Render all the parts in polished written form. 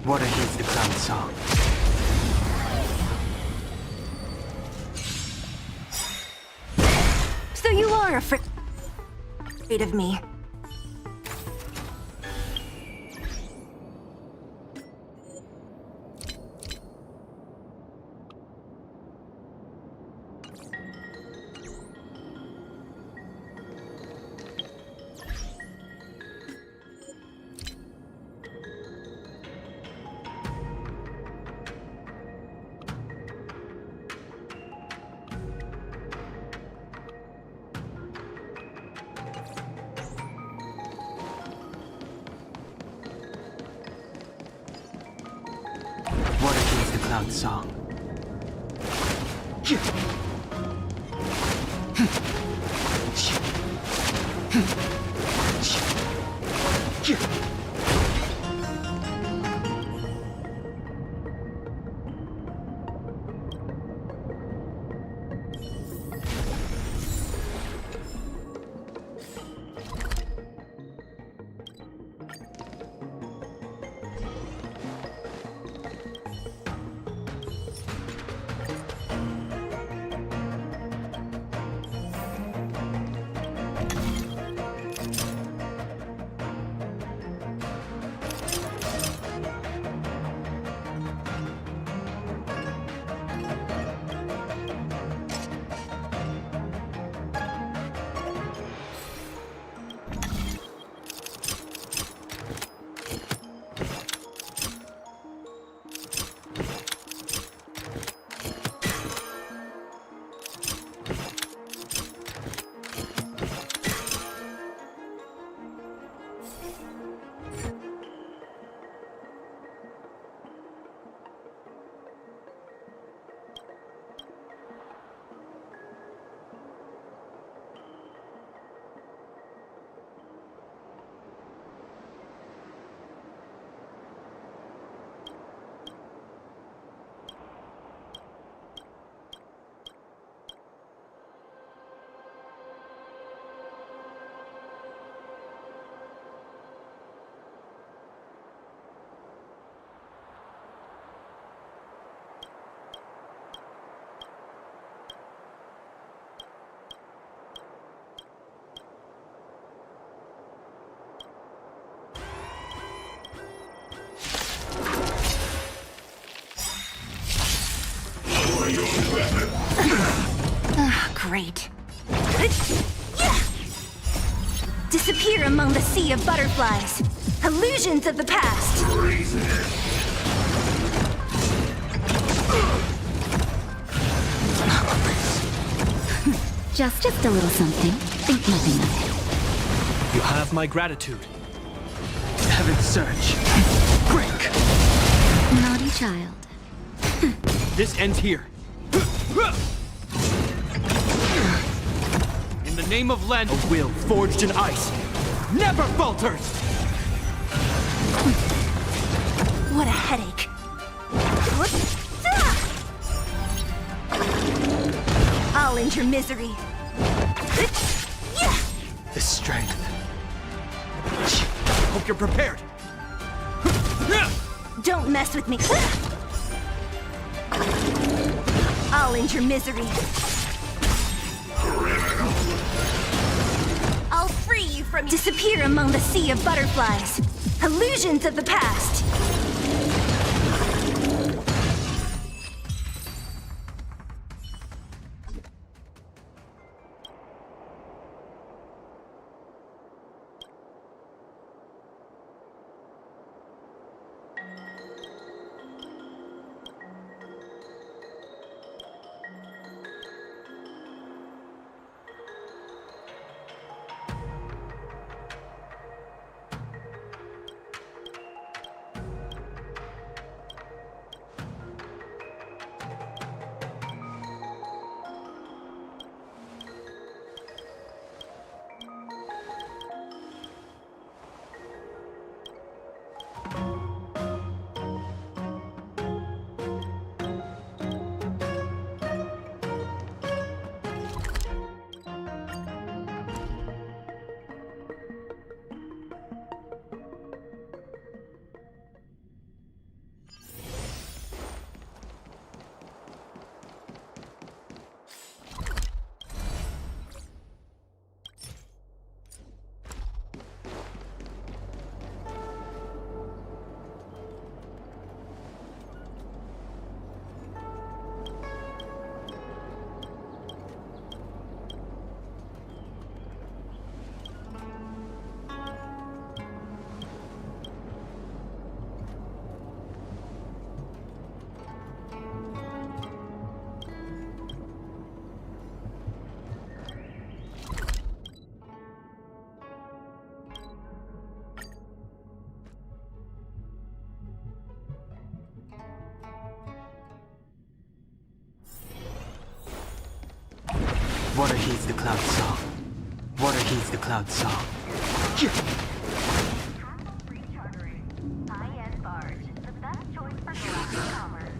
What against the clown song? So you are afraid of me. What against the clown song? Great. Disappear among the sea of butterflies. Illusions of the past. Just a little something. Think nothing of it. You have my gratitude. Heaven's Surge. Break! Naughty child. This ends here. In the name of Len, a will forged in ice never falters! What a headache. I'll end your misery. The strength. Hope you're prepared. Don't mess with me. I'll end your misery. I'll free you from disappear among the sea of butterflies. Illusions of the past. Water heeds the cloud song. Water heeds the cloud song. High-end barge. The best choice for galactic commerce.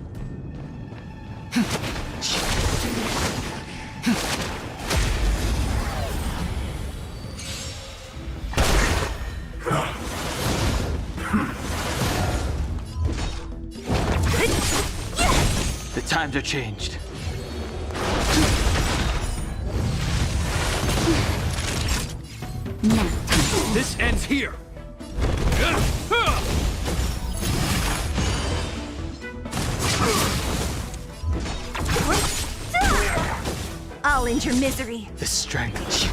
The times are changed. Now, This ends here. I'll end your misery. The strength.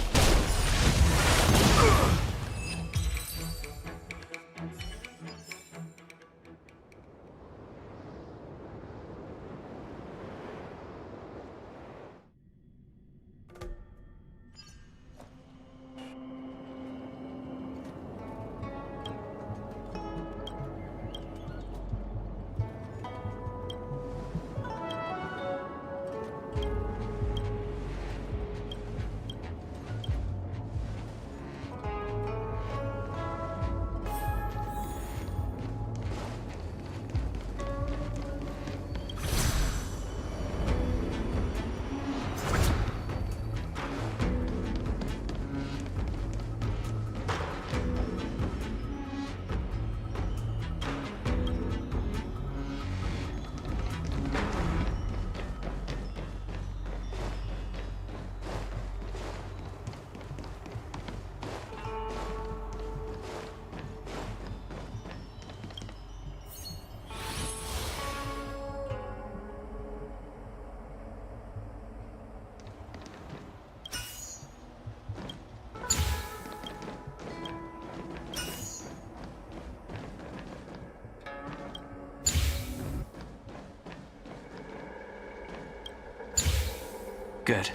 Good.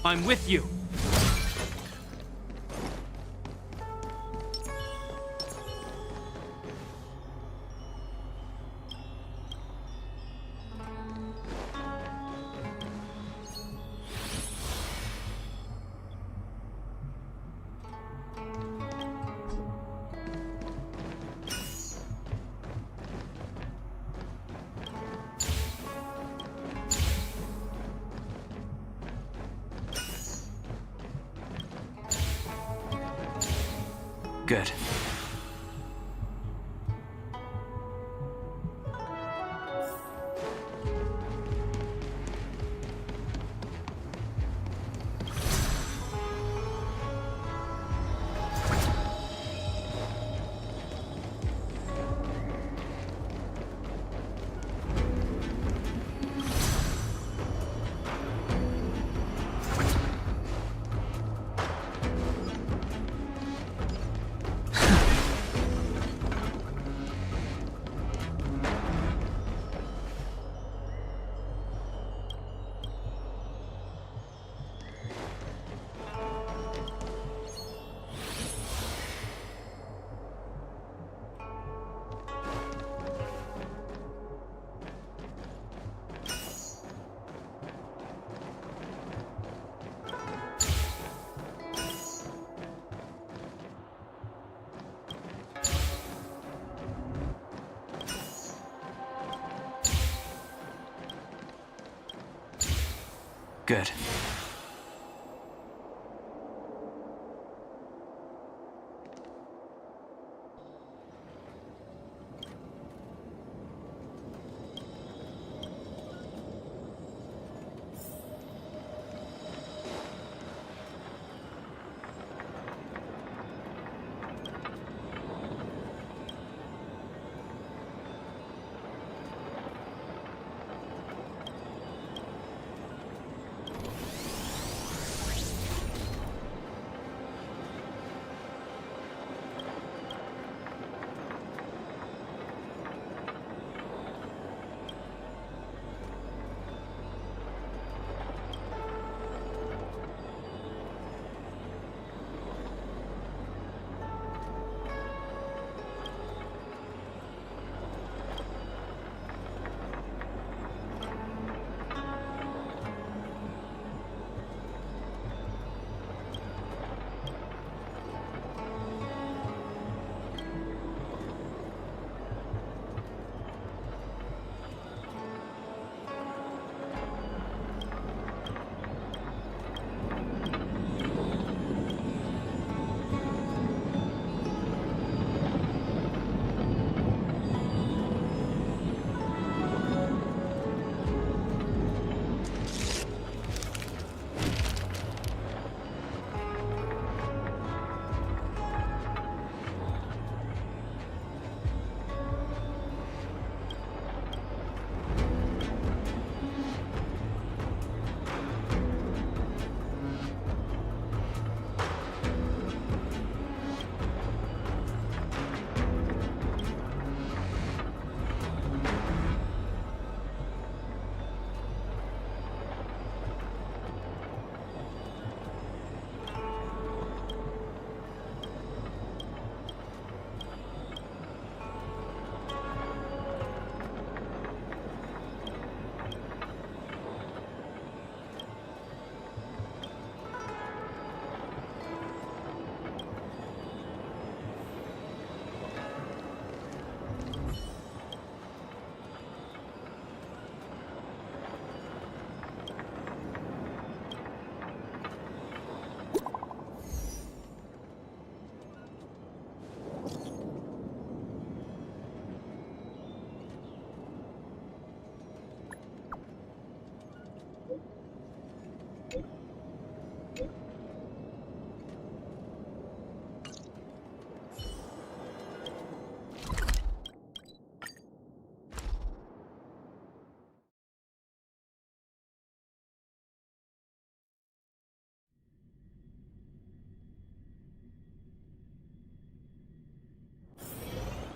I'm with you. Good. Good.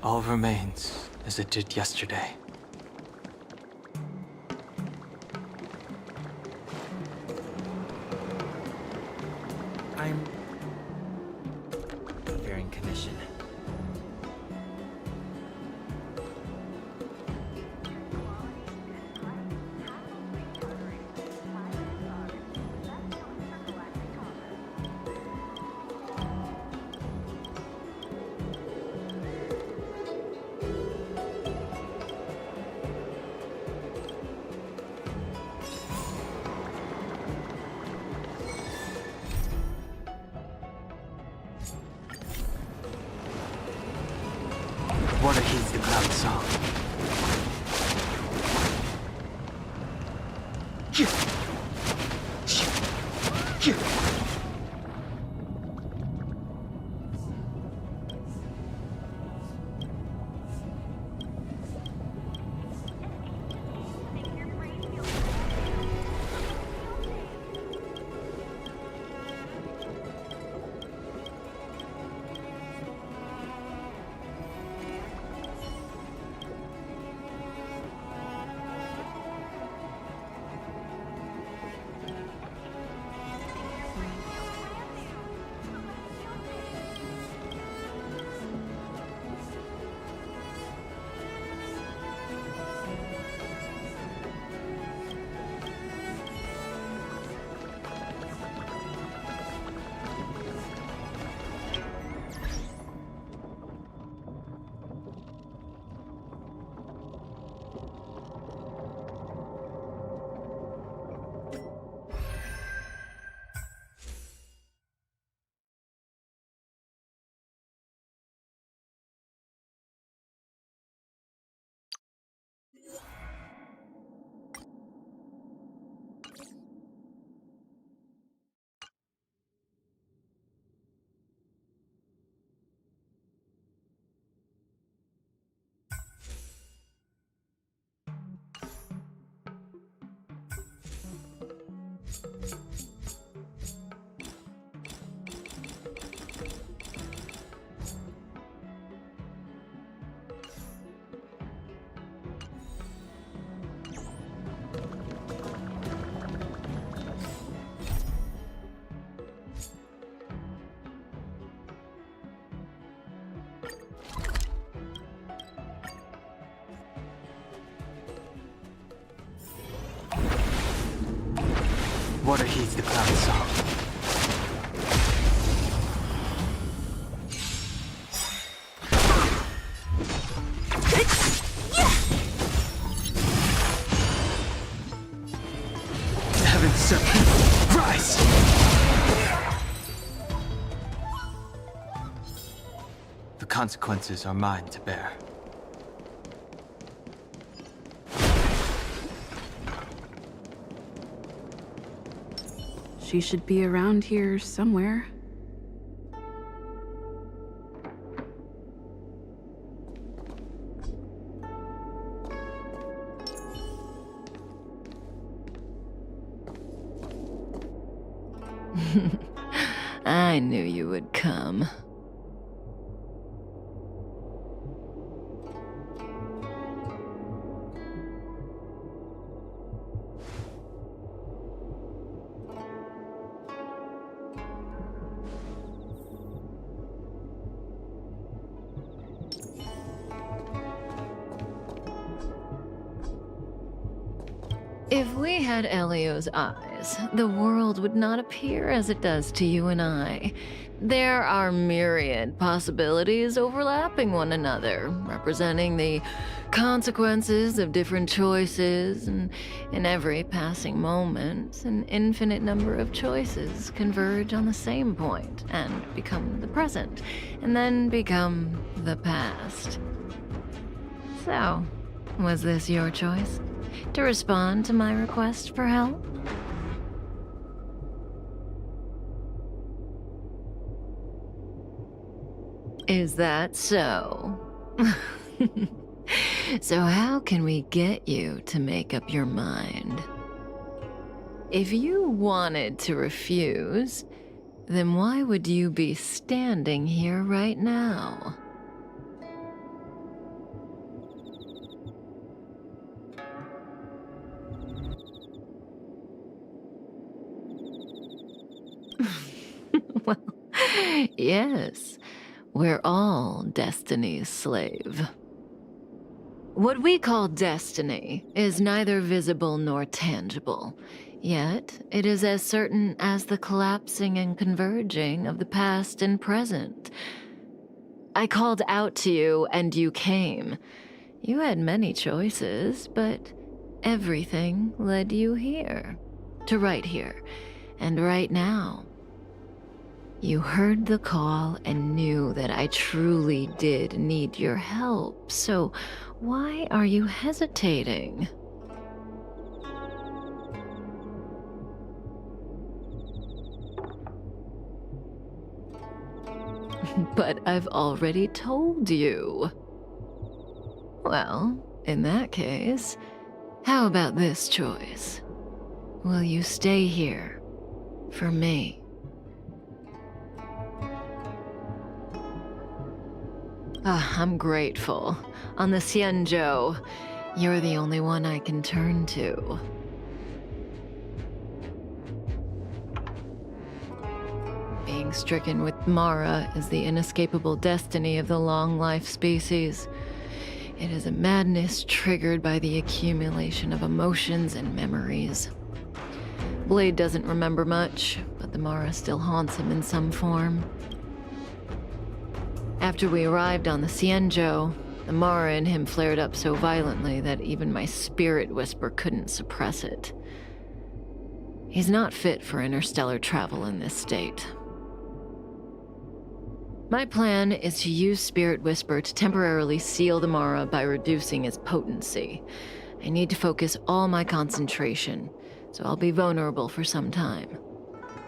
All remains as it did yesterday. I'm preparing commission. Water heeds the cloud song. Water heeds the cloud song. Heaven serpent, rise! The consequences are mine to bear. She should be around here somewhere. I knew you would come. If we had Elio's eyes, the world would not appear as it does to you and I. There are myriad possibilities overlapping one another, representing the consequences of different choices, and in every passing moment, an infinite number of choices converge on the same point and become the present, and then become the past. So, was this your choice? To respond to my request for help? Is that so? So how can we get you to make up your mind? If you wanted to refuse, then why would you be standing here right now? Yes, we're all destiny's slave. What we call destiny is neither visible nor tangible, yet it is as certain as the collapsing and converging of the past and present. I called out to you and you came. You had many choices, but everything led you here. To right here, and right now. You heard the call and knew that I truly did need your help, so why are you hesitating? But I've already told you. Well, in that case, how about this choice? Will you stay here for me? I'm grateful. On the Xianzhou, you're the only one I can turn to. Being stricken with Mara is the inescapable destiny of the long-life species. It is a madness triggered by the accumulation of emotions and memories. Blade doesn't remember much, but the Mara still haunts him in some form. After we arrived on the Xianzhou, the Mara in him flared up so violently that even my spirit whisper couldn't suppress it. He's not fit for interstellar travel in this state. My plan is to use Spirit Whisper to temporarily seal the Mara by reducing his potency. I need to focus all my concentration, so I'll be vulnerable for some time.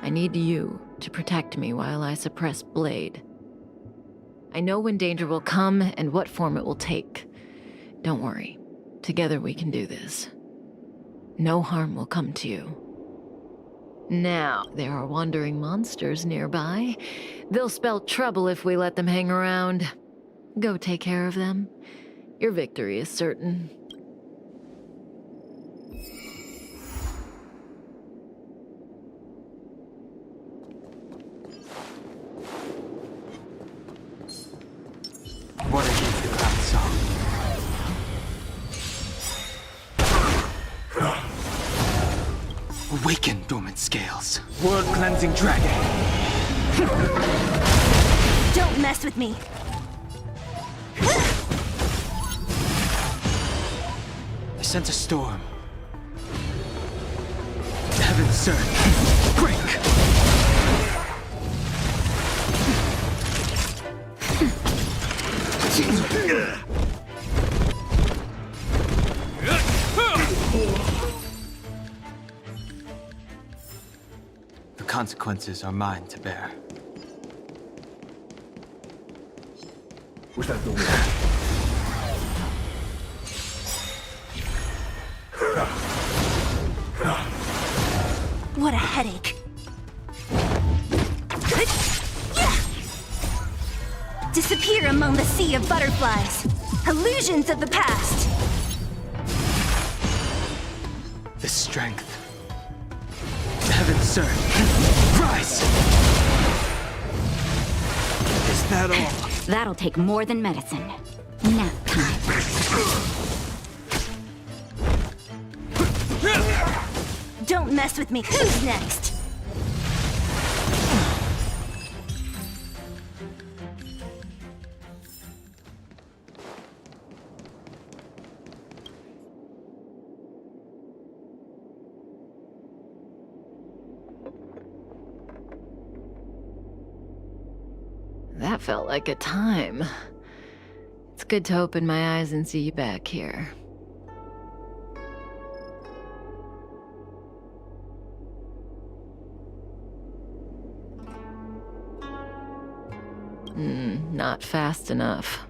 I need you to protect me while I suppress Blade. I know when danger will come and what form it will take. Don't worry. Together we can do this. No harm will come to you. Now, there are wandering monsters nearby. They'll spell trouble if we let them hang around. Go take care of them. Your victory is certain. What is the cloud song? Awaken, dormant scales. World-cleansing dragon. Don't mess with me. I sense a storm. Heaven surge. Break! The consequences are mine to bear. Was that the wind? What a headache. Disappear among the sea of butterflies. Illusions of the past. The strength. Heaven surge. Rise! Is that all? That'll take more than medicine. Nap time. Don't mess with me. Who's next? That felt like a time. It's good to open my eyes and see you back here. Not fast enough.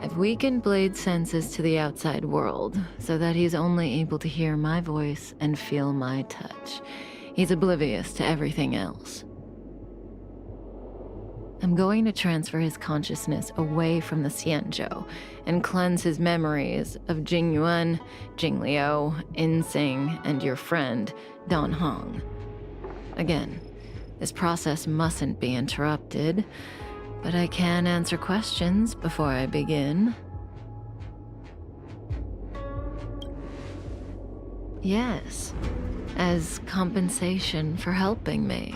I've weakened Blade's senses to the outside world, so that he's only able to hear my voice and feel my touch. He's oblivious to everything else. I'm going to transfer his consciousness away from the Xianzhou and cleanse his memories of Jing Yuan, Jing Liu, In Sing, and your friend, Dan Hong. Again, this process mustn't be interrupted, but I can answer questions before I begin. Yes, as compensation for helping me.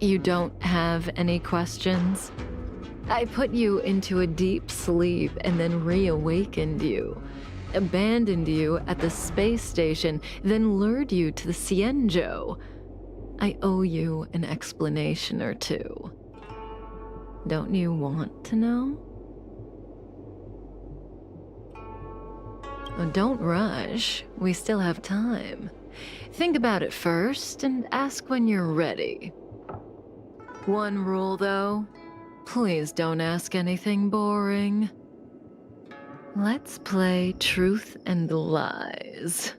You don't have any questions? I put you into a deep sleep and then reawakened you, abandoned you at the space station, then lured you to the Cienjo. I owe you an explanation or two. Don't you want to know? Oh, don't rush. We still have time. Think about it first and ask when you're ready. One rule, though. Please don't ask anything boring. Let's play Truth and Lies.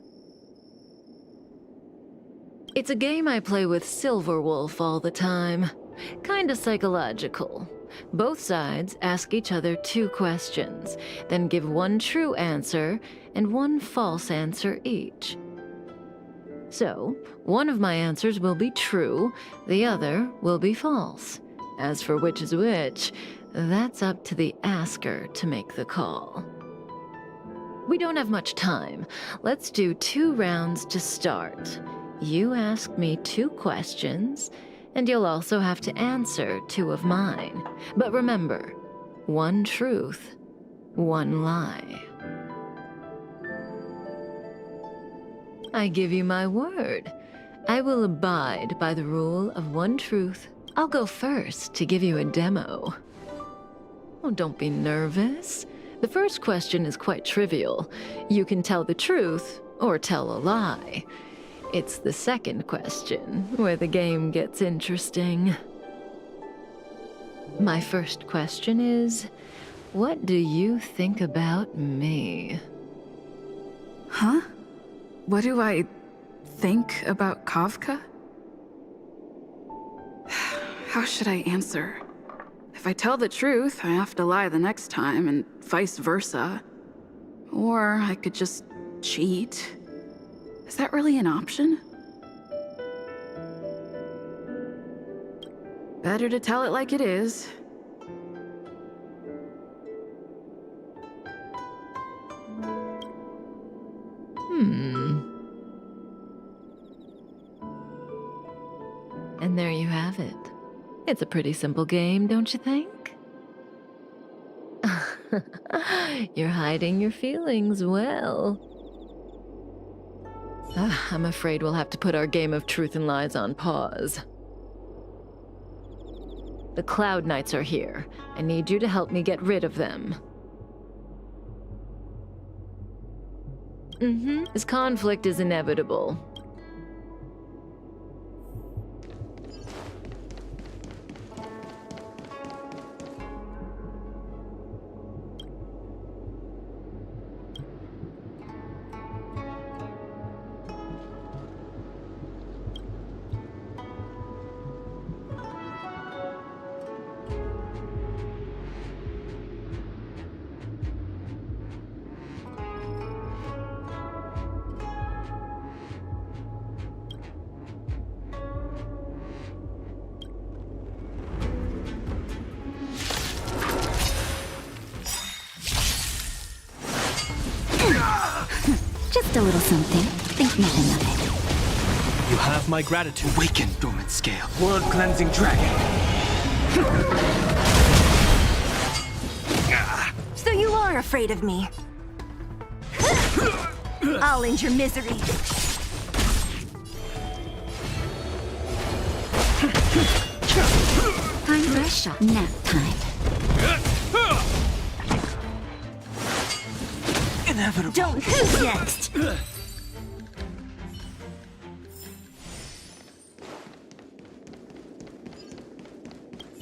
It's a game I play with Silverwolf all the time. Kinda psychological. Both sides ask each other 2 questions, then give one true answer and one false answer each. So, one of my answers will be true, the other will be false. As for which is which, that's up to the asker to make the call. We don't have much time. Let's do 2 rounds to start. You ask me 2 questions, and you'll also have to answer 2 of mine. But remember, 1 truth, 1 lie. I give you my word. I will abide by the rule of 1 truth. I'll go first to give you a demo. Oh, don't be nervous. The first question is quite trivial. You can tell the truth or tell a lie. It's the second question where the game gets interesting. My first question is, what do you think about me? Huh? What do I think about Kafka? How should I answer? If I tell the truth, I have to lie the next time, and vice versa. Or I could just cheat. Is that really an option? Better to tell it like it is. And there you have it. It's a pretty simple game, don't you think? You're hiding your feelings well. I'm afraid we'll have to put our game of truth and lies on pause. The Cloud Knights are here. I need you to help me get rid of them. This conflict is inevitable. Just a little something. Think nothing of it. You have my gratitude. Awaken, dormant scale. World-cleansing dragon. So you are afraid of me. I'll end your misery. Time for a shot. Nap time. Inevitable. Don't. Who's next?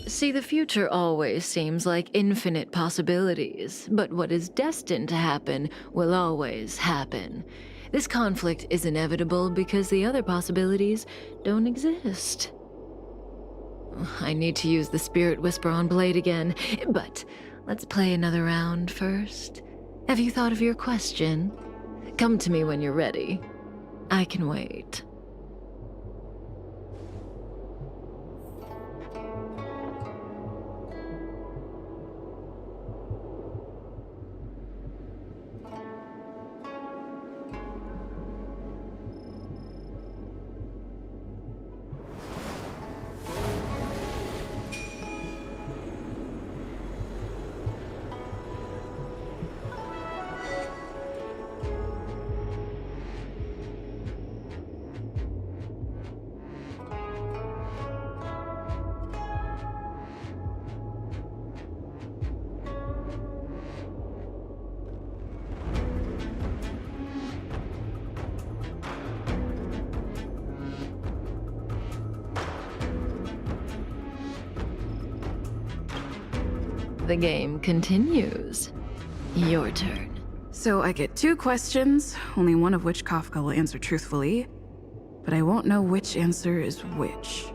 See, the future always seems like infinite possibilities, but what is destined to happen will always happen. This conflict is inevitable because the other possibilities don't exist. I need to use the Spirit Whisper on Blade again, but let's play another round first. Have you thought of your question? Come to me when you're ready. I can wait. The game continues. Your turn. So I get 2 questions, only one of which Kafka will answer truthfully, but I won't know which answer is which.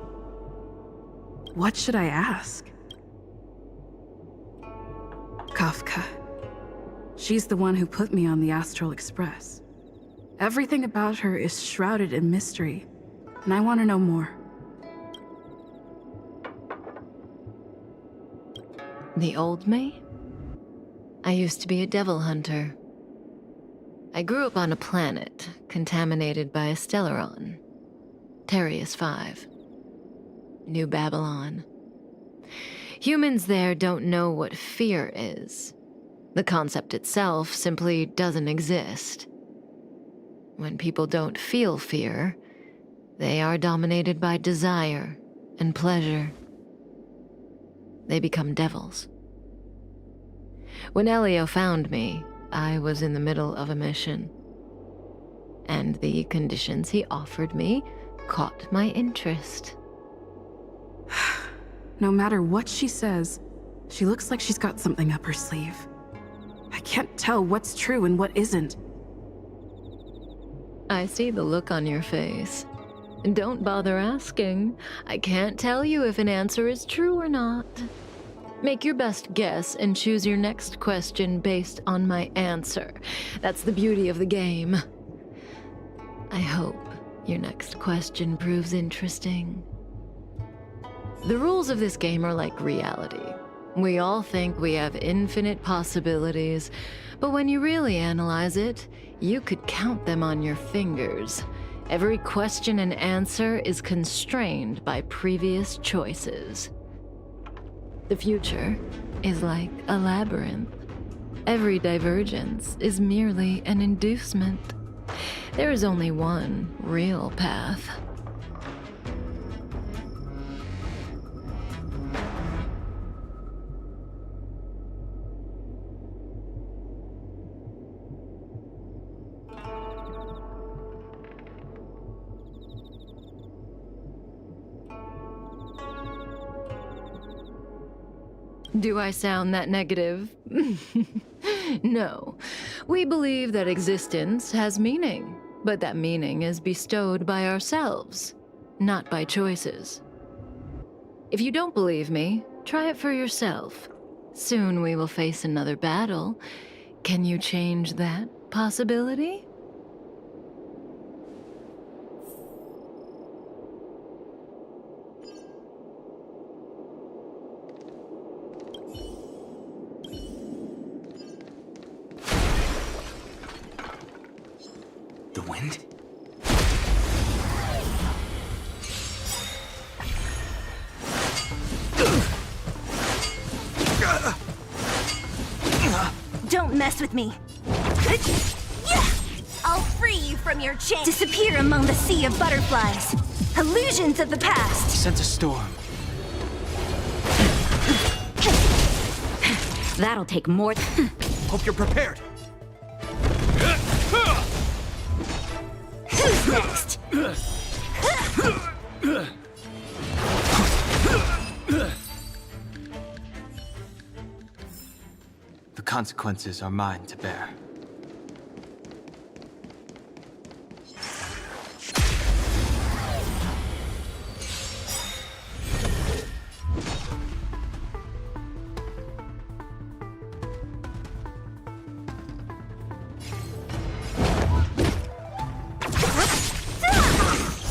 What should I ask? Kafka. She's the one who put me on the Astral Express. Everything about her is shrouded in mystery, and I want to know more. The old me? I used to be a devil hunter. I grew up on a planet contaminated by a Stellaron, Terrius 5, New Babylon. Humans there don't know what fear is. The concept itself simply doesn't exist. When people don't feel fear, they are dominated by desire and pleasure. They become devils. When Elio found me, I was in the middle of a mission. And the conditions he offered me caught my interest. No matter what she says, she looks like she's got something up her sleeve. I can't tell what's true and what isn't. I see the look on your face. Don't bother asking. I can't tell you if an answer is true or not. Make your best guess and choose your next question based on my answer. That's the beauty of the game. I hope your next question proves interesting. The rules of this game are like reality. We all think we have infinite possibilities, but when you really analyze it, you could count them on your fingers. Every question and answer is constrained by previous choices. The future is like a labyrinth. Every divergence is merely an inducement. There is only one real path. Do I sound that negative? No. We believe that existence has meaning, but that meaning is bestowed by ourselves, not by choices. If you don't believe me, try it for yourself. Soon we will face another battle. Can you change that possibility? The wind? Don't mess with me. I'll free you from your chain. Disappear among the sea of butterflies. Illusions of the past. Sense a storm. That'll take more. Hope you're prepared. Who's next? The consequences are mine to bear.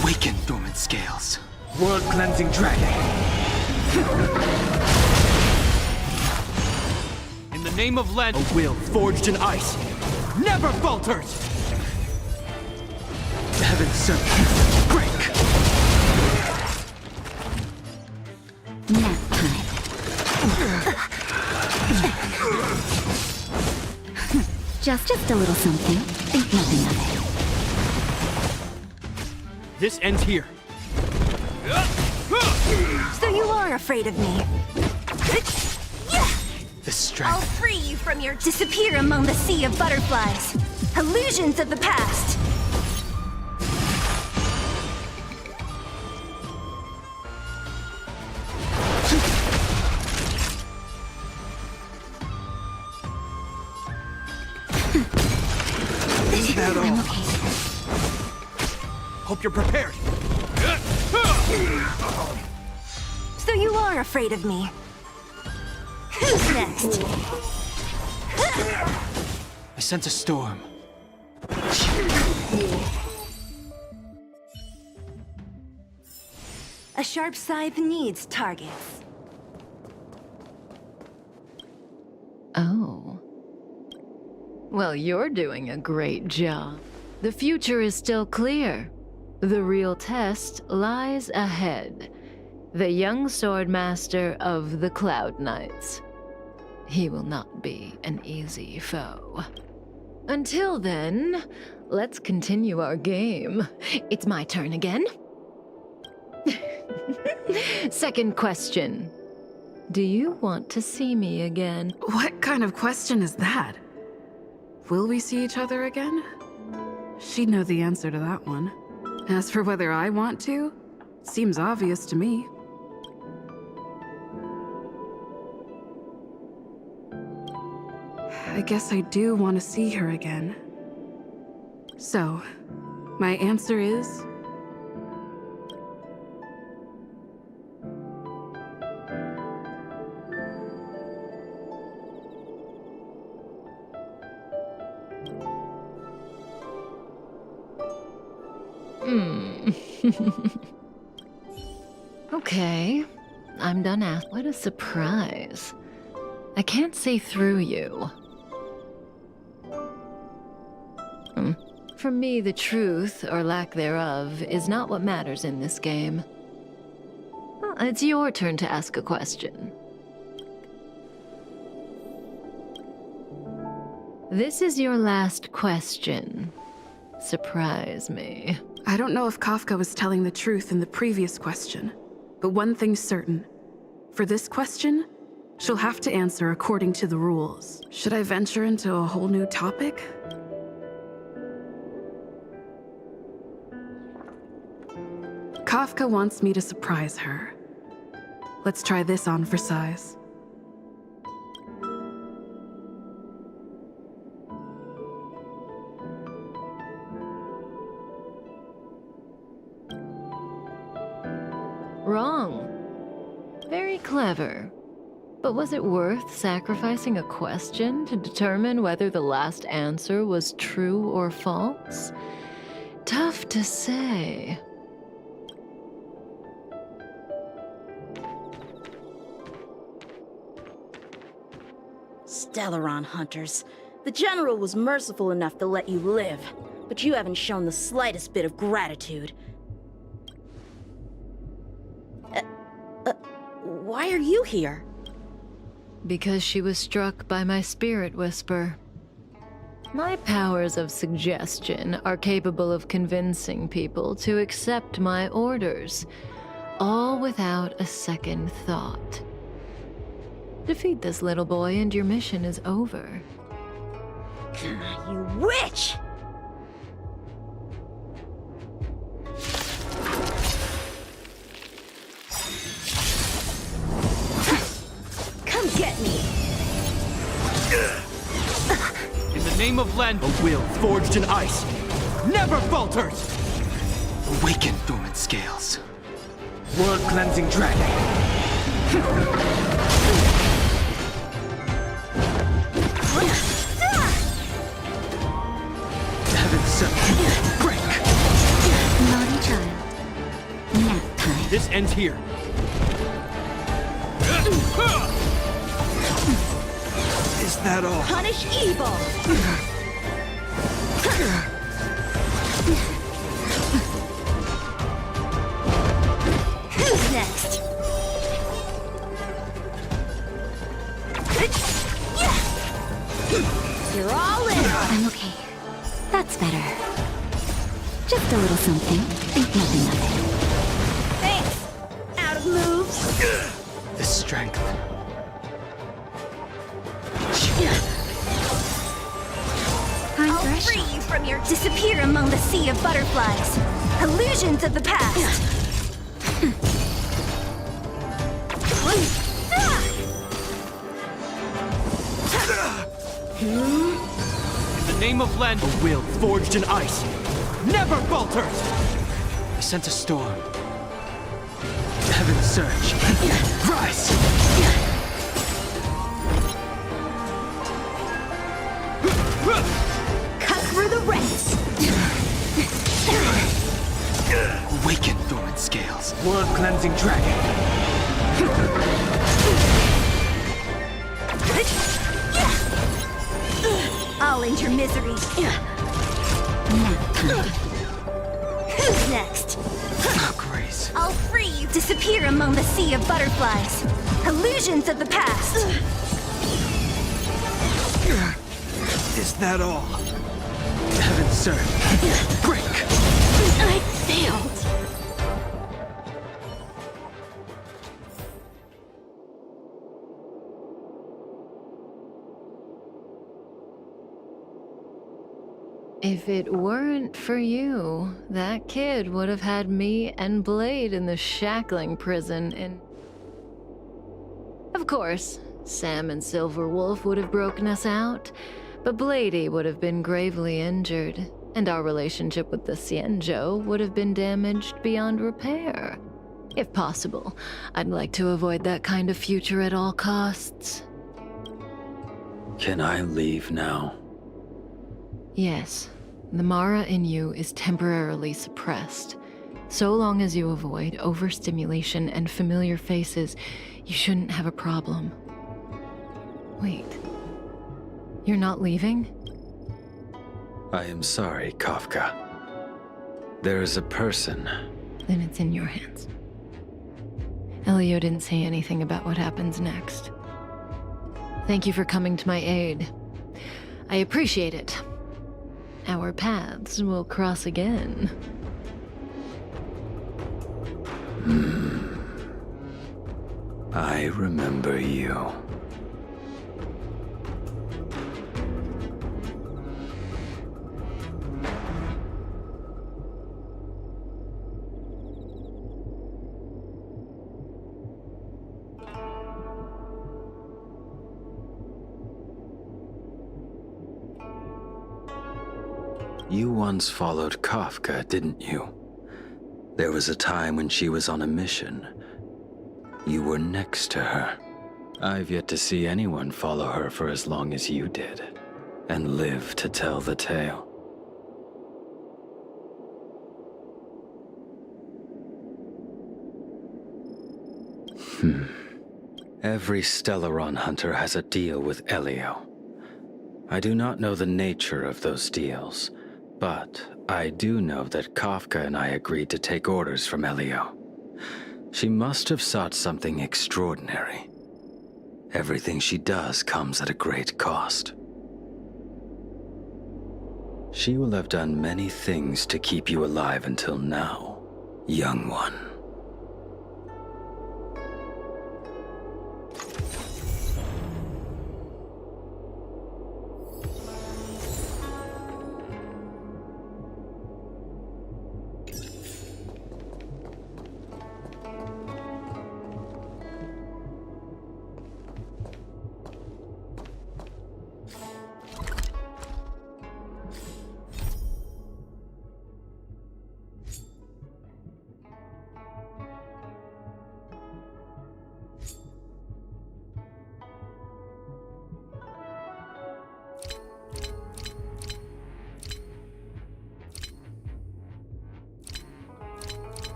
Awaken, dormant scales. World-cleansing dragon. In the name of Land, a will forged in ice never falters. The heavens serve. Break. Nap time. Just a little something. Think nothing of it. This ends here. So you are afraid of me. The I'll strength. free you from your disappear among the sea of butterflies. Illusions of the past. that all? I'm okay. Hope you're prepared. So you are afraid of me. Who's next? I sense a storm. A sharp scythe needs targets. Oh. Well, you're doing a great job. The future is still clear. The real test lies ahead. The young sword master of the Cloud Knights. He will not be an easy foe. Until then, let's continue our game. It's my turn again. Second question. Do you want to see me again? What kind of question is that? Will we see each other again? She'd know the answer to that one. As for whether I want to, seems obvious to me. I guess I do want to see her again. So, my answer is... Okay, I'm done asking. What a surprise. I can't see through you. For me, the truth, or lack thereof, is not what matters in this game. Well, it's your turn to ask a question. This is your last question. Surprise me. I don't know if Kafka was telling the truth in the previous question, but one thing's certain. For this question, she'll have to answer according to the rules. Should I venture into a whole new topic? Kafka wants me to surprise her. Let's try this on for size. Wrong. Very clever. But was it worth sacrificing a question to determine whether the last answer was true or false? Tough to say. Stellaron hunters. The General was merciful enough to let you live, but you haven't shown the slightest bit of gratitude. Why are you here? Because she was struck by my spirit whisper. My powers of suggestion are capable of convincing people to accept my orders, all without a second thought. Defeat this little boy and your mission is over. You witch! Come get me! In the name of Land, a will forged in ice never falters! Awaken, dormant scales. World-cleansing dragon. Heaven sent. Break! Naughty child. Nap time. This ends here. Is that all? Punish evil! Who's next? You're all in! I'm okay. That's better. Just a little something. Think nothing of it. Thanks! Out of moves! The strength. Time I'll for a free shot. you from your disappear among the sea of butterflies. Illusions of the past. In the name of Len, a will forged in ice never falters! I sense a storm. Heaven surge. Rise! Cut through the ranks! Awaken, Thorn Scales. Blood-cleansing dragon. I'll end your misery. Who's next? Oh, Grace. I'll free you. Disappear among the sea of butterflies. Illusions of the past. Is that all? Heaven surge. Break! I failed. If it weren't for you, that kid would have had me and Blade in the shackling prison and... Of course, Sam and Silverwolf would have broken us out, but Bladey would have been gravely injured, and our relationship with the Cienjo would have been damaged beyond repair. If possible, I'd like to avoid that kind of future at all costs. Can I leave now? Yes, the Mara in you is temporarily suppressed. So long as you avoid overstimulation and familiar faces, you shouldn't have a problem. Wait, you're not leaving? I am sorry, Kafka. There is a person. Then it's in your hands. Elio didn't say anything about what happens next. Thank you for coming to my aid. I appreciate it. Our paths will cross again. I remember you. You once followed Kafka, didn't you? There was a time when she was on a mission. You were next to her. I've yet to see anyone follow her for as long as you did, and live to tell the tale. Every Stellaron hunter has a deal with Elio. I do not know the nature of those deals, but I do know that Kafka and I agreed to take orders from Elio. She must have sought something extraordinary. Everything she does comes at a great cost. She will have done many things to keep you alive until now, young one.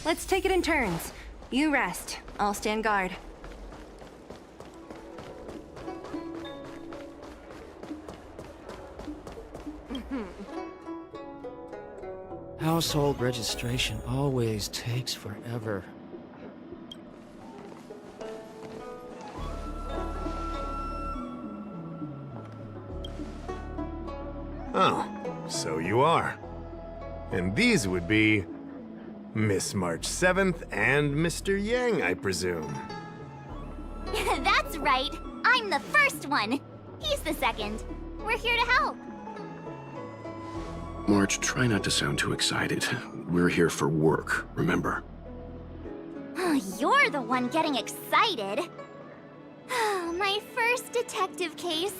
Let's take it in turns. You rest. I'll stand guard. Household registration always takes forever. Oh, so you are. And these would be... Miss March 7th and Mr. Yang, I presume. That's right. I'm the first one. He's the second. We're here to help. March, try not to sound too excited. We're here for work, remember? You're the one getting excited. My first detective case.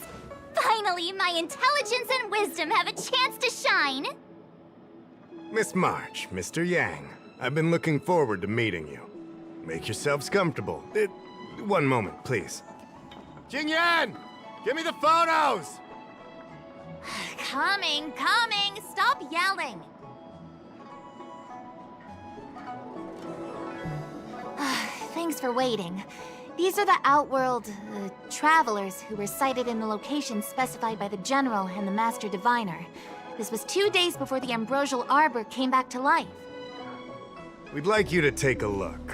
Finally, my intelligence and wisdom have a chance to shine. Miss March, Mr. Yang, I've been looking forward to meeting you. Make yourselves comfortable. One moment, please. Jingyan! Give me the photos! Coming. Stop yelling. Thanks for waiting. These are the Outworld travelers who were sighted in the location specified by the General and the Master Diviner. This was 2 days before the Ambrosial Arbor came back to life. We'd like you to take a look.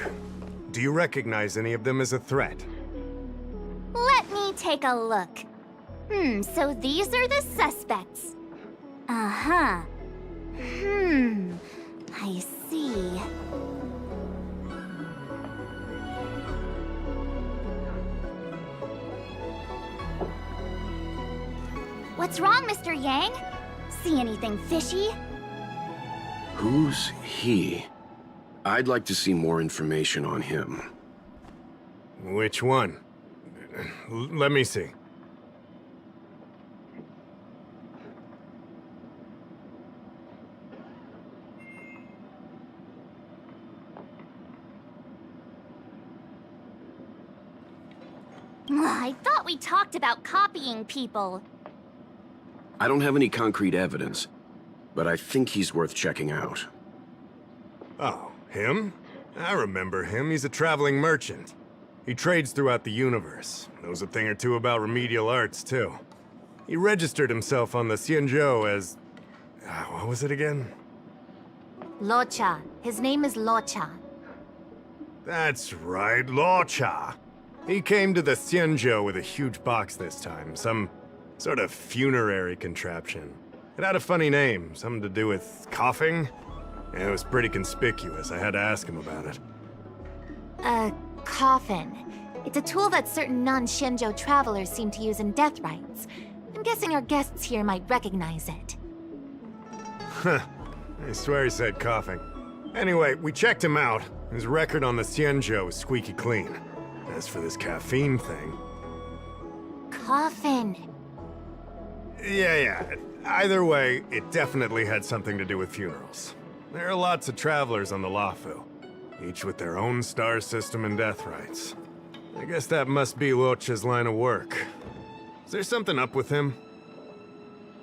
Do you recognize any of them as a threat? Let me take a look. So these are the suspects. Uh-huh. I see. What's wrong, Mr. Yang? See anything fishy? Who's he? I'd like to see more information on him. Which one? Let me see. I thought we talked about copying people. I don't have any concrete evidence, but I think he's worth checking out. Oh, him? I remember him. He's a traveling merchant. He trades throughout the universe. Knows a thing or two about remedial arts, too. He registered himself on the Xianzhou as... what was it again? Locha. His name is Locha. That's right, Locha. He came to the Xianzhou with a huge box this time. Some sort of funerary contraption. It had a funny name, something to do with coughing. And it was pretty conspicuous. I had to ask him about it. A coffin. It's a tool that certain non-Shinjo travelers seem to use in death rites. I'm guessing our guests here might recognize it. Huh. I swear he said coughing. Anyway, we checked him out. His record on the Xianzhou is squeaky clean. As for this caffeine thing... Coffin. Yeah. Either way, it definitely had something to do with funerals. There are lots of travelers on the Luofu, each with their own star system and death rites. I guess that must be Locha's line of work. Is there something up with him?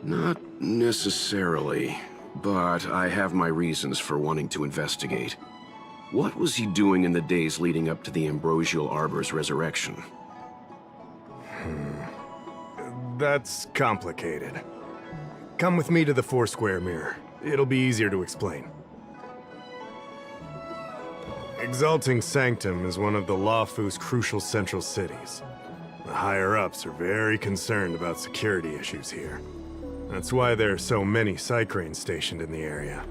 Not necessarily, but I have my reasons for wanting to investigate. What was he doing in the days leading up to the Ambrosial Arbor's resurrection? That's complicated. Come with me to the Four-Square Mirror. It'll be easier to explain. Exalting Sanctum is one of the Luofu's crucial central cities. The higher-ups are very concerned about security issues here. That's why there are so many Psycranes stationed in the area.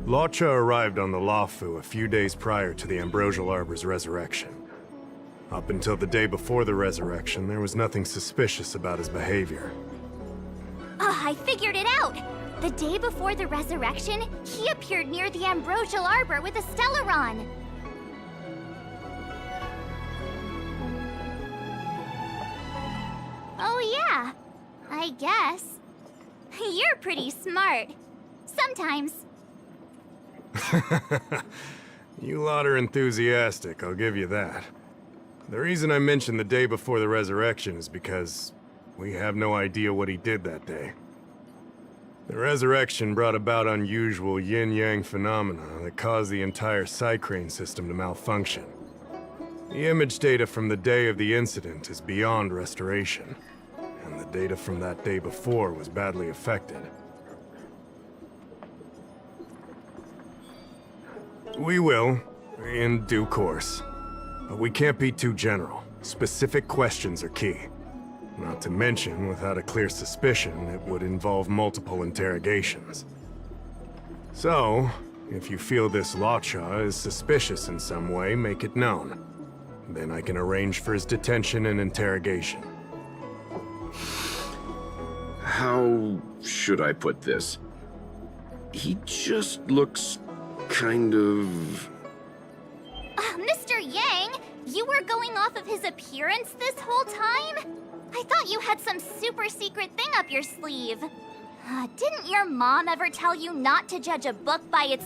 Locha arrived on the Luofu a few days prior to the Ambrosial Arbor's resurrection. Up until the day before the resurrection, there was nothing suspicious about his behavior. I figured it out! The day before the resurrection, he appeared near the Ambrosial Arbor with a Stellaron. Oh yeah, I guess. You're pretty smart. Sometimes. You lot are enthusiastic, I'll give you that. The reason I mentioned the day before the resurrection is because we have no idea what he did that day. The resurrection brought about unusual yin-yang phenomena that caused the entire Psycrane system to malfunction. The image data from the day of the incident is beyond restoration, and the data from that day before was badly affected. We will, in due course. But we can't be too general. Specific questions are key. Not to mention, without a clear suspicion, it would involve multiple interrogations. So, If you feel this Lawchaw is suspicious in some way, make it known. Then I can arrange for his detention and interrogation. How should I put this? He just looks kind of... Mr. Yang, you were going off of his appearance this whole time? I thought you had some super secret thing up your sleeve. Didn't your mom ever tell you not to judge a book by its...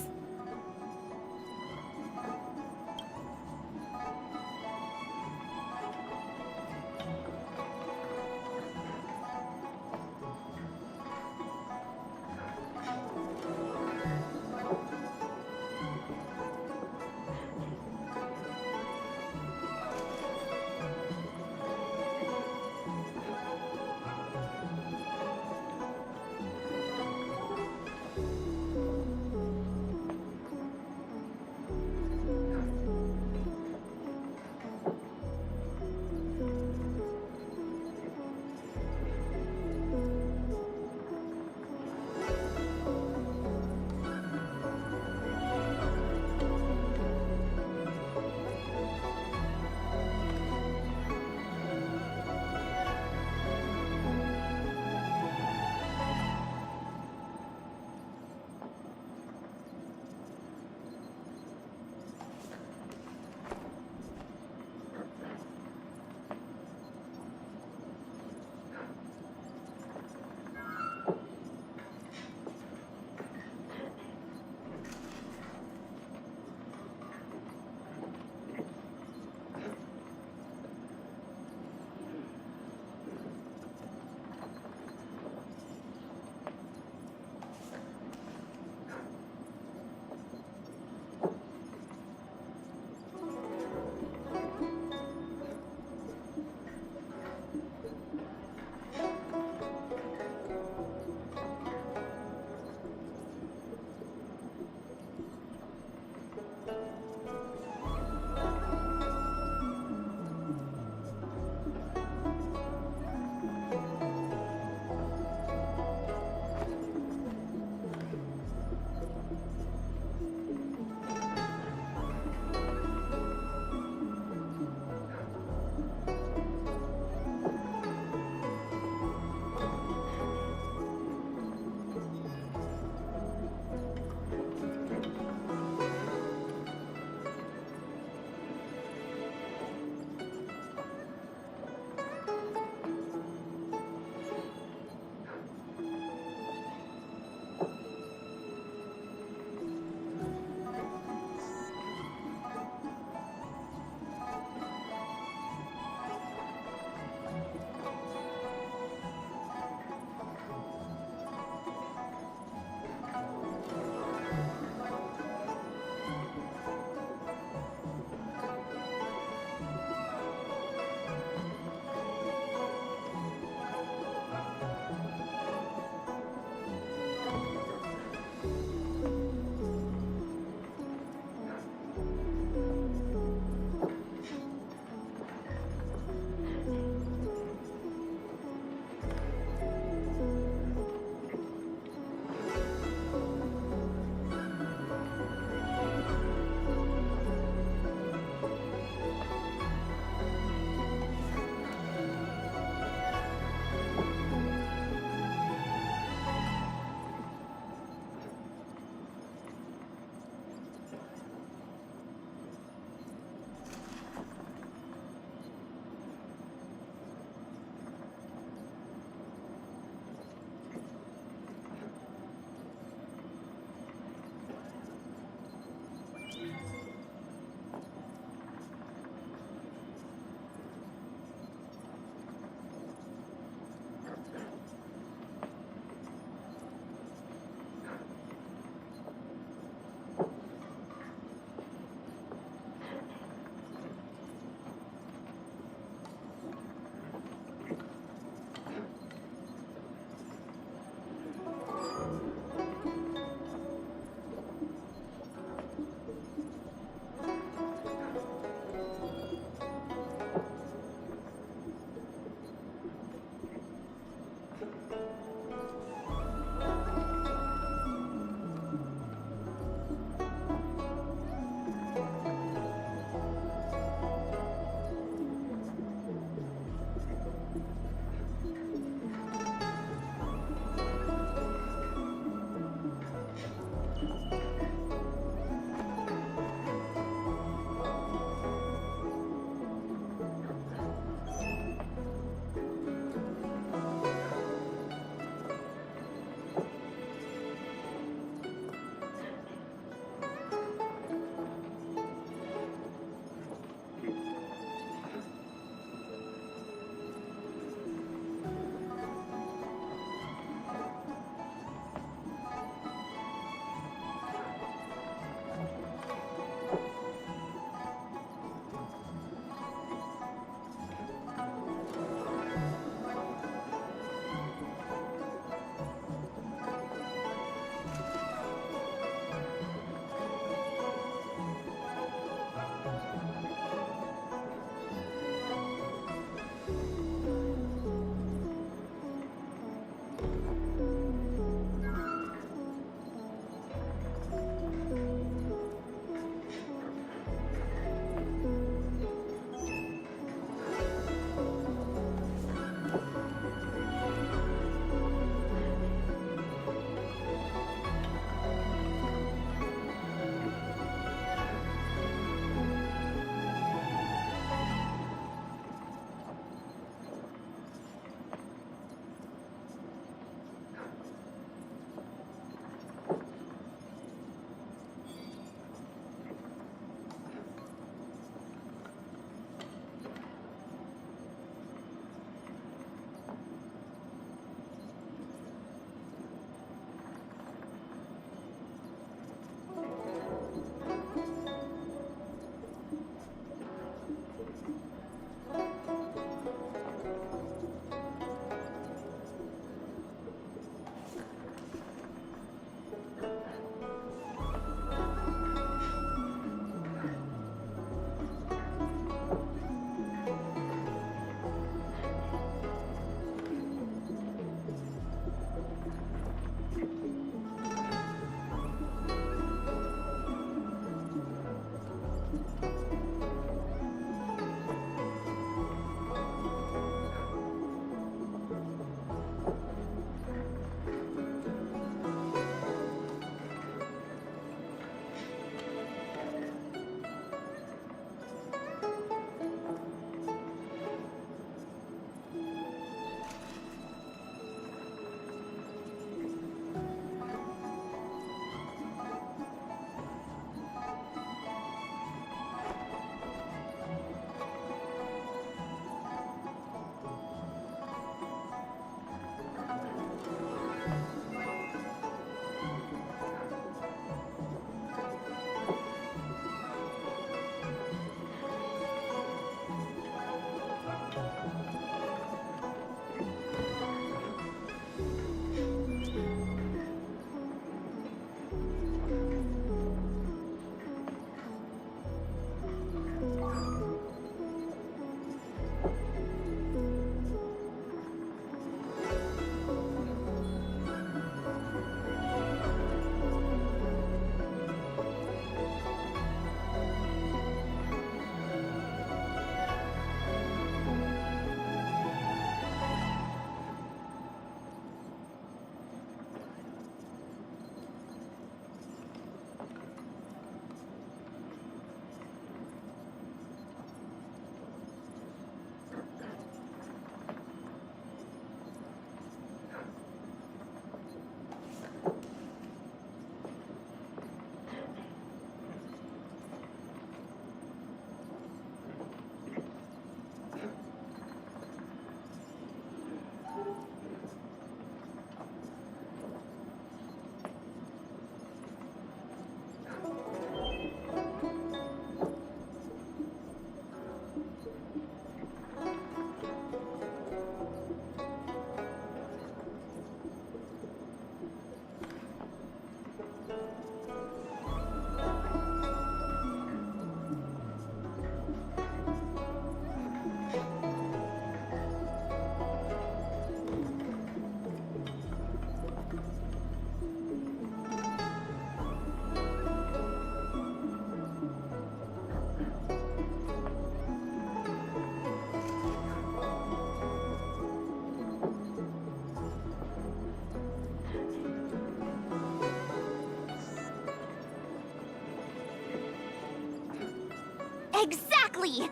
Exactly!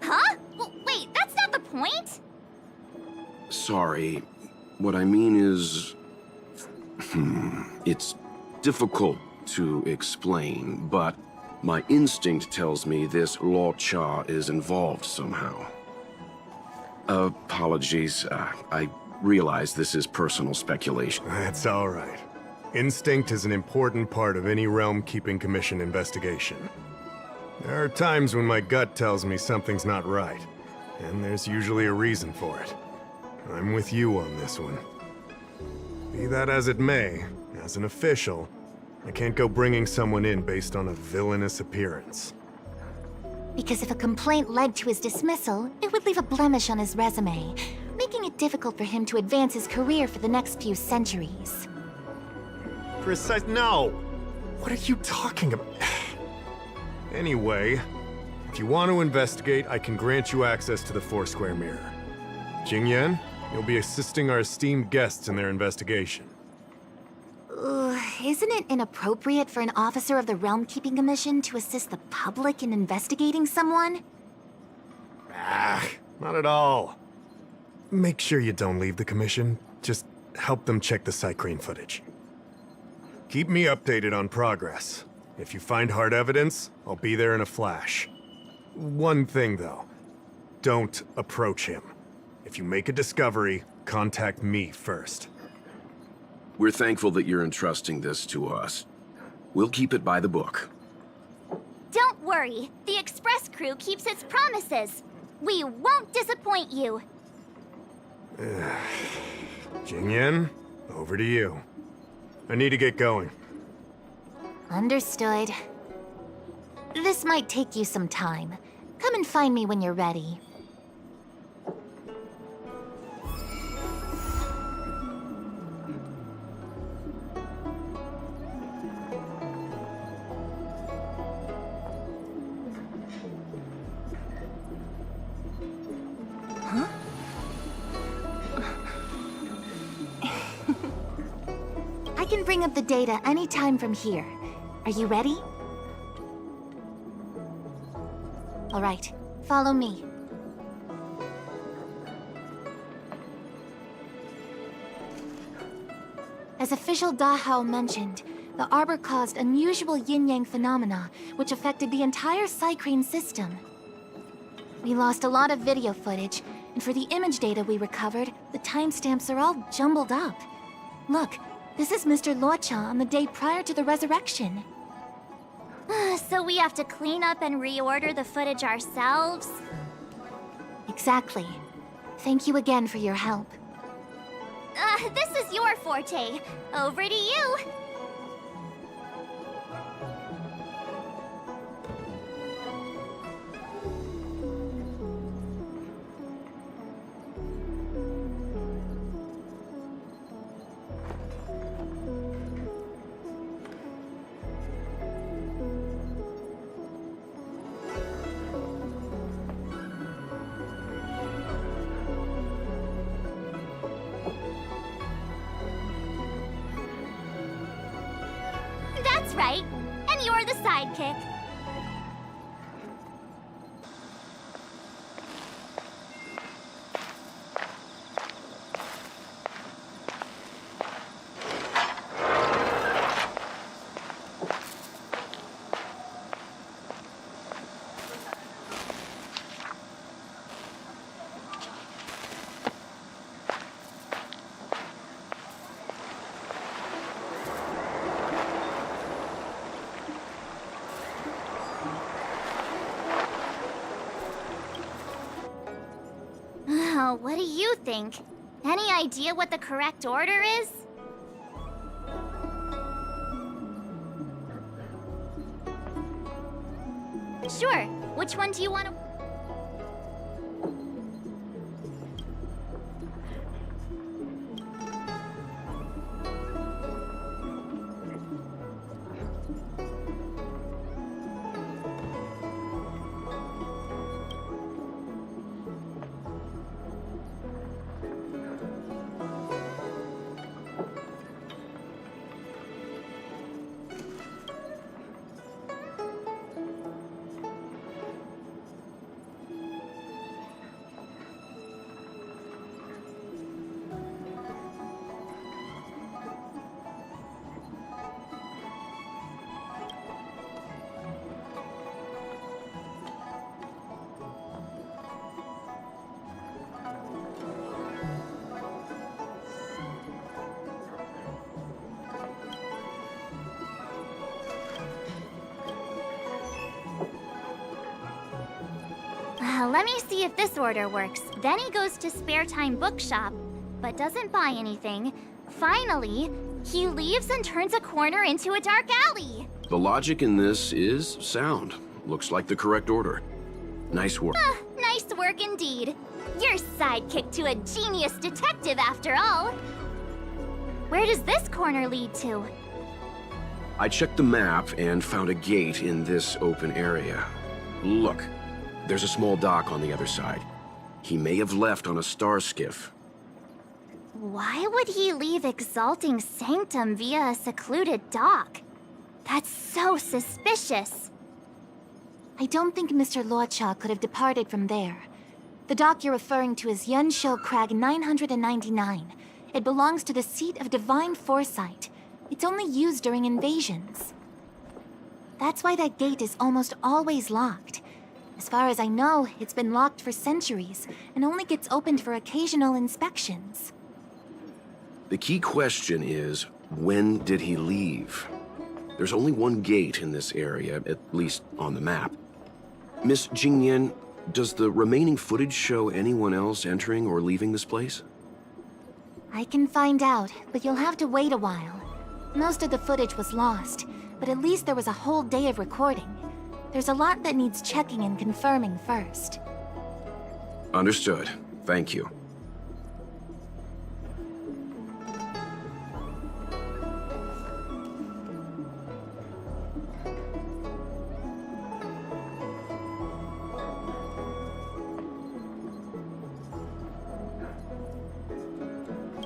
Huh? Wait, that's not the point! Sorry. What I mean is... it's difficult to explain, but my instinct tells me this Luo Cha is involved somehow. Apologies. I realize this is personal speculation. That's all right. Instinct is an important part of any Realm-Keeping Commission investigation. There are times when my gut tells me something's not right, and there's usually a reason for it. I'm with you on this one. Be that as it may, as an official, I can't go bringing someone in based on a villainous appearance. Because if a complaint led to his dismissal, it would leave a blemish on his resume, making it difficult for him to advance his career for the next few centuries. No! What are you talking about? Anyway, if you want to investigate, I can grant you access to the Foursquare Mirror. Jingyan, you'll be assisting our esteemed guests in their investigation. Isn't it inappropriate for an officer of the Realm Keeping Commission to assist the public in investigating someone? Not at all. Make sure you don't leave the commission. Just help them check the Cycrane footage. Keep me updated on progress. If you find hard evidence, I'll be there in a flash. One thing, though. Don't approach him. If you make a discovery, contact me first. We're thankful that you're entrusting this to us. We'll keep it by the book. Don't worry. The Express crew keeps its promises. We won't disappoint you. Jingyan, over to you. I need to get going. Understood. This might take you some time. Come and find me when you're ready. I can bring up the data anytime from here. Are you ready? All right, follow me. As official Dahao mentioned, the Arbor caused unusual yin-yang phenomena, which affected the entire Cycrane system. We lost a lot of video footage, and for the image data we recovered, the timestamps are all jumbled up. Look, this is Mr. Luo Cha on the day prior to the resurrection. So we have to clean up and reorder the footage ourselves? Exactly. Thank you again for your help. This is your forte. Over to you. That's right. And you're the sidekick. What do you think? Any idea what the correct order is? Sure. Which one do you want to... let me see if this order works. Then he goes to Spare Time Bookshop, but doesn't buy anything. Finally, he leaves and turns a corner into a dark alley. The logic in this is sound. Looks like the correct order. Nice work. Nice work indeed. You're sidekick to a genius detective after all. Where does this corner lead to? I checked the map and found a gate in this open area. Look, there's a small dock on the other side. He may have left on a star skiff. Why would he leave Exalting Sanctum via a secluded dock? That's so suspicious. I don't think Mr. Luocha could have departed from there. The dock you're referring to is Yunshil Crag 999. It belongs to the seat of Divine Foresight. It's only used during invasions. That's why that gate is almost always locked. As far as I know, it's been locked for centuries, and only gets opened for occasional inspections. The key question is, when did he leave? There's only one gate in this area, at least on the map. Miss Jingyan, does the remaining footage show anyone else entering or leaving this place? I can find out, but you'll have to wait a while. Most of the footage was lost, but at least there was a whole day of recording. There's a lot that needs checking and confirming first. Understood. Thank you.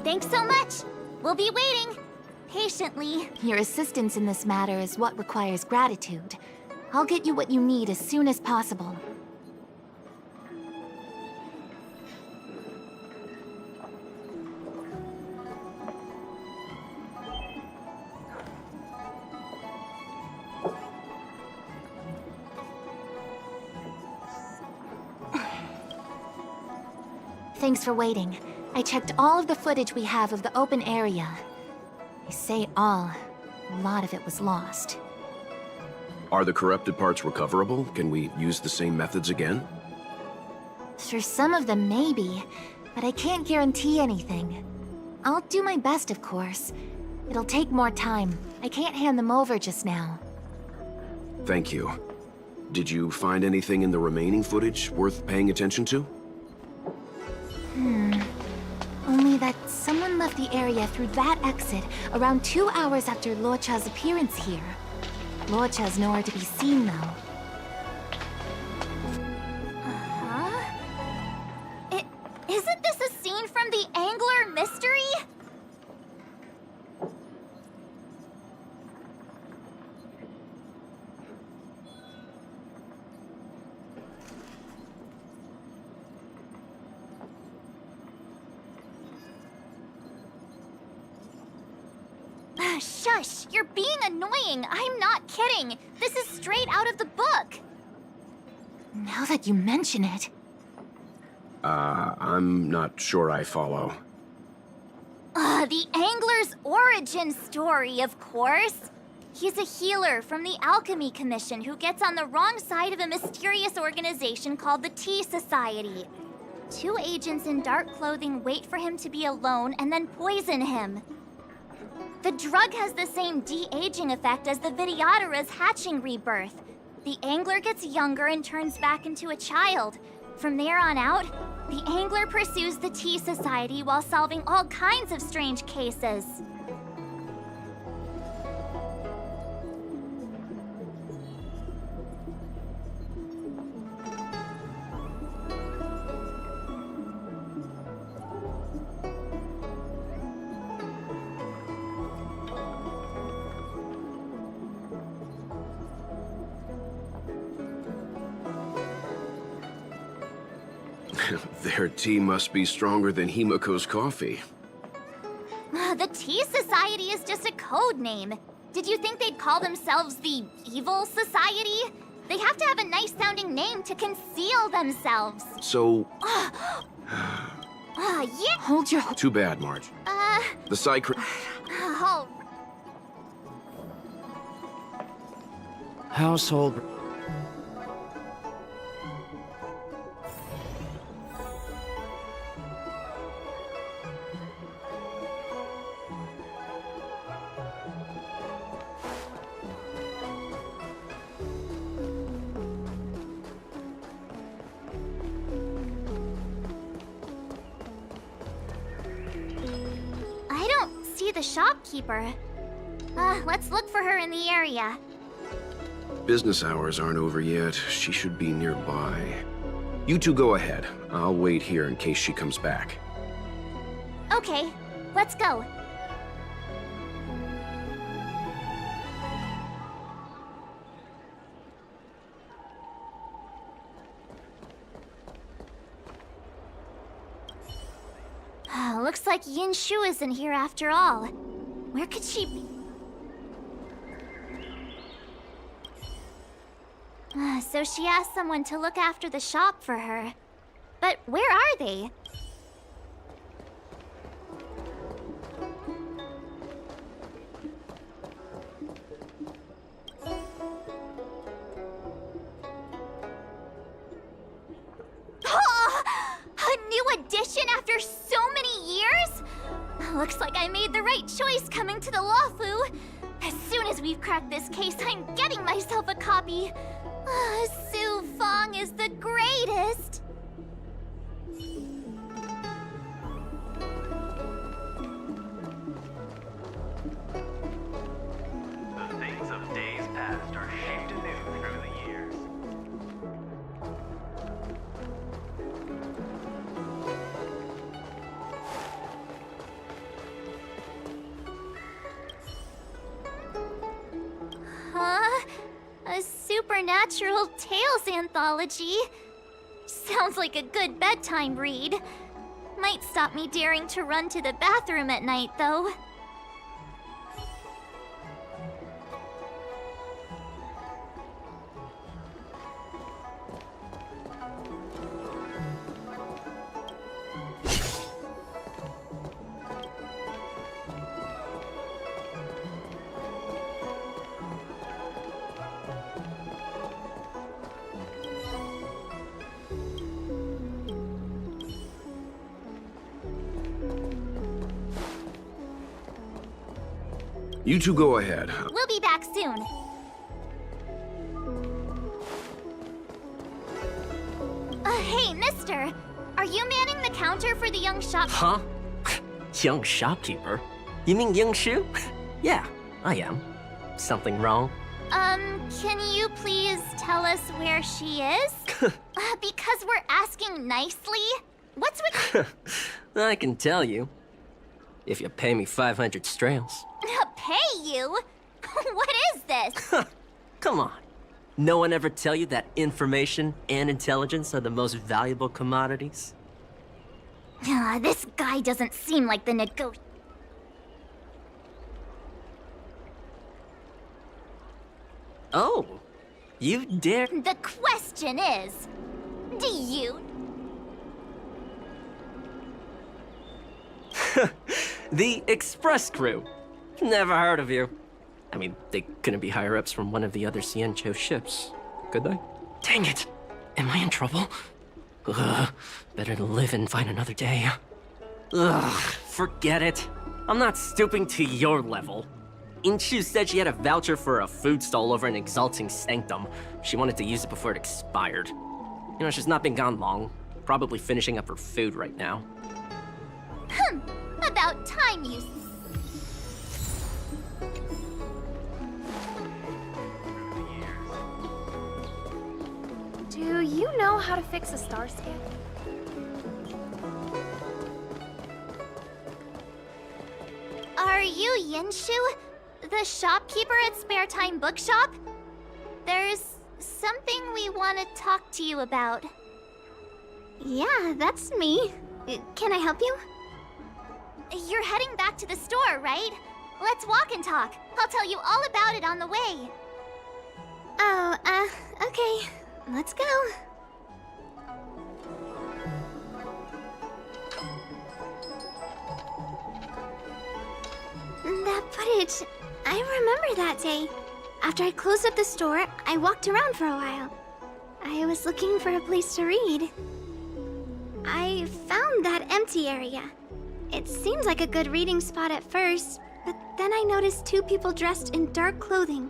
Thanks so much. We'll be waiting. Patiently. Your assistance in this matter is what requires gratitude. I'll get you what you need as soon as possible. Thanks for waiting. I checked all of the footage we have of the open area. I say all. A lot of it was lost. Are the corrupted parts recoverable? Can we use the same methods again? For some of them, maybe. But I can't guarantee anything. I'll do my best, of course. It'll take more time. I can't hand them over just now. Thank you. Did you find anything in the remaining footage worth paying attention to? Only that someone left the area through that exit around 2 hours after Luocha's appearance here. Luocha's nowhere to be seen, though. Isn't this a scene from the Angler mystery? Shush! You're being annoying! I'm not kidding! This is straight out of the book! Now that you mention it... I'm not sure I follow. The Angler's origin story, of course! He's a healer from the Alchemy Commission who gets on the wrong side of a mysterious organization called the Tea Society. 2 agents in dark clothing wait for him to be alone and then poison him. The drug has the same de-aging effect as the Vidyadhara's hatching rebirth. The Angler gets younger and turns back into a child. From there on out, the Angler pursues the Tea Society while solving all kinds of strange cases. Their tea must be stronger than Himiko's coffee. The Tea Society is just a code name. Did you think they'd call themselves the Evil Society? They have to have a nice-sounding name to conceal themselves. So... Yeah. Hold your... Too bad, Marge. The Oh. Household... the shopkeeper. Let's look for her in the area. Business hours aren't over yet. She should be nearby. You two go ahead. I'll wait here in case she comes back. Okay, let's go. Looks like Yin Shu isn't here after all. Where could she be? So she asked someone to look after the shop for her. But where are they? A new addition after so many years? Looks like I made the right choice coming to the Lawfu. As soon as we've cracked this case, I'm getting myself a copy. Su Fong is the greatest. The things of days past are shaped anew through the years. A supernatural tales anthology. Sounds like a good bedtime read. Might stop me daring to run to the bathroom at night, though. You two go ahead. We'll be back soon. Hey, mister. Are you manning the counter for the young shop? Huh? Young shopkeeper? You mean Young Shu? Yeah, I am. Something wrong? Can you please tell us where she is? Because we're asking nicely. What's with... I can tell you. If you pay me 500 strails. Pay you? What is this? Come on. No one ever tell you that information and intelligence are the most valuable commodities? This guy doesn't seem like the Oh, you dare? The question is, do you? The Express Crew. Never heard of you. I mean, they couldn't be higher-ups from one of the other Ciencho ships, could they? Dang it! Am I in trouble? Ugh, better to live and find another day. Ugh, forget it. I'm not stooping to your level. Inchu said she had a voucher for a food stall over in Exalting Sanctum. She wanted to use it before it expired. You know, she's not been gone long. Probably finishing up her food right now. About time you... Do you know how to fix a star scan? Are you Yinshu? The shopkeeper at Spare Time Bookshop? There's something we want to talk to you about. Yeah, that's me. Can I help you? You're heading back to the store, right? Let's walk and talk. I'll tell you all about it on the way. Oh, okay. Let's go. That footage, I remember that day. After I closed up the store, I walked around for a while. I was looking for a place to read. I found that empty area. It seemed like a good reading spot at first, but then I noticed two people dressed in dark clothing,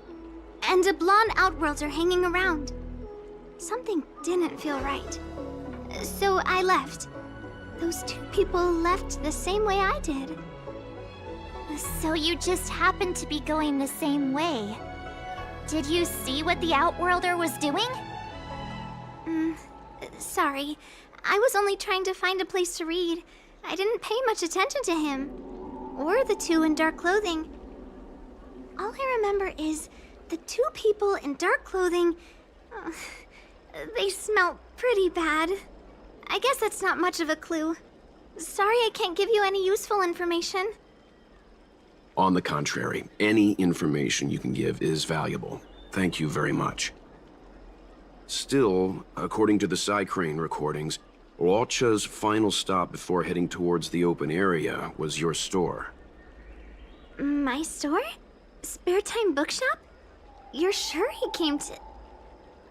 and a blonde outworlder hanging around. Something didn't feel right. So I left. Those two people left the same way I did. So you just happened to be going the same way. Did you see what the Outworlder was doing? Sorry. I was only trying to find a place to read. I didn't pay much attention to him. Or the two in dark clothing. All I remember is the two people in dark clothing... they smell pretty bad. I guess that's not much of a clue. Sorry I can't give you any useful information. On the contrary, any information you can give is valuable. Thank you very much. Still, according to the Psycrane recordings, Locha's final stop before heading towards the open area was your store. My store? Spare Time Bookshop? You're sure he came to...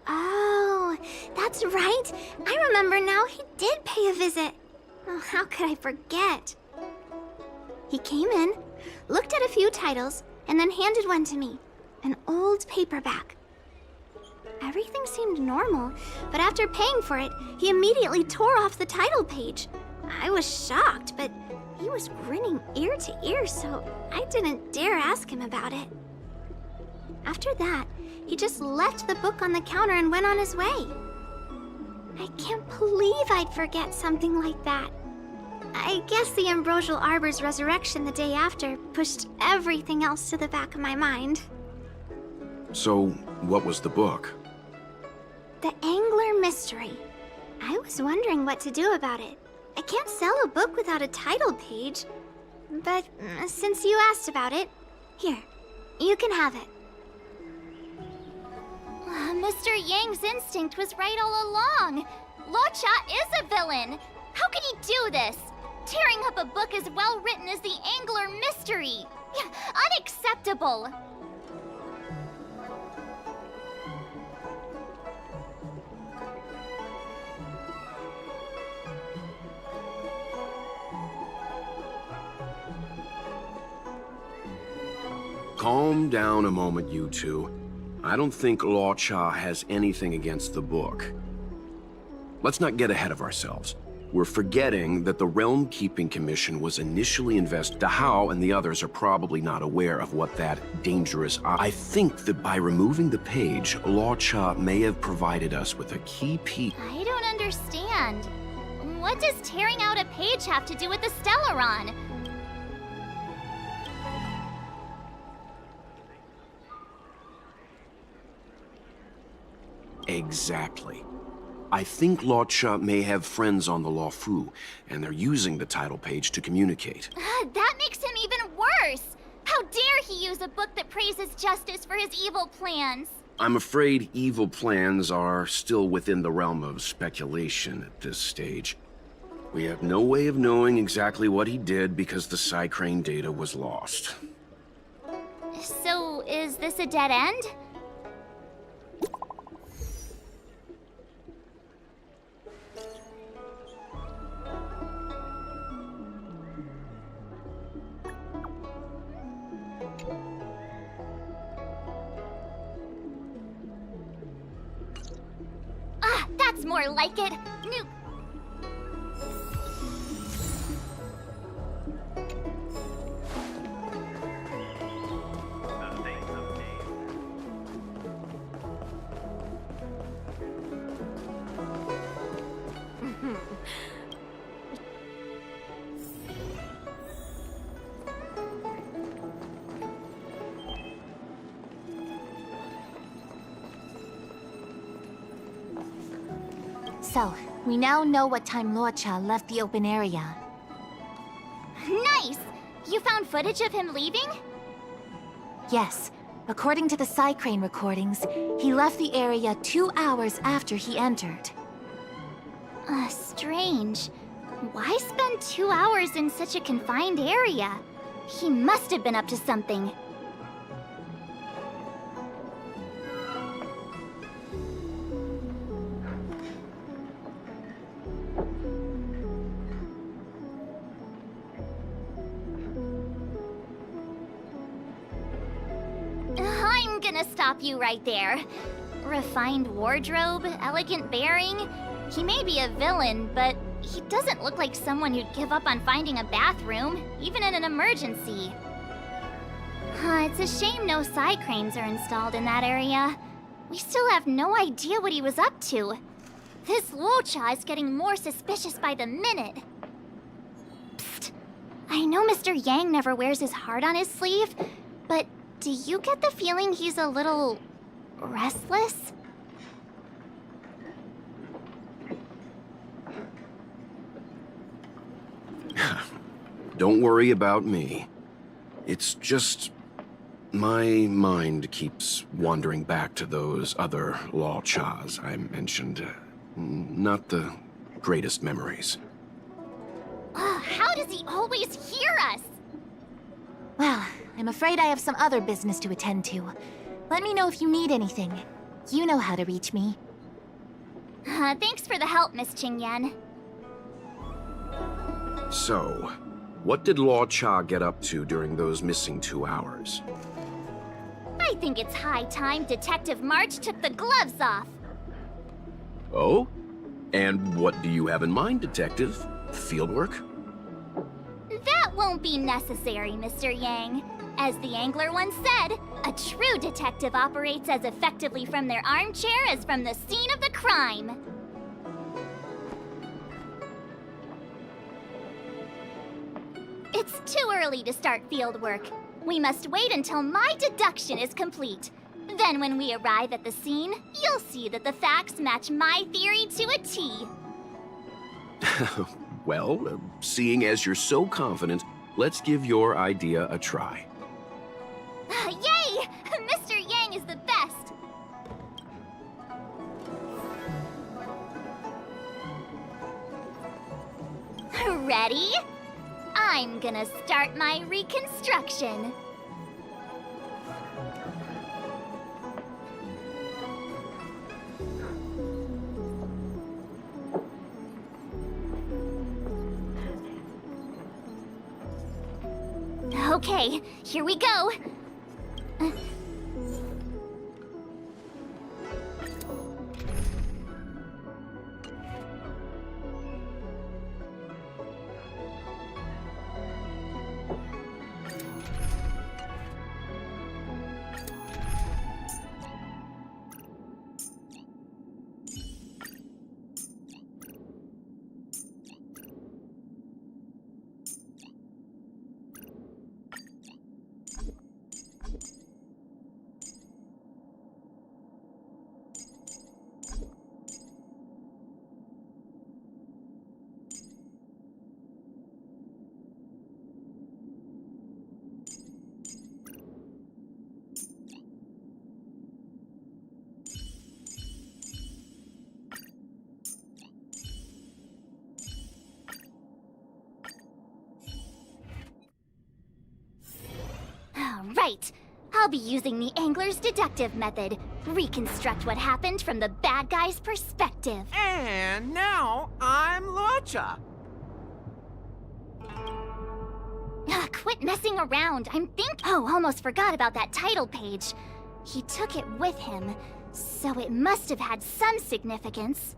Oh, that's right. I remember now, he did pay a visit. Oh, how could I forget? He came in, looked at a few titles, and then handed one to me. An old paperback. Everything seemed normal, but after paying for it, he immediately tore off the title page. I was shocked, but he was grinning ear to ear, so I didn't dare ask him about it. After that, he just left the book on the counter and went on his way. I can't believe I'd forget something like that. I guess the Ambrosial Arbor's resurrection the day after pushed everything else to the back of my mind. So, what was the book? The Angler Mystery. I was wondering what to do about it. I can't sell a book without a title page. But since you asked about it, here, you can have it. Mr. Yang's instinct was right all along. Locha is a villain. How could he do this? Tearing up a book as well written as the Angler Mystery. Unacceptable. Calm down a moment, you two. I don't think Locha has anything against the book. Let's not get ahead of ourselves. We're forgetting that the Realm Keeping Commission was initially invested. How and the others are probably not aware of what that dangerous... I think that by removing the page, Locha may have provided us with a key piece. I don't understand. What does tearing out a page have to do with the Stellaron? Exactly. I think Locha may have friends on the Luofu, and they're using the title page to communicate. That makes him even worse! How dare he use a book that praises justice for his evil plans? I'm afraid evil plans are still within the realm of speculation at this stage. We have no way of knowing exactly what he did because the Psycrane data was lost. So, is this a dead end? That's more like it. So, we now know what time Locha left the open area. Nice! You found footage of him leaving? Yes. According to the Psycrane recordings, he left the area 2 hours after he entered. Strange. Why spend 2 hours in such a confined area? He must have been up to something. I'm gonna stop you right there. Refined wardrobe, elegant bearing. He may be a villain, but he doesn't look like someone who'd give up on finding a bathroom, even in an emergency. It's a shame no side cranes are installed in that area. We still have no idea what he was up to. This Luocha is getting more suspicious by the minute. Psst. I know Mr. Yang never wears his heart on his sleeve, but do you get the feeling he's a little restless? Don't worry about me. It's just my mind keeps wandering back to those other Luochas I mentioned. Not the greatest memories. How does he always hear us? Well, I'm afraid I have some other business to attend to. Let me know if you need anything. You know how to reach me. Thanks for the help, Miss Qingyan. So, what did Luocha get up to during those missing 2 hours? I think it's high time Detective March took the gloves off. Oh? And what do you have in mind, Detective? Fieldwork? That won't be necessary, Mr. Yang. As the angler once said, a true detective operates as effectively from their armchair as from the scene of the crime. It's too early to start field work. We must wait until my deduction is complete. Then when we arrive at the scene, you'll see that the facts match my theory to a T. Well, seeing as you're so confident, let's give your idea a try. Yay! Mr. Yang is the best! Ready? I'm gonna start my reconstruction. Okay, here we go. Right. I'll be using the angler's deductive method. Reconstruct what happened from the bad guy's perspective. And now I'm Luocha. Quit messing around. Oh, almost forgot about that title page. He took it with him, so it must have had some significance.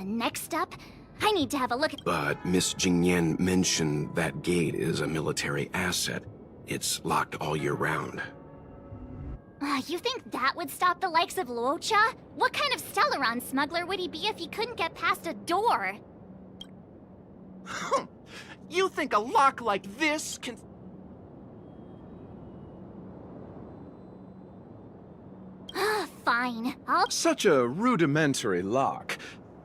Next up, I need to have a look at— But Miss Jingyan mentioned that gate is a military asset. It's locked all year round. You think that would stop the likes of Luocha? What kind of Stellaron smuggler would he be if he couldn't get past a door? You think a lock like this can... Fine, Such a rudimentary lock.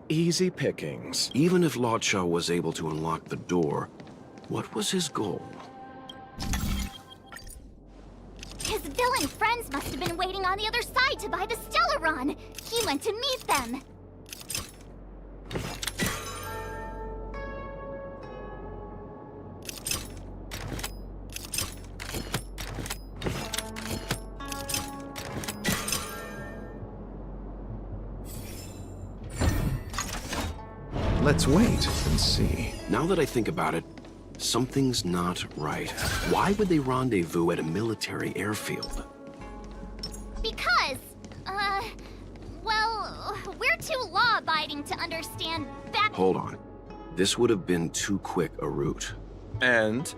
Easy pickings. Even if Luocha was able to unlock the door, what was his goal? His villain friends must have been waiting on the other side to buy the Stellaron. He went to meet them. Let's wait and see. Now that I think about it, something's not right. Why would they rendezvous at a military airfield? Because, well, we're too law-abiding to understand back— Hold on. This would have been too quick a route. And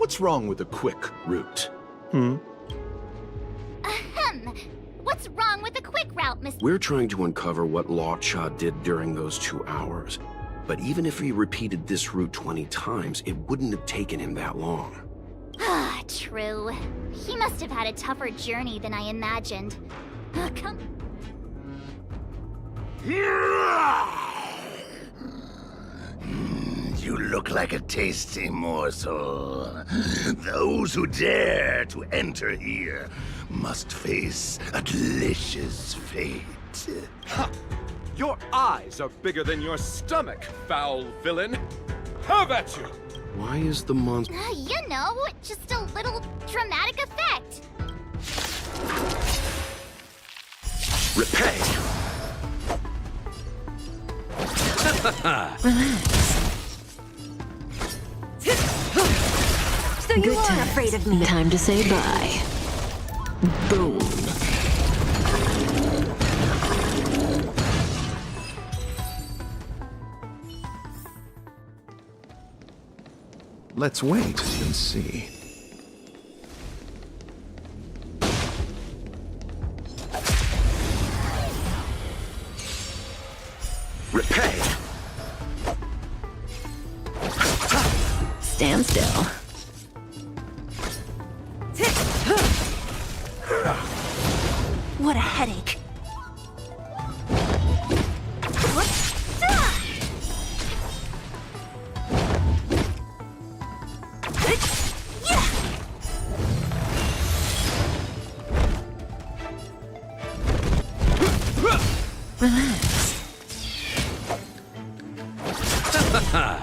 What's wrong with a quick route? Hmm? Ahem. What's wrong with the quick route, Mr. We're trying to uncover what Law Cha did during those 2 hours. But even if he repeated this route 20 times, it wouldn't have taken him that long. Ah, true. He must have had a tougher journey than I imagined. Come. You look like a tasty morsel. Those who dare to enter here must face a delicious fate. Ha! Your eyes are bigger than your stomach, foul villain! Have at you! Why is the monster... You know, just a little dramatic effect. Repay! So you are afraid of me. Time to say bye. Boom. Let's wait and see. Repay! Stand still. What a headache.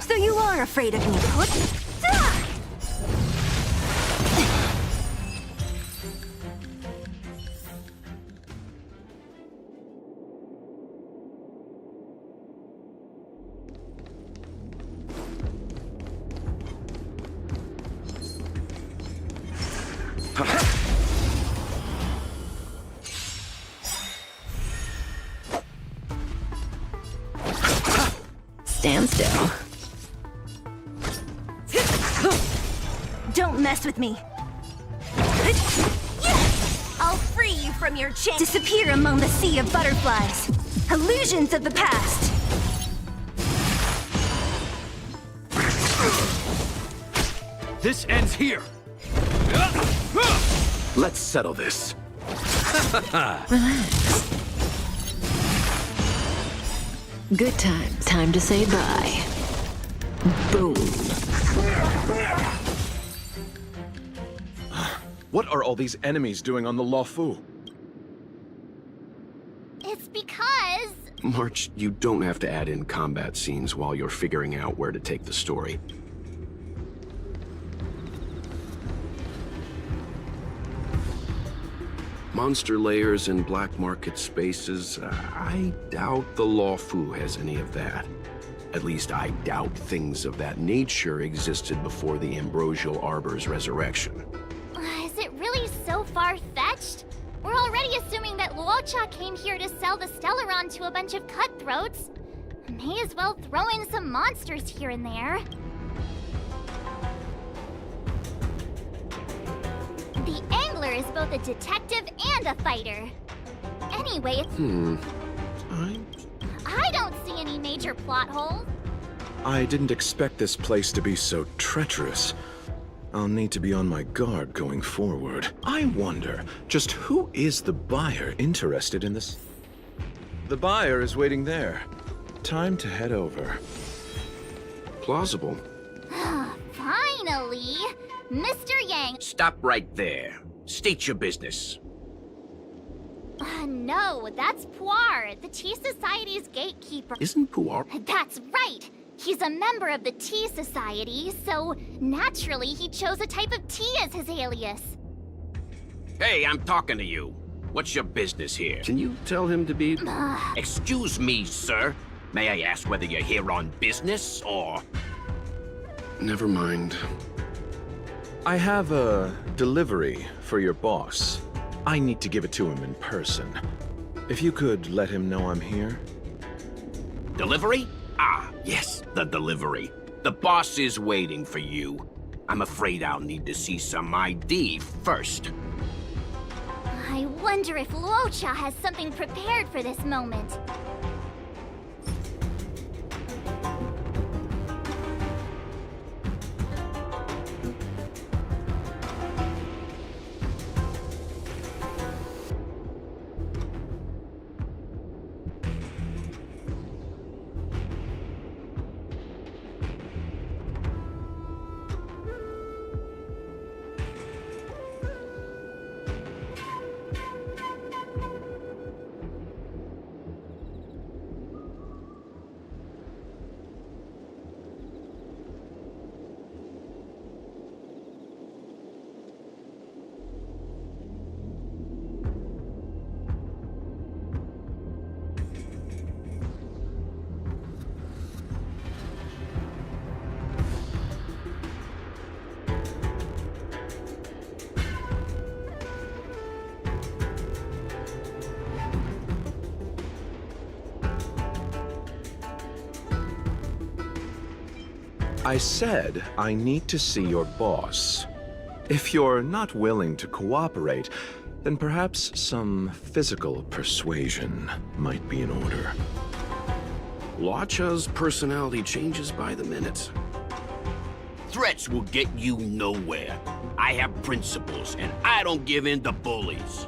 So you are afraid of me. Stand still. Don't mess with me. I'll free you from your chain. Disappear among the sea of butterflies. Illusions of the past. This ends here. Let's settle this. Relax. Good times. Time to say bye. Boom. What are all these enemies doing on the Luofu? It's because... March, you don't have to add in combat scenes while you're figuring out where to take the story. Monster layers and black market spaces, I doubt the Luofu has any of that. At least I doubt things of that nature existed before the Ambrosial Arbor's resurrection. Is it really so far-fetched? We're already assuming that Luocha came here to sell the Stellaron to a bunch of cutthroats. May as well throw in some monsters here and there. The Angler is both a detective and a fighter. Anyway, it's... I don't see any major plot holes. I didn't expect this place to be so treacherous. I'll need to be on my guard going forward. I wonder, just who is the buyer interested in this? The buyer is waiting there. Time to head over. Plausible. Finally! Mr. Yang... Stop right there. State your business. No, that's Puar, the Tea Society's gatekeeper. Isn't Puar? That's right! He's a member of the Tea Society, so naturally he chose a type of tea as his alias. Hey, I'm talking to you. What's your business here? Can you tell him to be... Excuse me, sir. May I ask whether you're here on business, or... Never mind. I have a delivery for your boss. I need to give it to him in person. If you could let him know I'm here. Delivery? Ah, yes, the delivery. The boss is waiting for you. I'm afraid I'll need to see some ID first. I wonder if Luocha has something prepared for this moment. I said I need to see your boss. If you're not willing to cooperate, then perhaps some physical persuasion might be in order. Luocha's personality changes by the minute. Threats will get you nowhere. I have principles, and I don't give in to bullies.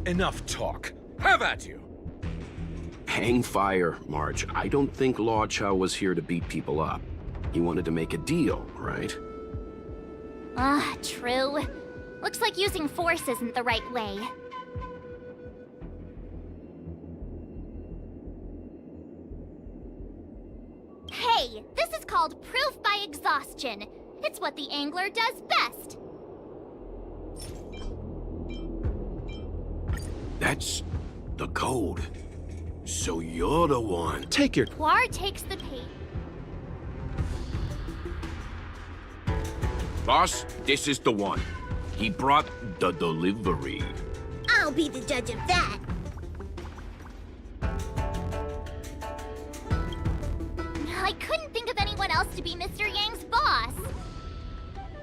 Enough talk. Have at you! Hang fire, March. I don't think Law Cha was here to beat people up. He wanted to make a deal, right? Ah, true. Looks like using force isn't the right way. Hey, this is called proof by exhaustion. It's what the angler does best. That's the code. So you're the one. Take your... Puar takes the bait. Boss, this is the one. He brought the delivery. I'll be the judge of that. I couldn't think of anyone else to be Mr. Yang's boss.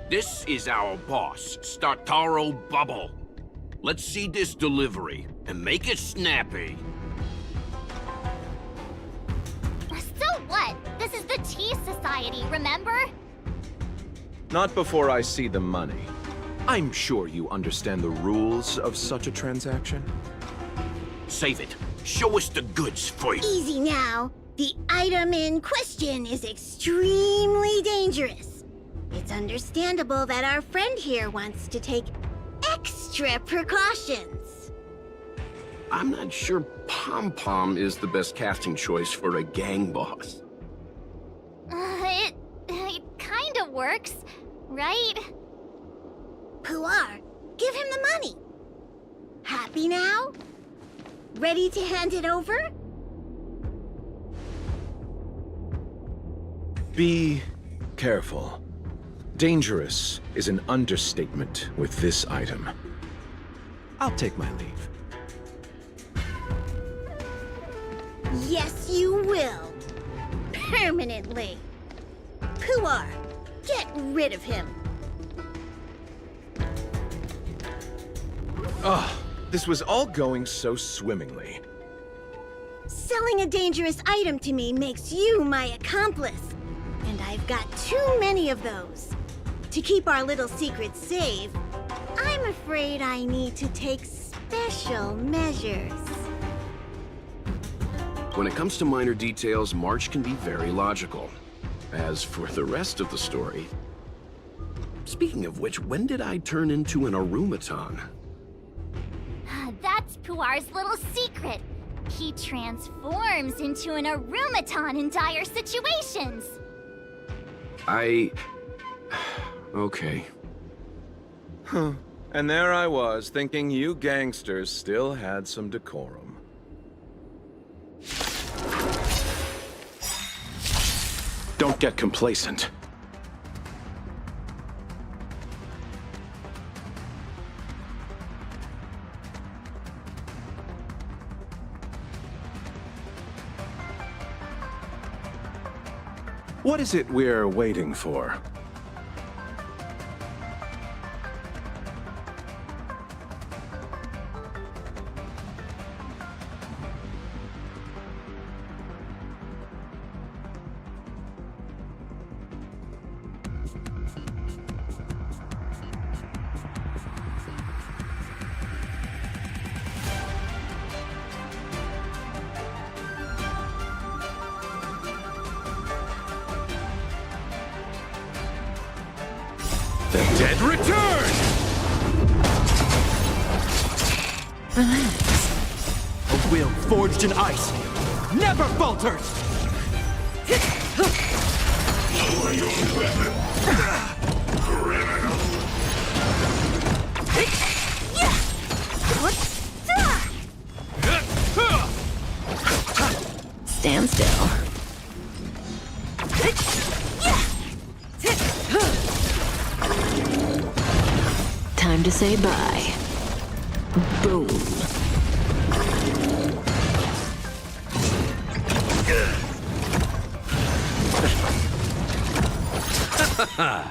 This is our boss, Startaro Bubble. Let's see this delivery, and make it snappy. So what? This is the Tea Society, remember? Not before I see the money. I'm sure you understand the rules of such a transaction. Save it. Show us the goods first. Easy now. The item in question is extremely dangerous. It's understandable that our friend here wants to take extra precautions. I'm not sure Pom Pom is the best casting choice for a gang boss. It kinda works, right? Puar, give him the money. Happy now? Ready to hand it over? Be careful. Dangerous is an understatement with this item. I'll take my leave. Yes, you will. Permanently. Puar, get rid of him. Ah, this was all going so swimmingly. Selling a dangerous item to me makes you my accomplice. And I've got too many of those. To keep our little secret safe, I'm afraid I need to take special measures. When it comes to minor details, March can be very logical. As for the rest of the story... Speaking of which, when did I turn into an Arumaton? That's Puar's little secret. He transforms into an Arumaton in dire situations. Okay. Huh. And there I was, thinking you gangsters still had some decorum. Don't get complacent. What is it we're waiting for? The dead return! Relax. A will forged in ice never falters! Lower your weapon. Criminal. Stand still. Time to say bye. Boom.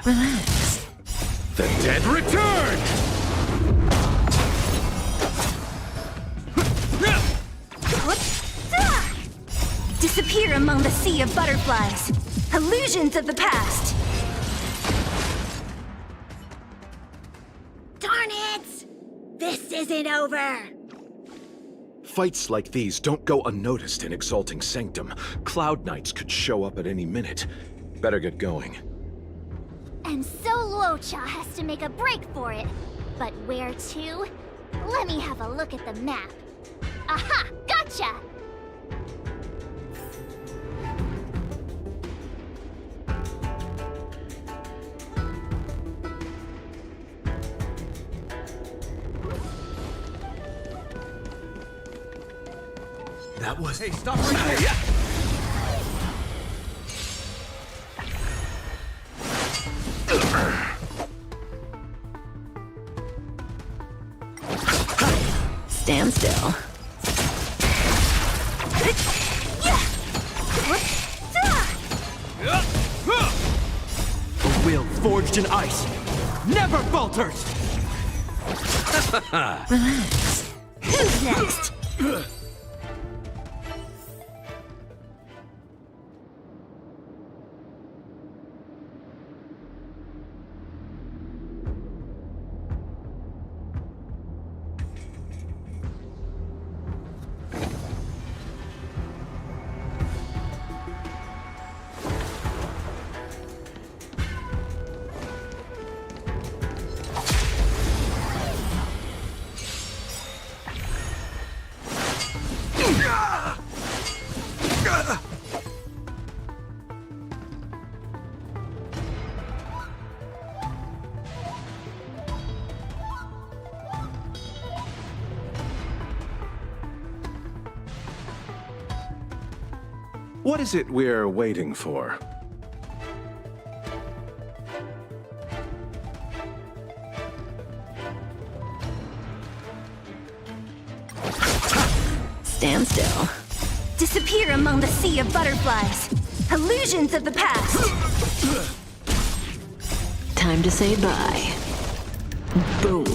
Relax. The dead return! Disappear among the sea of butterflies. Illusions of the past. Darn it! This isn't over. Fights like these don't go unnoticed in Exalting Sanctum. Cloud Knights could show up at any minute. Better get going. And so Luocha has to make a break for it. But where to? Let me have a look at the map. Aha! Gotcha! That was... Hey, stop right there! Stand still. A will forged in ice never falters! Relax. Who's next? What is it we're waiting for? Stand still. Disappear among the sea of butterflies. Illusions of the past. Time to say bye. Boom.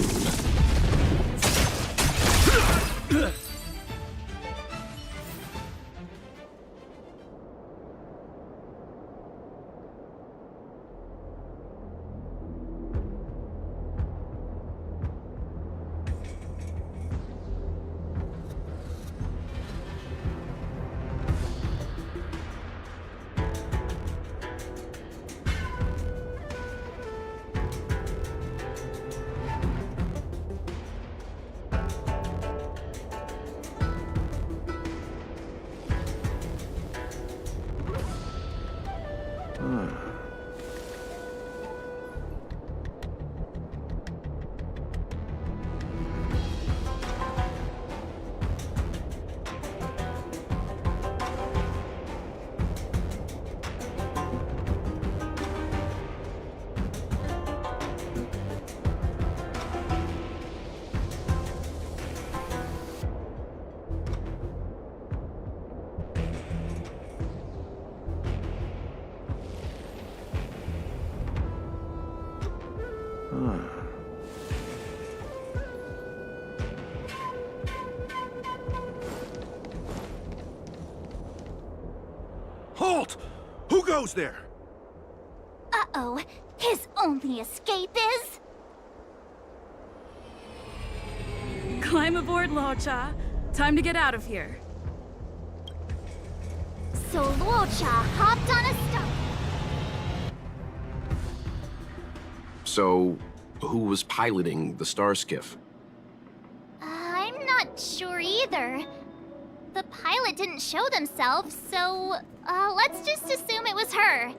Halt! Who goes there? Uh-oh. His only escape is... Climb aboard, Luocha. Time to get out of here. So Luocha hopped on a stump. So, who was piloting the star skiff? I'm not sure either. The pilot didn't show themselves, so let's just assume it was her.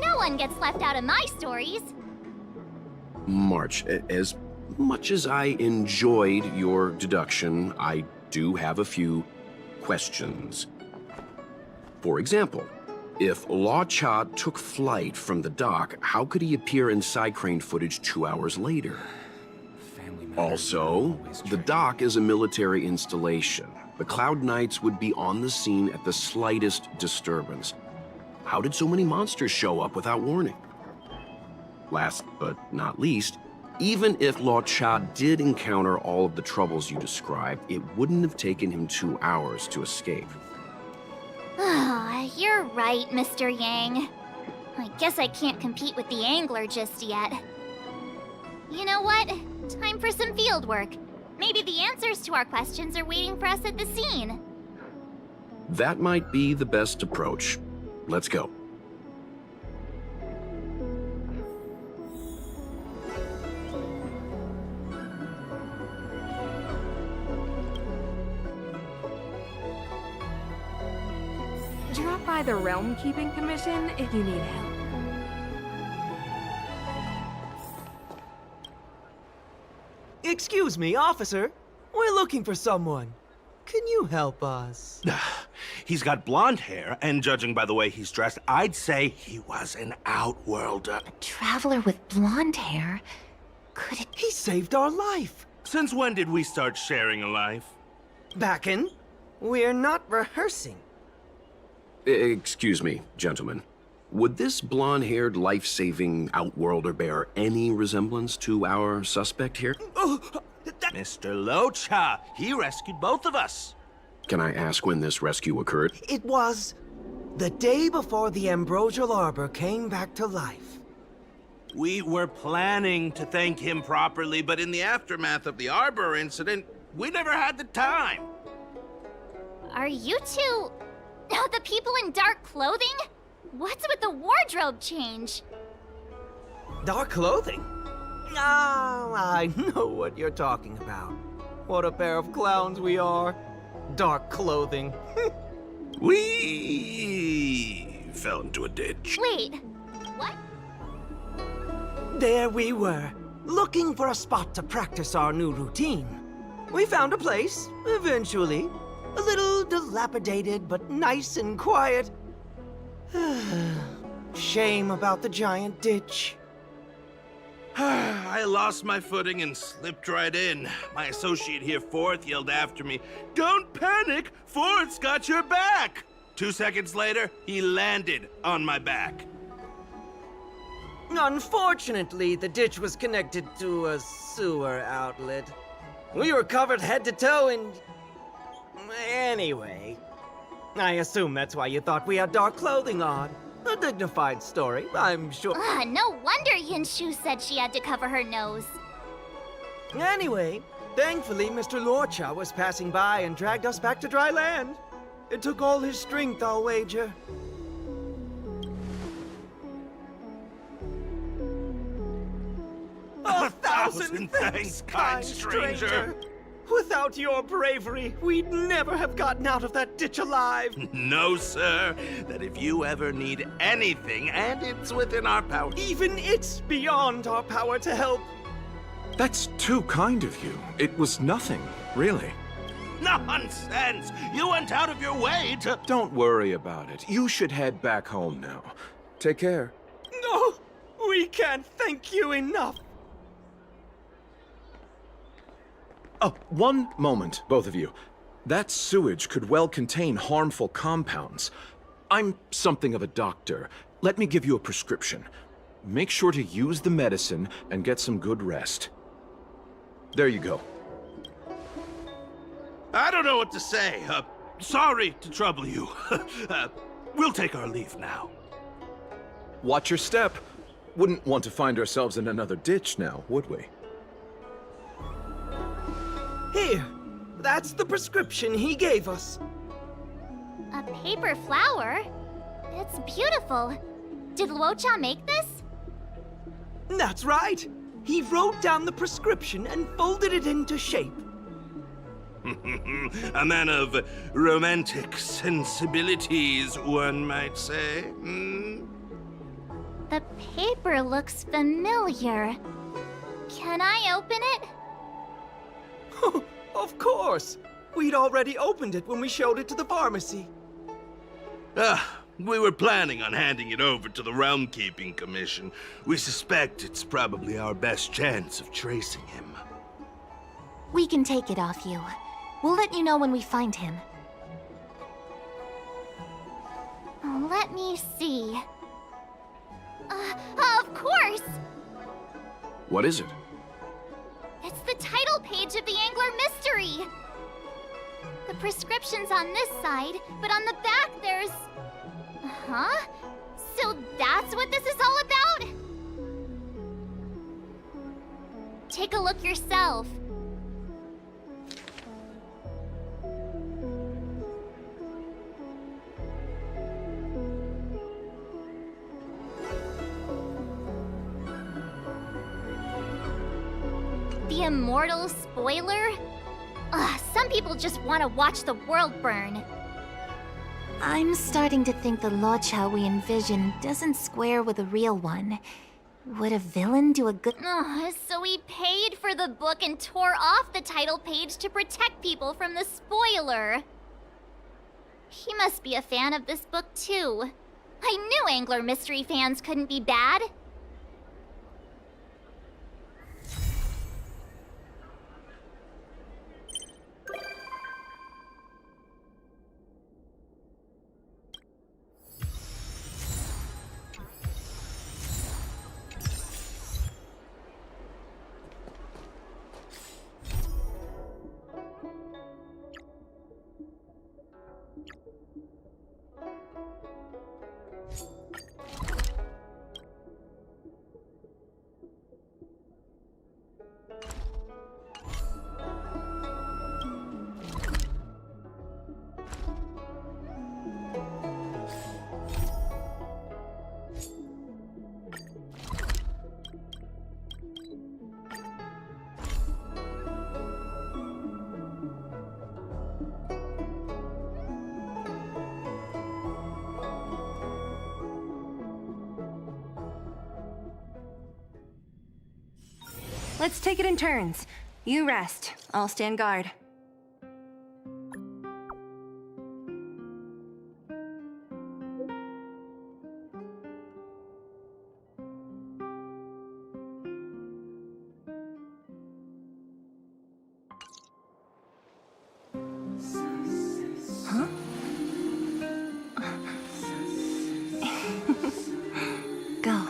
No one gets left out of my stories. March, as much as I enjoyed your deduction, I do have a few questions. For example, if Luocha took flight from the dock, how could he appear in side crane footage 2 hours later? Also, the dock is a military installation. The Cloud Knights would be on the scene at the slightest disturbance. How did so many monsters show up without warning? Last but not least, even if Luo Cha did encounter all of the troubles you described, it wouldn't have taken him 2 hours to escape. You're right, Mr. Yang. I guess I can't compete with the angler just yet. You know what? Time for some field work. Maybe the answers to our questions are waiting for us at the scene. That might be the best approach. Let's go. Drop by the Realm Keeping Commission if you need help. Excuse me, officer. We're looking for someone. Can you help us? He's got blonde hair, and judging by the way he's dressed, I'd say he was an outworlder. Traveler with blonde hair? Could it... He saved our life! Since when did we start sharing a life? Backin, we're not rehearsing. Excuse me, gentlemen. Would this blonde-haired, life-saving outworlder bear any resemblance to our suspect here? Mr. Luo Cha, he rescued both of us. Can I ask when this rescue occurred? It was the day before the Ambrosial Arbor came back to life. We were planning to thank him properly, but in the aftermath of the Arbor incident, we never had the time. Are you two... the people in dark clothing? What's with the wardrobe change? Dark clothing? Ah, I know what you're talking about. What a pair of clowns we are. Dark clothing. We fell into a ditch. Wait, what? There we were, looking for a spot to practice our new routine. We found a place, eventually. A little dilapidated, but nice and quiet. Shame about the giant ditch. I lost my footing and slipped right in. My associate here, Fourth, yelled after me, "Don't panic! Fourth's got your back!" 2 seconds later, he landed on my back. Unfortunately, the ditch was connected to a sewer outlet. We were covered head to toe in... Anyway, I assume that's why you thought we had dark clothing on. A dignified story, I'm sure. No wonder Yinshu said she had to cover her nose. Anyway, thankfully Mr. Luo Cha was passing by and dragged us back to dry land. It took all his strength, I'll wager. A thousand thanks, kind stranger! Without your bravery, we'd never have gotten out of that ditch alive. No, sir. That if you ever need anything, and it's within our power... Even it's beyond our power to help. That's too kind of you. It was nothing, really. Nonsense! You went out of your way to... Don't worry about it. You should head back home now. Take care. No, we can't thank you enough. Oh, one moment, both of you. That sewage could well contain harmful compounds. I'm something of a doctor. Let me give you a prescription. Make sure to use the medicine and get some good rest. There you go. I don't know what to say. Sorry to trouble you. We'll take our leave now. Watch your step. Wouldn't want to find ourselves in another ditch now, would we? Here, that's the prescription he gave us. A paper flower? It's beautiful. Did Luo Cha make this? That's right. He wrote down the prescription and folded it into shape. A man of romantic sensibilities, one might say. The paper looks familiar. Can I open it? Of course! We'd already opened it when we showed it to the pharmacy. We were planning on handing it over to the Realm Keeping Commission. We suspect it's probably our best chance of tracing him. We can take it off you. We'll let you know when we find him. Let me see. Of course! What is it? It's the title page of the Angler Mystery! The prescription's on this side, but on the back there's... Huh? So that's what this is all about? Take a look yourself. The immortal spoiler? Ugh, some people just want to watch the world burn. I'm starting to think the Locha we envision doesn't square with a real one. Would a villain do a good— Ugh, so he paid for the book and tore off the title page to protect people from the spoiler. He must be a fan of this book too. I knew Angler Mystery fans couldn't be bad. Let's take it in turns. You rest. I'll stand guard. Huh? Go.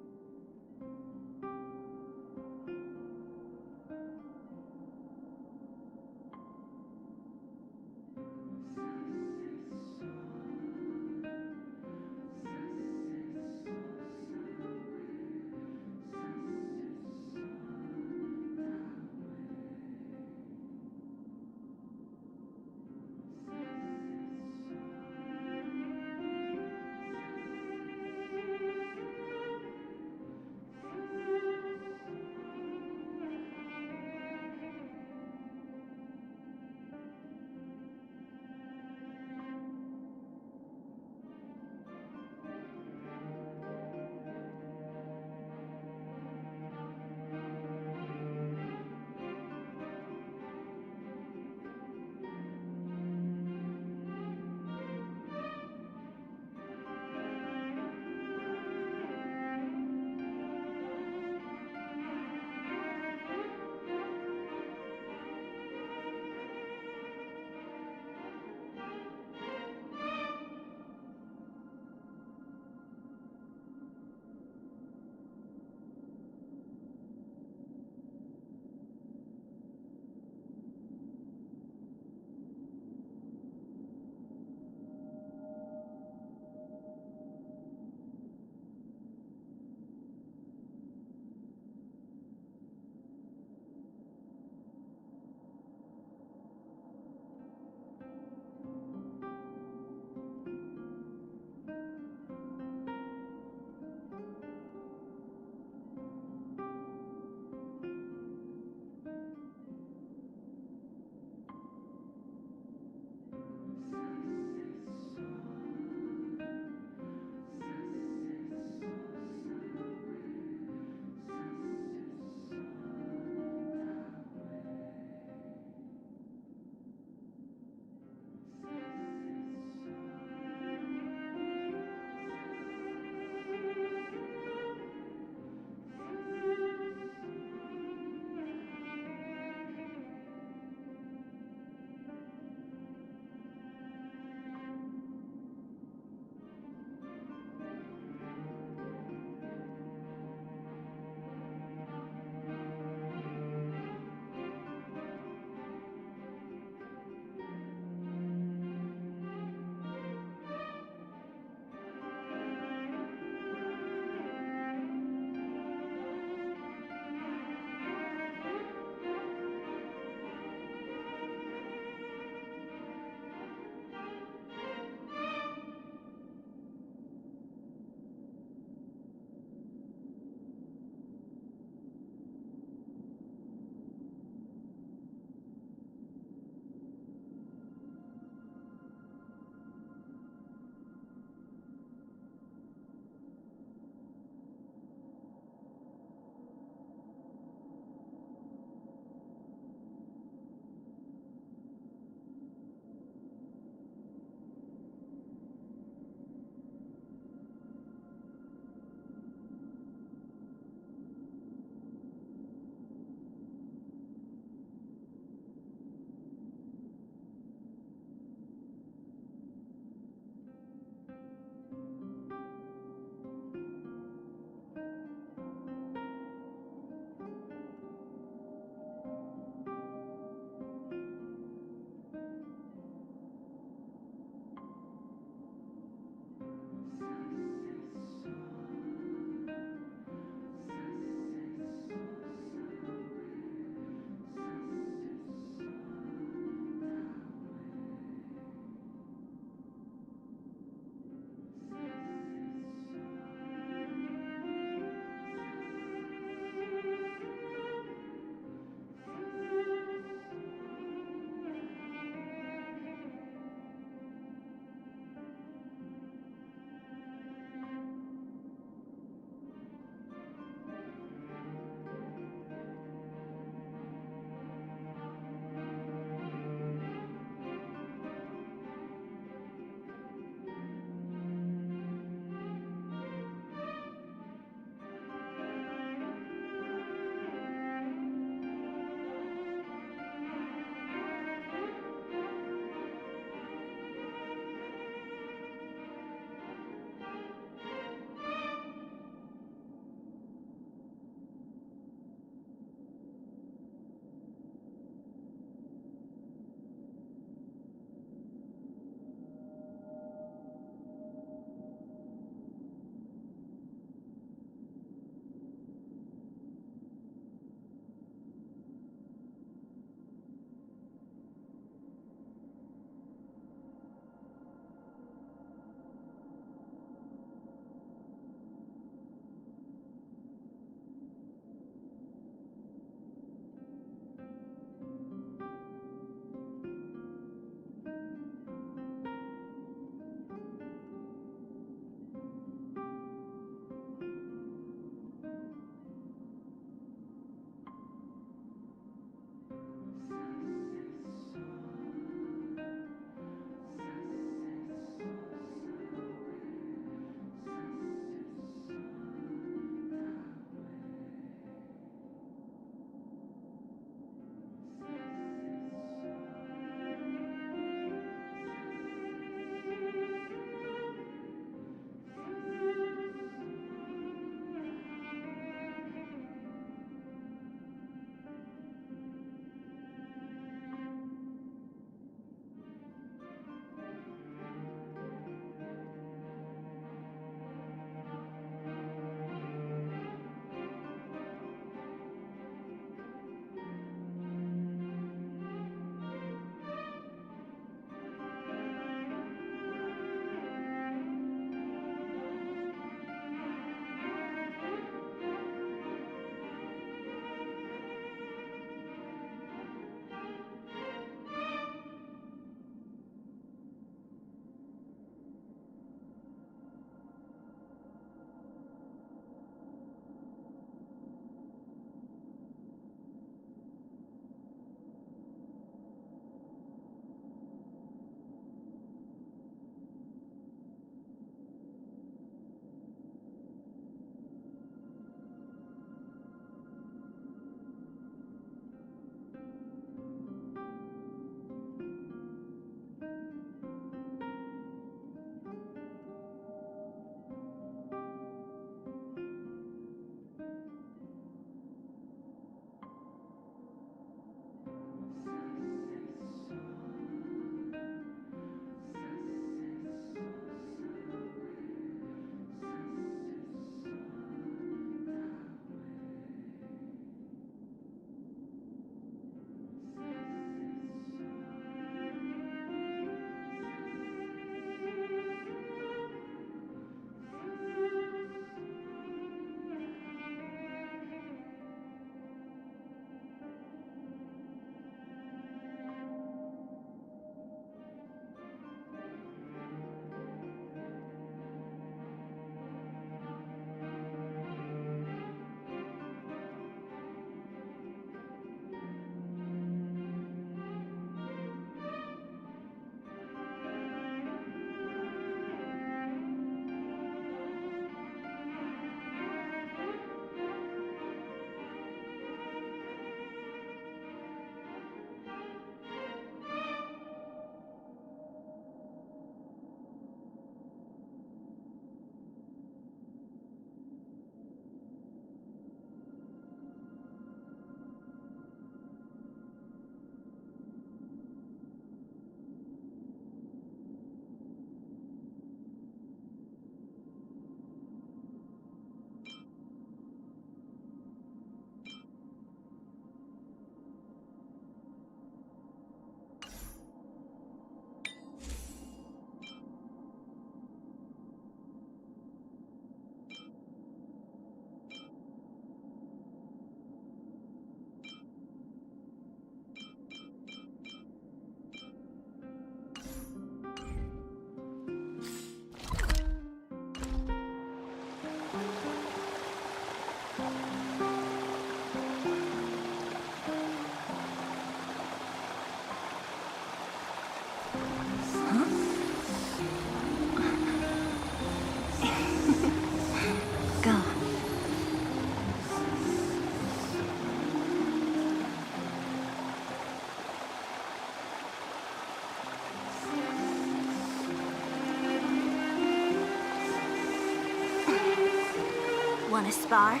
Want to spar?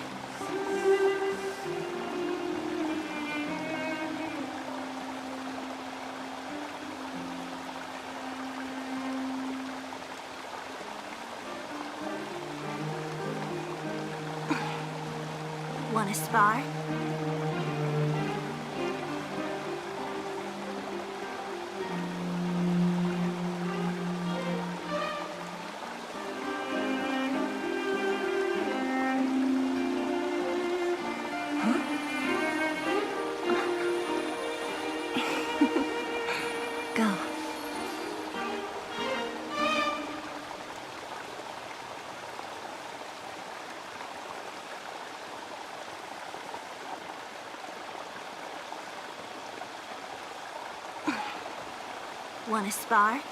Want to spar? Go. Want to spar?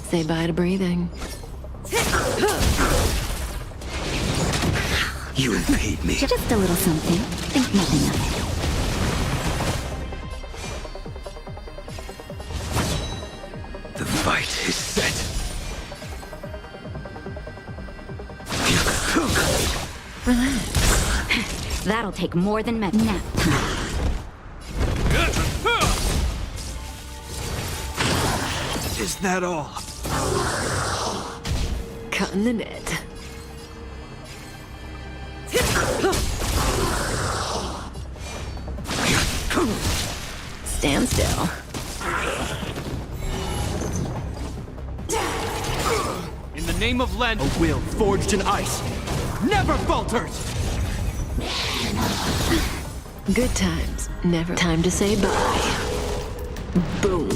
Say bye to breathing. You impede me. Just a little something. Think nothing of it. The fight is set. Relax. That'll take more than nap time. Is that all? Cutting the net. Stand still. In the name of Len, a will forged in ice never falters! Good times. Never time to say bye. Boom.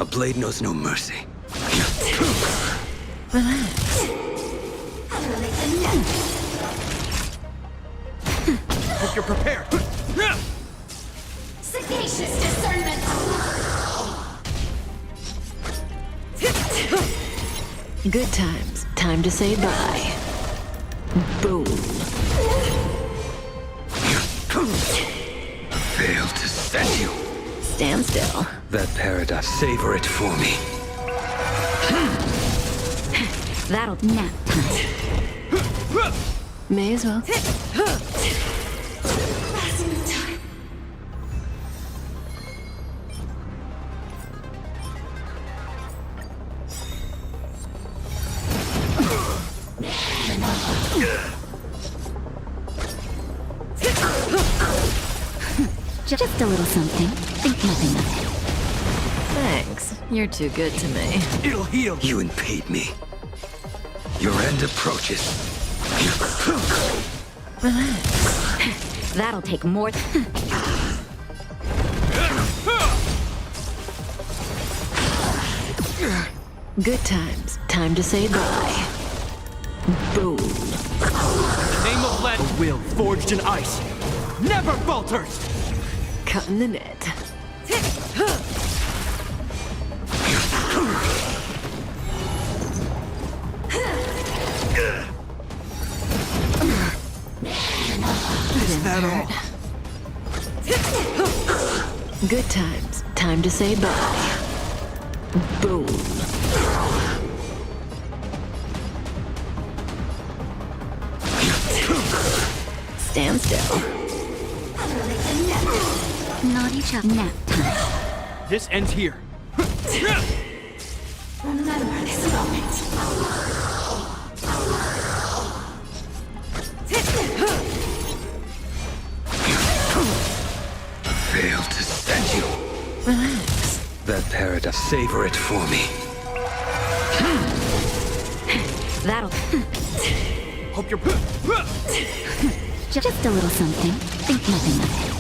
A blade knows no mercy. Relax. Hope you're prepared. Sagacious discernment. Good times. Time to say bye. Boom. Failed to set you. Stand still. That paradox, savor it for me. That'll nap time. May as well. Just a little something. Think nothing of it. Thanks. You're too good to me. It'll heal. You impede me. Your end approaches. Relax. That'll take more. Good times. Time to say bye. Boom. In the name of Len, a will forged in ice never falters! Cutting the net. Is that all? Good times. Time to say bye. Boom. Stand still. Naughty chap nap time. This ends here. Remember this moment. Failed to set you. Relax. That paradox, savor it for me. That'll. Hope you're. Just a little something. Think nothing of it.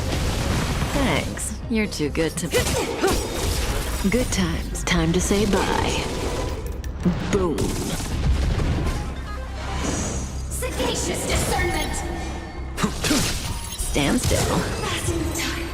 Thanks. You're too good to me. Good times. Time to say bye. Boom. Sagacious discernment. Stand still. Passing time.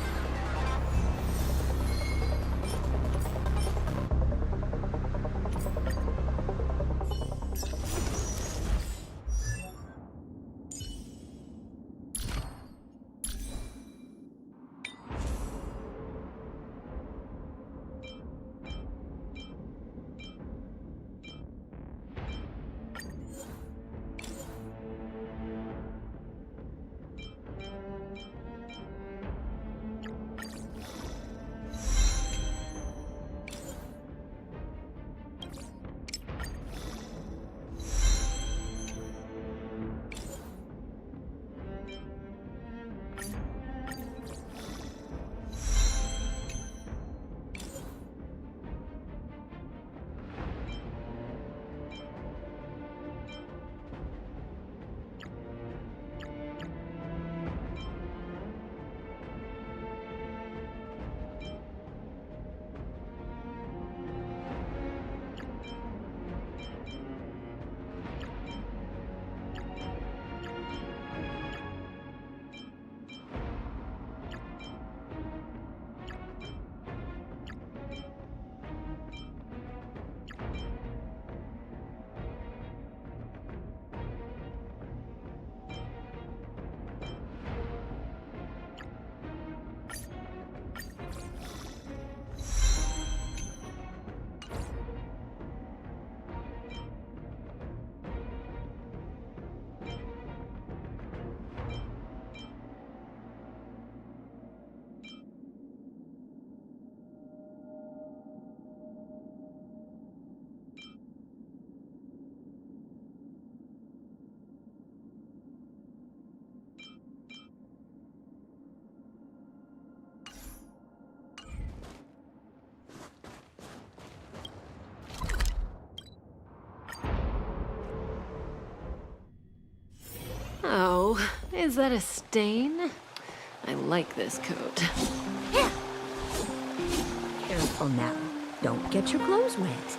Oh, is that a stain? I like this coat. Careful now. Don't get your clothes wet.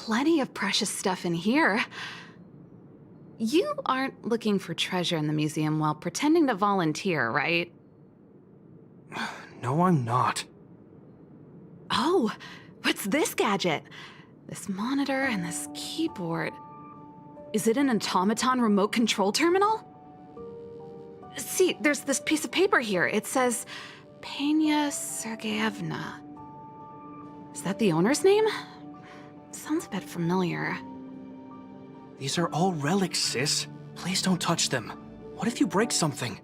plenty of precious stuff in here. You aren't looking for treasure in the museum while pretending to volunteer, right? No, I'm not. Oh, what's this gadget? This monitor and this keyboard. Is it an automaton remote control terminal? See, there's this piece of paper here. It says Pena Sergeyevna. Is that the owner's name? Sounds a bit familiar. These are all relics, sis. Please don't touch them. What if you break something?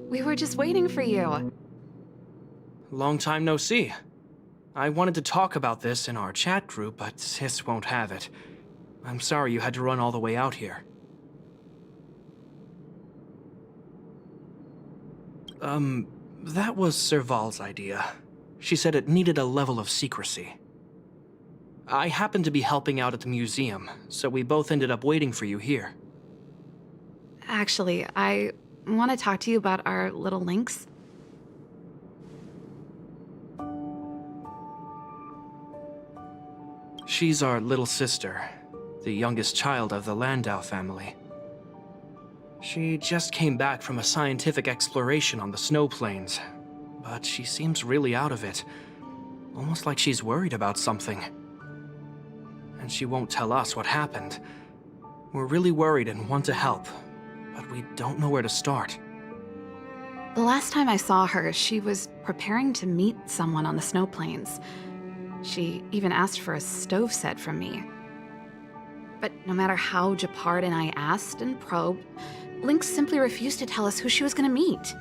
We were just waiting for you. Long time no see. I wanted to talk about this in our chat group, but Sis won't have it. I'm sorry you had to run all the way out here. That was Serval's idea. She said it needed a level of secrecy. I happened to be helping out at the museum, so we both ended up waiting for you here. Actually, I want to talk to you about our little Lynx. She's our little sister, the youngest child of the Landau family. She just came back from a scientific exploration on the snow plains, but she seems really out of it, almost like she's worried about something. And she won't tell us what happened. We're really worried and want to help, but we don't know where to start. The last time I saw her, she was preparing to meet someone on the snow plains. She even asked for a stove set from me. But no matter how Gepard and I asked and probed, Lynx simply refused to tell us who she was going to meet.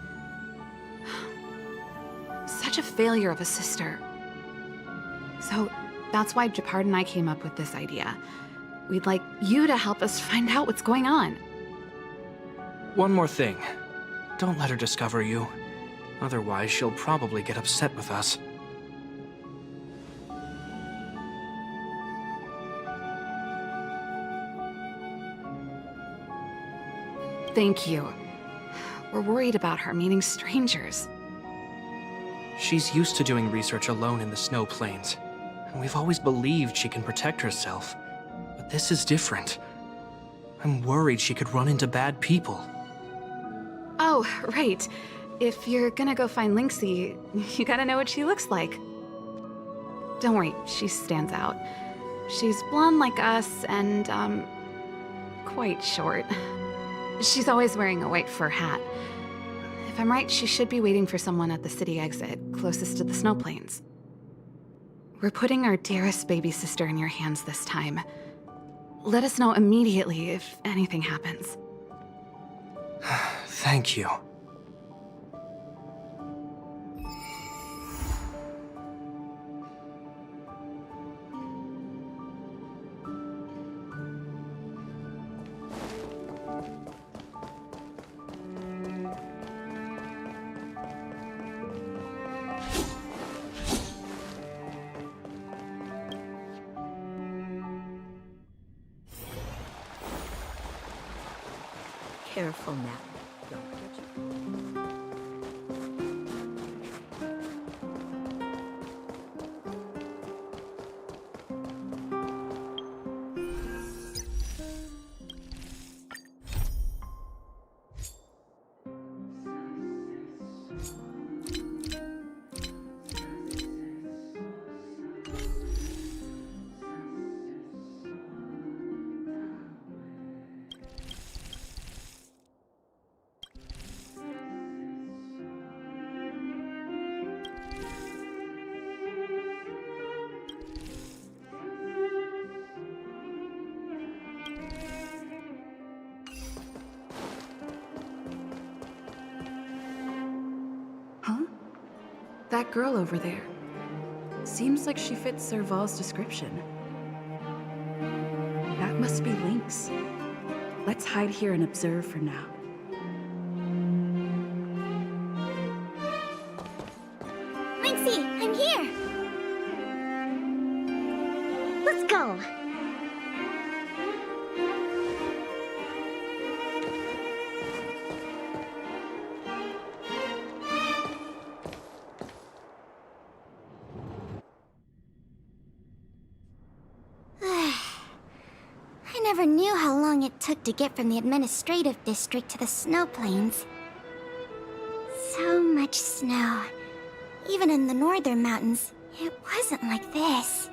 Such a failure of a sister. So that's why Gepard and I came up with this idea. We'd like you to help us find out what's going on. One more thing. Don't let her discover you. Otherwise, she'll probably get upset with us. Thank you. We're worried about her meeting strangers. She's used to doing research alone in the snow plains, and we've always believed she can protect herself. But this is different. I'm worried she could run into bad people. Oh, right. If you're gonna go find Lynxie, you gotta know what she looks like. Don't worry, she stands out. She's blonde like us and, quite short. She's always wearing a white fur hat. If I'm right, she should be waiting for someone at the city exit, closest to the snow plains. We're putting our dearest baby sister in your hands this time. Let us know immediately if anything happens. Thank you. Careful now. Don't get That girl over there. Seems like she fits Serval's description. That must be Lynx. Let's hide here and observe for now. Lynxie, I'm here! Let's go! I never knew how long it took to get from the administrative district to the snow plains. So much snow. Even in the northern mountains, it wasn't like this.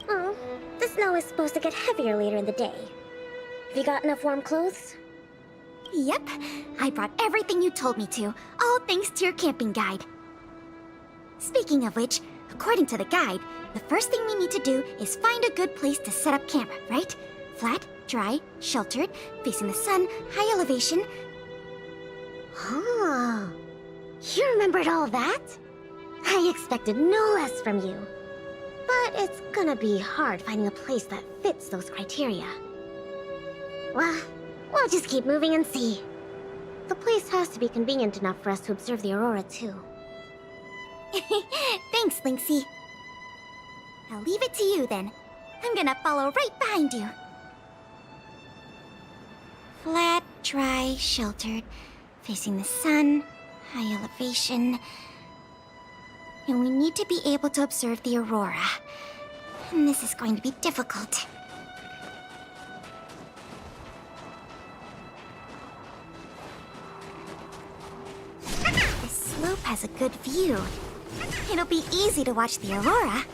Oh, the snow is supposed to get heavier later in the day. Have you got enough warm clothes? Yep, I brought everything you told me to, all thanks to your camping guide. Speaking of which, according to the guide, the first thing we need to do is find a good place to set up camp, right? Flat, dry, sheltered, facing the sun, high elevation. Oh, you remembered all that? I expected no less from you. But it's gonna be hard finding a place that fits those criteria. Well, we'll just keep moving and see. The place has to be convenient enough for us to observe the aurora, too. Thanks, Lynxie. I'll leave it to you, then. I'm gonna follow right behind you. Flat, dry, sheltered, facing the sun, high elevation. And we need to be able to observe the aurora. And this is going to be difficult. This slope has a good view. It'll be easy to watch the aurora.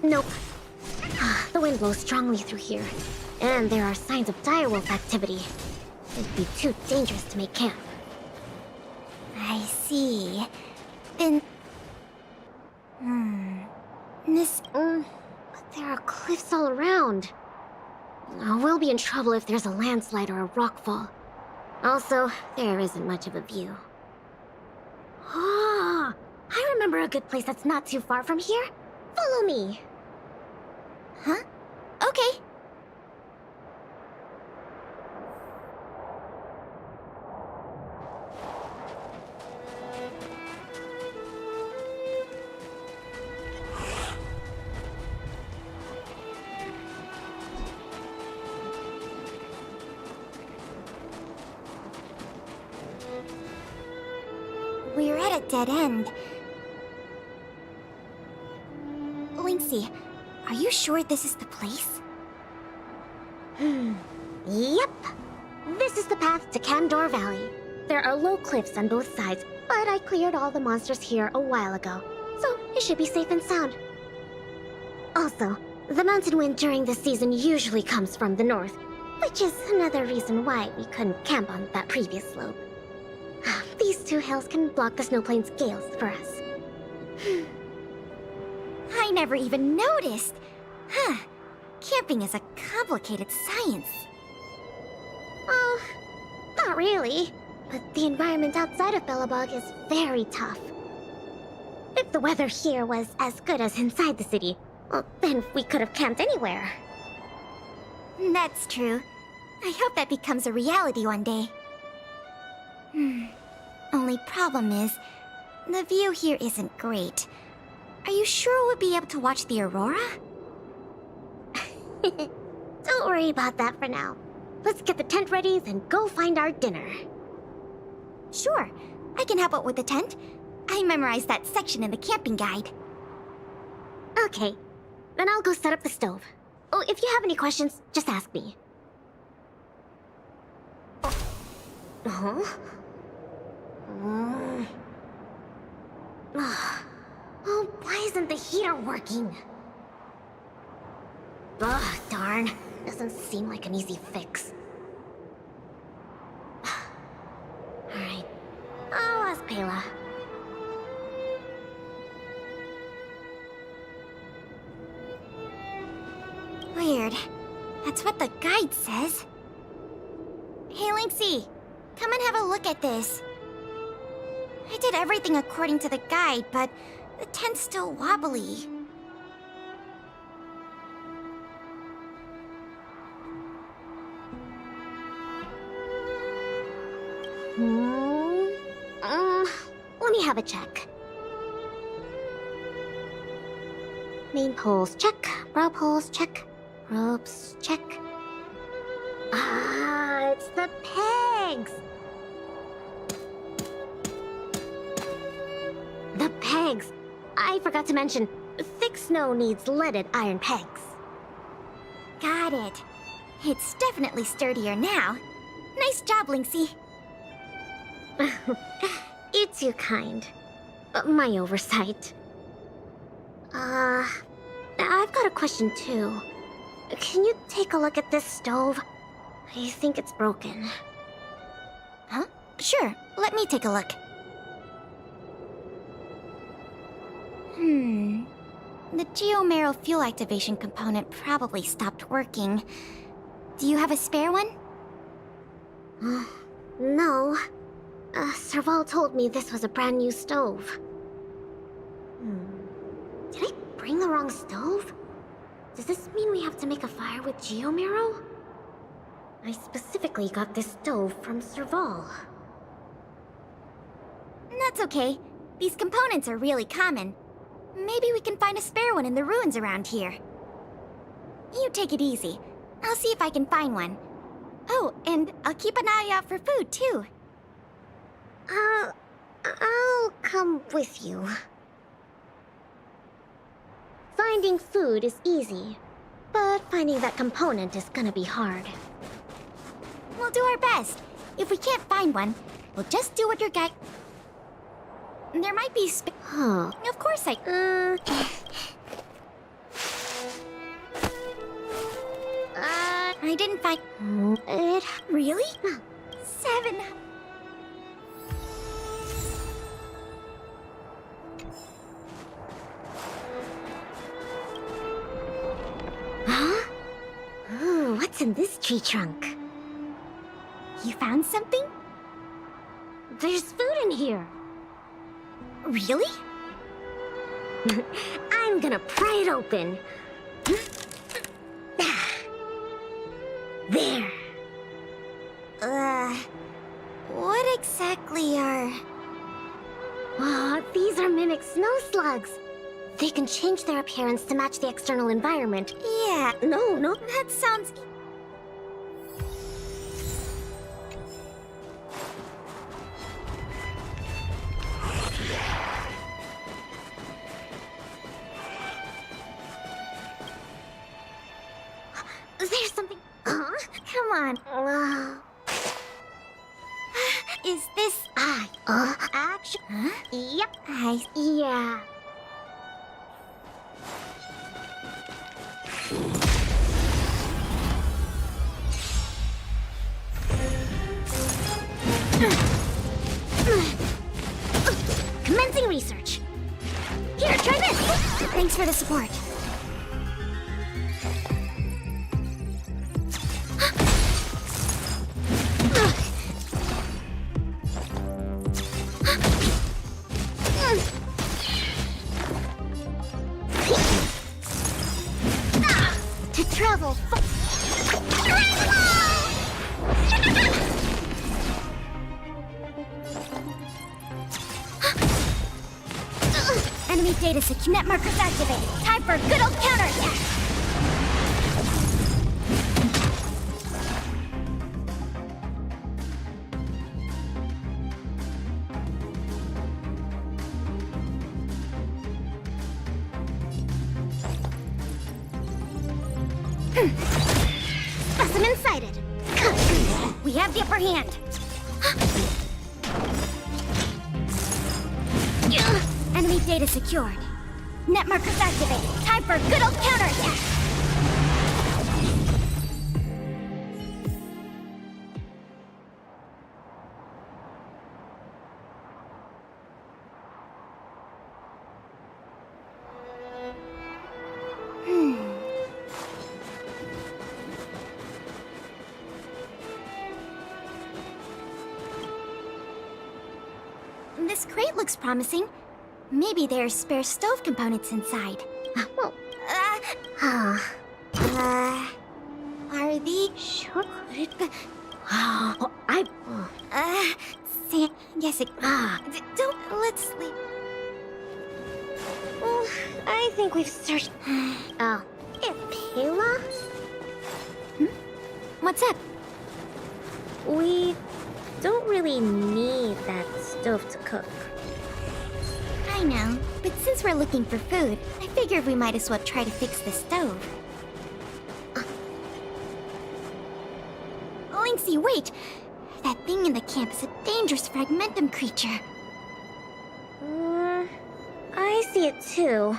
Nope. The wind blows strongly through here. And there are signs of direwolf activity. It'd be too dangerous to make camp. I see. Then... But there are cliffs all around. We'll be in trouble if there's a landslide or a rockfall. Also, there isn't much of a view. Ah, I remember a good place that's not too far from here. Follow me. Huh? Okay. We're at a dead end. Lynxie, are you sure this is the place? Yep. This is the path to Candor Valley. There are low cliffs on both sides, but I cleared all the monsters here a while ago, so it should be safe and sound. Also, the mountain wind during this season usually comes from the north, which is another reason why we couldn't camp on that previous slope. These two hills can block the snowplains' gales for us. I never even noticed. Huh. Camping is a complicated science. Oh, not really. But the environment outside of Bellabog is very tough. If the weather here was as good as inside the city, well, then we could have camped anywhere. That's true. I hope that becomes a reality one day. Only problem is, the view here isn't great. Are you sure we'll be able to watch the aurora? Don't worry about that for now. Let's get the tent ready, then go find our dinner. Sure, I can help out with the tent. I memorized that section in the camping guide. Okay, then I'll go set up the stove. Oh, if you have any questions, just ask me. Huh? Oh, why isn't the heater working? Ugh, darn. Doesn't seem like an easy fix. Alright. I'll ask Pela. Weird. That's what the guide says. Hey, Lynxie. Come and have a look at this. I did everything according to the guide, but the tent's still wobbly. Let me have a check. Main poles, check. Brow poles, check. Ropes, check. Ah, it's the pegs! The pegs! I forgot to mention, thick snow needs leaded iron pegs. Got it. It's definitely sturdier now. Nice job, Lynxie. You're too kind. My oversight. I've got a question too. Can you take a look at this stove? I think it's broken. Huh? Sure, let me take a look. The geomarrow fuel activation component probably stopped working. Do you have a spare one? No. Serval told me this was a brand new stove. Did I bring the wrong stove? Does this mean we have to make a fire with geomarrow? I specifically got this stove from Serval. That's okay. These components are really common. Maybe we can find a spare one in the ruins around here. You take it easy. I'll see if I can find one. Oh, and I'll keep an eye out for food, too. I'll come with you. Finding food is easy, but finding that component is gonna be hard. We'll do our best. If we can't find one, we'll just do what your guy... There might be Of course I... I didn't find... It... Really? 7... Huh? Ooh, what's in this tree trunk? You found something? There's food in here. Really? I'm gonna pry it open. There. What exactly are... Oh, these are mimic snow slugs. They can change their appearance to match the external environment. Yeah. No. That sounds... There's something... Come on. Is this... Action? Huh? Yep. Yeah. Commencing research. Here, try this. Thanks for the support. To travel Enemy data secure. Net markers activated. Time for a good old counterattack. Specimen sighted. We have the upper hand. Enemy data secured. Net markers activated. Time for a good old counterattack. This crate looks promising. Maybe there's spare stove components inside. Are these short-coded? Don't let's sleep. I think we've searched. Pela? What's up? We don't really need that stove to cook. I know, but since we're looking for food, I figured we might as well try to fix the stove. Linksy, wait! That thing in the camp is a dangerous fragmentum creature. I see it too,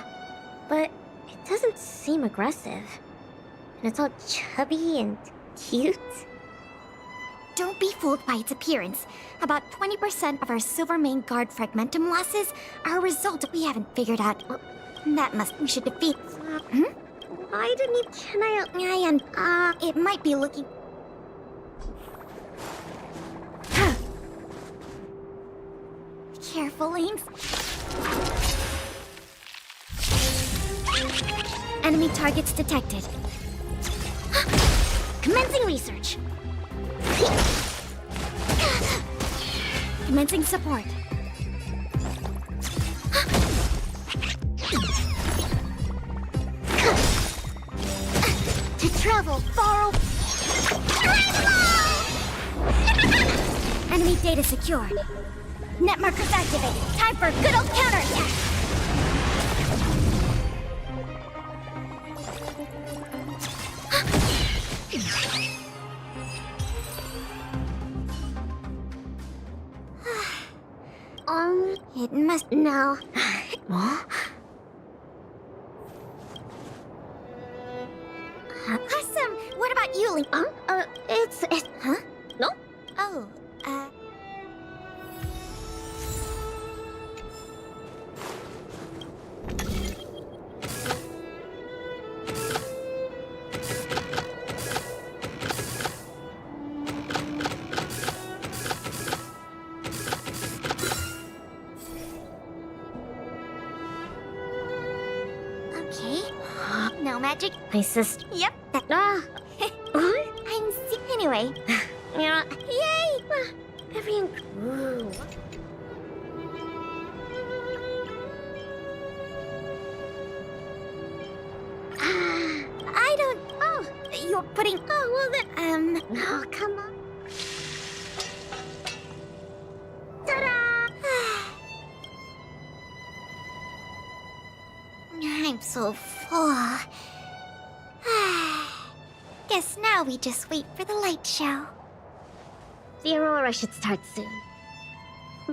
but it doesn't seem aggressive. And it's all chubby and cute. Don't be fooled by its appearance. About 20% of our Silvermane Guard fragmentum losses are a result we haven't figured out. That must... We should defeat... Why didn't you... It might be looking... Careful, Lynx. Enemy targets detected. Commencing research. Commencing support. To travel far away. Enemy data secured. Net markers activated. Time for a good old counterattack. It must... No. What? Awesome! What about you, Link? It's... Huh? No? Oh, okay. No magic? My sister. Yep. I'm sick anyway. Yay! Everyone. Ooh. I don't... Oh, you're putting... Oh, well then, Oh, come on. Ta-da! I'm so full. Guess now we just wait for the light show. The Aurora should start soon.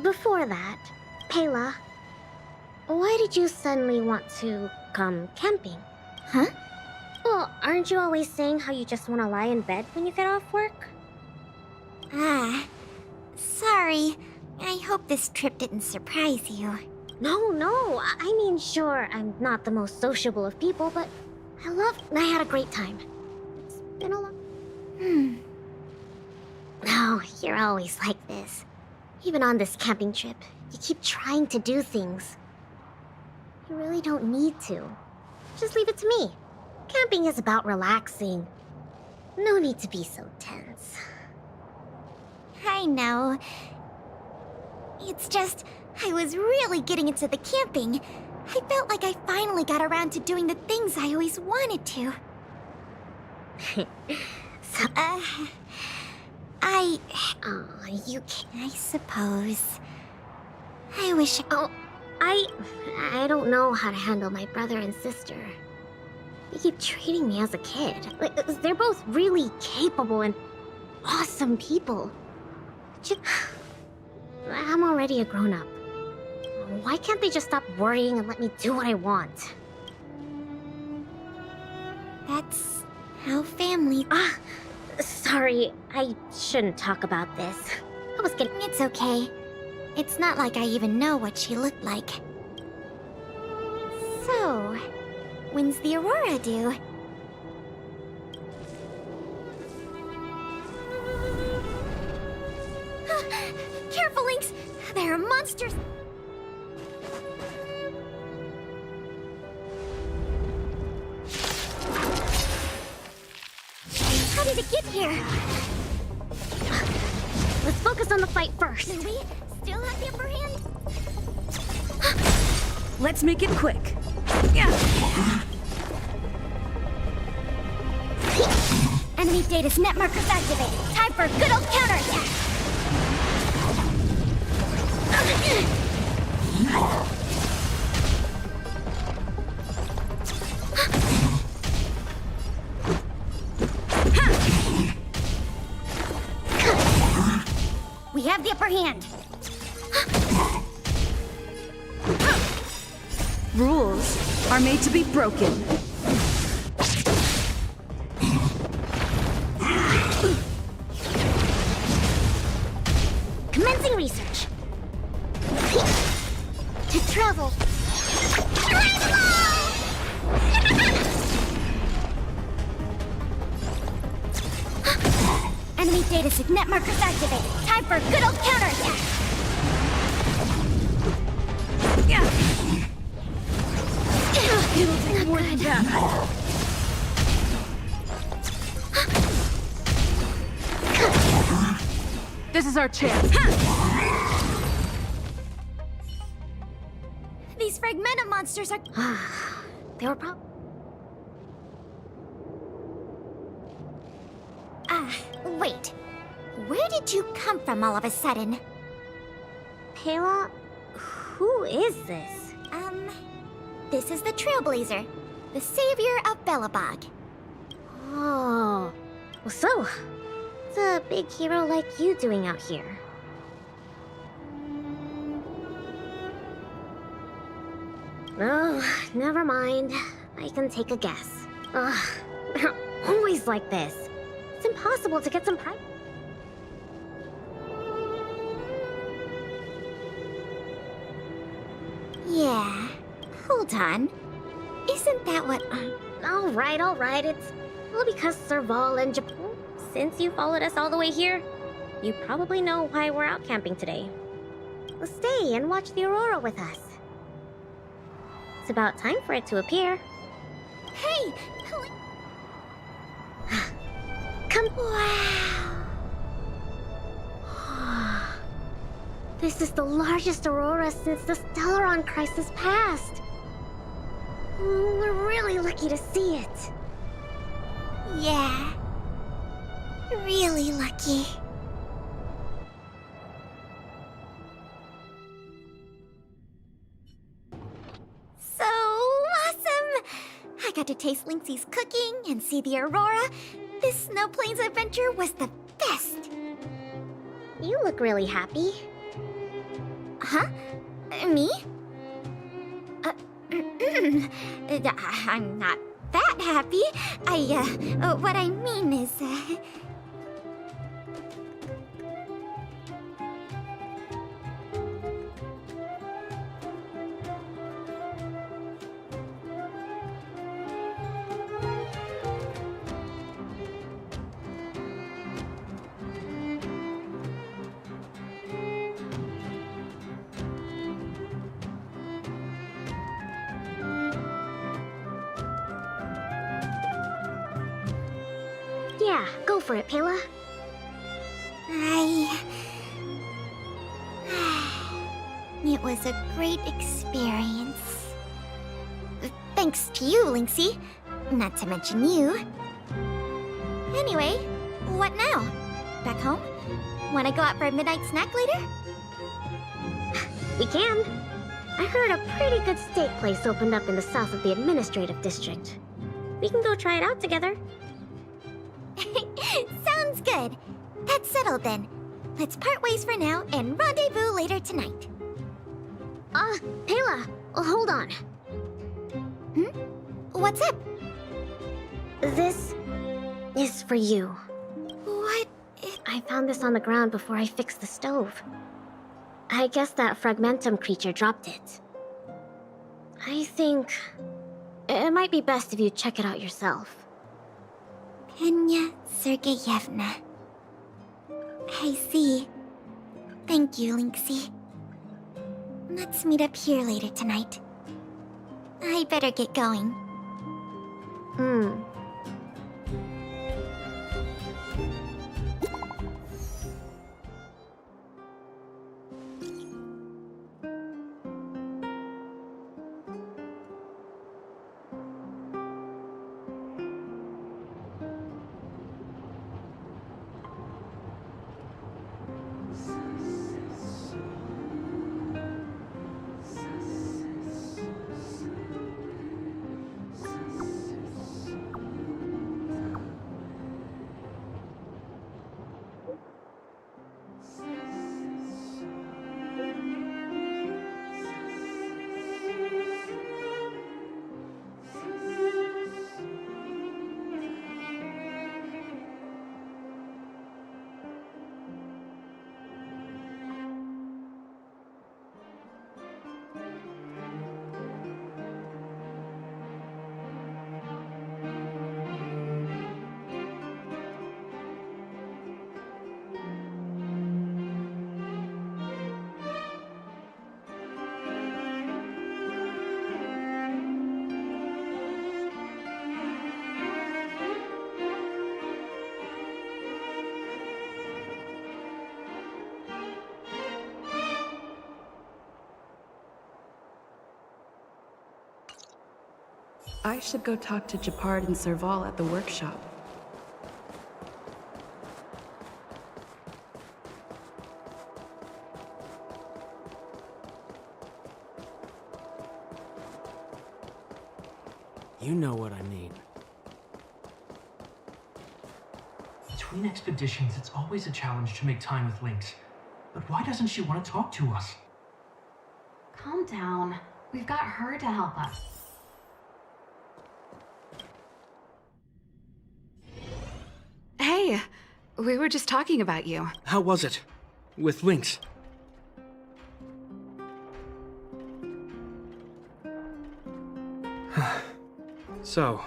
Before that, Pela, why did you suddenly want to come camping? Huh? Well, aren't you always saying how you just want to lie in bed when you get off work? Sorry. I hope this trip didn't surprise you. No. I mean, sure, I'm not the most sociable of people, but I had a great time. It's been a long... No, you're always like this. Even on this camping trip, you keep trying to do things. You really don't need to. Just leave it to me. Camping is about relaxing. No need to be so tense. I know. It's just, I was really getting into the camping. I felt like I finally got around to doing the things I always wanted to. You can... I suppose. I wish... I don't know how to handle my brother and sister. They keep treating me as a kid. They're both really capable and awesome people. I'm already a grown-up. Why can't they just stop worrying and let me do what I want? That's how family... Sorry, I shouldn't talk about this. I was getting... It's okay. It's not like I even know what she looked like. So, when's the Aurora due? Careful, Lynx! There are monsters! How did it get here? Let's focus on the fight first. Do we still have the upper hand? Let's make it quick. Enemy data's net markers activated. Time for a good old counterattack. We have the upper hand. Rules are made to be broken. Commencing research. To travel Enemy data signet markers activated. Time for a good old counterattack. It'll take more than that. This is our chance. These fragmented monsters are... They were probably... Wait. Where did you come from all of a sudden? Pela? Who is this? This is the Trailblazer, the savior of Belobog. Oh. Well, so, what's a big hero like you doing out here? Oh, never mind. I can take a guess. Ugh, they're always like this. It's impossible to get some pride. Yeah. Hold on. Isn't that what... All right. It's all because Serval and Japan. Since you followed us all the way here, you probably know why we're out camping today. Well, stay and watch the aurora with us. It's about time for it to appear. Hey! Come... Wow! This is the largest aurora since the Stellaron crisis passed. We're really lucky to see it. Yeah. Really lucky. So awesome! I got to taste Lynxie's cooking and see the aurora. This Snow Plains adventure was the best. You look really happy. Huh? Me? I'm not that happy. What I mean is, Yeah, go for it, Pela. It was a great experience. Thanks to you, Lynxie. Not to mention you. Anyway, what now? Back home? Wanna go out for a midnight snack later? We can. I heard a pretty good steak place opened up in the south of the administrative district. We can go try it out together. Sounds good. That's settled then. Let's part ways for now and rendezvous later tonight. Pela, hold on. What's up? This is for you. What? I found this on the ground before I fixed the stove. I guess that Fragmentum creature dropped it. I think it might be best if you check it out yourself. Penya Sergeyevna. I see. Thank you, Lynxie. Let's meet up here later tonight. I better get going. I should go talk to Japard and Serval at the workshop. You know what I mean. Between expeditions, it's always a challenge to make time with Lynx. But why doesn't she want to talk to us? Calm down. We've got her to help us. Hey, we were just talking about you. How was it? With Lynx? So,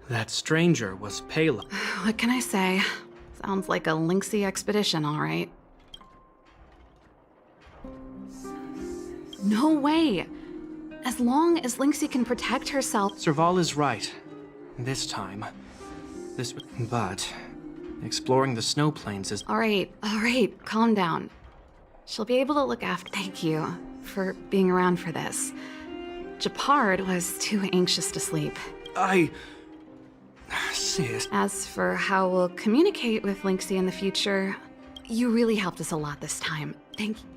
that stranger was Pela. What can I say? Sounds like a Lynxy expedition, all right. No way! As long as Lynxy can protect herself... Serval is right. This time. But... exploring the snow plains is... All right, calm down. She'll be able to look after... Thank you for being around for this. Japard was too anxious to sleep. Sis. As for how we'll communicate with Lynxy in the future, you really helped us a lot this time. Thank you.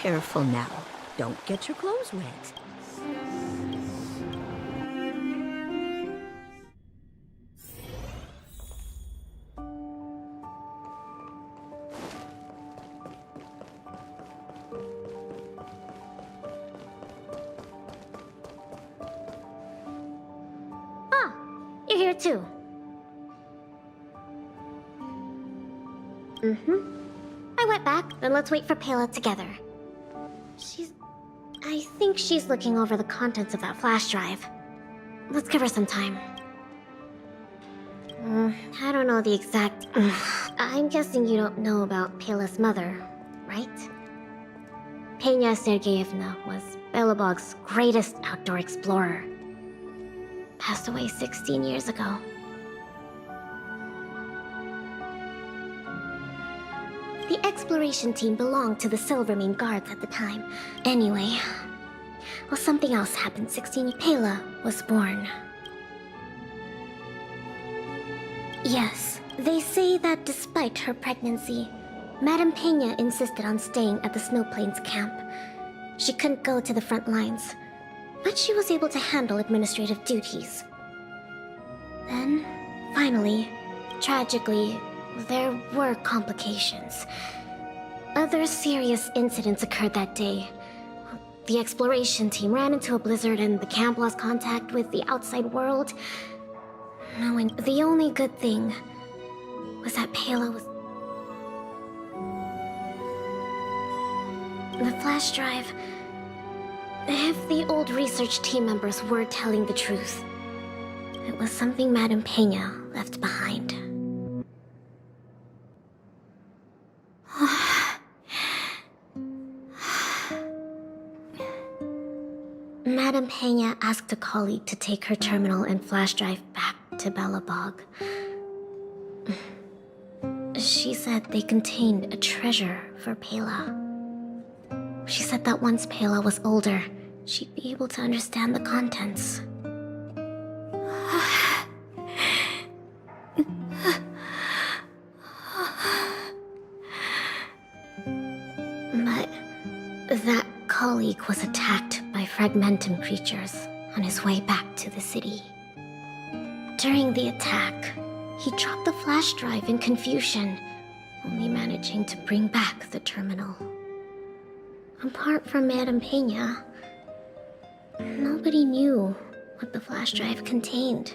Careful now. Don't get your clothes wet. Ah, you're here too. I went back, then let's wait for Pela together. I think she's looking over the contents of that flash drive. Let's give her some time. I don't know the exact... I'm guessing you don't know about Pela's mother, right? Pena Sergeyevna was Belobog's greatest outdoor explorer. Passed away 16 years ago. The exploration team belonged to the Silvermane Guards at the time. Anyway, well, something else happened 16 years. Pela was born. Yes, they say that despite her pregnancy, Madame Pena insisted on staying at the Snow Plains camp. She couldn't go to the front lines, but she was able to handle administrative duties. Then, finally, tragically, there were complications. Other serious incidents occurred that day. The exploration team ran into a blizzard and the camp lost contact with the outside world. And the only good thing was that Pela was... The flash drive... If the old research team members were telling the truth, it was something Madame Pena left behind. Madame Pena asked a colleague to take her terminal and flash drive back to Belobog. She said they contained a treasure for Pela. She said that once Pela was older, she'd be able to understand the contents. But that colleague was attacked by fragmentum creatures on his way back to the city. During the attack, he dropped the flash drive in confusion, only managing to bring back the terminal. Apart from Madame Pena, nobody knew what the flash drive contained.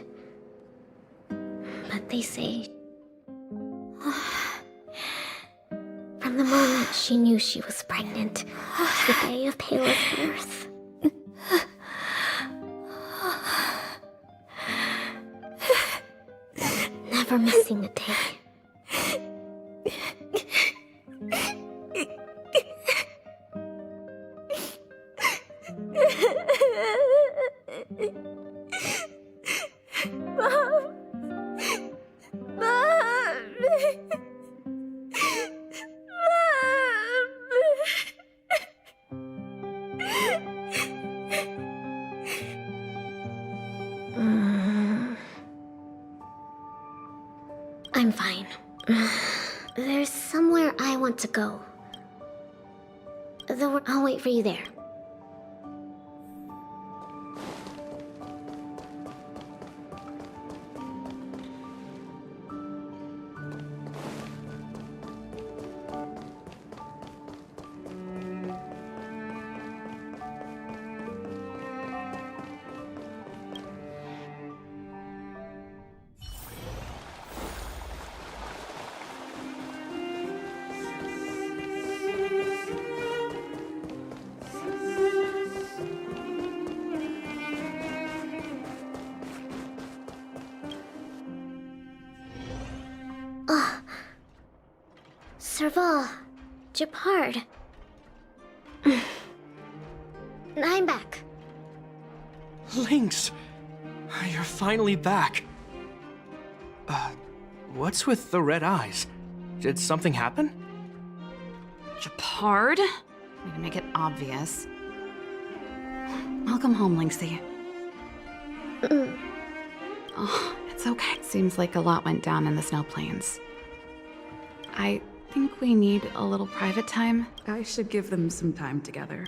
But they say... From The moment she knew she was pregnant was the day of Payla's birth. Never missing a day. Mom! Mom! I'm fine. There's somewhere I want to go. I'll wait for you there. Serval, Japard. I'm back. Lynx! You're finally back. What's with the red eyes? Did something happen? Japard? Way to make it obvious. Welcome home, Lynxie. Oh, it's okay. Seems like a lot went down in the snow plains. I think we need a little private time. I should give them some time together.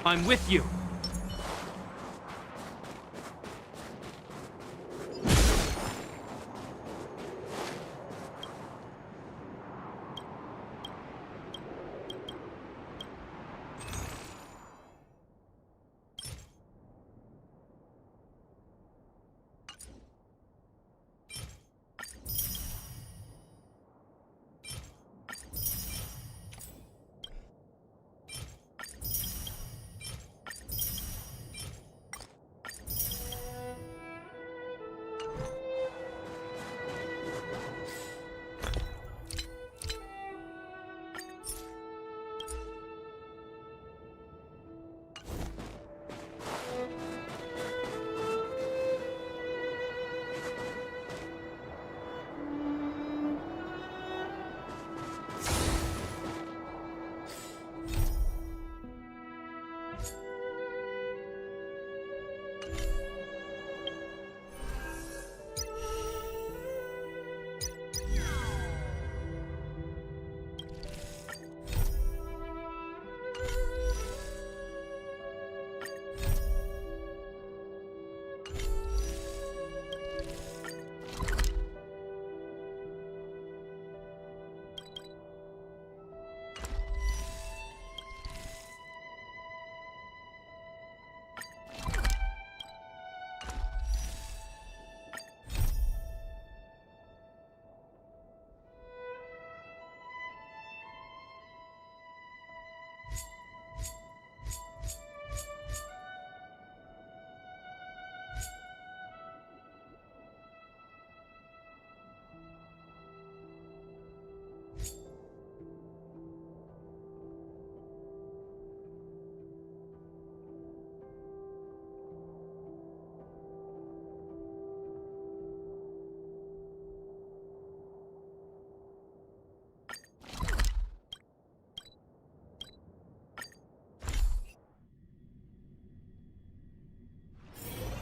I'm with you.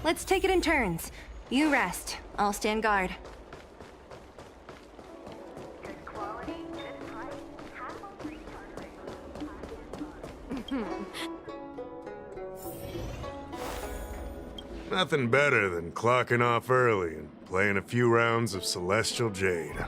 Let's take it in turns. You rest. I'll stand guard. Nothing better than clocking off early and playing a few rounds of Celestial Jade.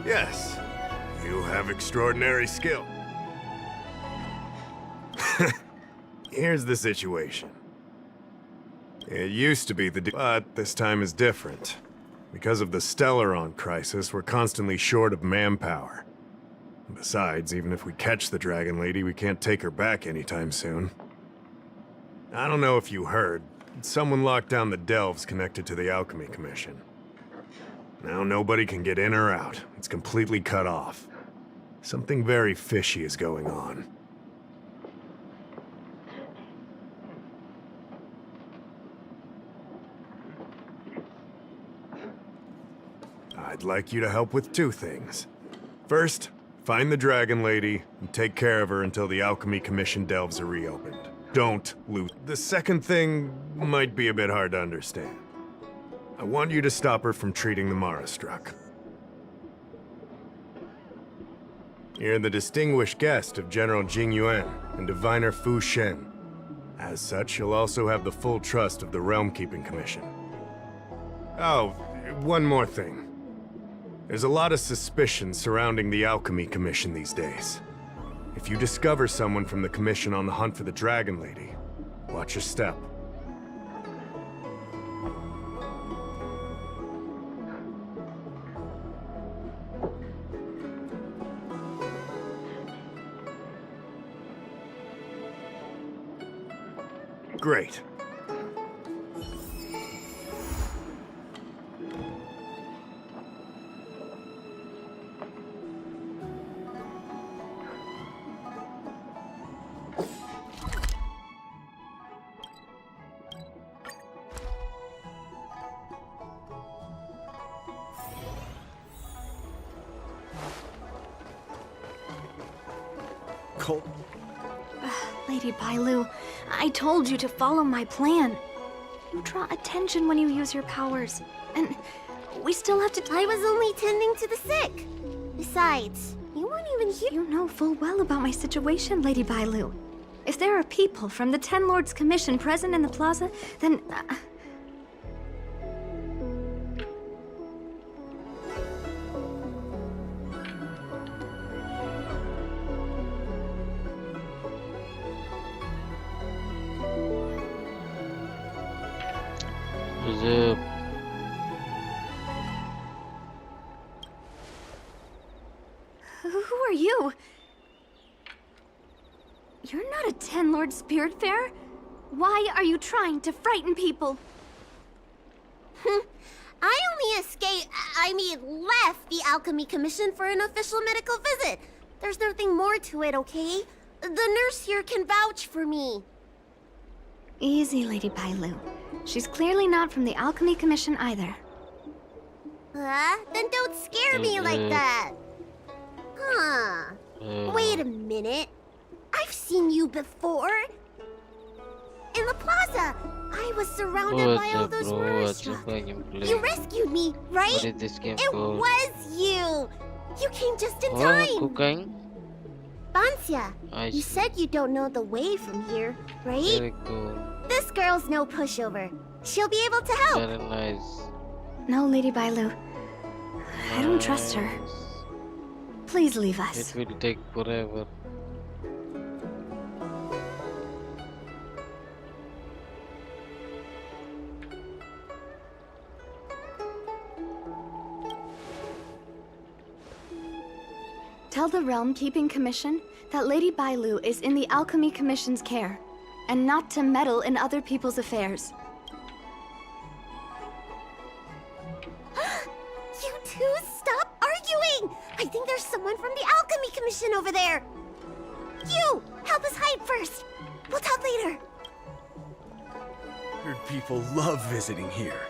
Yes, you have extraordinary skill. Here's the situation. It used to be but this time is different. Because of the Stellaron crisis, we're constantly short of manpower. Besides, even if we catch the Dragon Lady, we can't take her back anytime soon. I don't know if you heard, someone locked down the delves connected to the Alchemy Commission. Now nobody can get in or out. It's completely cut off. Something very fishy is going on. I'd like you to help with two things. First, find the Dragon Lady and take care of her until the Alchemy Commission delves are reopened. Don't lose. The second thing might be a bit hard to understand. I want you to stop her from treating the Marastruck. You're the distinguished guest of General Jing Yuan and Diviner Fu Shen. As such, you'll also have the full trust of the Realm Keeping Commission. Oh, one more thing. There's a lot of suspicion surrounding the Alchemy Commission these days. If you discover someone from the Commission on the hunt for the Dragon Lady, watch your step. Great. Colt. Lady Bailu, I told you to follow my plan. You draw attention when you use your powers. And we still have to... I was only tending to the sick. Besides, you weren't even here. You know full well about my situation, Lady Bailu. If there are people from the Ten Lords Commission present in the plaza, then... Who are you? You're not a Ten Lord Spiritfarer. Why are you trying to frighten people? I only left the Alchemy Commission for an official medical visit. There's nothing more to it, okay? The nurse here can vouch for me. Easy, Lady Bailu. She's clearly not from the Alchemy Commission either. Then don't scare me like that. Huh. Wait a minute. I've seen you before. In the plaza. I was surrounded by all those Maristra. You rescued me, right? It was you. You came just in time. Bansya, you said you don't know the way from here, right? This girl's no pushover. She'll be able to help. Very nice. No, Lady Bailu. I don't trust her. Please leave us. It will take forever. Tell the Realm Keeping Commission that Lady Bailu is in the Alchemy Commission's care, and not to meddle in other people's affairs. You two, stop arguing! I think there's someone from the Alchemy Commission over there. You, help us hide first. We'll talk later. Weird people love visiting here.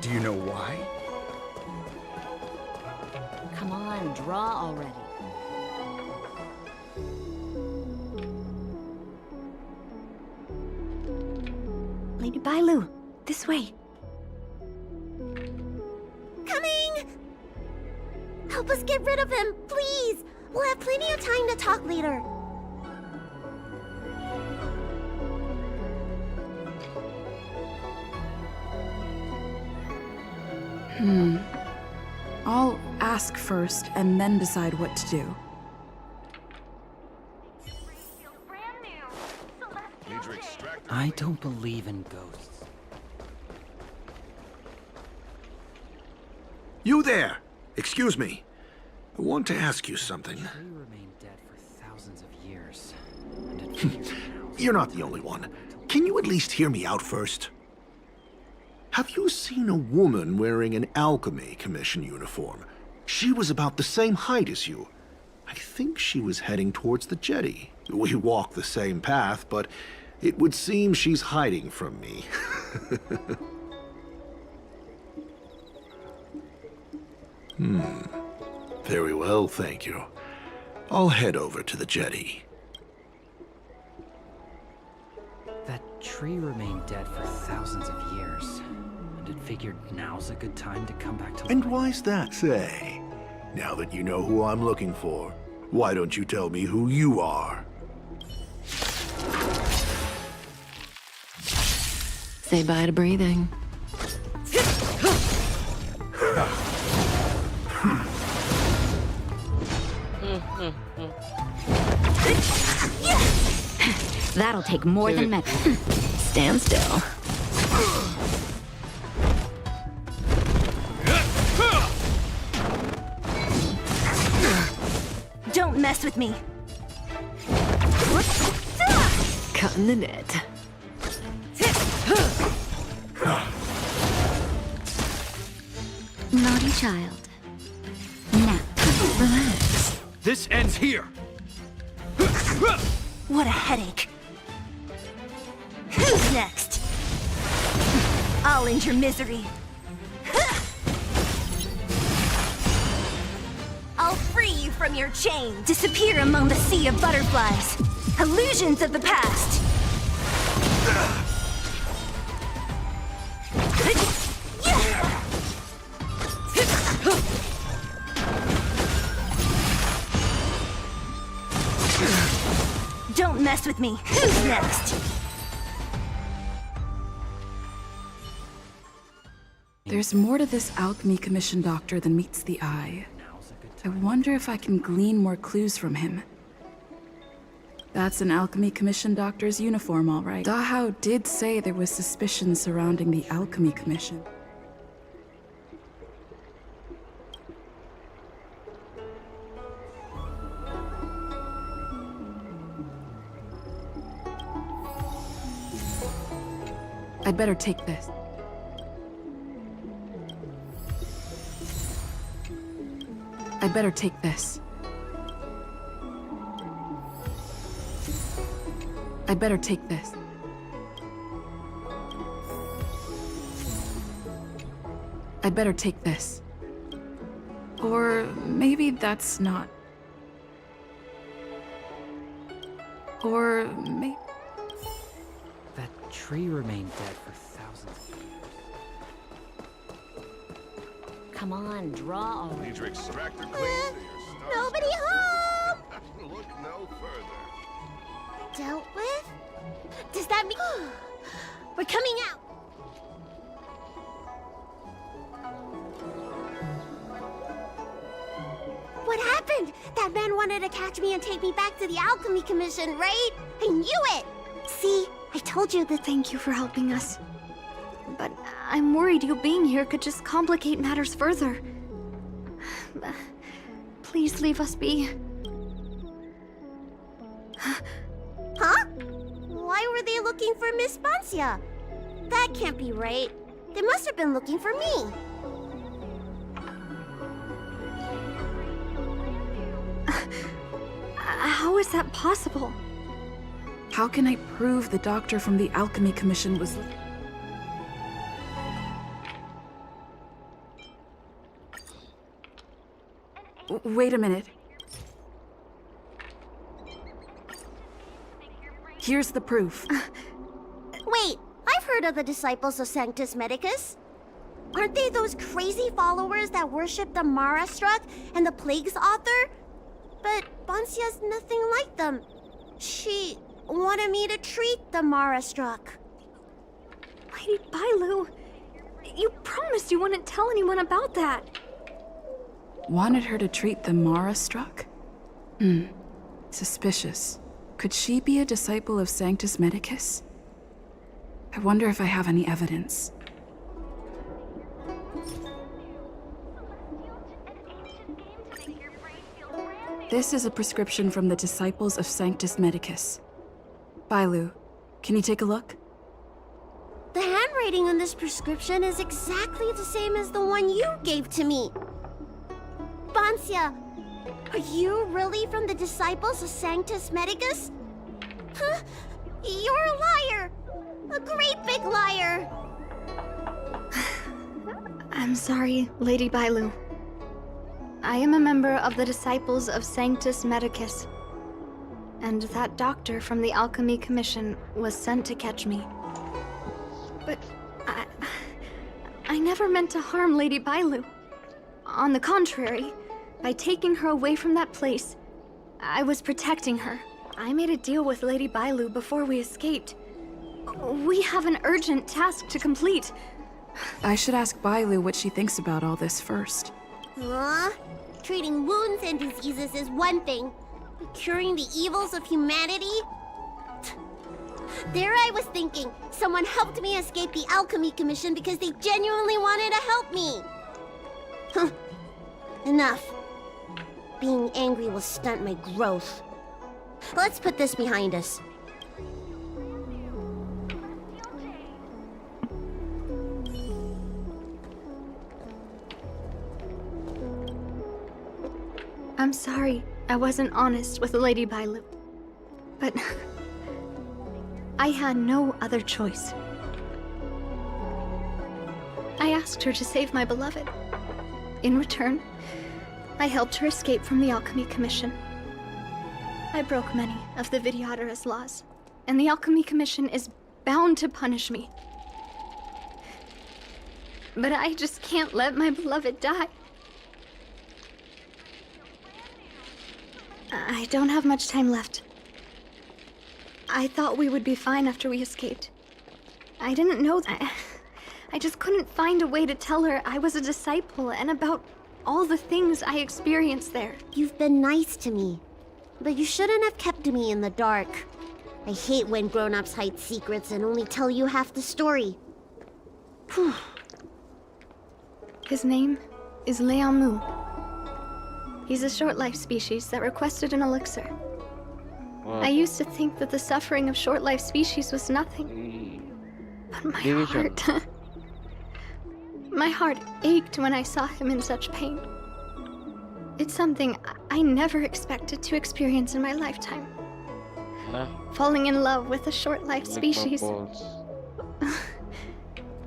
Do you know why? Come on, draw already. Lady Bailu, this way. Coming! Help us get rid of him, please! We'll have plenty of time to talk later. I'll ask first and then decide what to do. I don't believe in ghosts. You there! Excuse me. I want to ask you something. They remain dead for thousands of years. And it figures now. You're not the only one. Can you at least hear me out first? Have you seen a woman wearing an Alchemy Commission uniform? She was about the same height as you. I think she was heading towards the jetty. We walk the same path, but it would seem she's hiding from me. Very well, thank you. I'll head over to the jetty. That tree remained dead for thousands of years. And it figured now's a good time to come back to life. And why's that, say? Now that you know who I'm looking for, why don't you tell me who you are? Say bye to breathing. That'll take more than medicine. Stand still. Don't mess with me. Cutting the net. naughty child. Now, relax. This ends here! What a headache. Who's next? I'll end your misery. I'll free you from your chains. Disappear among the sea of butterflies. Illusions of the past. Don't mess with me. Who's next? There's more to this alchemy commission doctor than meets the eye. I wonder if I can glean more clues from him. That's an alchemy commission doctor's uniform, all right. Dahao did say there was suspicion surrounding the alchemy commission. I'd better take this. I'd better take this. I'd better take this. I'd better take this. Or maybe that's not. Or maybe... That tree remained dead for thousands of years. Come on, draw already. Need your extractor clean. Nobody home! Look no further. Dealt with? Does that mean... We're coming out! What happened? That man wanted to catch me and take me back to the Alchemy Commission, right? I knew it! See, I told you that... Thank you for helping us. But I'm worried you being here could just complicate matters further. Please leave us be. Huh? Why were they looking for Miss Bancia? That can't be right. They must have been looking for me. How is that possible? How can I prove the doctor from the Alchemy Commission was... Wait a minute. Here's the proof. Wait, I've heard of the disciples of Sanctus Medicus. Aren't they those crazy followers that worship the Mara Struck and the Plague's author? But Bancia's nothing like them. She wanted me to treat the Mara Struck. Lady Bailu, you promised you wouldn't tell anyone about that. Wanted her to treat the Mara Struck? Suspicious. Could she be a disciple of Sanctus Medicus? I wonder if I have any evidence. This is a prescription from the disciples of Sanctus Medicus. Bailu, can you take a look? The handwriting on this prescription is exactly the same as the one you gave to me. Bancia, are you really from the disciples of Sanctus Medicus? Huh? You're a liar! A great big liar! I'm sorry, Lady Bailu. I am a member of the Disciples of Sanctus Medicus. And that doctor from the Alchemy Commission was sent to catch me. But I never meant to harm Lady Bailu. On the contrary, by taking her away from that place, I was protecting her. I made a deal with Lady Bailu before we escaped. We have an urgent task to complete. I should ask Bailu what she thinks about all this first. Treating wounds and diseases is one thing. But curing the evils of humanity? There I was thinking, someone helped me escape the Alchemy Commission because they genuinely wanted to help me. Enough. Being angry will stunt my growth. Let's put this behind us. I'm sorry I wasn't honest with Lady Bailu. But I had no other choice. I asked her to save my beloved. In return, I helped her escape from the Alchemy Commission. I broke many of the Vidyadhara's laws, and the Alchemy Commission is bound to punish me. But I just can't let my beloved die. I don't have much time left. I thought we would be fine after we escaped. I didn't know that. I just couldn't find a way to tell her I was a disciple and about all the things I experienced there. You've been nice to me, but you shouldn't have kept me in the dark. I hate when grown-ups hide secrets and only tell you half the story. His name is Leamu. He's a short-life species that requested an elixir. I used to think that the suffering of short-life species was nothing. But my heart ached when I saw him in such pain. It's something I never expected to experience in my lifetime. Falling in love with a short-life species.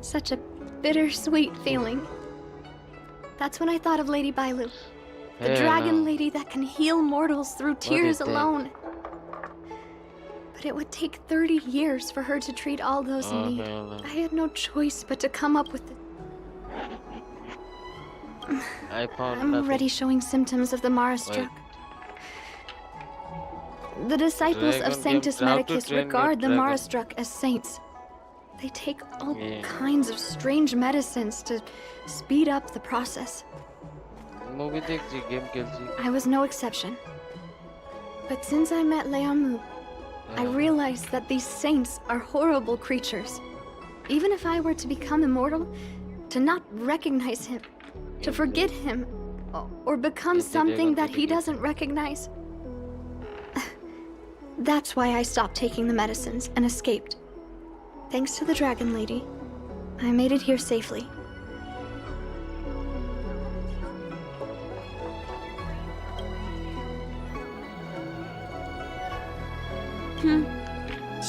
Such a bittersweet feeling. That's when I thought of Lady Bailu, the dragon lady that can heal mortals through tears alone. But it would take 30 years for her to treat all those in need. I had no choice but to come up with it. I'm already showing symptoms of the Mara struck. The disciples of Sanctus Medicus regard the Mara struck as saints. They take all kinds of strange medicines to speed up the process. I was no exception. But since I met Leamu, I realized that these saints are horrible creatures. Even if I were to become immortal, to not recognize him, to forget him, or become something that he doesn't recognize. That's why I stopped taking the medicines and escaped. Thanks to the Dragon Lady, I made it here safely.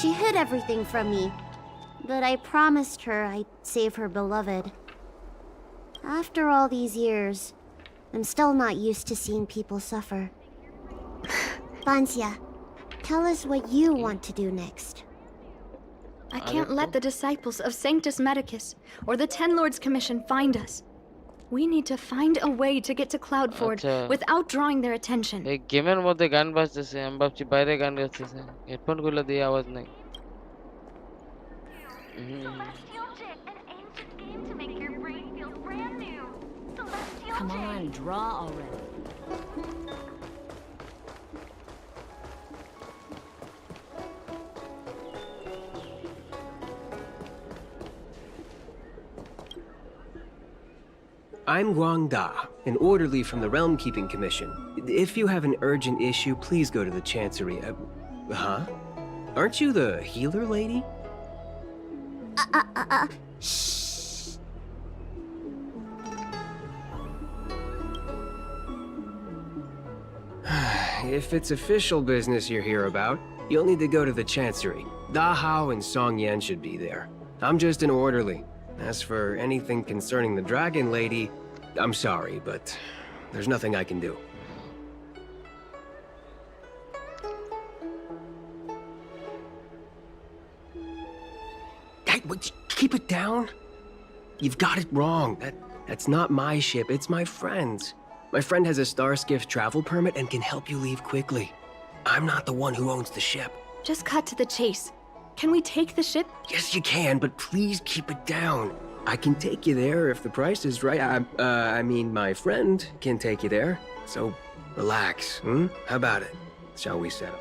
She hid everything from me, but I promised her I'd save her beloved. After all these years, I'm still not used to seeing people suffer. Bansia, tell us what you want to do next. I can't let the disciples of Sanctus Medicus or the Ten Lords Commission find us. We need to find a way to get to Cloudford without drawing their attention. এই গেমের মধ্যে গান বাজতেছে আমি ভাবছি বাইরে গান বাজতেছে headphone গুলো দিয়ে আওয়াজ নাই Come on, draw already. I'm Guang Da, an orderly from the Realm Keeping Commission. If you have an urgent issue, please go to the Chancery. Huh? Aren't you the healer lady? Shh. If it's official business you're here about, you'll need to go to the Chancery. Da Hao and Song Yan should be there. I'm just an orderly. As for anything concerning the Dragon Lady, I'm sorry, but there's nothing I can do. Hey, keep it down. You've got it wrong. That's not my ship, it's my friend's. My friend has a Starskiff travel permit and can help you leave quickly. I'm not the one who owns the ship. Just cut to the chase. Can we take the ship? Yes, you can, but please keep it down. I can take you there if the price is right. I mean, my friend can take you there. So, relax, How about it? Shall we settle?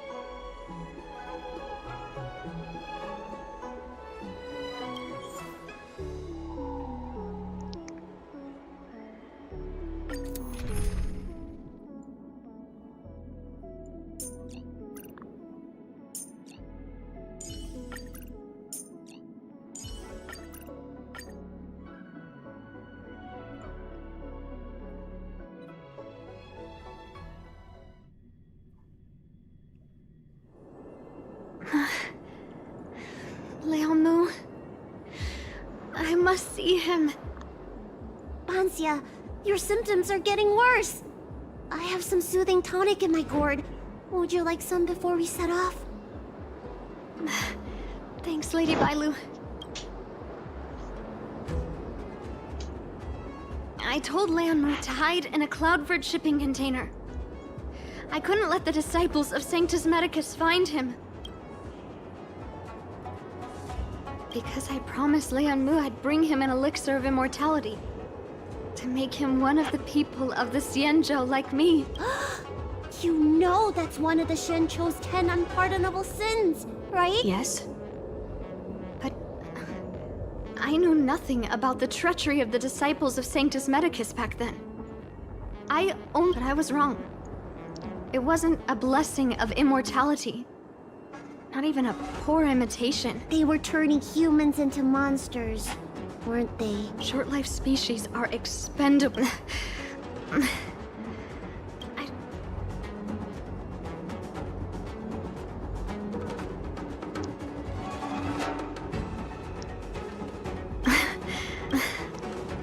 must see him. Bansia, your symptoms are getting worse. I have some soothing tonic in my gourd. Would you like some before we set off? Thanks, Lady Bailu. I told Leonmu to hide in a Cloudford shipping container. I couldn't let the disciples of Sanctus Medicus find him. Because I promised Leonmu I'd bring him an elixir of immortality. To make him one of the people of the Xianzhou like me. You know that's one of the Shencho's 10 unpardonable sins, right? Yes. But I knew nothing about the treachery of the disciples of Sanctus Medicus back then. I own that I was wrong. It wasn't a blessing of immortality. Not even a poor imitation. They were turning humans into monsters, weren't they? Short-lived species are expendable.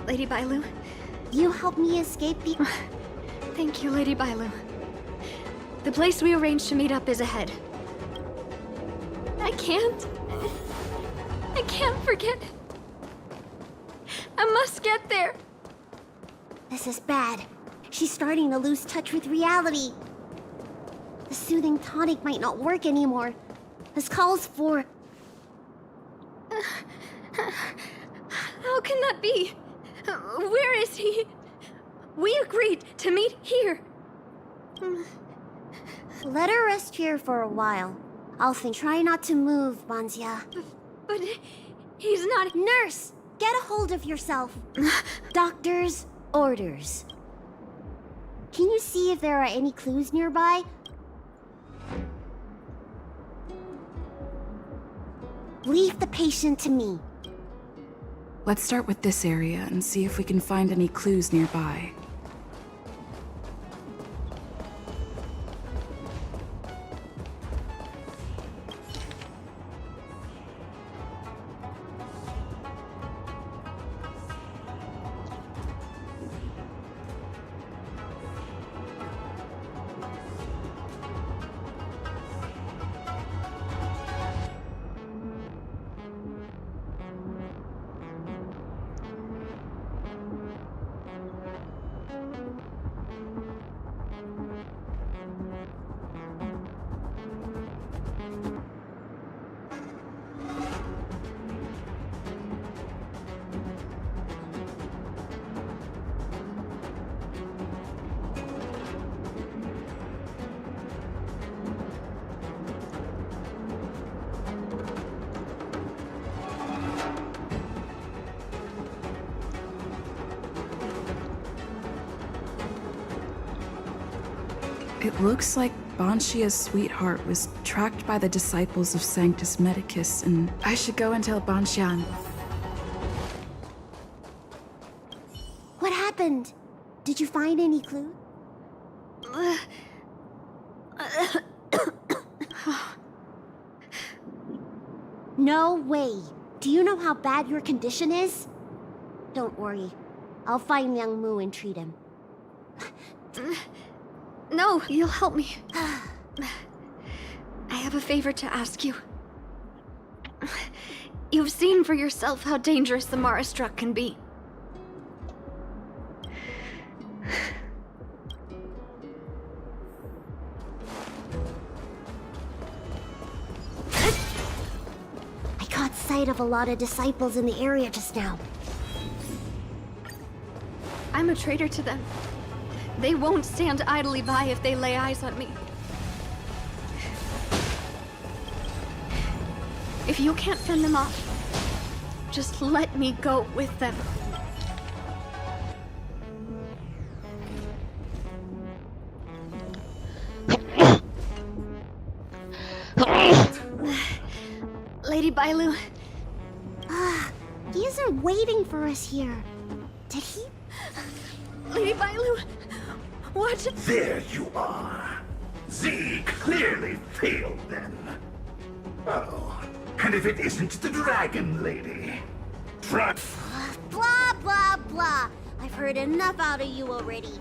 Lady Bailu, you helped me escape the... Thank you, Lady Bailu. The place we arranged to meet up is ahead. I can't forget it. I must get there. This is bad. She's starting to lose touch with reality. The soothing tonic might not work anymore. This calls for... How can that be? Where is he? We agreed to meet here. Let her rest here for a while. I'll think. Try not to move, Bansia. But he's not... Nurse! Get a hold of yourself. Doctor's orders. Can you see if there are any clues nearby? Leave the patient to me. Let's start with this area and see if we can find any clues nearby. It looks like Banshia's sweetheart was tracked by the disciples of Sanctus Medicus, and I should go and tell Banshian. What happened? Did you find any clue? No way. Do you know how bad your condition is? Don't worry. I'll find Liang Mu and treat him. No, you'll help me. I have a favor to ask you. You've seen for yourself how dangerous the Mara Struck can be. I caught sight of a lot of disciples in the area just now. I'm a traitor to them. They won't stand idly by if they lay eyes on me. If you can't fend them off, just let me go with them. Lady Bailu. He isn't waiting for us here. Did he? Lady Bailu, what? There you are. Z clearly failed then. Oh, and if it isn't the Dragon Lady. blah. I've heard enough out of you already.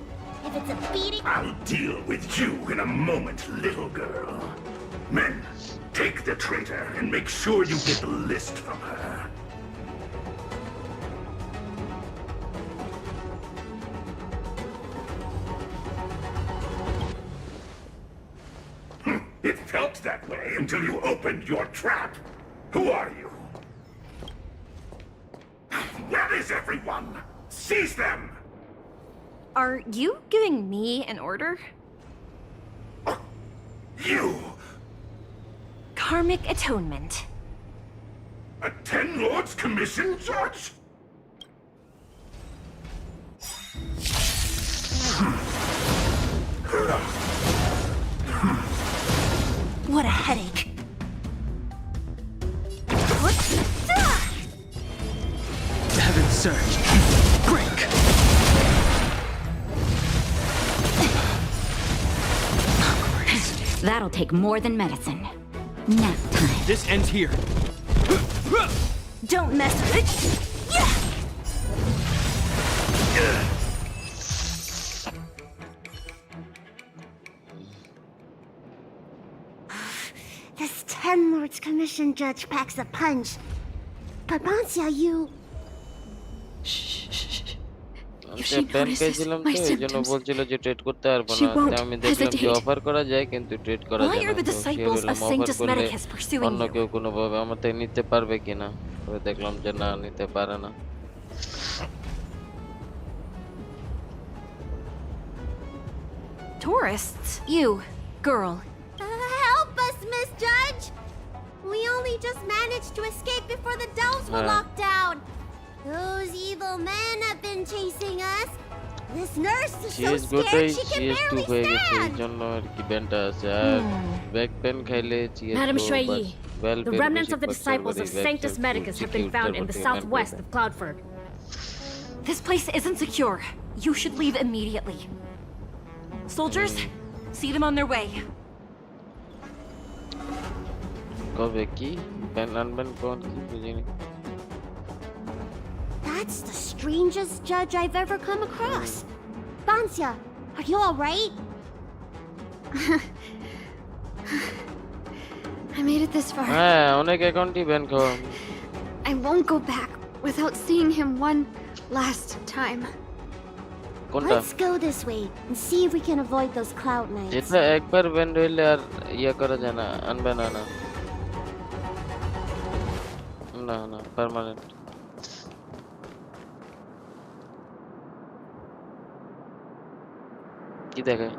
If it's a beating... I'll deal with you in a moment, little girl. Men, take the traitor and make sure you get the list from her. It felt that way until you opened your trap. Who are you? Where is everyone? Seize them! Are you giving me an order? You! Karmic atonement. A Ten Lords Commission judge? What a headache. Heaven surge. Break. That'll take more than medicine. Nap time. This ends here. Don't mess with it. This Ten Lords Commission judge packs a punch. But Bancia, you... pan খাইছিলাম তো এই জন্য বলছিল যে trade করতে পারবো না আমি দেখলাম যে অফার করা যায় কিন্তু ট্রেড করা যায় না অফার করলে অন্য কেউ কোনোভাবে আমার থেকে নিতে পারবে কিনা তবে দেখলাম যে না নিতে পারে না Tourists? You, girl. Help us, Miss Judge! We only just managed to escape before the dells were locked down. Those evil men have been chasing us. This nurse is so scared she can barely stand. Madam Shuai, the remnants of the disciples of Sanctus Medicus have been found in the southwest of Cloudford. This place isn't secure. You should leave immediately. Soldiers, see them on their way. That's the strangest judge I've ever come across. Bancia, are you alright? I made it this far. I won't go back without seeing him one last time. Let's go this way and see if we can avoid those cloud nights. যেটা একবার bend হইলে আর ইয়া করা যায় না আনবে না না না না পার্মানেন্ট কি দেখায়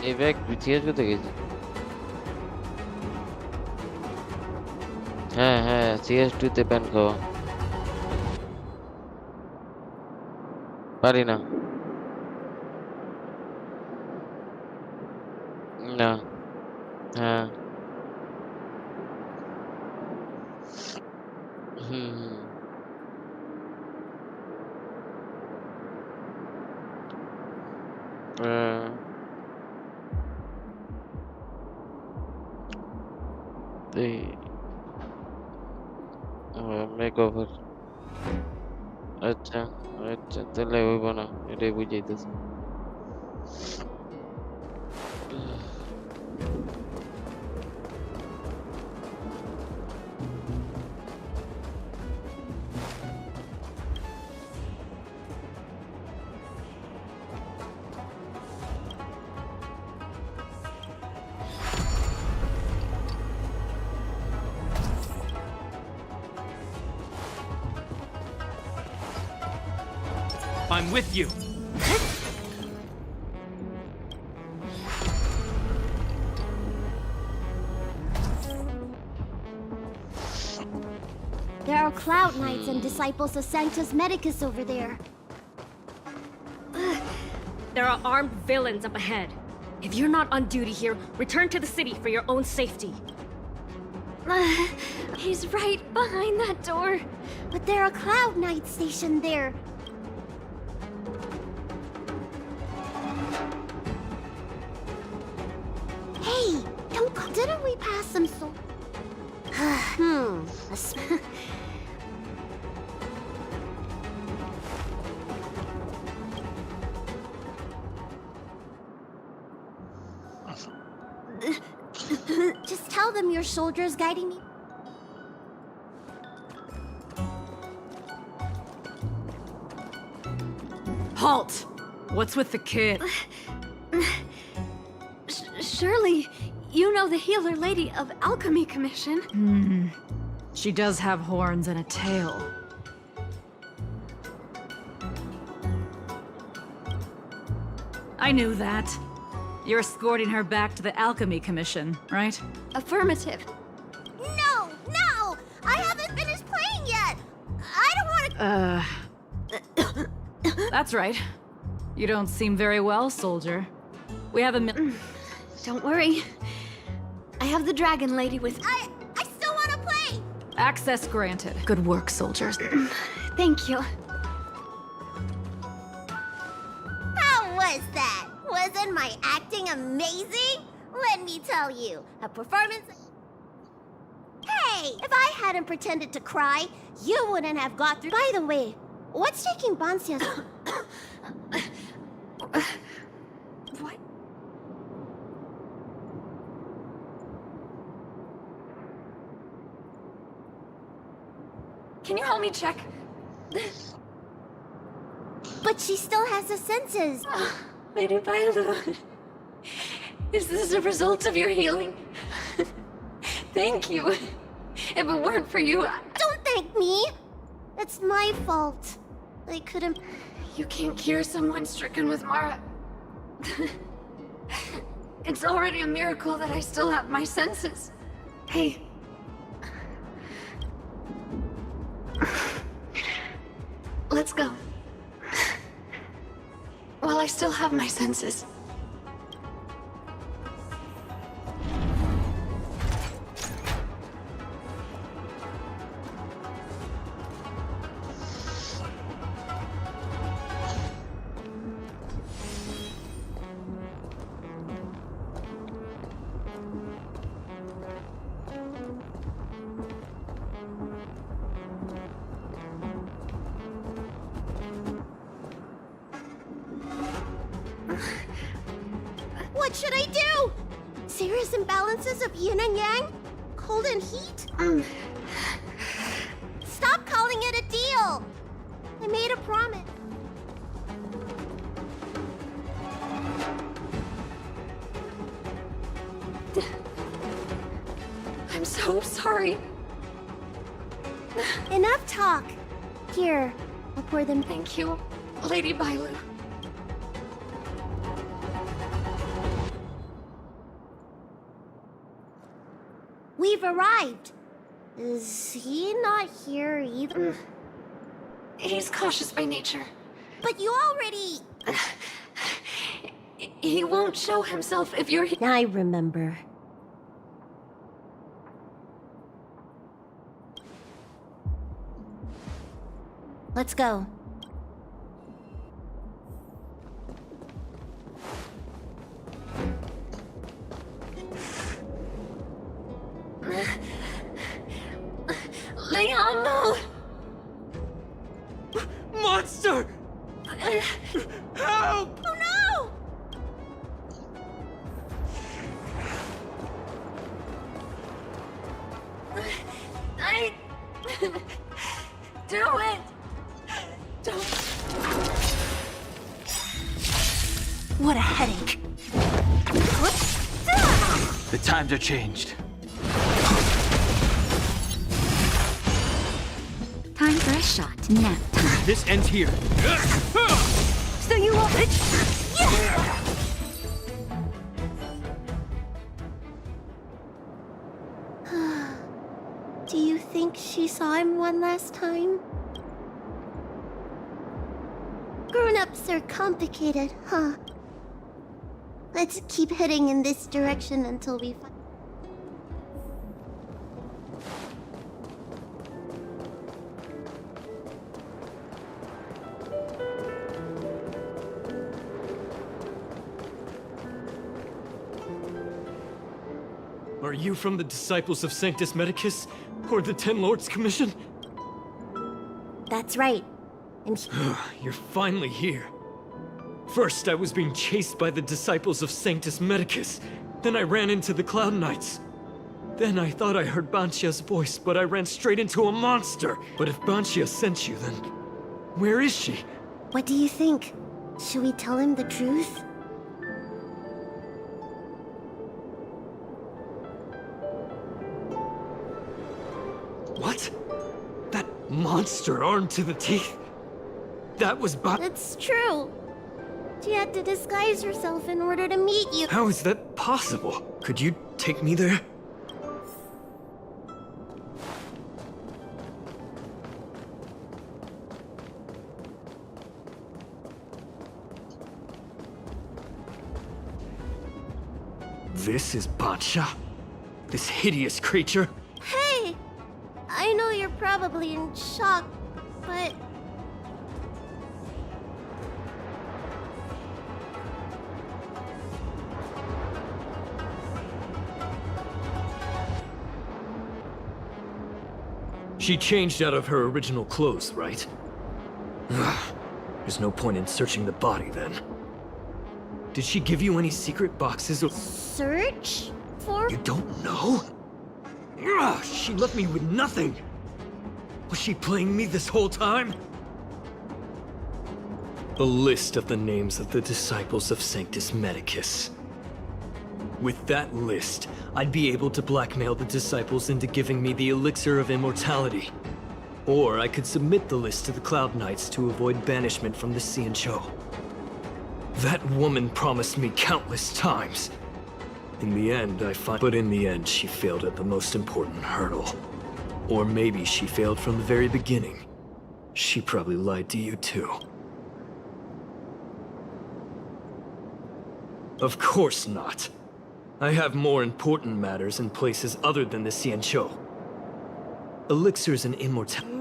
এই ব্যাগ সিএস কোথায় গেছে হ্যাঁ হ্যাঁ CS2 তে প্যান খাওয়া পারি না না হ্যাঁ হুম হ্যাঁ এই মেকওভার আচ্ছা আচ্ছা তাহলে হইব না এটাই বুঝাইতেছে I'm with you. There are Cloud Knights and disciples of Sanctus Medicus over there. There are armed villains up ahead. If you're not on duty here, return to the city for your own safety. He's right behind that door. But there are Cloud Knights stationed there. Hey, don't go. Didn't we pass some Just tell them your soldiers guiding me. Halt! What's with the kid? Surely, you know the healer lady of Alchemy Commission. She does have horns and a tail. I knew that. You're escorting her back to the Alchemy Commission, right? Affirmative. No! No! I haven't finished playing yet! I don't want to... That's right. You don't seem very well, soldier. We have a Don't worry. I have the dragon lady with... I still want to play! access granted. Good work, soldiers. Thank you. How was that? Wasn't my acting amazing? Let me tell you, a performance... Hey, if I hadn't pretended to cry, you wouldn't have got through... By the way, what's taking Bansia's... What? Can you help me check? But she still has the senses. Lady Viola, is this a result of your healing? Thank you. If it weren't for you, Don't thank me. It's my fault. I couldn't... You can't cure someone stricken with Mara. It's already a miracle that I still have my senses. Hey. Let's go. While I still have my senses. What should I do? Serious imbalances of yin and yang? Cold and heat? Stop calling it a deal! I made a promise. I'm so sorry. Enough talk. Here, I'll pour them. Thank you, Lady Bailu. We've arrived. Is he not here either? He's cautious by nature. But you already... He won't show himself if you're... I remember. Let's go. Leon, no! Monster! Help! Oh no! I... Do it! Don't... What a headache. The times are changed. Time for a shot. Nap time. This ends here. So you love it? Do you think she saw him one last time? Grown-ups are complicated, huh? Let's keep heading in this direction until we find... Are you from the Disciples of Sanctus Medicus? Or the Ten Lords Commission? That's right. And You're finally here. First, I was being chased by the Disciples of Sanctus Medicus. Then I ran into the Cloud Knights. Then I thought I heard Banchia's voice, but I ran straight into a monster. But if Banchia sent you, then... where is she? what do you think? Should we tell him the truth? What? That monster armed to the teeth? That was That's true. She had to disguise herself in order to meet you. How is that possible? Could you take me there? This is Bancha? This hideous creature? Hey! I know you're probably in shock, but... She changed out of her original clothes, right? Ugh. There's no point in searching the body, then. Did she give you any secret boxes or... Search? For? You don't know? Ugh, she left me with nothing! Was she playing me this whole time? A list of the names of the Disciples of Sanctus Medicus. With that list, I'd be able to blackmail the Disciples into giving me the Elixir of Immortality. Or I could submit the list to the Cloud Knights to avoid banishment from the Xianzhou. That woman promised me countless times. In the end, But in the end, she failed at the most important hurdle. Or maybe she failed from the very beginning. She probably lied to you too. Of course not. I have more important matters in places other than the Xianzhou. Elixirs and immortality.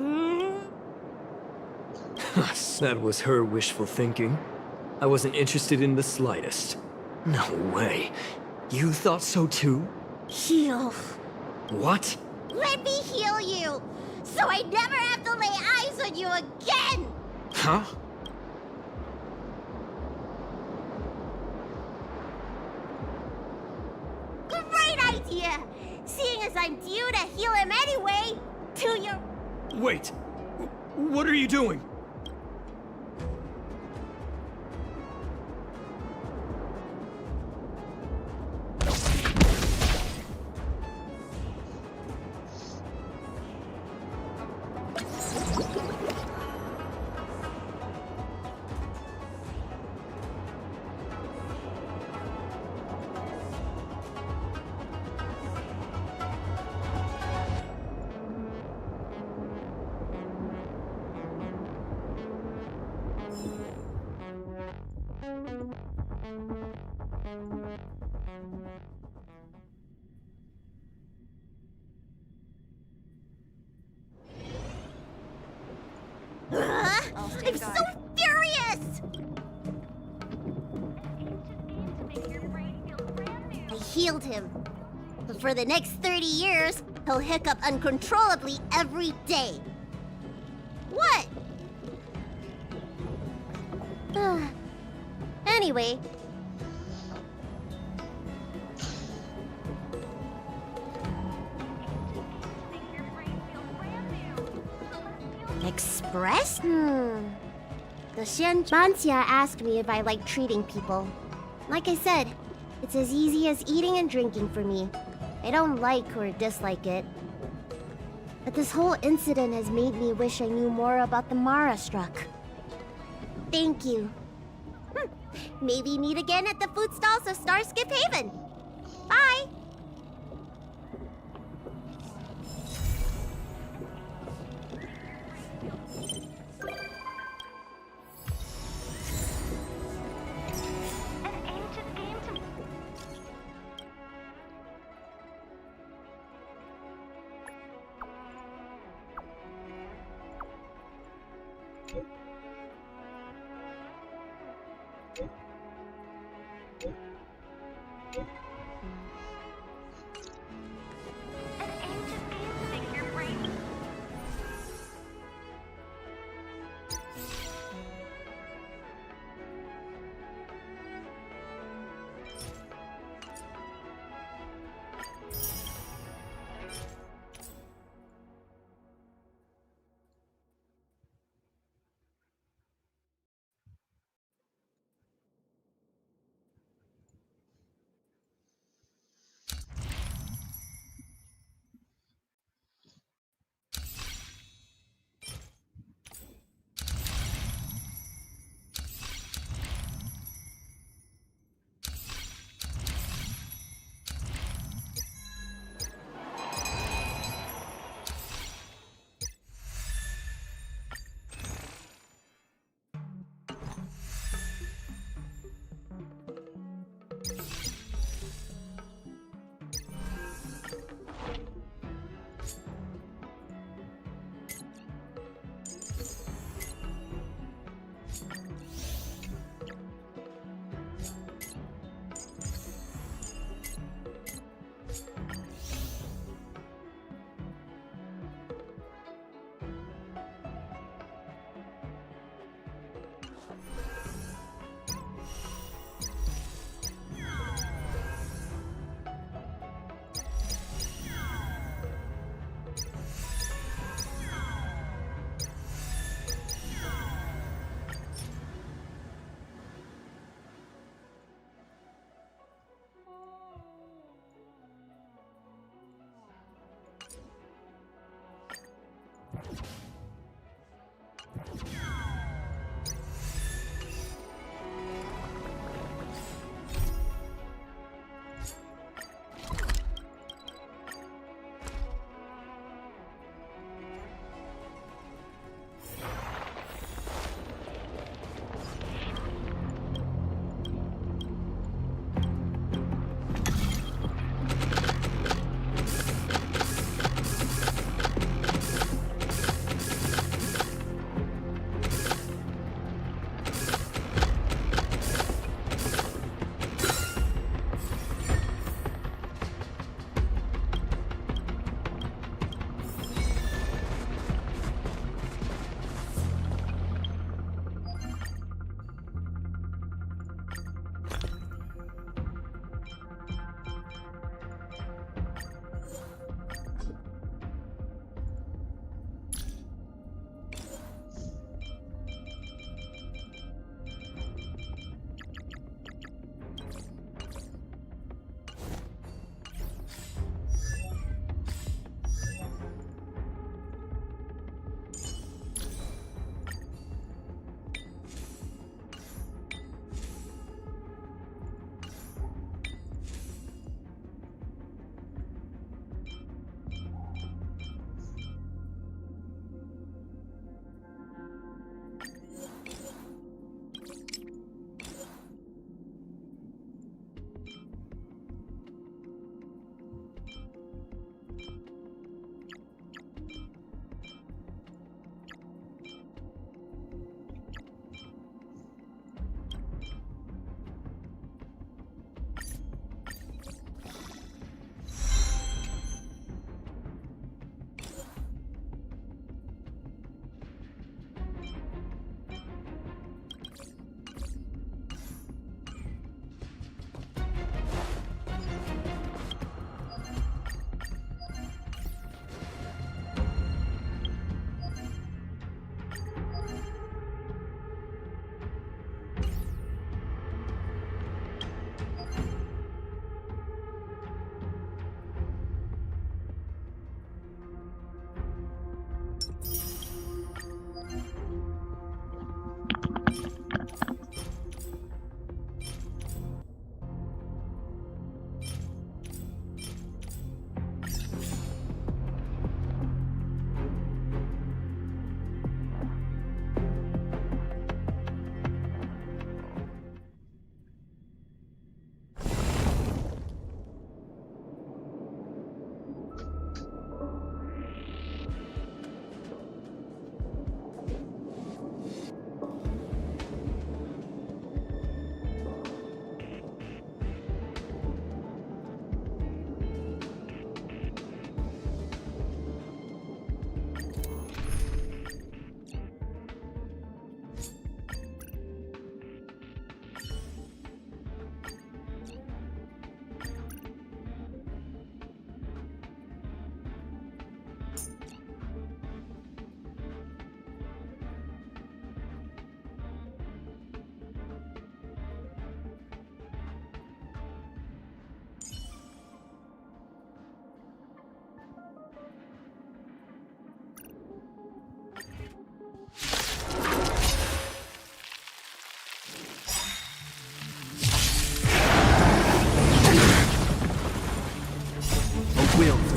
That was her wishful thinking. I wasn't interested in the slightest. No way. You thought so too? Heal. What? Let me heal you, so I never have to lay eyes on you again! Huh? Great idea! Seeing as I'm due to heal him anyway, to your... Wait. What are you doing? so furious! I healed him. But for the next 30 years, he'll hiccup uncontrollably every day. What? Anyway. Express? The Xian asked me if I like treating people. Like I said, it's as easy as eating and drinking for me. I don't like or dislike it. But this whole incident has made me wish I knew more about the Mara struck. Thank you. Maybe meet again at the food stalls of Starskip Haven. Bye!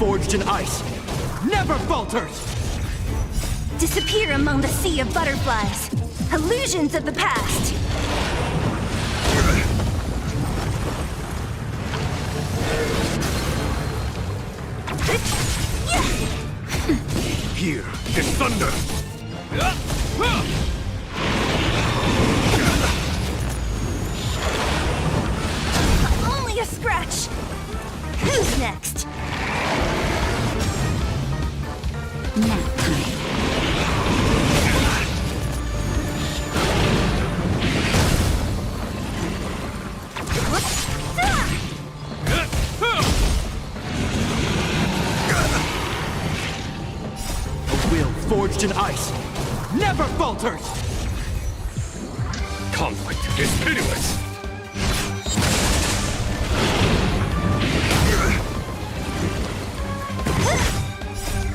forged in ice never falters! Disappear among the sea of butterflies. Illusions of the past. Here is thunder! Only a scratch. Who's next? Nap time. A will forged in ice never falters! Conflict is pitiless!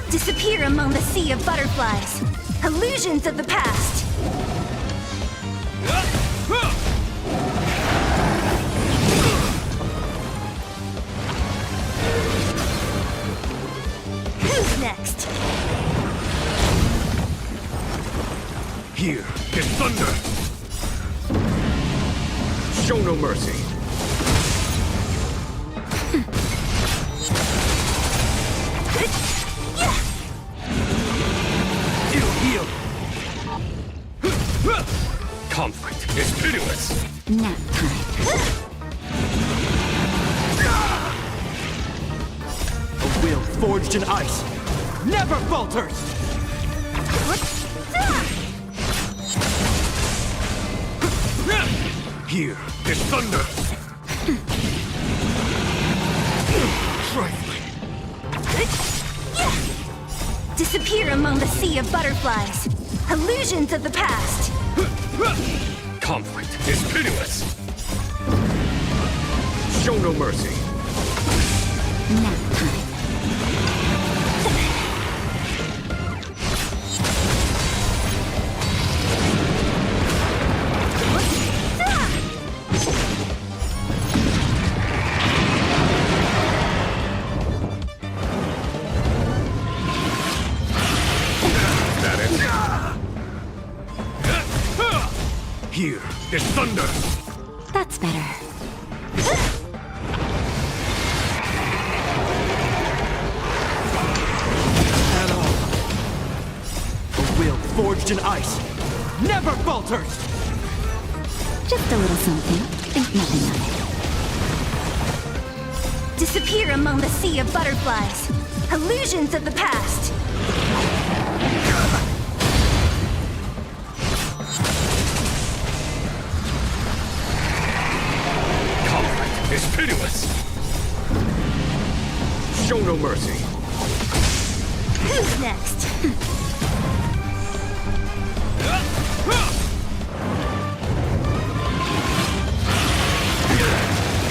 Disappear among the sea of butterflies. Illusions of the past. Who's next? Here is thunder! Show no mercy! Heal! Conflict is pitiless! Nap time. A will forged in ice never falters! Here is thunder! Trifling! Disappear among the sea of butterflies. Illusions of the past. Conflict is pitiless! Show no mercy! Nap time. Here is thunder! That's better. At all. A will forged in ice never falters! Just a little something. Think nothing of it. Disappear among the sea of butterflies. Illusions of the past. Conflict is pitiless! Show no mercy! Who's next?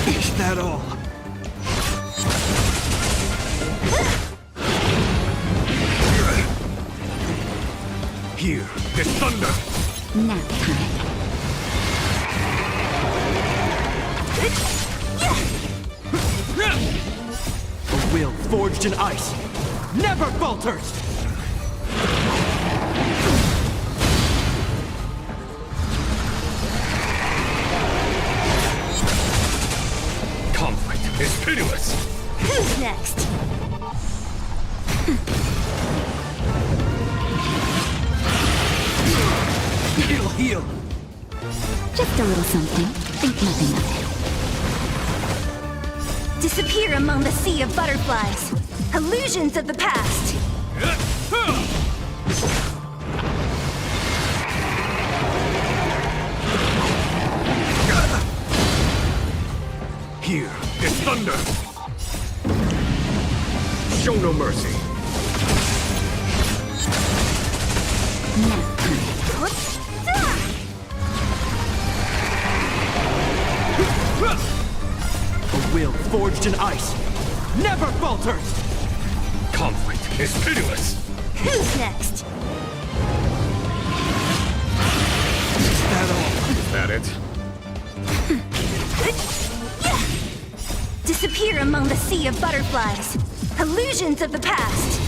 Is that all? Here is thunder! Nap time. A will forged in ice never falters! Conflict is pitiless! Who's next? Heal! Just a little something. Think nothing of it. Disappear among the sea of butterflies. Illusions of the past. Here is thunder! Show no mercy! Nap time. A will forged in ice never falters! Conflict is pitiless! Who's next? Is that all? Is that it? Disappear among the sea of butterflies. Illusions of the past!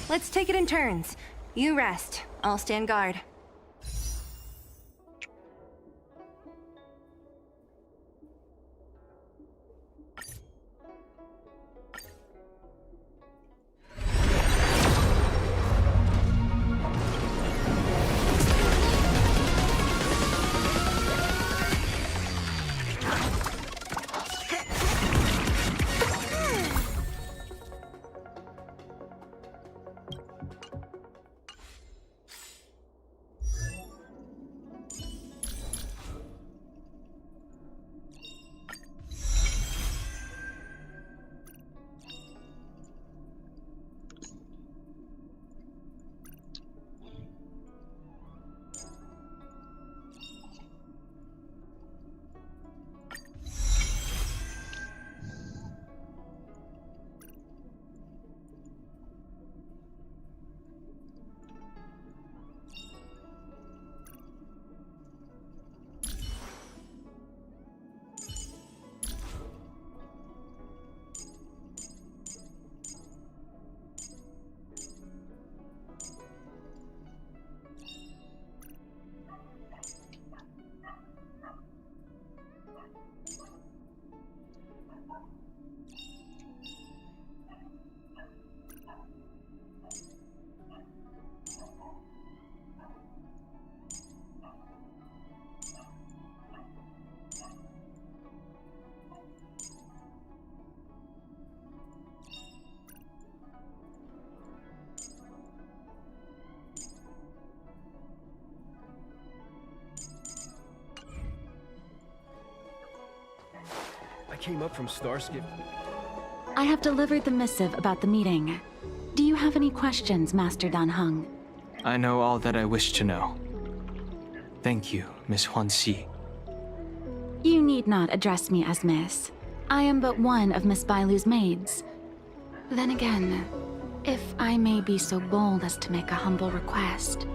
Let's take it in turns. You rest. I'll stand guard. I came up from Starskip. I have delivered the missive about the meeting. Do you have any questions, Master Dan Heng? I know all that I wish to know. Thank you, Miss Huan Si. You need not address me as Miss. I am but one of Miss Bailu's maids. Then again, if I may be so bold as to make a humble request.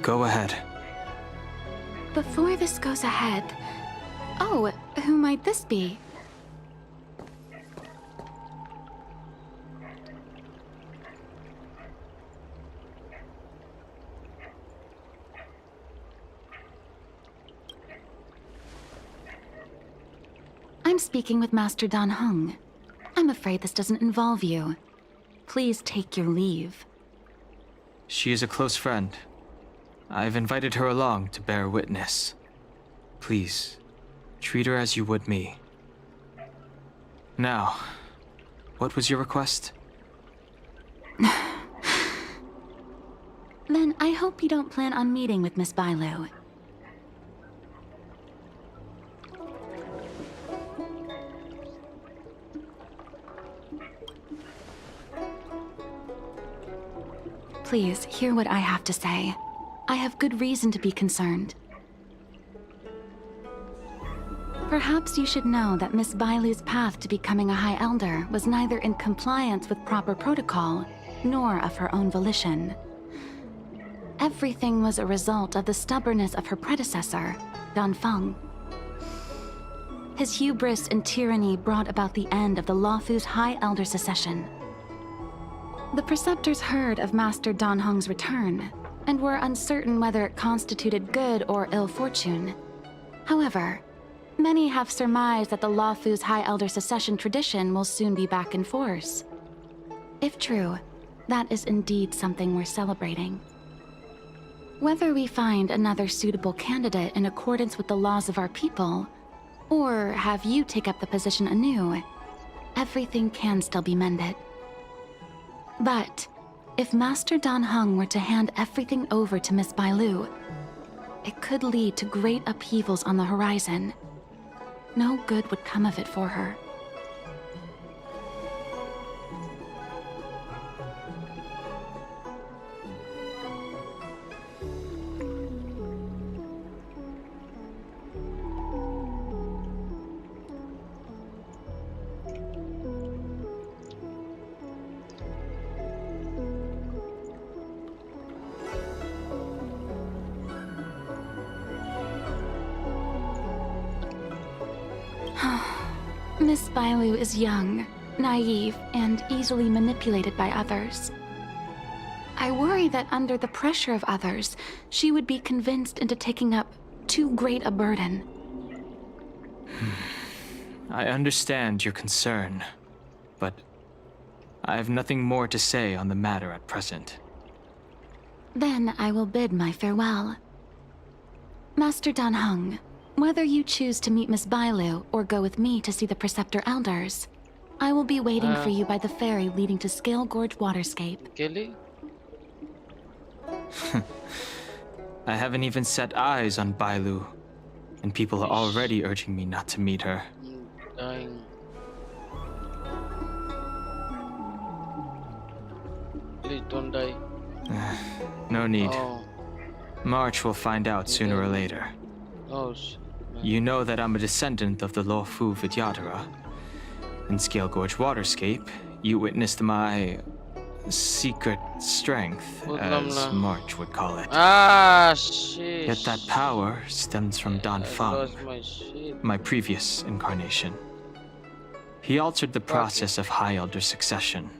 Go ahead. Before this goes ahead... Oh, who might this be? I'm speaking with Master Dan Heng. I'm afraid this doesn't involve you. Please take your leave. She is a close friend. I've invited her along to bear witness. Please, treat her as you would me. Now, what was your request? Then I hope you don't plan on meeting with Miss Bailu. Please, hear what I have to say. I have good reason to be concerned. Perhaps you should know that Miss Bailu's path to becoming a High Elder was neither in compliance with proper protocol, nor of her own volition. Everything was a result of the stubbornness of her predecessor, Dan Feng. His hubris and tyranny brought about the end of the Luofu's High Elder succession. The Preceptors heard of Master Dan Heng's return, and were uncertain whether it constituted good or ill fortune. However, many have surmised that the Luofu's High Elder succession tradition will soon be back in force. If true, that is indeed something worth celebrating. Whether we find another suitable candidate in accordance with the laws of our people, or have you take up the position anew, everything can still be mended. But if Master Dan Heng were to hand everything over to Miss Bailu, it could lead to great upheavals on the horizon. No good would come of it for her. Miss Bailu is young, naive, and easily manipulated by others. I worry that under the pressure of others, she would be convinced into taking up too great a burden. I understand your concern, but I have nothing more to say on the matter at present. Then I will bid my farewell. Master Dan Heng, whether you choose to meet Miss Bailu or go with me to see the Preceptor Elders, I will be waiting for you by the ferry leading to Scale Gorge Waterscape. Kelly? I haven't even set eyes on Bailu, and people are already urging me not to meet her. Dying. Please don't die. No need. March will find out sooner or later. Oh, shit. You know that I'm a descendant of the Luofu Vidyadhara. In Scale Gorge Waterscape, you witnessed my secret strength, as March would call it. Ah, shit. Yet that power stems from Dan Feng, my previous incarnation. He altered the process of High Elder succession,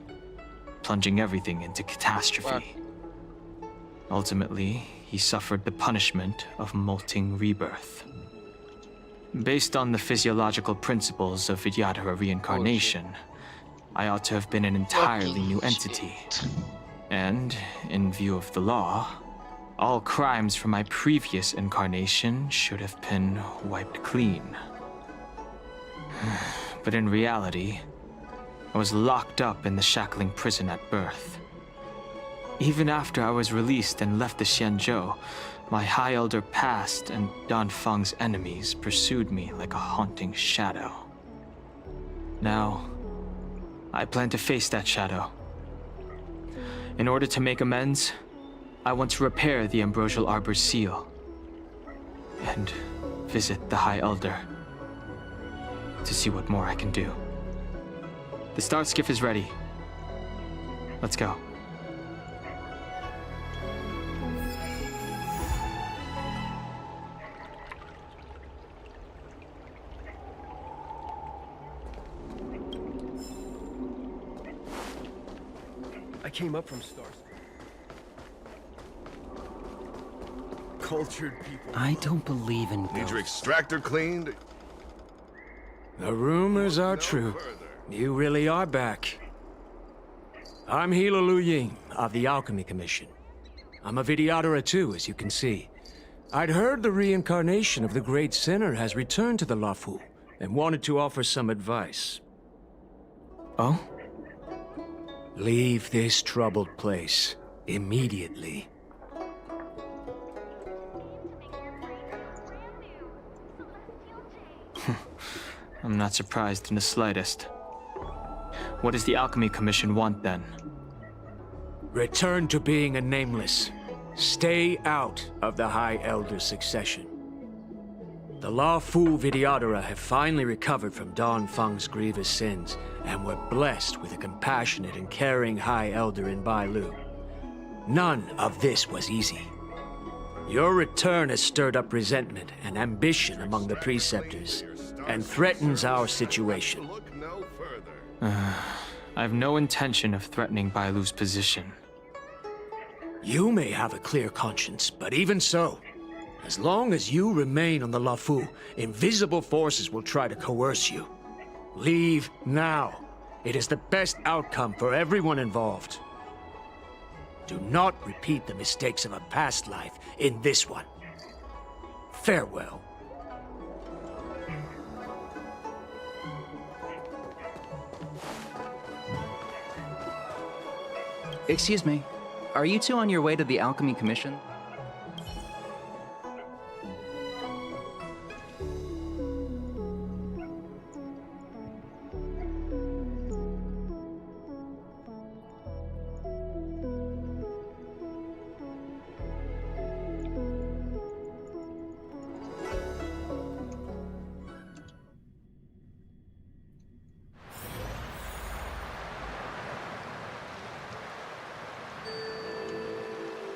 plunging everything into catastrophe. Ultimately, he suffered the punishment of molting rebirth. Based on the physiological principles of Vidyadhara reincarnation, I ought to have been an entirely new entity. And, in view of the law, all crimes from my previous incarnation should have been wiped clean. But in reality, I was locked up in the shackling prison at birth. Even after I was released and left the Xianzhou, my High Elder past and Dan Feng's enemies pursued me like a haunting shadow. Now, I plan to face that shadow. In order to make amends, I want to repair the Ambrosial Arbor's seal and visit the High Elder to see what more I can do. The Star Skiff is ready. Let's go. I came up from stars. Cultured people. I don't believe in ghosts. Need your extractor cleaned? The rumors are true. You really are back. I'm Hilo Lu Ying of the Alchemy Commission. I'm a Vidyadhara too, as you can see. I'd heard the reincarnation of the great sinner has returned to the Luofu and wanted to offer some advice. Oh? Leave this troubled place immediately. I'm not surprised in the slightest. What does the Alchemy Commission want then? Return to being a nameless. Stay out of the High Elder succession. The Luofu Vidyadhara have finally recovered from Don Feng's grievous sins, and were blessed with a compassionate and caring High Elder in Bailu. None of this was easy. Your return has stirred up resentment and ambition among the preceptors, and threatens our situation. I have no intention of threatening Bailu's position. You may have a clear conscience, but even so, as long as you remain on the Luofu, invisible forces will try to coerce you. Leave now. It is the best outcome for everyone involved. Do not repeat the mistakes of a past life in this one. Farewell. Excuse me. Are you two on your way to the Alchemy Commission?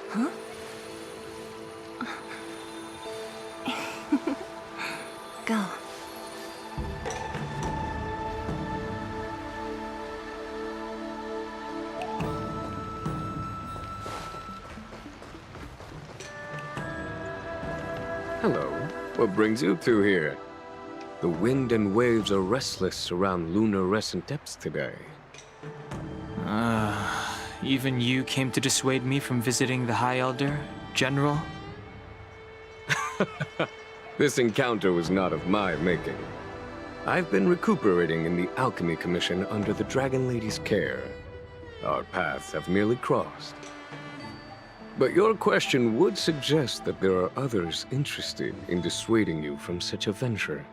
Huh? Go. Hello. What brings you two here? The wind and waves are restless around lunar-rescent depths today. Even you came to dissuade me from visiting the High Elder, General? This encounter was not of my making. I've been recuperating in the Alchemy Commission under the Dragon Lady's care. Our paths have merely crossed. But your question would suggest that there are others interested in dissuading you from such a venture.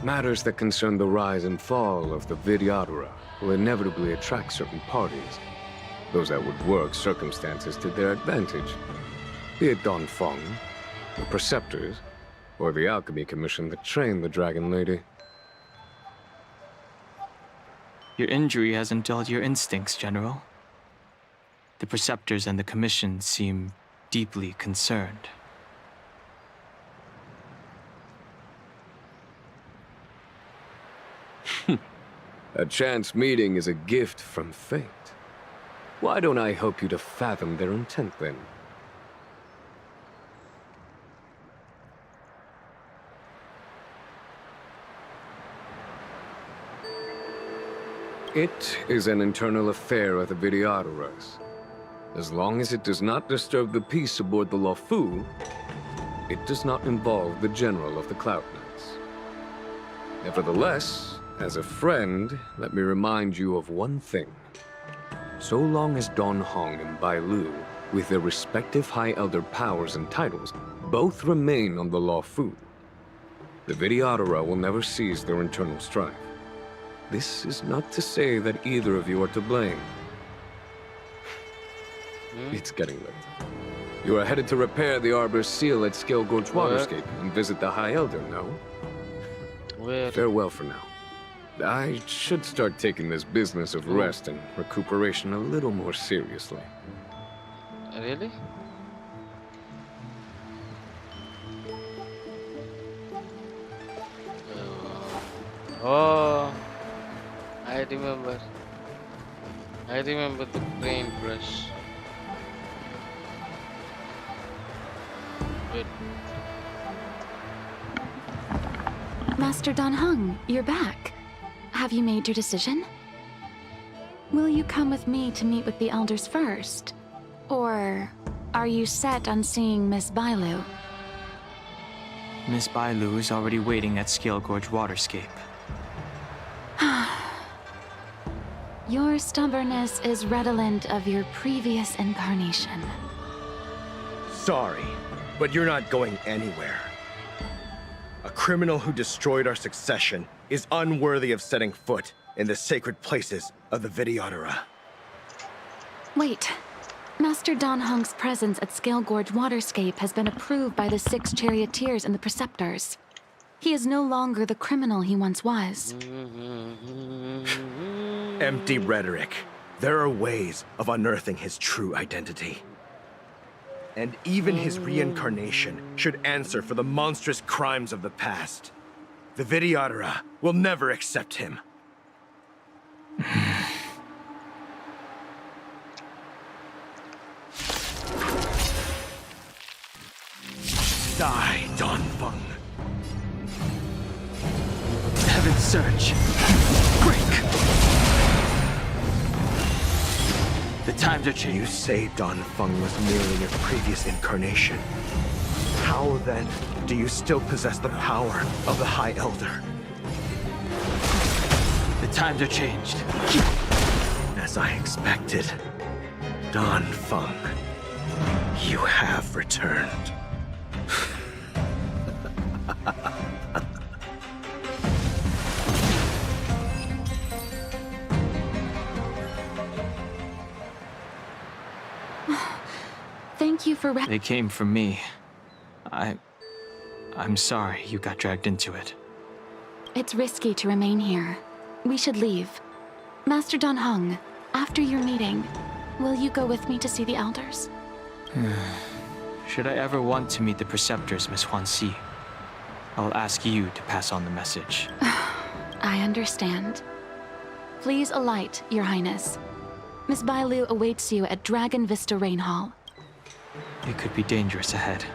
Matters that concern the rise and fall of the Vidyadhara will inevitably attract certain parties. Those that would work circumstances to their advantage. Be it Don Feng, the Preceptors, or the Alchemy Commission that trained the Dragon Lady. Your injury hasn't dulled your instincts, General. The Preceptors and the Commission seem deeply concerned. A chance meeting is a gift from fate. Why don't I help you to fathom their intent, then? It is an internal affair of the Vidyadharas. As long as it does not disturb the peace aboard the Luofu, it does not involve the General of the Cloud Knights. Nevertheless, as a friend, let me remind you of one thing. So long as Don Hong and Bai Lu, with their respective High Elder powers and titles, both remain on the Luofu, the Vidyadhara will never cease their internal strife. This is not to say that either of you are to blame. It's getting late. You are headed to repair the Arbor's seal at Scale Gorge Waterscape and visit the High Elder, no? Where? Farewell for now. I should start taking this business of rest and recuperation a little more seriously. Really? Oh, I remember. I remember the brain brush. Wait. Master Dan Heng, you're back. Have you made your decision? Will you come with me to meet with the elders first? Or are you set on seeing Miss Bailu? Miss Bailu is already waiting at Scale Gorge Waterscape. Your stubbornness is redolent of your previous incarnation. Sorry, but you're not going anywhere. A criminal who destroyed our succession is unworthy of setting foot in the sacred places of the Videodora. Wait. Master Dan Heng's presence at Scale Gorge Waterscape has been approved by the 6 charioteers and the preceptors. He is no longer the criminal he once was. Empty rhetoric. There are ways of unearthing his true identity. And even his reincarnation should answer for the monstrous crimes of the past. The Videodora will never accept him. Die, Danfeng. Heaven's Surge. Break! The times are changing. You say Danfeng was merely your previous incarnation. How then do you still possess the power of the High Elder? The times are changed. As I expected, Danfeng, you have returned. Thank you for They came for me. I'm sorry you got dragged into it. It's risky to remain here. We should leave. Master Dan Heng, after your meeting, will you go with me to see the elders? Should I ever want to meet the preceptors, Miss Huanxi, I'll ask you to pass on the message. I understand. Please alight, Your Highness. Miss Bailu awaits you at Dragon Vista Rain Hall. It could be dangerous ahead.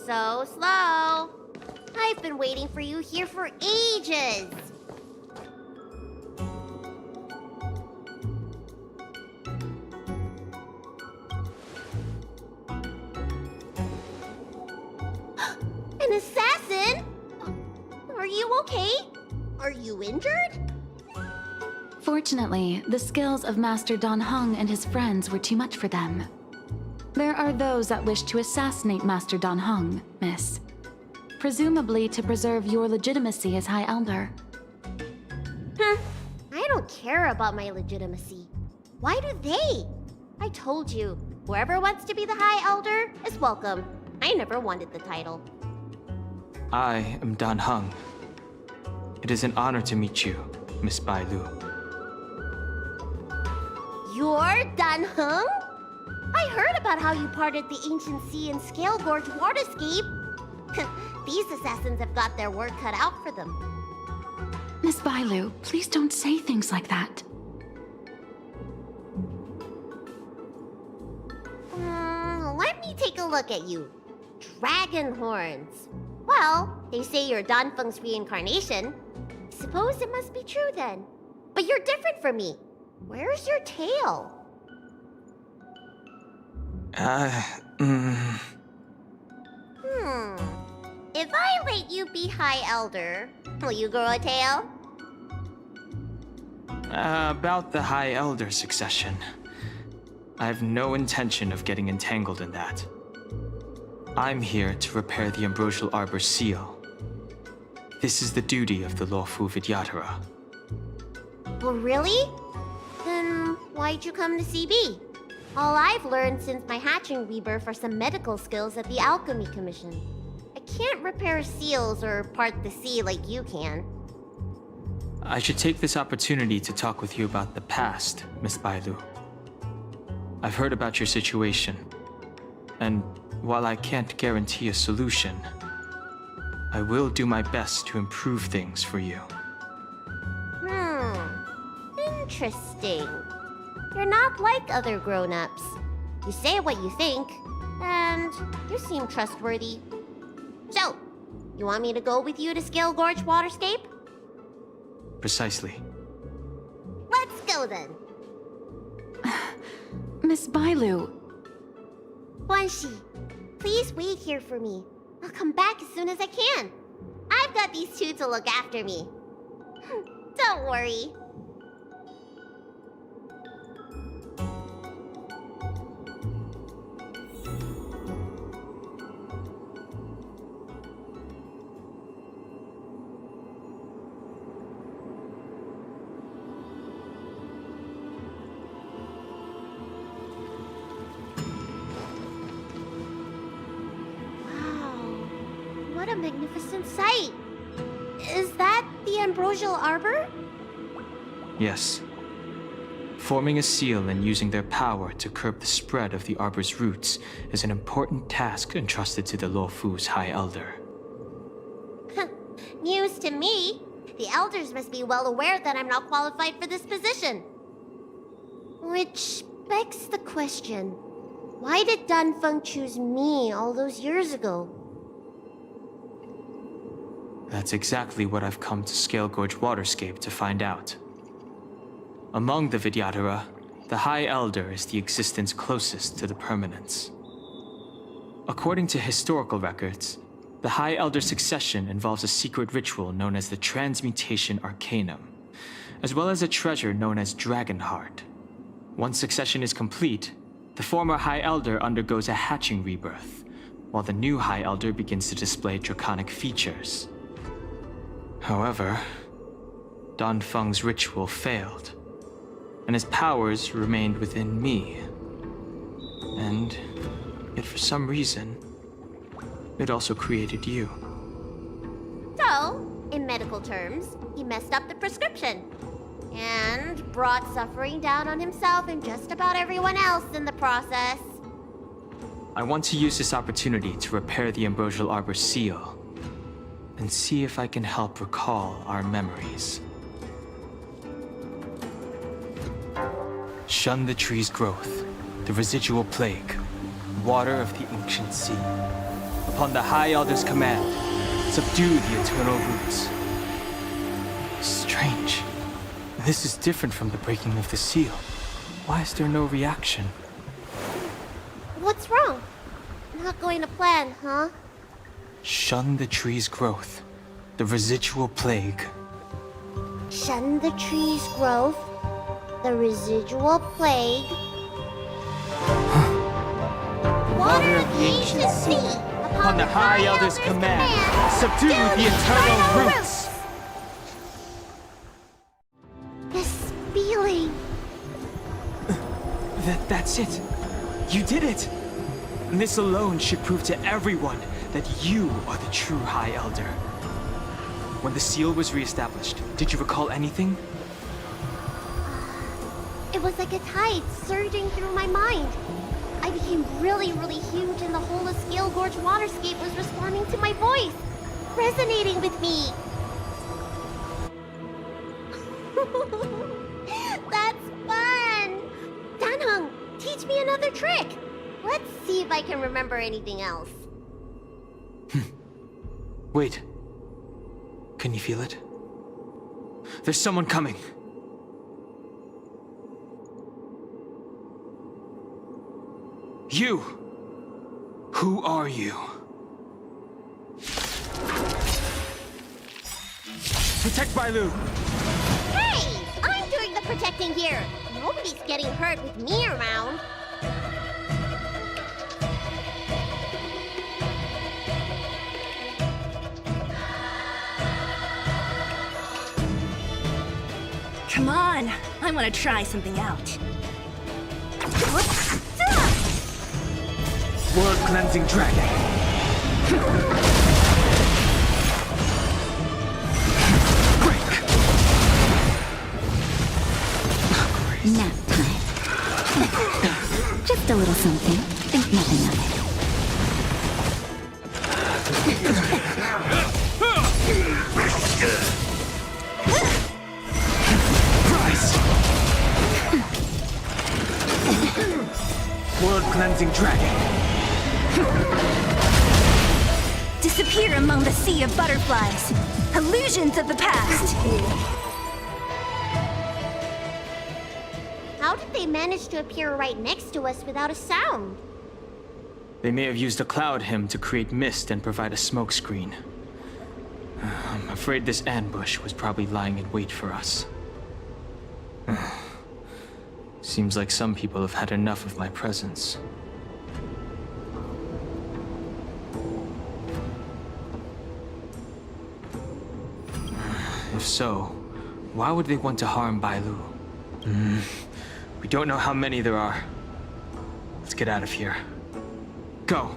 So slow. I've been waiting for you here for ages. An assassin? Are you okay? Are you injured? Fortunately, the skills of Master Dan Heng and his friends were too much for them. There are those that wish to assassinate Master Dan Heng, Miss. Presumably to preserve your legitimacy as High Elder. I don't care about my legitimacy. Why do they? I told you, whoever wants to be the High Elder is welcome. I never wanted the title. I am Dan Heng. It is an honor to meet you, Miss Bailu. You're Dan Heng? I heard about how you parted the ancient sea in Scale Gorge Waterscape. These assassins have got their work cut out for them. Miss Bailu, please don't say things like that. Let me take a look at you. Dragon horns. Well, they say you're Danfeng's reincarnation. suppose it must be true then. But you're different from me. Where's your tail? If I let you be High Elder, will you grow a tail? About the High Elder succession. I have no intention of getting entangled in that. I'm here to repair the Ambrosial Arbor's seal. This is the duty of the lawful Vidyadhara. Oh, really? Then why'd you come to CB? All I've learned since my hatching rebirth are some medical skills at the Alchemy Commission. I can't repair seals or part the sea like you can. I should take this opportunity to talk with you about the past, Miss Bailu. I've heard about your situation, and while I can't guarantee a solution, I will do my best to improve things for you. Interesting. You're not like other grown-ups. You say what you think, and you seem trustworthy. So, you want me to go with you to Scale Gorge Waterscape? Precisely. Let's go then. Miss Bailu. Guanxi, please wait here for me. I'll come back as soon as I can. I've got these two to look after me. Don't worry. What a magnificent sight! Is that the Ambrosial Arbor? Yes. Forming a seal and using their power to curb the spread of the Arbor's roots is an important task entrusted to the Luofu's High Elder. News to me. The Elders must be well aware that I'm not qualified for this position. Which begs the question, why did Dunfeng choose me all those years ago? That's exactly what I've come to Scale Gorge Waterscape to find out. Among the Vidyadhara, the High Elder is the existence closest to the permanence. According to historical records, the High Elder succession involves a secret ritual known as the Transmutation Arcanum, as well as a treasure known as Dragonheart. Once succession is complete, the former High Elder undergoes a hatching rebirth, while the new High Elder begins to display draconic features. However, Dunfeng's ritual failed, and his powers remained within me. And yet for some reason, it also created you. So, in medical terms, he messed up the prescription. And brought suffering down on himself and just about everyone else in the process. I want to use this opportunity to repair the Ambrosial Arbor seal, and see if I can help recall our memories. Shun the tree's growth, the residual plague, water of the ancient sea. Upon the High Elder's command, subdue the eternal roots. Strange. This is different from the breaking of the seal. Why is there no reaction? What's wrong? Not going to plan, huh? Shun the tree's growth, the residual plague. Shun the tree's growth, the residual plague. Water of the ancient sea, upon the High Elder's command, subdue the eternal roots! This feeling. That's it. You did it! This alone should prove to everyone that you are the true High Elder. When the seal was reestablished, did you recall anything? It was like a tide surging through my mind. I became really, really huge and the whole of Scale Gorge Waterscape was responding to my voice, resonating with me. That's fun! Danheng, teach me another trick. Let's see if I can remember anything else. Wait. Can you feel it? There's someone coming. You! Who are you? Protect Bailu! Hey! I'm doing the protecting here! Nobody's getting hurt with me around. Come on, I want to try something out. World Cleansing Dragon. Nap time. Just a little something. Think nothing of it. World Cleansing Dragon. Disappear among the sea of butterflies. Illusions of the past. How did they manage to appear right next to us without a sound? They may have used a cloud hymn to create mist and provide a smokescreen. I'm afraid this ambush was probably lying in wait for us. Seems like some people have had enough of my presence. If so, why would they want to harm Bailu? We don't know how many there are. Let's get out of here. Go!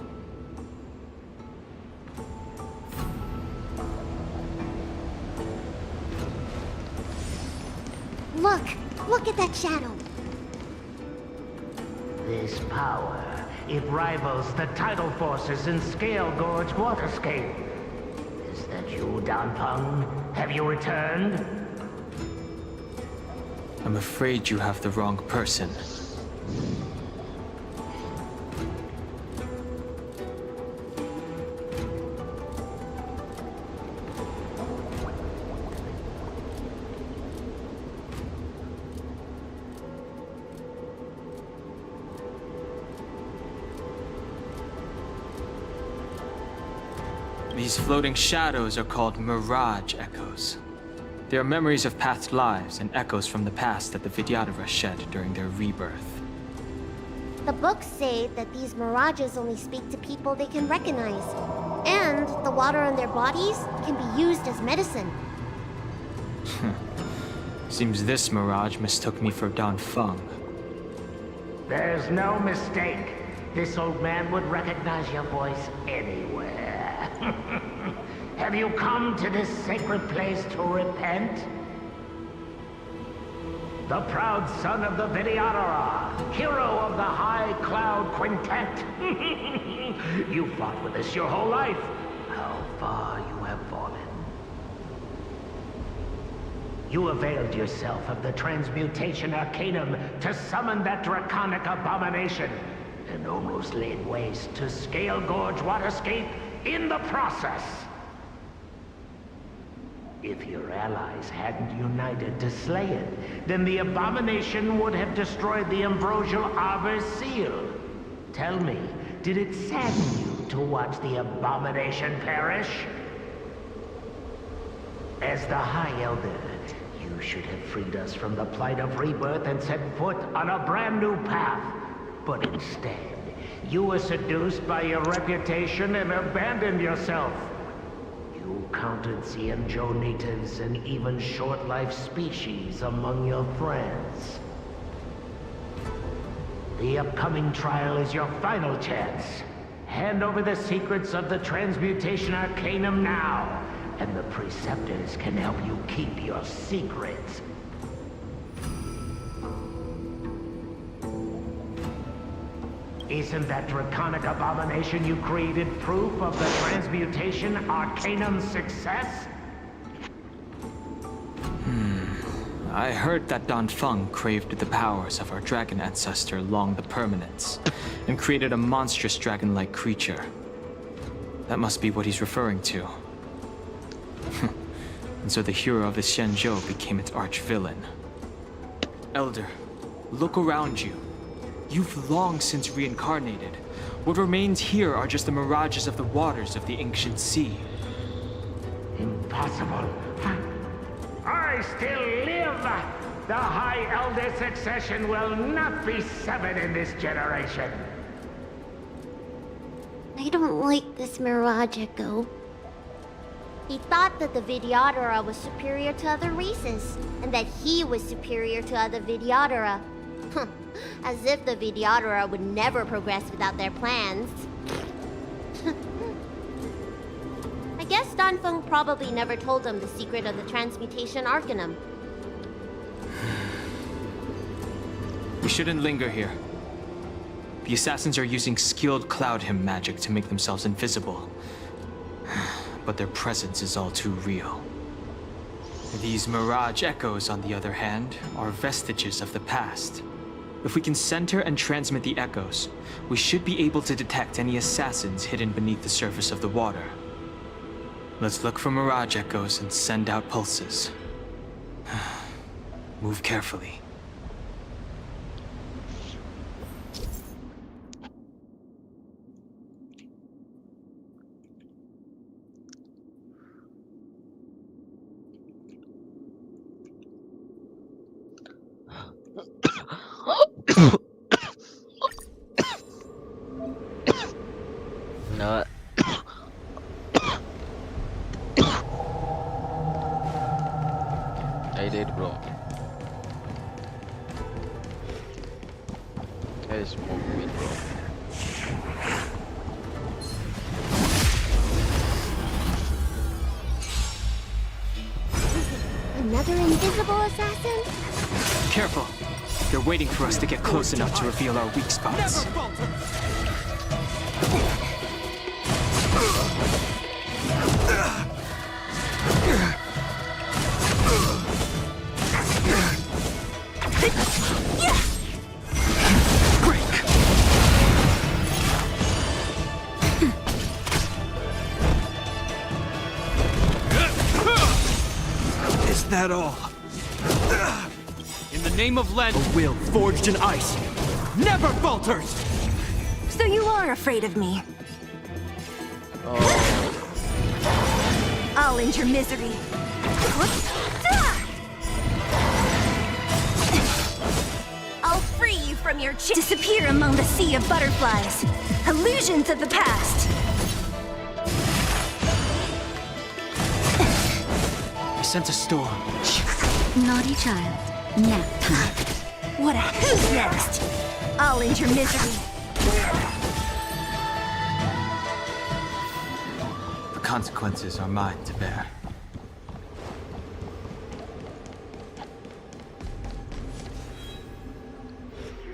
Look at that shadow. This power, it rivals the tidal forces in Scale Gorge Waterscape. Is that you, Danpeng? Have you returned? I'm afraid you have the wrong person. These floating shadows are called Mirage Echoes. They are memories of past lives and echoes from the past that the Vidyadhara shed during their rebirth. The books say that these mirages only speak to people they can recognize. And the water on their bodies can be used as medicine. Seems this mirage mistook me for Danfeng. There's no mistake. This old man would recognize your voice anywhere. Have you come to this sacred place to repent? The proud son of the Vidyadhara, hero of the High Cloud Quintet. You fought with us your whole life. How far you have fallen. You availed yourself of the Transmutation Arcanum to summon that draconic abomination, and almost laid waste to Scale Gorge Waterscape in the process. If your allies hadn't united to slay it, then the abomination would have destroyed the Ambrosial Arbor's seal. Tell me, did it sadden you to watch the abomination perish? As the High Elder, you should have freed us from the plight of rebirth and set foot on a brand new path. But instead, you were seduced by your reputation and abandoned yourself. You counted Xianzhou natives and even short-life species among your friends. The upcoming trial is your final chance. Hand over the secrets of the Transmutation Arcanum now, and the Preceptors can help you keep your secrets. Isn't that draconic abomination you created proof of the Transmutation Arcanum's success? I heard that Danfeng craved the powers of our dragon ancestor Long the Permanence, and created a monstrous dragon-like creature. That must be what he's referring to. and so the hero of the Xianzhou became its arch-villain. Elder, look around you. You've long since reincarnated. What remains here are just the mirages of the waters of the ancient sea. Impossible. I still live! The High Elder succession will not be severed in this generation. I don't like this Mirage Echo. He thought that the Vidyadhara was superior to other races, and that he was superior to other Vidyadhara. As if the Vidyadhara would never progress without their plans. I guess Danfeng probably never told him the secret of the transmutation Arcanum. We shouldn't linger here. The assassins are using skilled cloud hymn magic to make themselves invisible. But their presence is all too real. These mirage echoes, on the other hand, are vestiges of the past. If we can center and transmit the echoes, we should be able to detect any assassins hidden beneath the surface of the water. Let's look for mirage echoes and send out pulses. Move carefully. No. I did, bro. I smoked weed, bro. Another invisible assassin? Careful! They're waiting for us to get close enough to reveal our weak spots. Is that all? In the name of Len, a will forged in ice never falters! So you are afraid of me. I'll end your misery. I'll free you from your disappear among the sea of butterflies. Illusions of the past. I sense a storm. Naughty child. Nap time. What a who's next? I'll end your misery. The consequences are mine to bear.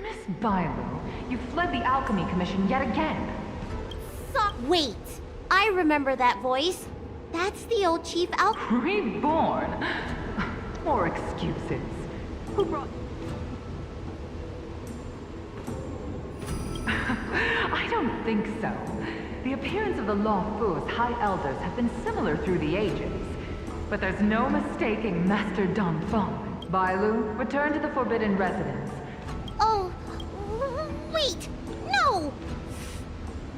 Miss Bailu, you fled the Alchemy Commission yet again. Wait! I remember that voice. That's the old Chief Reborn? More excuses. Who brought... I don't think so. The appearance of the Law Fu's High Elders have been similar through the ages. But there's no mistaking Master Danfeng. Bailu, return to the Forbidden Residence. Oh, wait! No!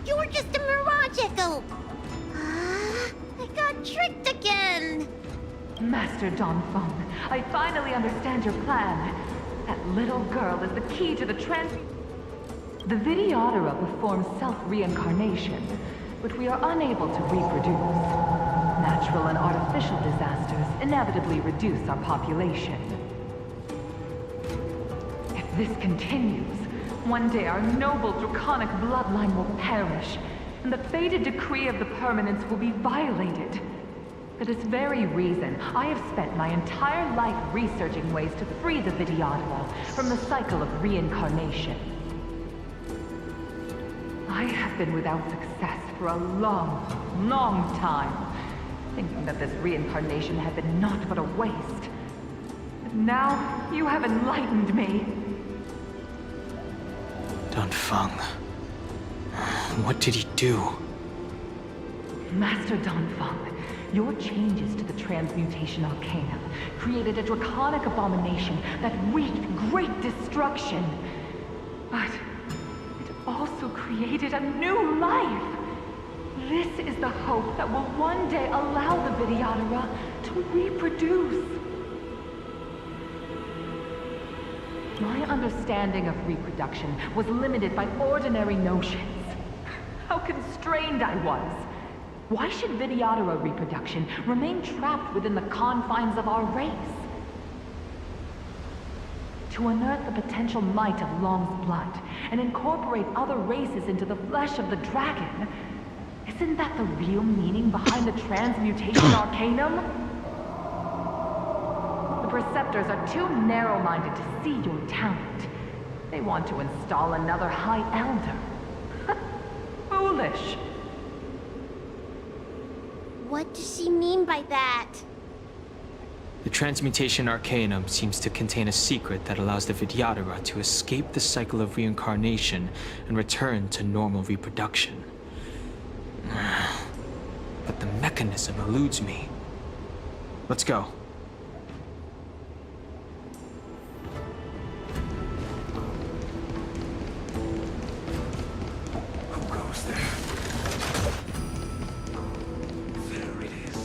You were just a mirage echo! I got tricked again! Master Danfeng, I finally understand your plan. That little girl is the key to the The Vidyadhara performs self-reincarnation, but we are unable to reproduce. Natural and artificial disasters inevitably reduce our population. If this continues, one day our noble draconic bloodline will perish, and the fated decree of the permanence will be violated. For this very reason, I have spent my entire life researching ways to free the Vidyadhara from the cycle of reincarnation. I have been without success for a long, long time, thinking that this reincarnation had been naught but a waste. But now, you have enlightened me. Danfeng. What did he do? Master Danfeng, Your changes to the Transmutation Arcanum created a draconic abomination that wreaked great destruction. But it also created a new life. This is the hope that will one day allow the Vidyadhara to reproduce. My understanding of reproduction was limited by ordinary notions. How constrained I was. Why should Vidyadhara reproduction remain trapped within the confines of our race? To unearth the potential might of Long's blood and incorporate other races into the flesh of the dragon, isn't that the real meaning behind the Transmutation Arcanum? The Preceptors are too narrow-minded to see your talent. They want to install another High Elder. Foolish. What does she mean by that? The Transmutation Arcanum seems to contain a secret that allows the Vidyadhara to escape the cycle of reincarnation and return to normal reproduction. But the mechanism eludes me. Let's go. Who goes there? There it is.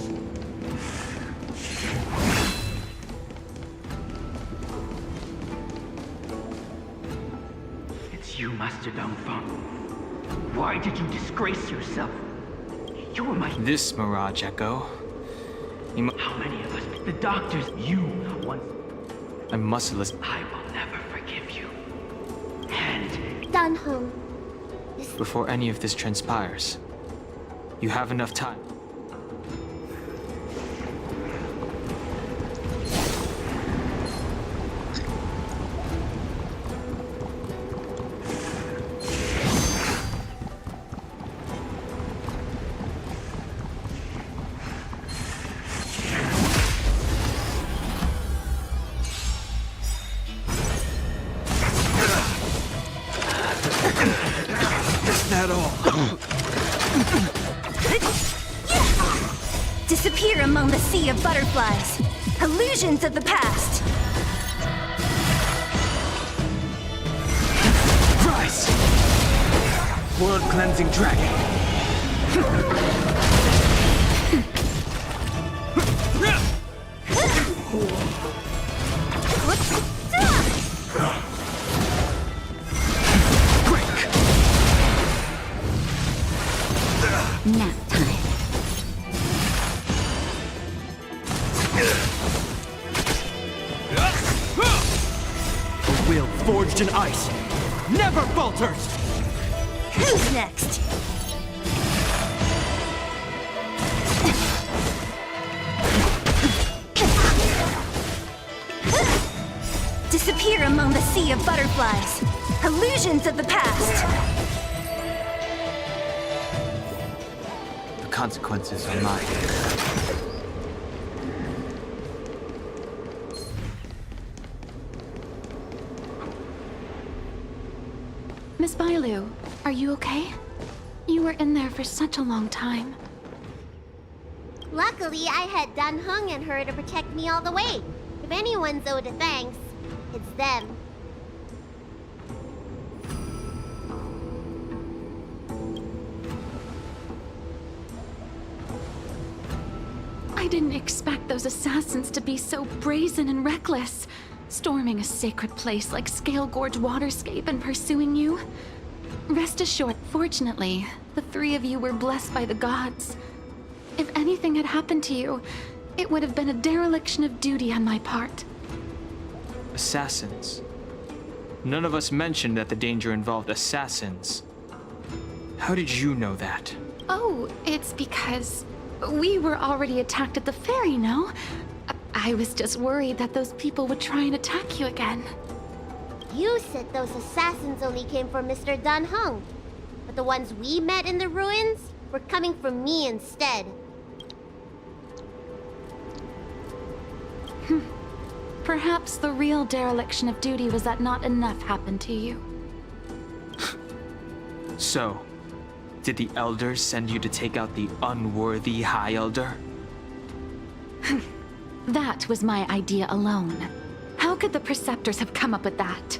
It's you, Master Dongfeng. Why did you disgrace yourself? You were my... This Mirage Echo. How many of us? The doctors, you once... I'm muscleless. I will never forgive you. And... Danheng. Before any of this transpires, you have enough time. Disappear among the sea of butterflies. Illusions of the past. Rise! World-cleansing dragon. Nap time. A will forged in ice never falters! Who's next? Disappear among the sea of butterflies. Illusions of the past. The consequences are mine. Miss Bailu, are you okay? You were in there for such a long time. Luckily, I had Danheng and her to protect me all the way. If anyone's owed a thanks, it's them. I didn't expect those assassins to be so brazen and reckless, storming a sacred place like Scale Gorge Waterscape and pursuing you. Rest assured, fortunately, the three of you were blessed by the gods. If anything had happened to you, it would have been a dereliction of duty on my part. Assassins. None of us mentioned that the danger involved assassins. How did you know that? Oh, it's because we were already attacked at the ferry, no? I was just worried that those people would try and attack you again. You said those assassins only came for Mr. Danheng, but the ones we met in the ruins were coming for me instead. Perhaps the real dereliction of duty was that not enough happened to you. So, did the Elders send you to take out the unworthy High Elder? That was my idea alone. How could the Preceptors have come up with that?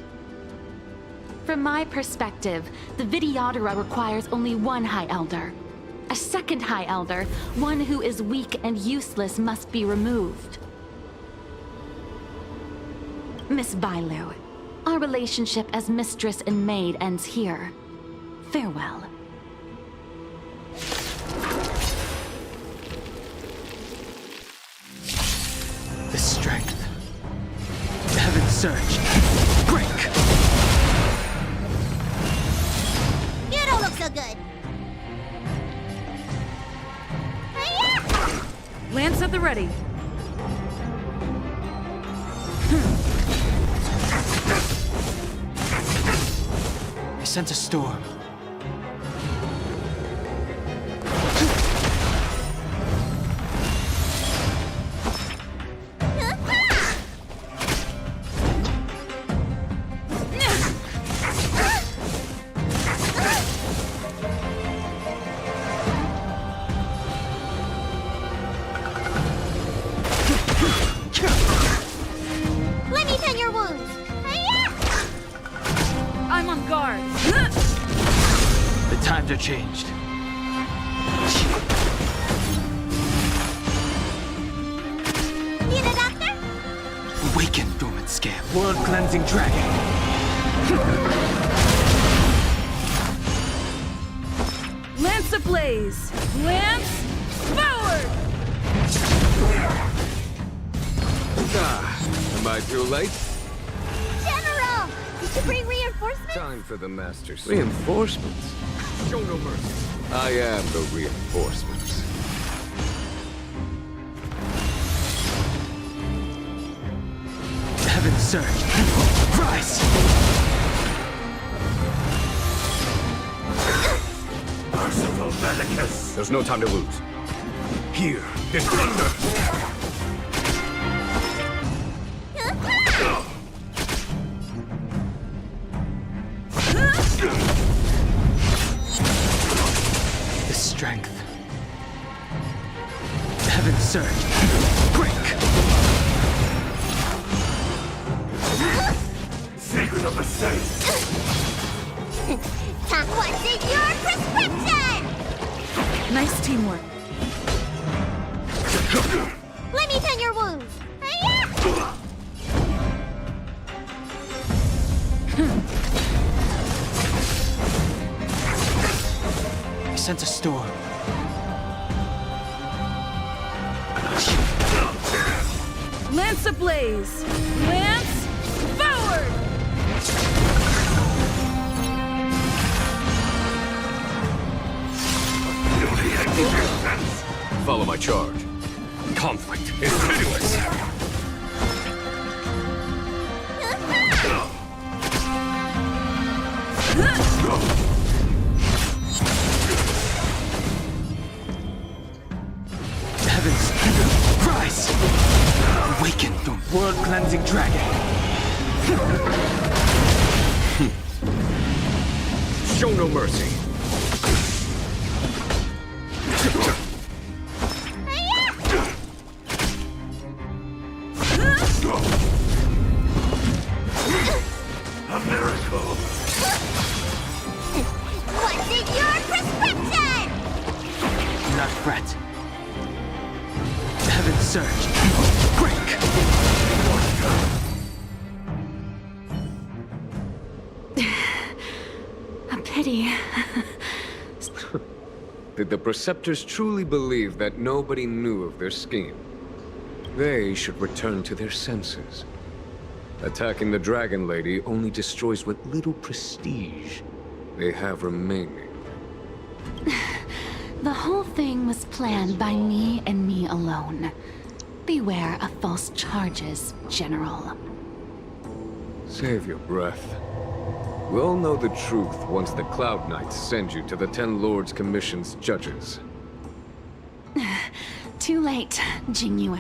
From my perspective, the Videodora requires only one High Elder. A second High Elder, one who is weak and useless, must be removed. Miss Bailu, our relationship as mistress and maid ends here. Farewell. The strength. Heaven surge. Break! You don't look so good. Lance at the ready. I sense a storm. Let me tend your wounds. I'm on guard. The times are changed. Need a doctor? Awaken, dormant scam. World-cleansing dragon. Lance ablaze. Lance forward. Am I too late? General! Did you bring reinforcements? Time for the Master's reinforcements. Show no mercy. I am the reinforcements. Heaven surge. Rise! Merciful Medicus! There's no time to lose. Here, this thunder! The strength. Heaven surge. Break! Secret of the Saints! What's in your prescription? Nice teamwork. Let me tend your wounds. I sense a storm. Lance ablaze. Lance forward. Follow my charge. Conflict is pitiless. Heavens, rise! Awaken the world-cleansing dragon. Show no mercy. A miracle! What's in your prescription? Do not fret. Heaven surge. Break! A pity. Did the Preceptors truly believe that nobody knew of their scheme? They should return to their senses. Attacking the Dragon Lady only destroys what little prestige they have remaining. The whole thing was planned by me and me alone. Beware of false charges, General. Save your breath. We'll know the truth once the Cloud Knights send you to the Ten Lords Commission's judges. Too late, Jingyue.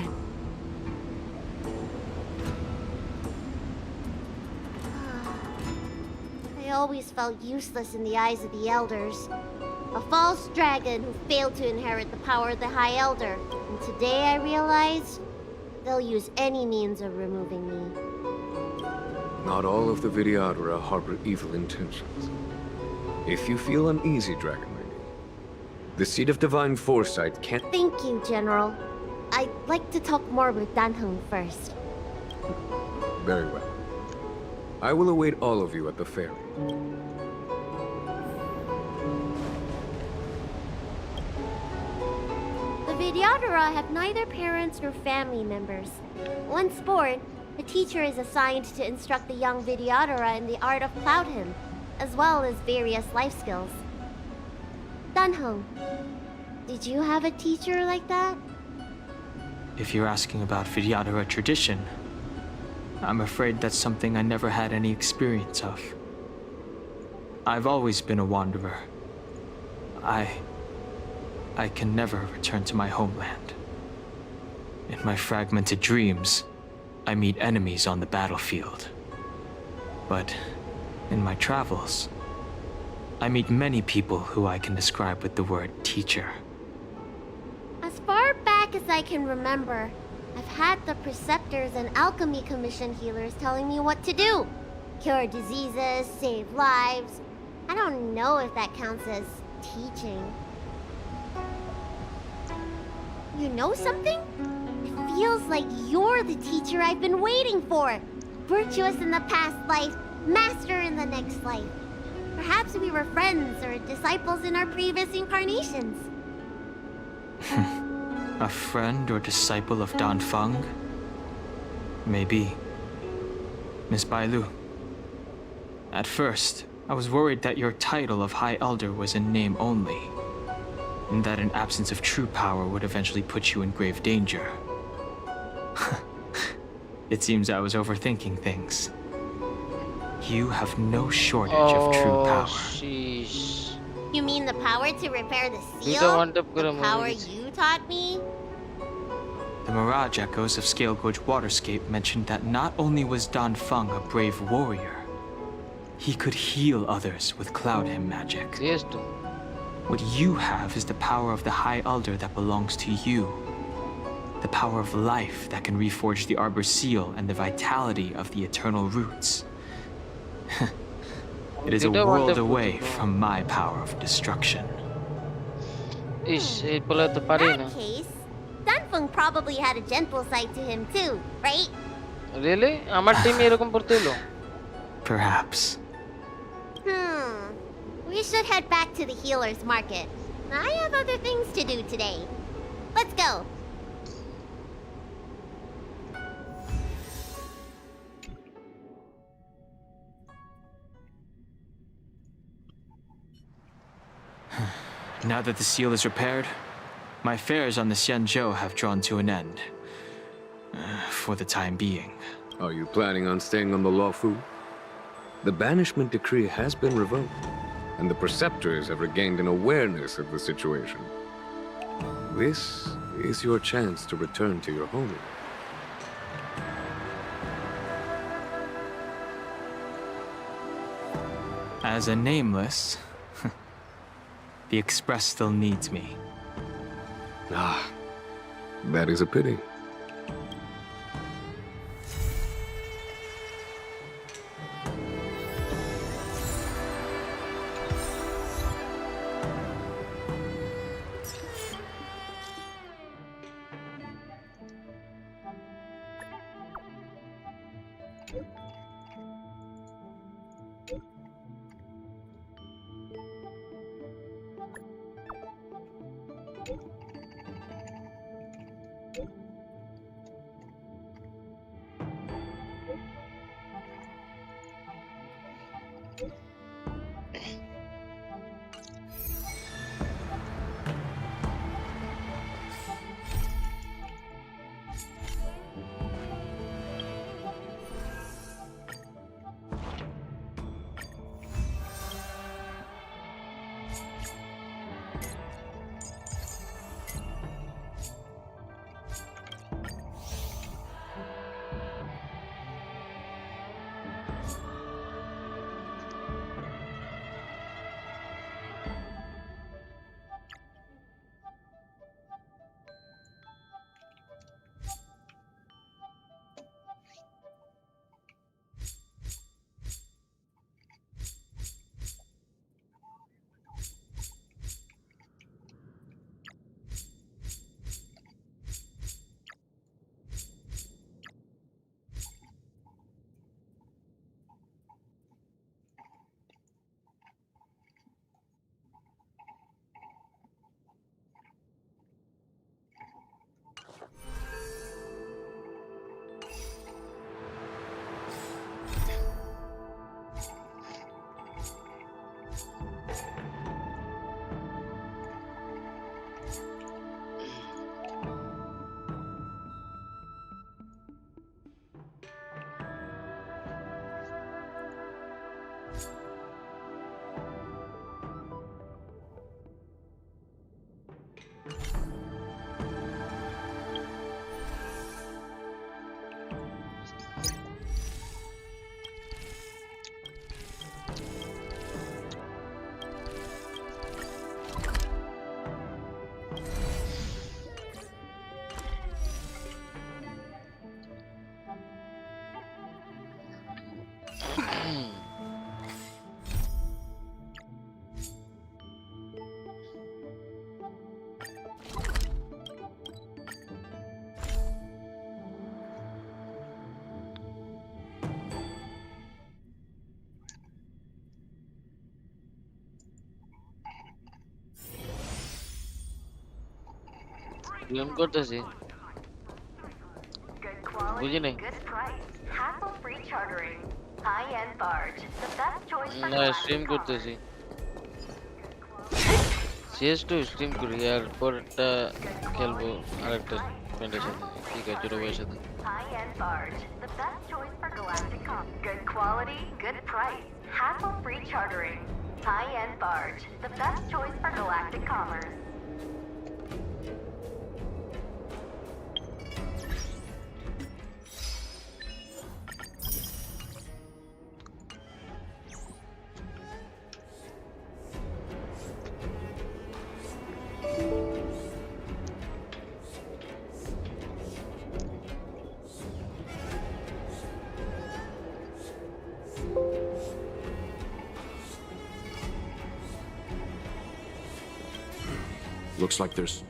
I always felt useless in the eyes of the elders. A false dragon who failed to inherit the power of the High Elder. And today I realized they'll use any means of removing me. Not all of the Videodora harbor evil intentions. If you feel uneasy, Dragon Lady, the Seed of Divine Foresight can't— Thank you, General. I'd like to talk more with Danheng first. Very well. I will await all of you at the ferry. The Videodora have neither parents nor family members. Once born, the teacher is assigned to instruct the young Videodora in the art of Cloud Hymn, as well as various life skills. Danheng, did you have a teacher like that? If you're asking about Videodora tradition, I'm afraid that's something I never had any experience of. I've always been a wanderer. I can never return to my homeland. In my fragmented dreams, I meet enemies on the battlefield. But in my travels, I meet many people who I can describe with the word teacher. As far back as I can remember, I've had the preceptors and alchemy commission healers telling me what to do. Cure diseases, save lives. I don't know if that counts as teaching. You know something? It feels like you're the teacher I've been waiting for. Virtuous in the past life, master in the next life. Perhaps we were friends or disciples in our previous incarnations. A friend or disciple of Danfeng? Maybe. Miss Bailu. At first, I was worried that your title of High Elder was in name only, and that an absence of true power would eventually put you in grave danger. It seems I was overthinking things. You have no shortage of true power. Sheesh. You mean the power to repair the seal? You don't want to put the a power movie. you taught me? The Mirage Echoes of Scale Gorge Waterscape mentioned that not only was Danfeng a brave warrior, he could heal others with Cloud Hymn magic. Yes, what you have is the power of the High Elder that belongs to you. The power of life that can reforge the Arbor Seal and the vitality of the Eternal Roots. It is a world away from my power of destruction. In that case, Danfeng probably had a gentle side to him too, right? Really? Amar team erokom portilo. Perhaps. We should head back to the healer's market. I have other things to do today. Let's go. Now that the seal is repaired, my affairs on the Xianzhou have drawn to an end. For the time being. Are you planning on staying on the Luofu? The banishment decree has been revoked, and the preceptors have regained an awareness of the situation. This is your chance to return to your home. As a nameless, the Express still needs me. Ah, that is a pity. প্রেম করতেছি বুঝি নাই না stream করতেছি CS2 stream করি আর পরটা খেলবো আরেকটা ফ্রেন্ডের সাথে ঠিক আছে ছোট ভাইয়ের সাথে High-end barge, the best choice for galactic good quality, good price, hassle-free chartering. High-end barge, the best choice for galactic commerce. Looks like there's...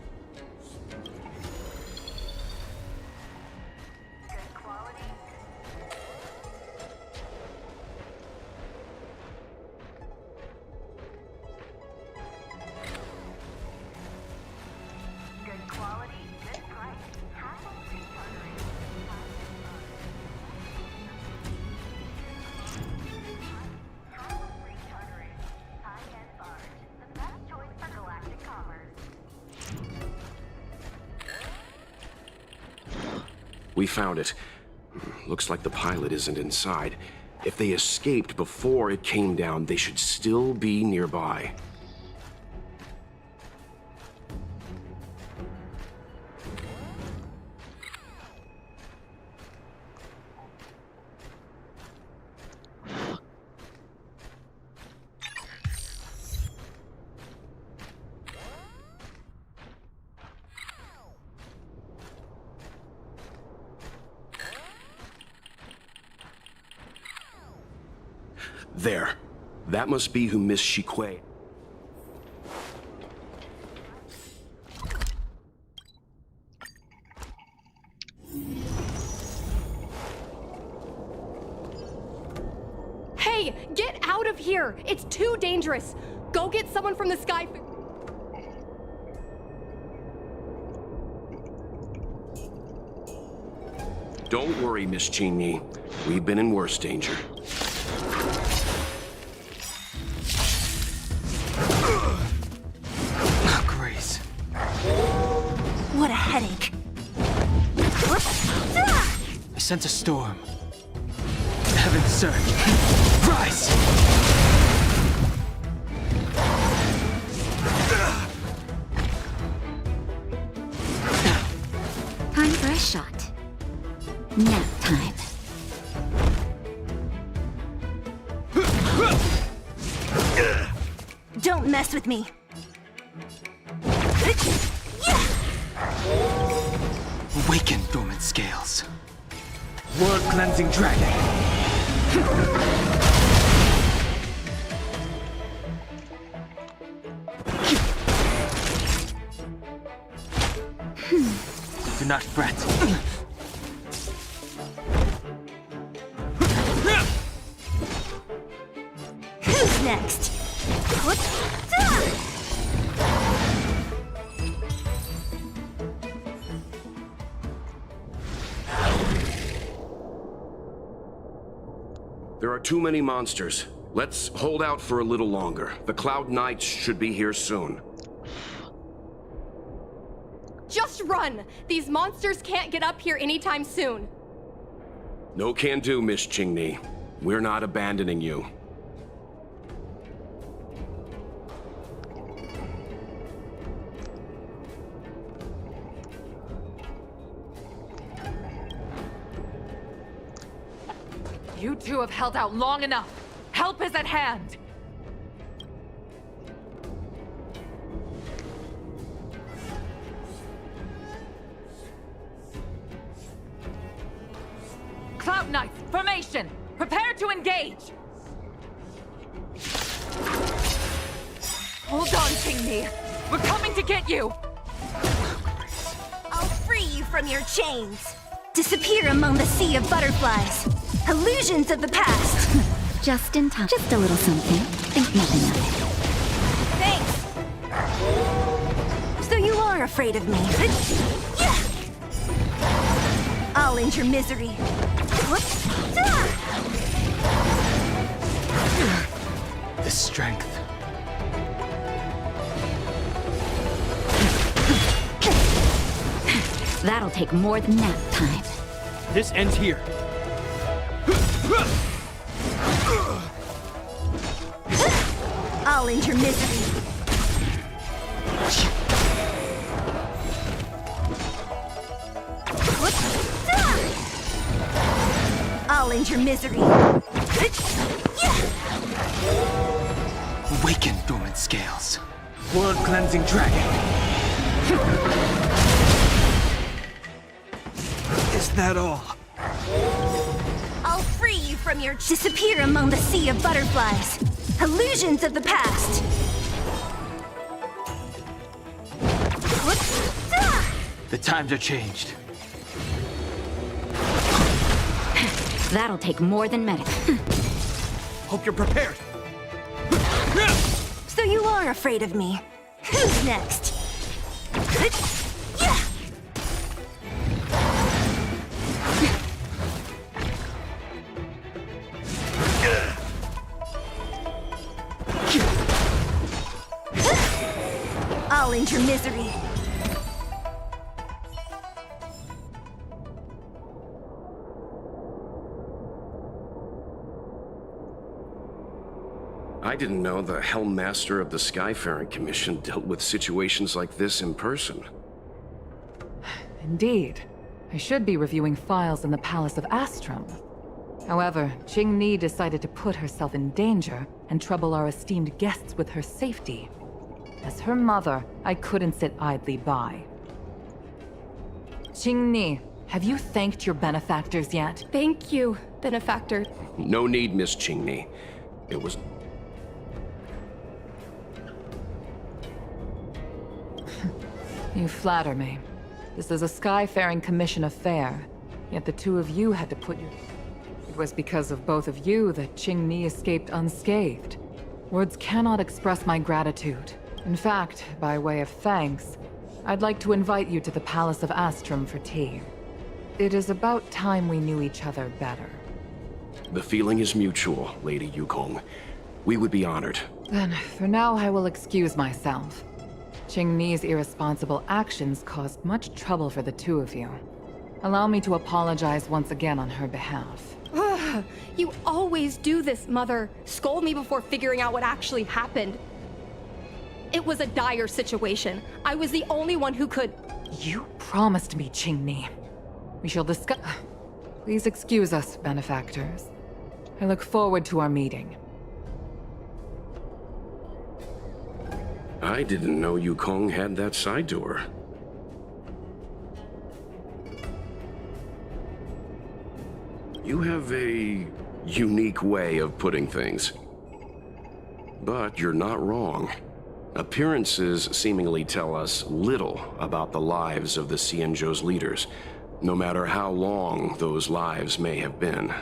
We found it. Looks like the pilot isn't inside. If they escaped before it came down, they should still be nearby. There. That must be who Miss Shikue. Hey, get out of here! It's too dangerous! Go get someone from the sky. Don't worry, Miss Chingy. We've been in worse danger. What a headache. I sense a storm. Heaven surge. Rise! Time for a shot. Nap time. Don't mess with me. Awaken, dormant scales. World-cleansing dragon. Do not fret. Who's next? There are too many monsters. Let's hold out for a little longer. The Cloud Knights should be here soon. Just run! These monsters can't get up here anytime soon. No can do, Miss Chingni. We're not abandoning you. You two have held out long enough. Help is at hand. Cloud Knights, formation! Prepare to engage! Hold on, Tingni. We're coming to get you! I'll free you from your chains. Disappear among the sea of butterflies. Illusions of the past. Just in time. Just a little something. Think nothing of it. Thanks. So you are afraid of me. I'll end your misery. The strength. That'll take more than nap time. This ends here. I'll end your misery. I'll end your misery. Awaken, dormant scales. Blood-cleansing dragon. Is that all? I'll free you from your disappear among the sea of butterflies. Illusions of the past. The times are changed. That'll take more than medic. Hope you're prepared. So you are afraid of me. Who's next? I'll end your misery. I didn't know the Helm Master of the Skyfaring Commission dealt with situations like this in person. Indeed. I should be reviewing files in the Palace of Astrum. However, Qingni decided to put herself in danger and trouble our esteemed guests with her safety. As her mother, I couldn't sit idly by. Qingni, have you thanked your benefactors yet? Thank you, benefactor. No need, Miss Qingni. It was... You flatter me. This is a Skyfaring Commission affair, yet the two of you had to put your... It was because of both of you that Qingni escaped unscathed. Words cannot express my gratitude. In fact, by way of thanks, I'd like to invite you to the Palace of Astrum for tea. It is about time we knew each other better. The feeling is mutual, Lady Yukong. We would be honored. Then, for now, I will excuse myself. Qingni's irresponsible actions caused much trouble for the two of you. Allow me to apologize once again on her behalf. You always do this, Mother. Scold me before figuring out what actually happened. It was a dire situation. I was the only one who could... You promised me, Qingni. We shall discuss... Please excuse us, benefactors. I look forward to our meeting. I didn't know Yukong had that side to her. You have a unique way of putting things. But you're not wrong. Appearances seemingly tell us little about the lives of the Xianzhou's leaders, no matter how long those lives may have been.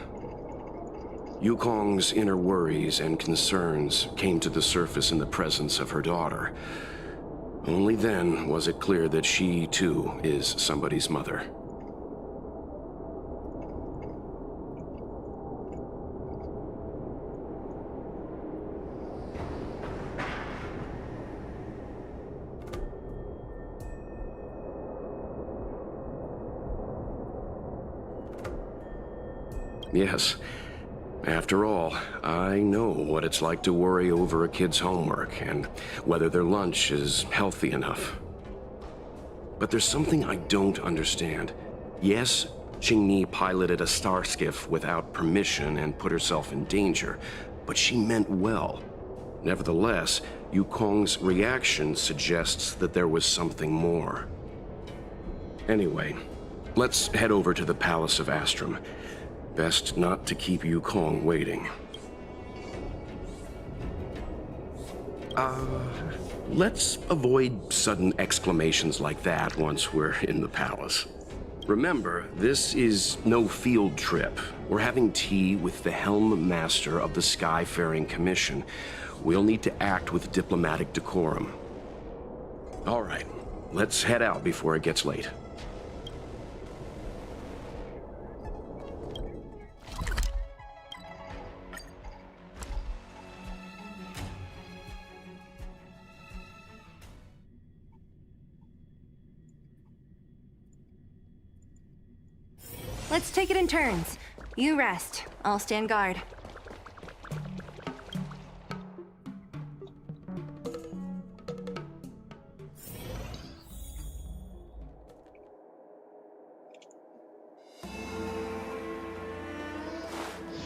Yukong's inner worries and concerns came to the surface in the presence of her daughter. Only then was it clear that she, too, is somebody's mother. Yes. After all, I know what it's like to worry over a kid's homework and whether their lunch is healthy enough. But there's something I don't understand. Yes, Qingni piloted a star skiff without permission and put herself in danger, but she meant well. Nevertheless, Yukong's reaction suggests that there was something more. Anyway, let's head over to the Palace of Astrum. Best not to keep Yukong waiting. Let's avoid sudden exclamations like that once we're in the palace. Remember, this is no field trip. We're having tea with the Helm Master of the Skyfaring Commission. We'll need to act with diplomatic decorum. All right, let's head out before it gets late. Let's take it in turns. You rest. I'll stand guard.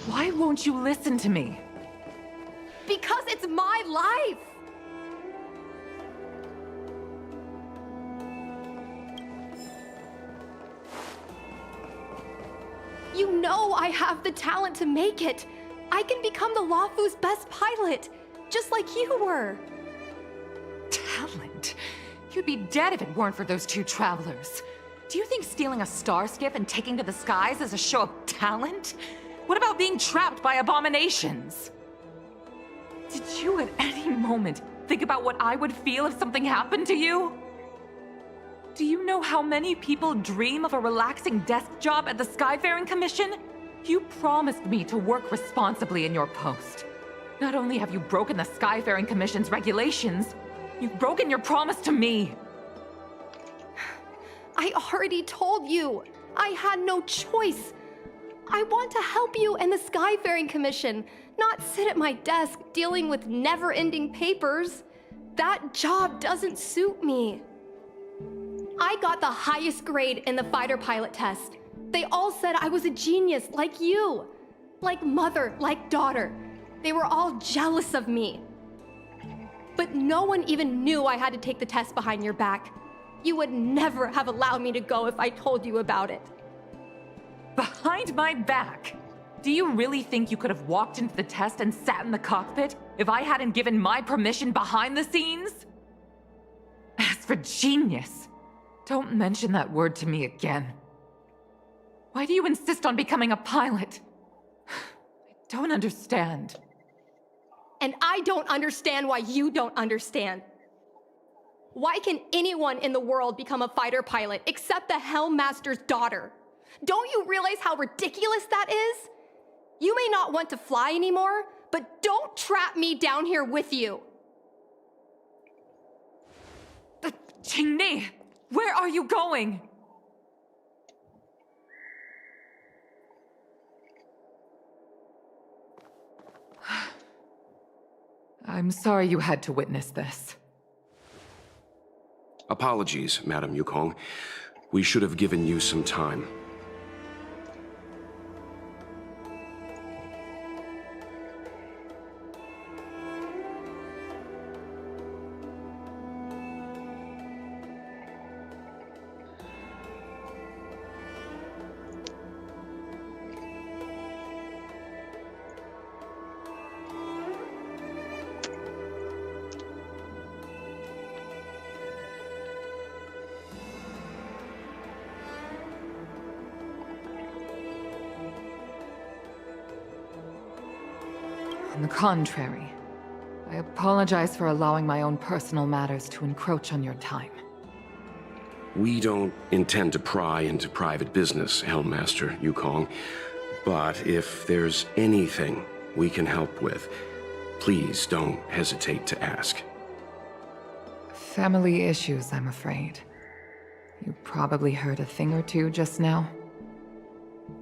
Why won't you listen to me? Because it's my life! You know I have the talent to make it. I can become the Lafu's best pilot, just like you were. Talent? You'd be dead if it weren't for those two travelers. Do you think stealing a star skiff and taking to the skies is a show of talent? What about being trapped by abominations? Did you at any moment think about what I would feel if something happened to you? Do you know how many people dream of a relaxing desk job at the Skyfaring Commission? You promised me to work responsibly in your post. Not only have you broken the Skyfaring Commission's regulations, you've broken your promise to me. I already told you. I had no choice. I want to help you and the Skyfaring Commission, not sit at my desk dealing with never-ending papers. That job doesn't suit me. I got the highest grade in the fighter pilot test. They all said I was a genius, like you. Like mother, like daughter. They were all jealous of me. But no one even knew I had to take the test behind your back. You would never have allowed me to go if I told you about it. Behind my back? Do you really think you could have walked into the test and sat in the cockpit if I hadn't given my permission behind the scenes? As for genius, don't mention that word to me again. Why do you insist on becoming a pilot? I don't understand. And I don't understand why you don't understand. Why can anyone in the world become a fighter pilot except the Helmmaster's daughter? Don't you realize how ridiculous that is? You may not want to fly anymore, but don't trap me down here with you. Qingni, where are you going? I'm sorry you had to witness this. Apologies, Madam Yukong. We should have given you some time. On the contrary, I apologize for allowing my own personal matters to encroach on your time. We don't intend to pry into private business, Helmmaster Yukong. But if there's anything we can help with, please don't hesitate to ask. Family issues, I'm afraid. You probably heard a thing or two just now.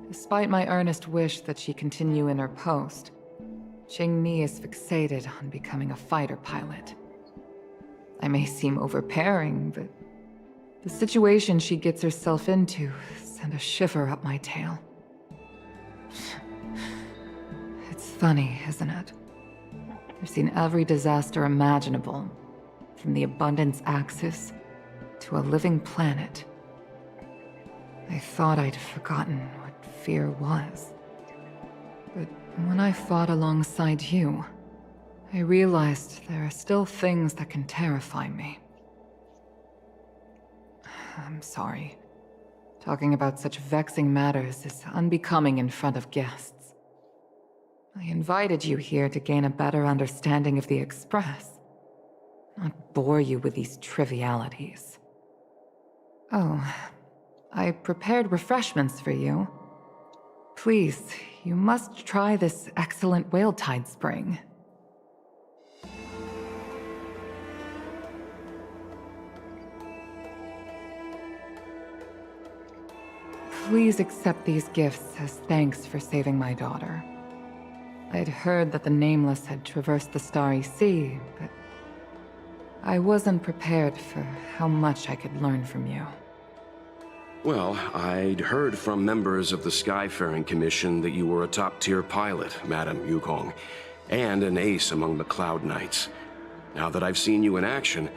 Despite my earnest wish that she continue in her post, Qingni is fixated on becoming a fighter pilot. I may seem overbearing, but the situation she gets herself into sent a shiver up my tail. It's funny, isn't it? I've seen every disaster imaginable, from the abundance axis to a living planet. I thought I'd forgotten what fear was. But when I fought alongside you, I realized there are still things that can terrify me. I'm sorry. Talking about such vexing matters is unbecoming in front of guests. I invited you here to gain a better understanding of the Express, not bore you with these trivialities. Oh, I prepared refreshments for you. Please, you must try this excellent whale tide spring. Please accept these gifts as thanks for saving my daughter. I'd heard that the Nameless had traversed the Starry Sea, but I wasn't prepared for how much I could learn from you. Well, I'd heard from members of the Skyfaring Commission that you were a top-tier pilot, Madam Yukong, and an ace among the Cloud Knights. Now that I've seen you in action,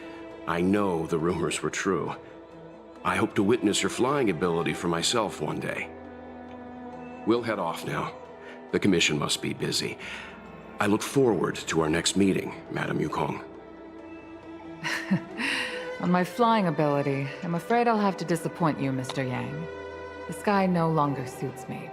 I know the rumors were true. I hope to witness your flying ability for myself one day. We'll head off now. The Commission must be busy. I look forward to our next meeting, Madam Yukong. On my flying ability, I'm afraid I'll have to disappoint you, Mr. Yang. The sky no longer suits me.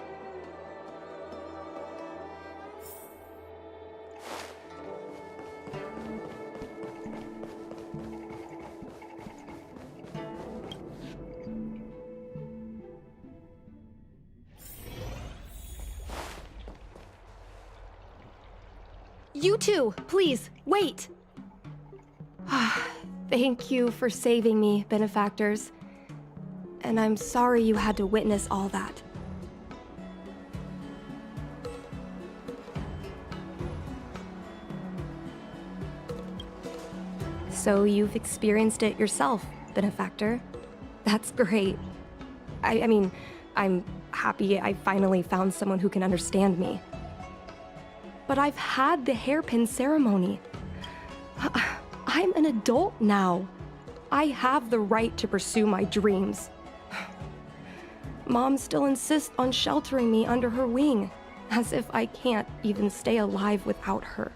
You two, please, wait! Thank you for saving me, benefactors. And I'm sorry you had to witness all that. So you've experienced it yourself, benefactor. That's great. I mean, I'm happy I finally found someone who can understand me. But I've had the hairpin ceremony. I'm an adult now. I have the right to pursue my dreams. Mom still insists on sheltering me under her wing, as if I can't even stay alive without her.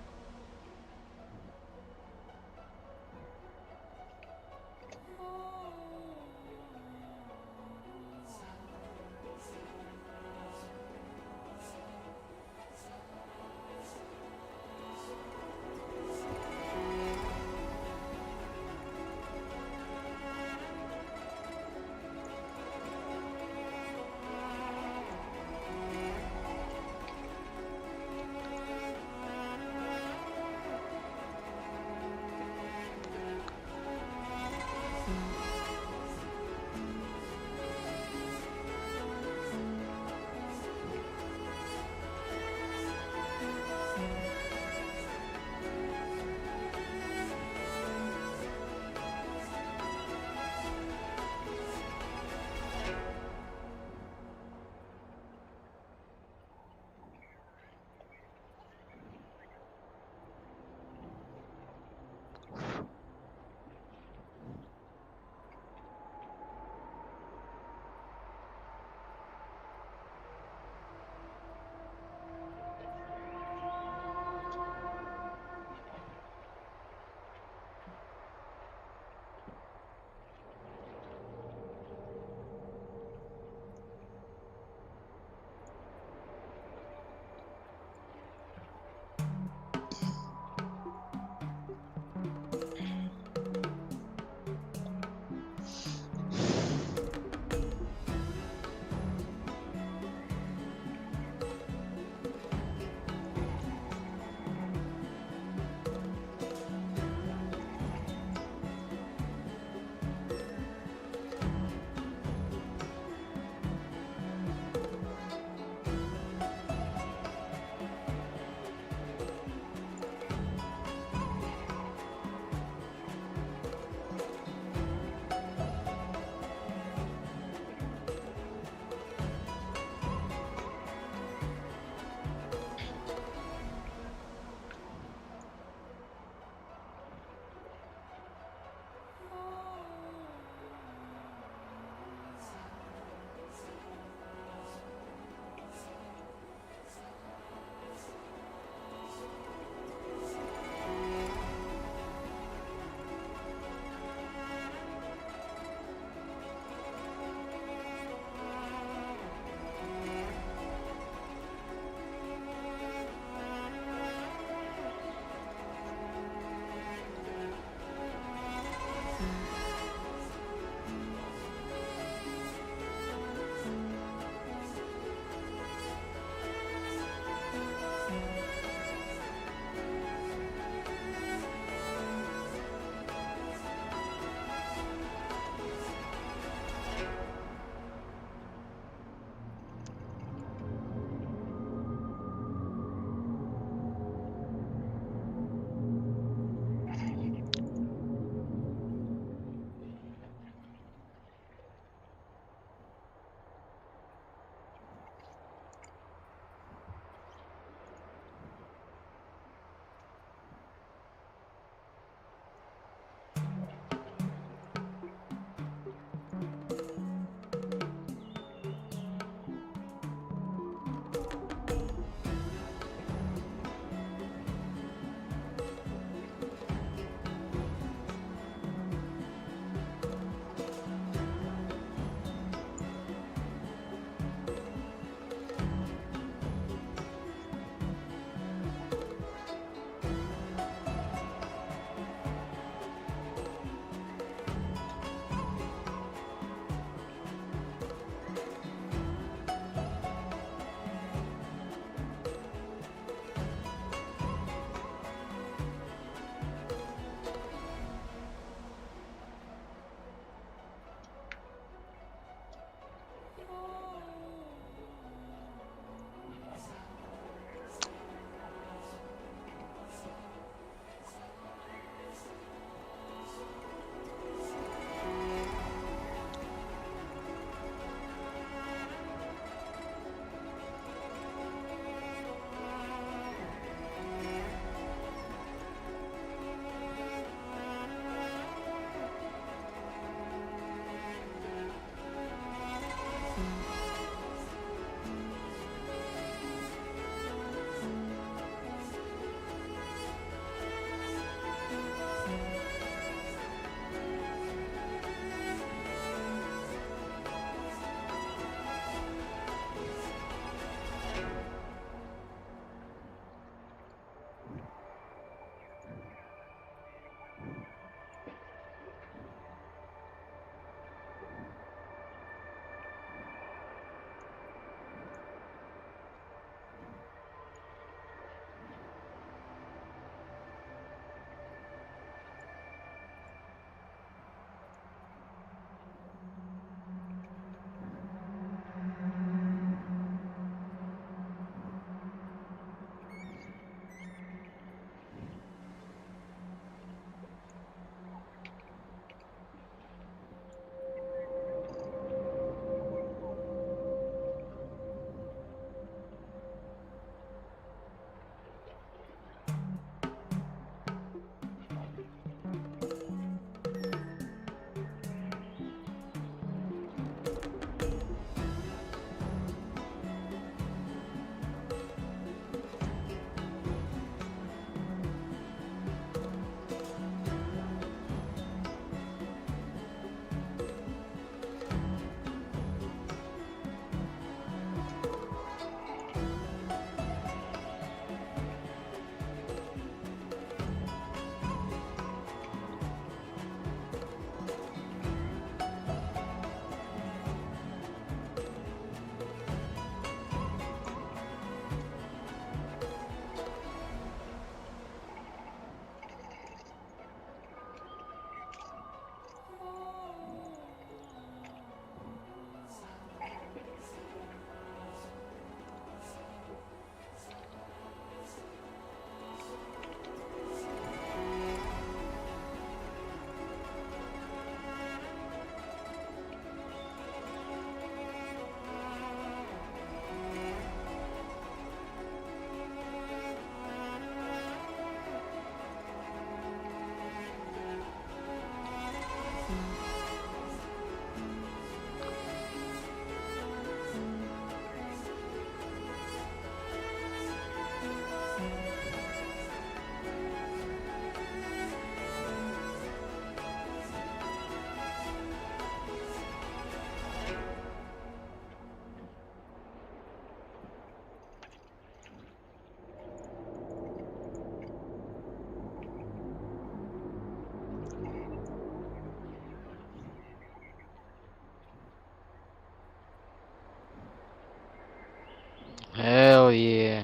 Hell yeah.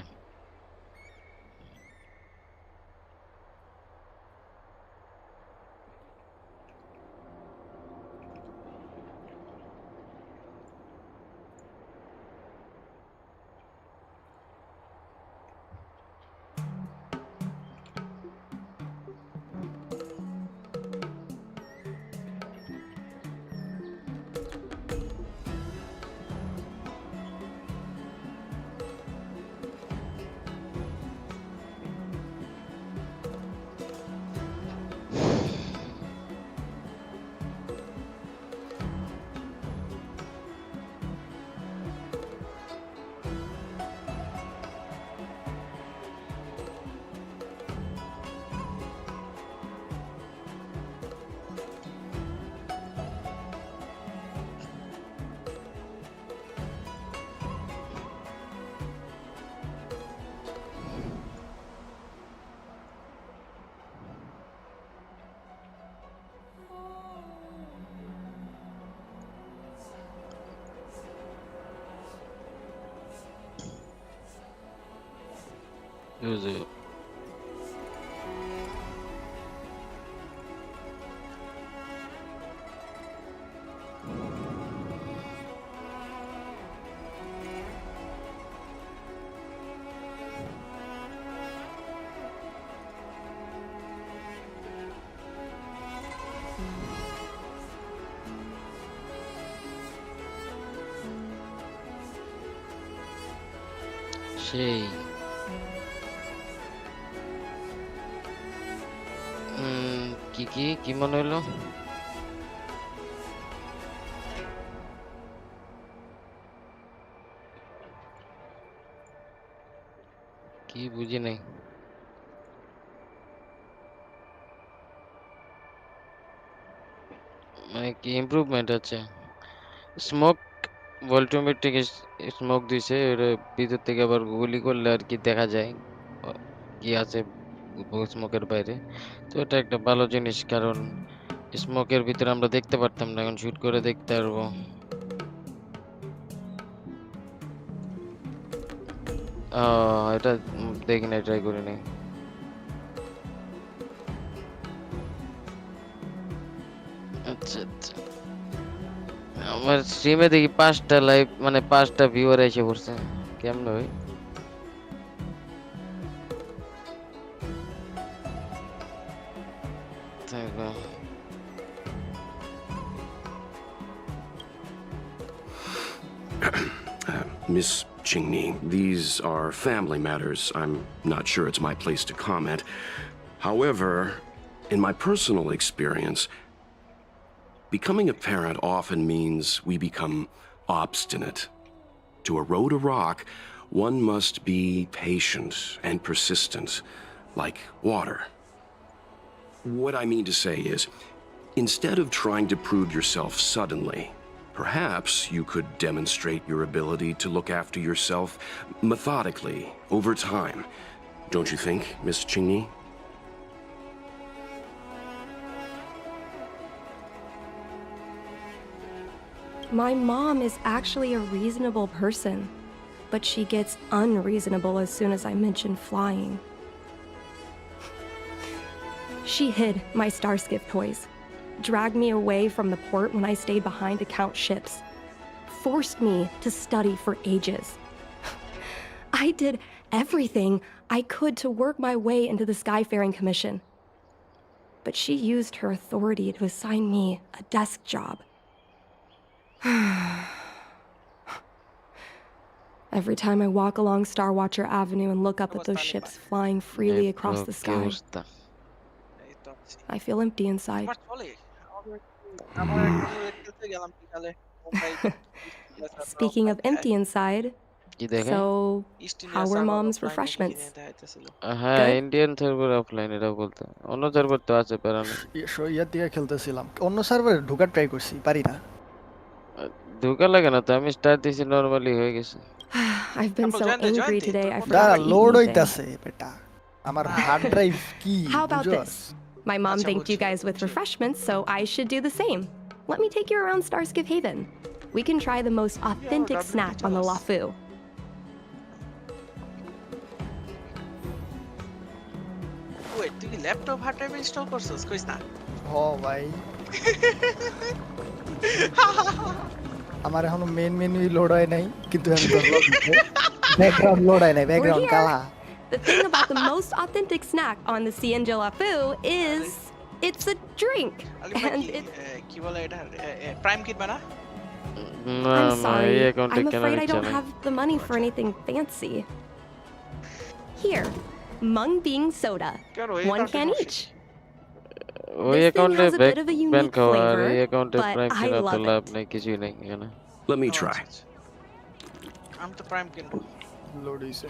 Use it. সেই কি মনে হলো? কি বুঝি নাই। মানে কি improvement আছে? স্মোক ভলিউমেট্রিক স্মোক দিছে, এর ভিতর থেকে আবার গুলি করলে আর কি দেখা যায় কি আছে স্মোকের বাইরে। তো এটা একটা ভালো জিনিস, কারণ স্মোকের ভিতরে আমরা দেখতে পারতাম না, এখন শুট করে দেখতে পারবো। এটা দেখি নাই, ট্রাই করি নাই। আচ্ছা আচ্ছা, আমার স্ট্রিমে দেখি 5টা লাইভ মানে 5টা ভিউয়ার এসে পড়ছে, কেমন হয়? Miss Qingni, these are family matters. I'm not sure it's my place to comment. However, in my personal experience, becoming a parent often means we become obstinate. To erode a rock, one must be patient and persistent, like water. What I mean to say is, instead of trying to prove yourself suddenly, perhaps you could demonstrate your ability to look after yourself methodically over time. Don't you think, Miss Qingni? My mom is actually a reasonable person, but she gets unreasonable as soon as I mention flying. She hid my Starskiff toys, dragged me away from the port when I stayed behind to count ships, forced me to study for ages. I did everything I could to work my way into the Skyfaring Commission. But she used her authority to assign me a desk job. Every time I walk along Starwatcher Avenue and look up at those ships flying freely across the sky, I feel empty inside. Speaking of empty inside, so how were Mom's refreshments? হ্যাঁ, Indian server offline এটা বলতে। অন্য server তো আছে প্যারানো। ইয়ার দিকে খেলতেছিলাম, অন্য সার্ভারে ঢোকার ট্রাই করছি, পারি না। ঢোকা লাগে না তো, আমি স্টার্ট দিছি নরমালি হয়ে গেছে। I've been so angry today I forgot to eat load anything. হইতাছে বেটা, আমার হার্ড ড্রাইভ কি? How about this? My mom thanked you guys with refreshments, so I should do the same. Let me take you around Starskiff Haven. We can try the most authentic snack on the Lafu. তুই কি laptop hard drive install করছস কইস না ও ভাই আমার এখনো main মেনুই load হয় নাই কিন্তু আমি করলাম ব্যাকগ্রাউন্ড লোড হয় নাই ব্যাকগ্রাউন্ড কালা The thing about the most authentic snack on the Cienjo Lafu is it's a drink. And it's কি বলে এটা প্রাইম কিট বানা I'm sorry. I'm afraid I don't have the money for anything fancy. Here, mung bean soda. 1 can each. ওই অ্যাকাউন্টে back ban খাওয়া আর এই অ্যাকাউন্টে prime কিনা তো লাভ নাই কিছুই নাই এখানে Let me try. আমি তো প্রাইম কিনবো লোড হইছে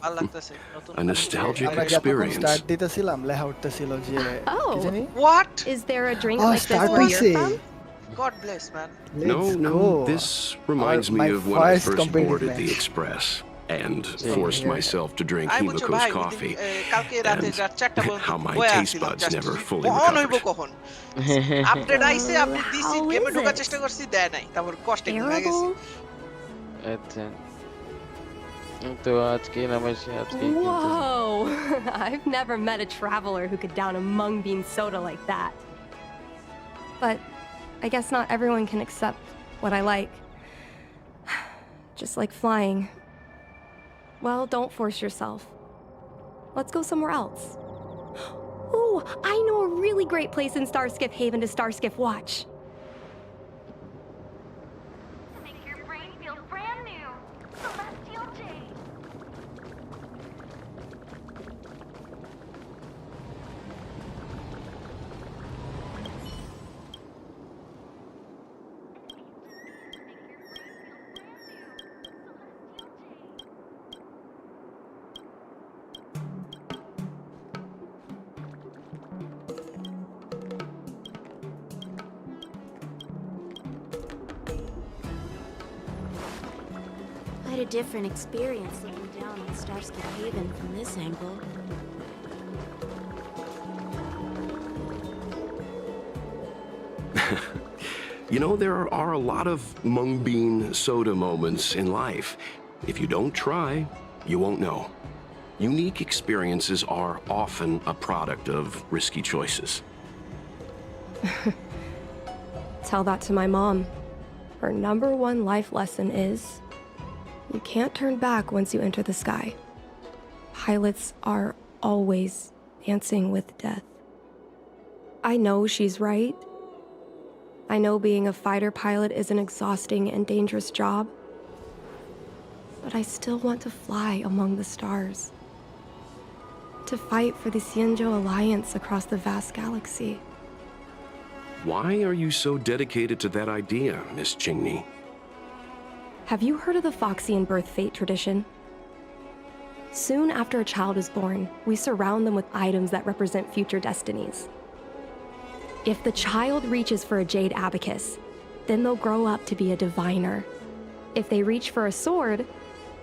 ভালো লাগতেছে নতুন A nostalgic আমরা experience. স্টার্ট দিতেছিলাম লেখা উঠতেছিল যে কি জানি What? Is there a drink Oh, like this start where you're hইছে from? God bless, man. No, this reminds me My of when I first first competitive boarded the match. Express and forced myself to drink I বুঝছো Himiko's ভাই coffee, কালকে রাতে রাত 4টা and পর্যন্ত how my বয়া taste আসছিলাম buds just never fully on হইব recovered. কখন আপডেট আইছে আপনি দিছি গেমে ঢোকার চেষ্টা করছি দেয় নাই তারপর কষ্টে ঘুরে গেছি আচ্ছা তো আজকে নামাইছি আজকে Whoa! I've never met a traveler who could down a mung bean soda like that. But I guess not everyone can accept what I like. Just like flying. Well, don't force yourself. Let's go somewhere else. Ooh, I know a really great place in Starskiff Haven to Starskiff watch. Make your brain feel brand new. Celestial Jade. Quite a different experience looking down on Starskip Haven from this angle. You know, there are a lot of mung bean soda moments in life. If you don't try, you won't know. Unique experiences are often a product of risky choices. Tell that to my mom. Her #1 life lesson is you can't turn back once you enter the sky. Pilots are always dancing with death. I know she's right. I know being a fighter pilot is an exhausting and dangerous job. But I still want to fly among the stars. To fight for the Cienjo Alliance across the vast galaxy. Why are you so dedicated to that idea, Miss Chingni? Have you heard of the Foxian birth fate tradition? Soon after a child is born, we surround them with items that represent future destinies. If the child reaches for a jade abacus, then they'll grow up to be a diviner. If they reach for a sword,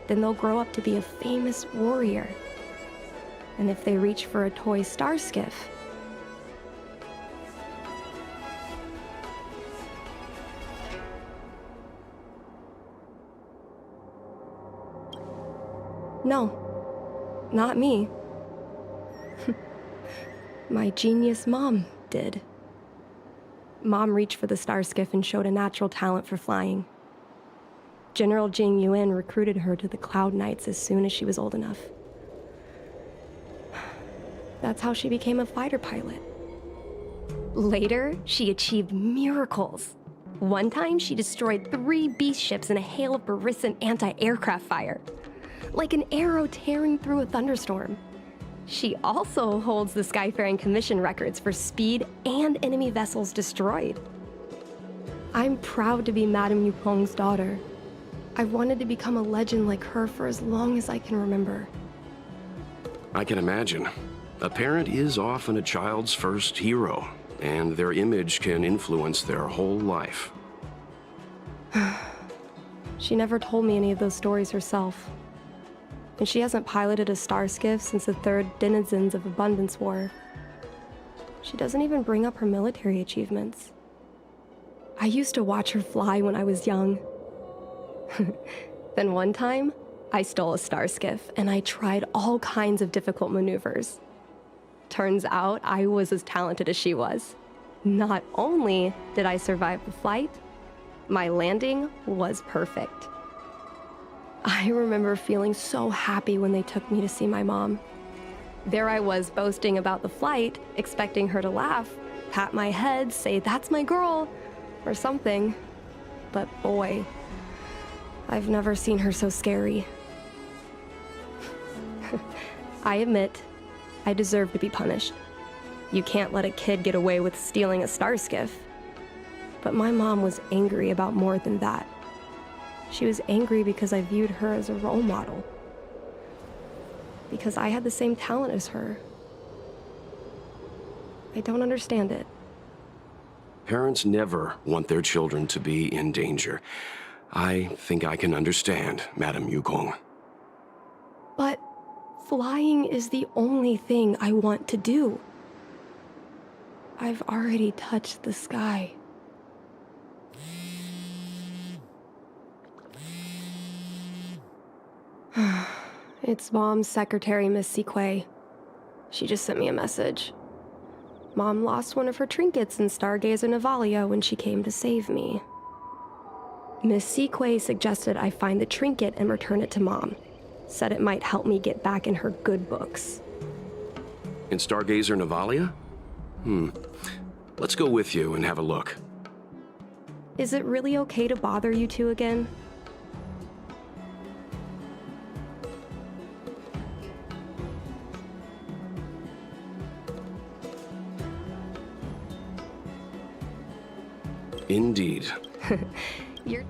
then they'll grow up to be a famous warrior. And if they reach for a toy star skiff, no, not me. My genius mom did. Mom reached for the star skiff and showed a natural talent for flying. General Jing Yuan recruited her to the Cloud Knights as soon as she was old enough. That's how she became a fighter pilot. Later, she achieved miracles. One time, she destroyed 3 beast ships in a hail of Barissan anti-aircraft fire, like an arrow tearing through a thunderstorm. She also holds the Skyfaring Commission records for speed and enemy vessels destroyed. I'm proud to be Madame Yupeng's daughter. I've wanted to become a legend like her for as long as I can remember. I can imagine. A parent is often a child's first hero, and their image can influence their whole life. She never told me any of those stories herself. And she hasn't piloted a star skiff since the 3rd Denizens of Abundance War. She doesn't even bring up her military achievements. I used to watch her fly when I was young. Then one time, I stole a star skiff and I tried all kinds of difficult maneuvers. Turns out I was as talented as she was. Not only did I survive the flight, my landing was perfect. I remember feeling so happy when they took me to see my mom. There I was boasting about the flight, expecting her to laugh, pat my head, say, "That's my girl," or something. But boy, I've never seen her so scary. I admit, I deserve to be punished. You can't let a kid get away with stealing a star skiff. But my mom was angry about more than that. She was angry because I viewed her as a role model. Because I had the same talent as her. I don't understand it. Parents never want their children to be in danger. I think I can understand, Madam Yukong. But flying is the only thing I want to do. I've already touched the sky. It's Mom's secretary, Miss Sequay. She just sent me a message. Mom lost one of her trinkets in Stargazer Navalia when she came to save me. Miss Sequay suggested I find the trinket and return it to Mom. Said it might help me get back in her good books. In Stargazer Navalia? Let's go with you and have a look. Is it really okay to bother you two again? Indeed. You're...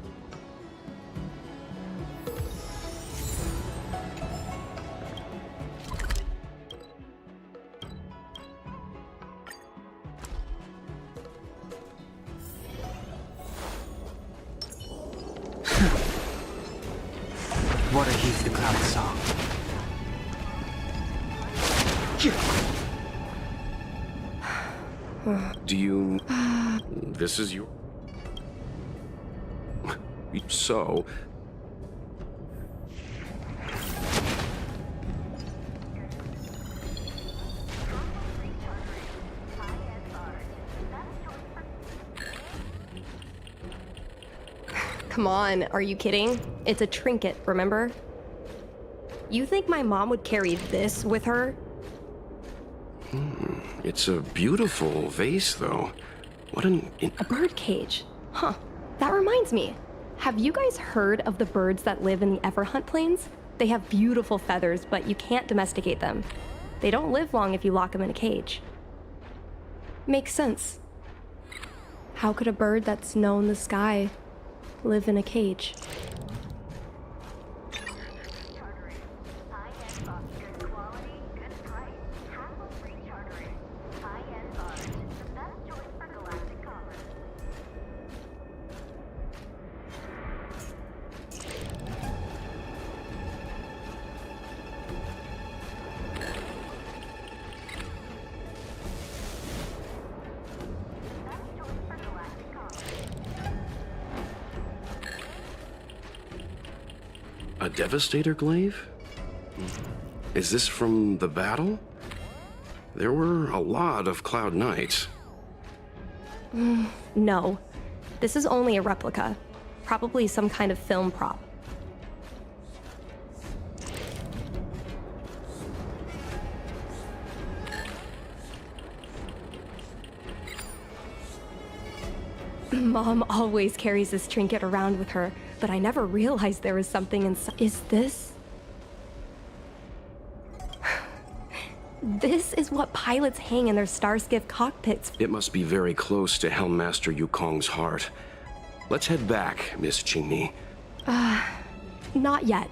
Water heaves the cloud song. Do you... This is your... So... Come on, are you kidding? It's a trinket, remember? You think my mom would carry this with her? It's a beautiful vase, though. What an... A bird cage. Huh. That reminds me. Have you guys heard of the birds that live in the Everhunt Plains? They have beautiful feathers, but you can't domesticate them. They don't live long if you lock them in a cage. Makes sense. How could a bird that's known the sky live in a cage? A Devastator glaive? Is this from the battle? There were a lot of Cloud Knights. No. This is only a replica. Probably some kind of film prop. Mom always carries this trinket around with her, but I never realized there was something inside. Is this? This is what pilots hang in their Starskiff cockpits. It must be very close to Helmmaster Yukong's heart. Let's head back, Miss Qingni. Not yet.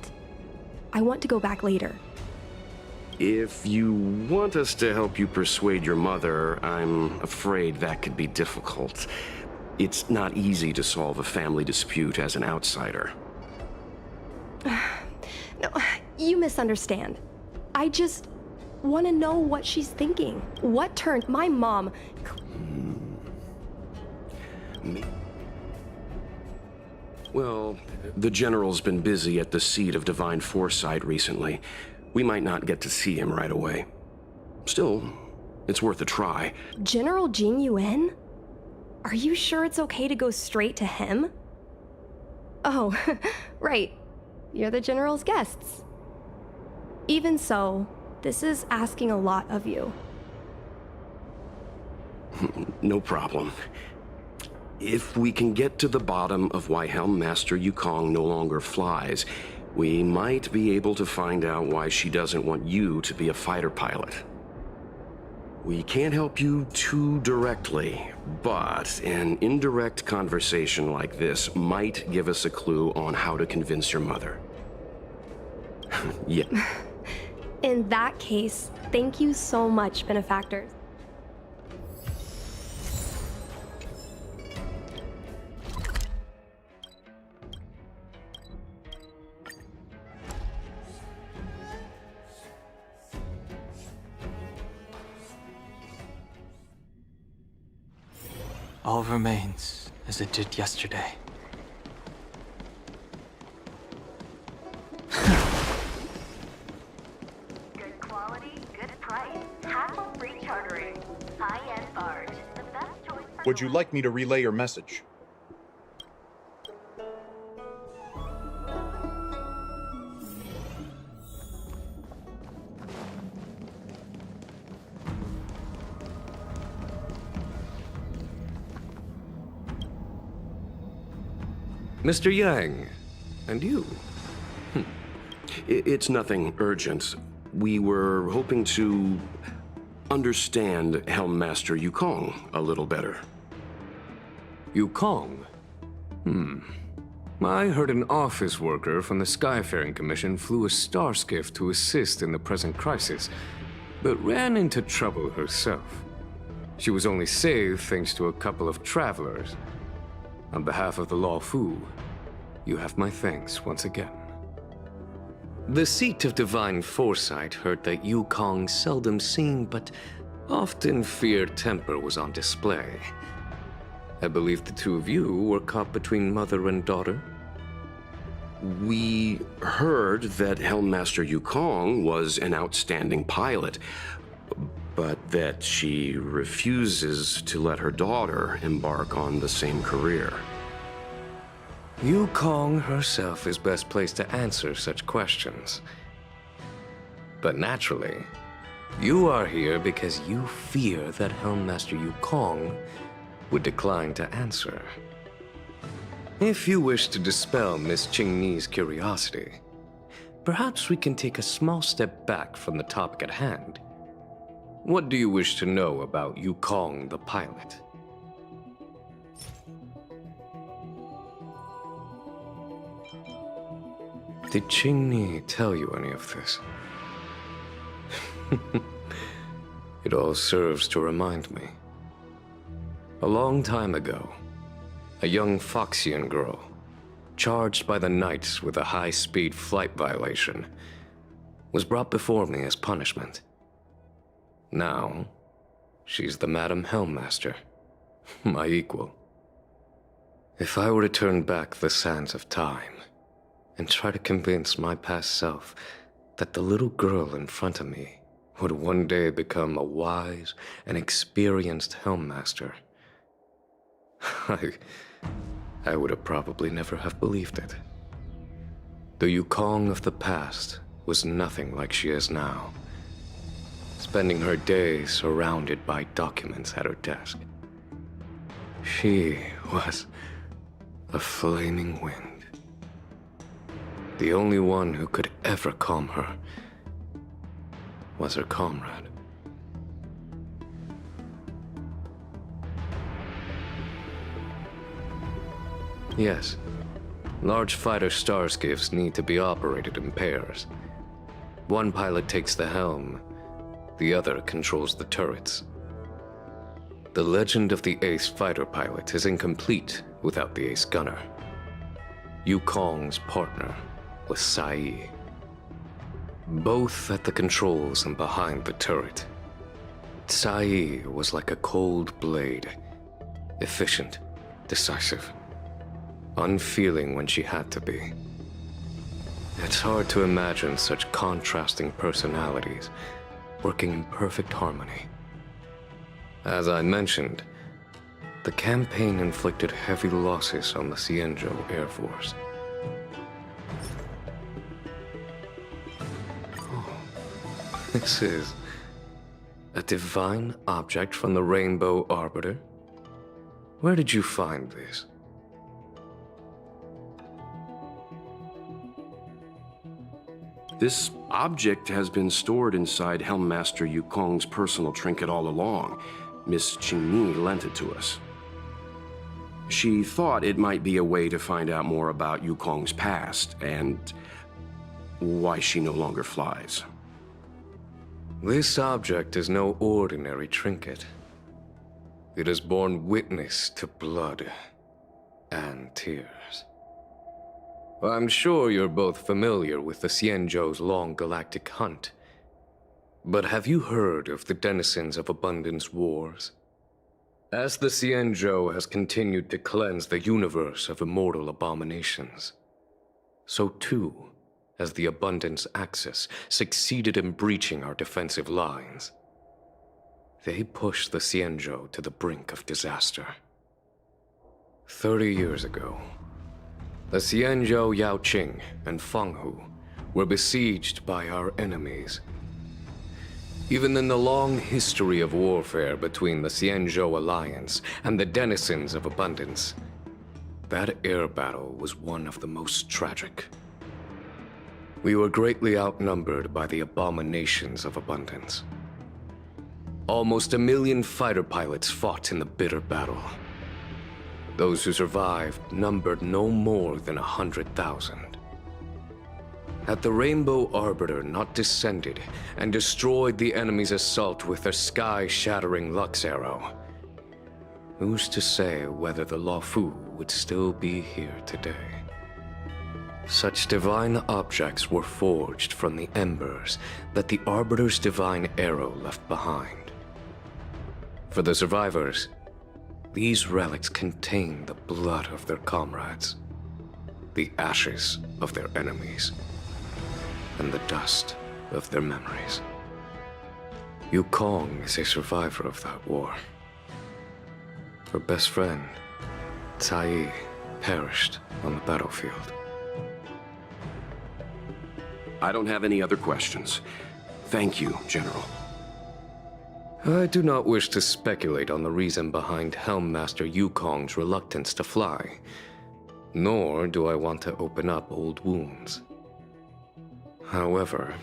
I want to go back later. If you want us to help you persuade your mother, I'm afraid that could be difficult. It's not easy to solve a family dispute as an outsider. No, you misunderstand. I just want to know what she's thinking. What turned my mom... Well, the General's been busy at the seat of Divine Foresight recently. We might not get to see him right away. Still, It's worth a try. General Jing Yuan? Are you sure it's okay to go straight to him? Oh, right. You're the General's guests. Even so, this is asking a lot of you. No problem. If we can get to the bottom of why Helm Master Yukong no longer flies, we might be able to find out why she doesn't want you to be a fighter pilot. We can't help you too directly, but an indirect conversation like this might give us a clue on how to convince your mother. Yeah. In that case, thank you so much, benefactors. All remains as it did yesterday. Good quality, good price. Hassle-free chartering. High-end barge. The best choice for... Would you like me to relay your message? Mr. Yang, and you? It's nothing urgent. We were hoping to understand Helm Master Yukong a little better. Yukong? I heard an office worker from the Skyfaring Commission flew a star skiff to assist in the present crisis, but ran into trouble herself. She was only saved thanks to a couple of travelers. On behalf of the Law Fu, you have my thanks once again. The seat of divine foresight heard that Yukong's seldom seen but often feared temper was on display. I believe the two of you were caught between mother and daughter. We heard that Helm Master Yukong was an outstanding pilot, but that she refuses to let her daughter embark on the same career. Yukong herself is best placed to answer such questions. But naturally, you are here because you fear that Helm Master Yukong would decline to answer. If you wish to dispel Miss Qingni's curiosity, perhaps we can take a small step back from the topic at hand. What do you wish to know about Yukong the pilot? Did Qingni tell you any of this? It all serves to remind me. A long time ago, a young Foxian girl, charged by the Knights with a high-speed flight violation, was brought before me as punishment. Now, she's the Madam Helmmaster, my equal. If I were to turn back the sands of time and try to convince my past self that the little girl in front of me would one day become a wise and experienced Helmmaster, I would have probably never have believed it. The Yukong of the past was nothing like she is now, spending her days surrounded by documents at her desk. She was a flaming wind. The only one who could ever calm her was her comrade. Yes, large fighter starskiffs need to be operated in pairs. One pilot takes the helm, the other controls the turrets. The legend of the ace fighter pilot is incomplete without the ace gunner. Yukong's partner was Sai. Both at the controls and behind the turret. Sai was like a cold blade, efficient, decisive, unfeeling when she had to be. It's hard to imagine such contrasting personalities working in perfect harmony. As I mentioned, the campaign inflicted heavy losses on the Xianzhou Air Force. Oh, this is a divine object from the Rainbow Arbiter? Where did you find this? This object has been stored inside Helmmaster Yukong's personal trinket all along. Miss Qingni lent it to us. She thought it might be a way to find out more about Yukong's past and why she no longer flies. This object is no ordinary trinket. It has borne witness to blood and tears. I'm sure you're both familiar with the Xianzhou's long galactic hunt. But have you heard of the denizens of Abundance Wars? As the Xianzhou has continued to cleanse the universe of immortal abominations, so too has the Abundance Axis succeeded in breaching our defensive lines. They pushed the Xianzhou to the brink of disaster. 30 years ago, the Xianzhou Yaoqing and Fenghu were besieged by our enemies. Even in the long history of warfare between the Xianzhou Alliance and the denizens of Abundance, that air battle was one of the most tragic. We were greatly outnumbered by the abominations of Abundance. Almost 1 million fighter pilots fought in the bitter battle. Those who survived numbered no more than 100,000. Had the Rainbow Arbiter not descended and destroyed the enemy's assault with their sky-shattering Lux Arrow, who's to say whether the Luofu would still be here today? Such divine objects were forged from the embers that the Arbiter's divine arrow left behind. For the survivors, these relics contain the blood of their comrades, the ashes of their enemies, and the dust of their memories. Yukong is a survivor of that war. Her best friend, Cai, perished on the battlefield. I don't have any other questions. Thank you, General. I do not wish to speculate on the reason behind Helmmaster Yukong's reluctance to fly, nor do I want to open up old wounds. However,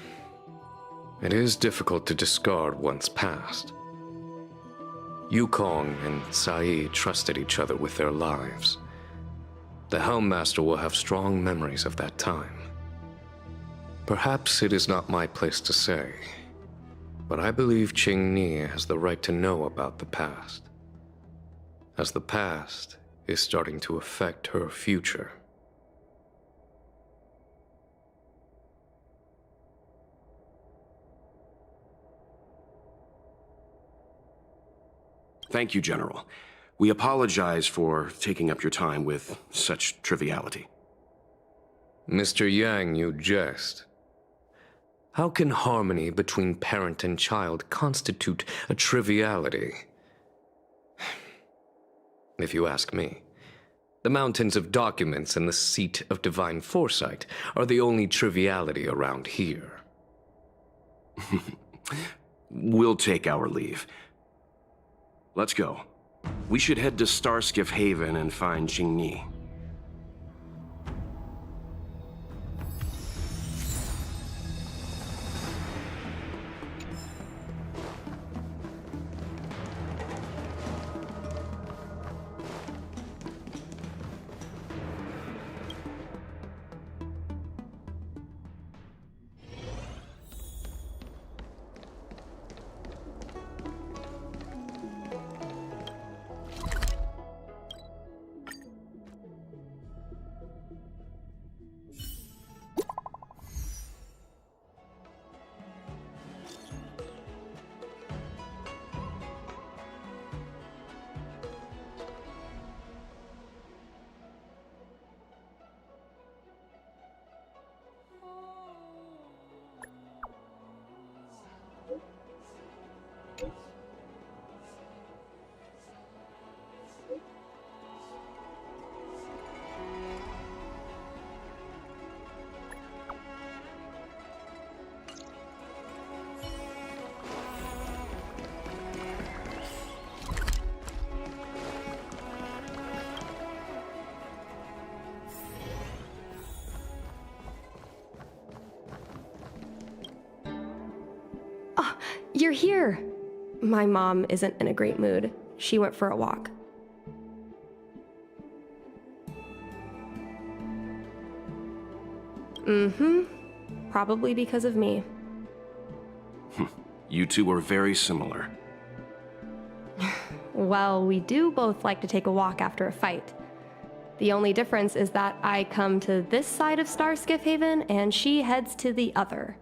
it is difficult to discard one's past. Yukong and Cai trusted each other with their lives. The Helmmaster will have strong memories of that time. Perhaps it is not my place to say, but I believe Qingni has the right to know about the past, as the past is starting to affect her future. Thank you, General. We apologize for taking up your time with such triviality. Mr. Yang, you jest. How can harmony between parent and child constitute a triviality? If you ask me, the mountains of documents and the seat of divine foresight are the only triviality around here. We'll take our leave. Let's go. We should head to Starskiff Haven and find Qingni. You're here. My mom isn't in a great mood. She went for a walk. Probably because of me. You two are very similar. Well, we do both like to take a walk after a fight. The only difference is that I come to this side of Starskiff Haven and she heads to the other.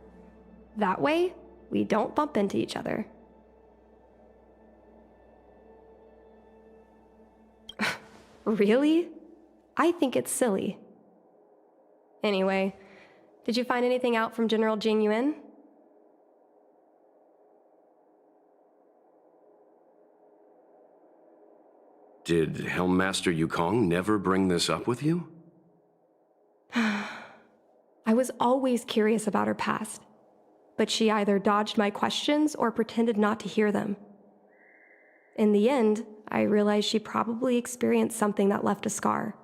That way, we don't bump into each other. Really? I think it's silly. Anyway, did you find anything out from General Jing Yuan? Did Helmmaster Yukong never bring this up with you? I was always curious about her past, but she either dodged my questions or pretended not to hear them. In the end, I realized she probably experienced something that left a scar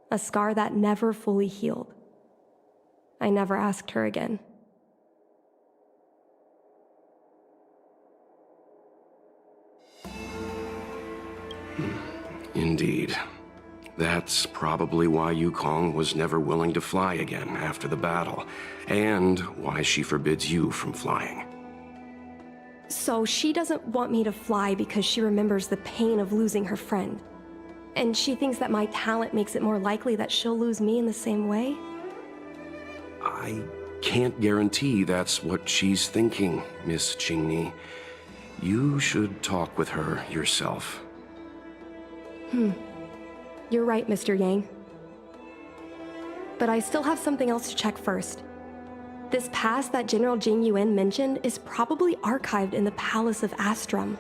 that never fully healed. I never asked her again. Indeed. That's probably why Yukong was never willing to fly again after the battle, and why she forbids you from flying. So she doesn't want me to fly because she remembers the pain of losing her friend. And she thinks that my talent makes it more likely that she'll lose me in the same way? I can't guarantee that's what she's thinking, Miss Qingni. You should talk with her yourself. You're right, Mr. Yang. But I still have something else to check first. This past that General Jing Yuan mentioned is probably archived in the Palace of Astrum.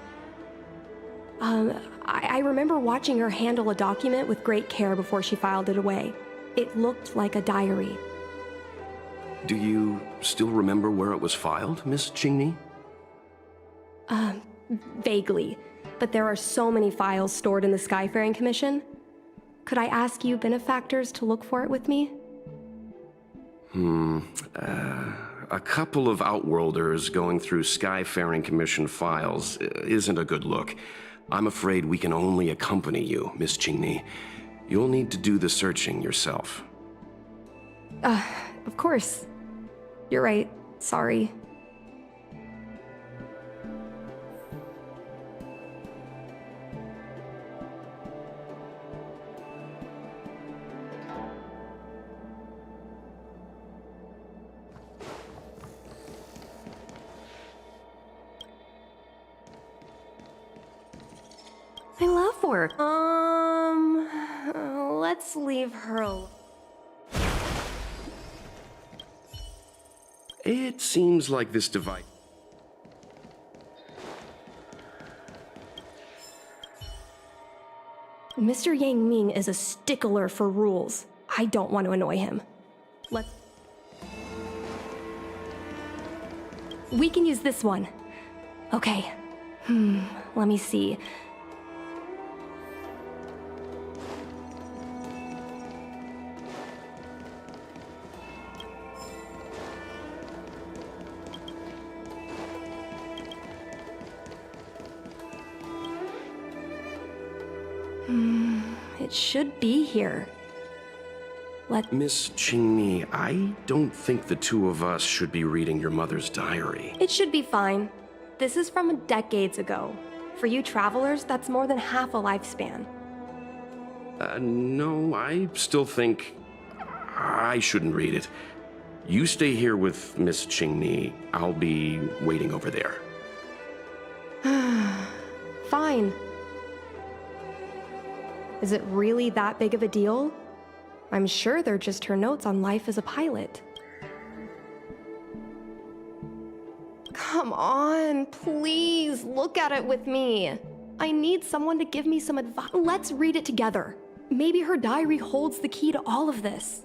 I remember watching her handle a document with great care before she filed it away. It looked like a diary. Do you still remember where it was filed, Miss Qingni? Vaguely. But there are so many files stored in the Skyfaring Commission. Could I ask you benefactors to look for it with me? A couple of Outworlders going through Skyfaring Commission files isn't a good look. I'm afraid we can only accompany you, Miss Qingni. You'll need to do the searching yourself. Of course. You're right. Sorry. I love work. Let's leave her alone. It seems like this device... Mr. Yang Ming is a stickler for rules. I don't want to annoy him. We can use this one. Okay. Let me see. It should be here. Miss Qingni, I don't think the two of us should be reading your mother's diary. It should be fine. This is from decades ago. For you travelers, that's more than half a lifespan. No, I still think I shouldn't read it. You stay here with Miss Qingni. I'll be waiting over there. Fine. Is it really that big of a deal? I'm sure they're just her notes on life as a pilot. Come on, please, look at it with me. I need someone to give me some advice. Let's read it together. Maybe her diary holds the key to all of this.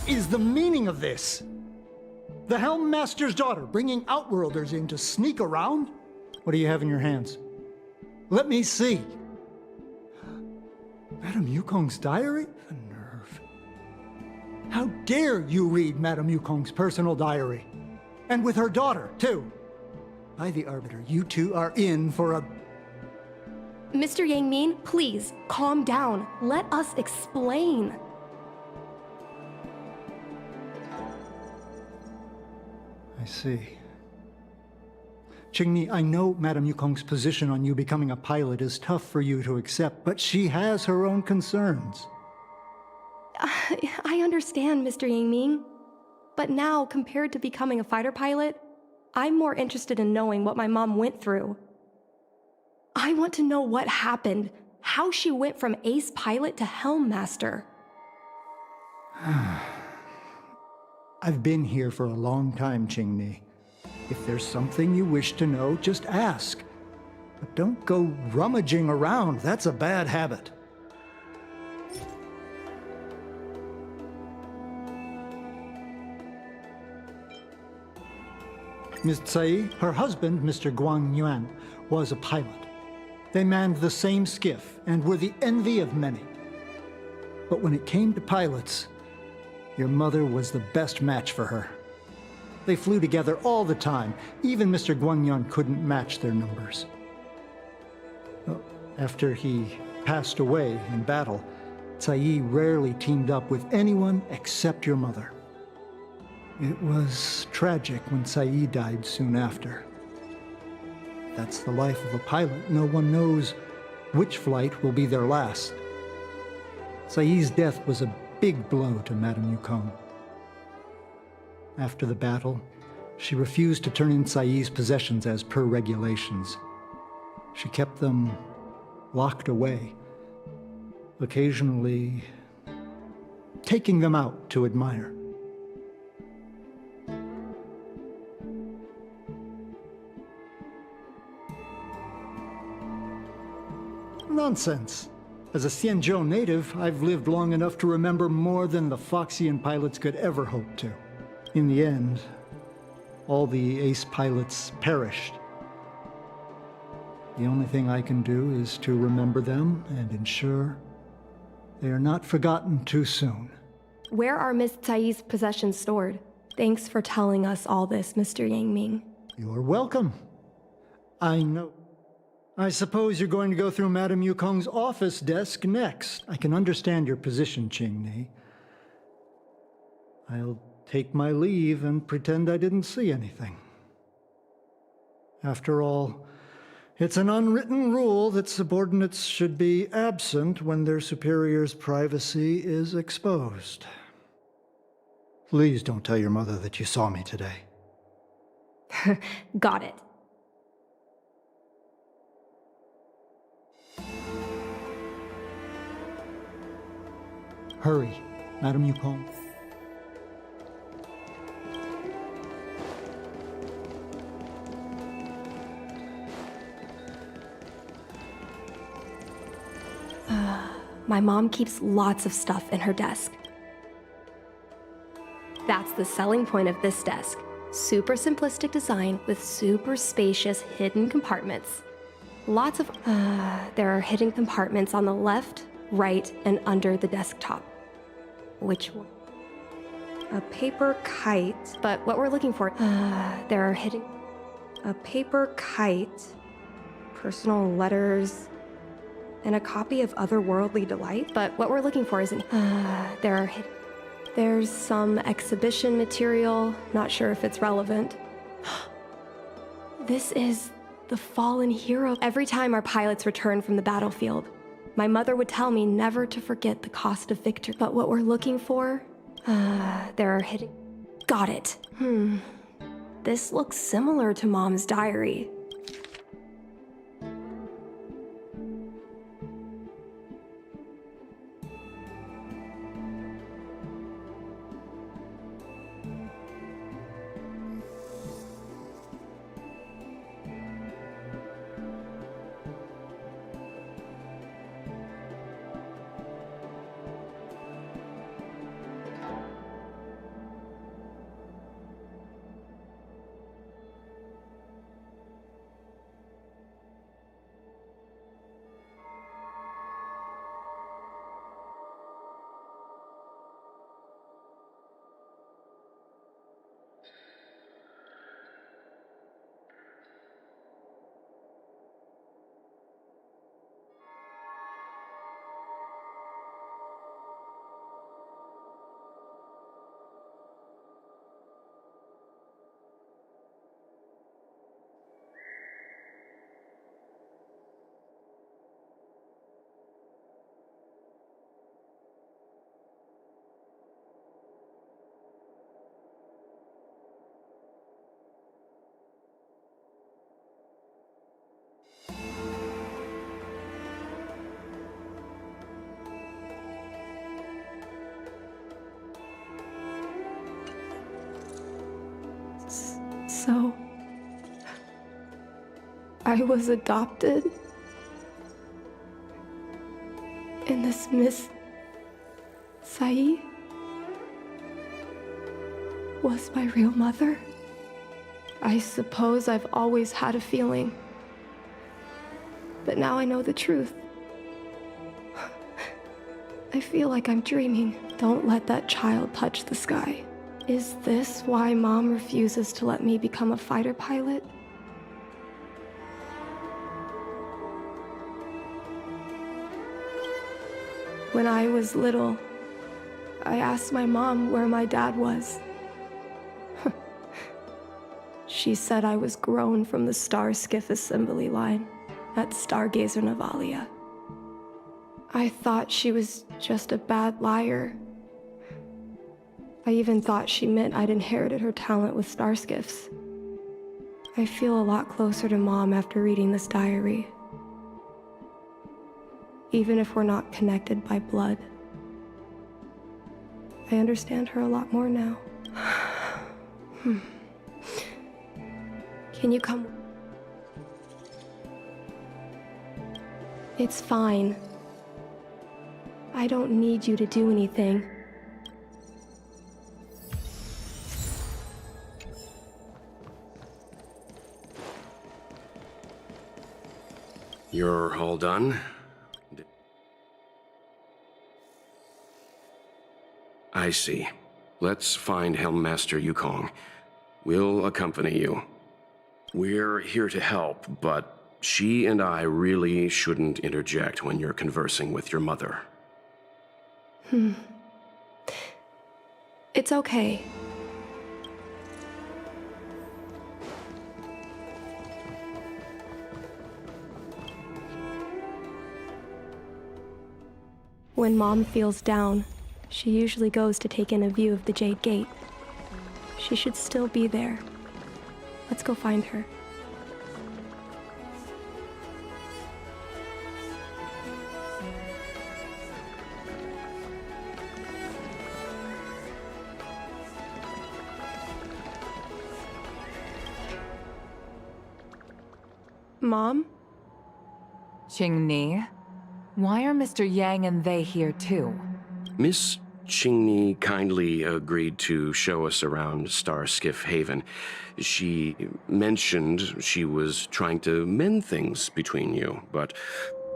is the meaning of this? The Helm Master's daughter bringing Outworlders in to sneak around? What do you have in your hands? Let me see. Madame Yukong's diary? The nerve. How dare you read Madame Yukong's personal diary? And with her daughter, too. By the Arbiter, you two are in for a... Mr. Yang Ming, please, calm down. Let us explain. I see. Qingni, I know Madame Yukong's position on you becoming a pilot is tough for you to accept, but she has her own concerns. I understand, Mr. Yang Ming. But now, compared to becoming a fighter pilot, I'm more interested in knowing what my mom went through. I want to know what happened, how she went from ace pilot to Helm Master. I've been here for a long time, Qingni. If there's something you wish to know, just ask. But don't go rummaging around. That's a bad habit. Ms. Tsai, her husband, Mr. Guang Yuan, was a pilot. They manned the same skiff and were the envy of many. But when it came to pilots, your mother was the best match for her. They flew together all the time. Even Mr. Guangyuan couldn't match their numbers. Well, after he passed away in battle, Tsai rarely teamed up with anyone except your mother. It was tragic when Tsai died soon after. That's the life of a pilot. No one knows which flight will be their last. Tsai's death was a big blow to Madame Yukong. After the battle, she refused to turn in Tsai's possessions as per regulations. She kept them locked away, occasionally taking them out to admire. Nonsense. As a Xianzhou native, I've lived long enough to remember more than the Foxian pilots could ever hope to. In the end, all the ace pilots perished. The only thing I can do is to remember them and ensure they are not forgotten too soon. Where are Miss Tsai's possessions stored? Thanks for telling us all this, Mr. Yang Ming. You're welcome. I know. I suppose you're going to go through Madame Yukong's office desk next. I can understand your position, Qingni. I'll take my leave and pretend I didn't see anything. After all, it's an unwritten rule that subordinates should be absent when their superior's privacy is exposed. Please don't tell your mother that you saw me today. Got it. Hurry, Madame Yukong. My mom keeps lots of stuff in her desk. That's the selling point of this desk. Super simplistic design with super spacious hidden compartments. Lots of... there are hidden compartments on the left, right, and under the desktop. Which one? A paper kite. But what we're looking for... there are hidden... A paper kite, personal letters, and a copy of Otherworldly Delight. But what we're looking for isn't... there are hidden... There's some exhibition material. Not sure if it's relevant. This is the fallen hero. Every time our pilots return from the battlefield, my mother would tell me never to forget the cost of victory. But what we're looking for... there are hidden... Got it. This looks similar to Mom's diary. So, I was adopted? And this Miss Sai was my real mother? I suppose I've always had a feeling. But now I know the truth. I feel like I'm dreaming. Don't let that child touch the sky. Is this why Mom refuses to let me become a fighter pilot? When I was little, I asked my mom where my dad was. She said I was grown from the Star Skiff assembly line at Stargazer Navalia. I thought she was just a bad liar. I even thought she meant I'd inherited her talent with star skiffs. I feel a lot closer to Mom after reading this diary. Even if we're not connected by blood. I understand her a lot more now. Can you come? It's fine. I don't need you to do anything. You're all done? I see. Let's find Helmmaster Yukong. We'll accompany you. We're here to help, but she and I really shouldn't interject when you're conversing with your mother. It's okay. When Mom feels down, she usually goes to take in a view of the Jade Gate. She should still be there. Let's go find her. Mom? Qingni, why are Mr. Yang and they here too? Miss Qingni kindly agreed to show us around Star Skiff Haven. She mentioned she was trying to mend things between you, but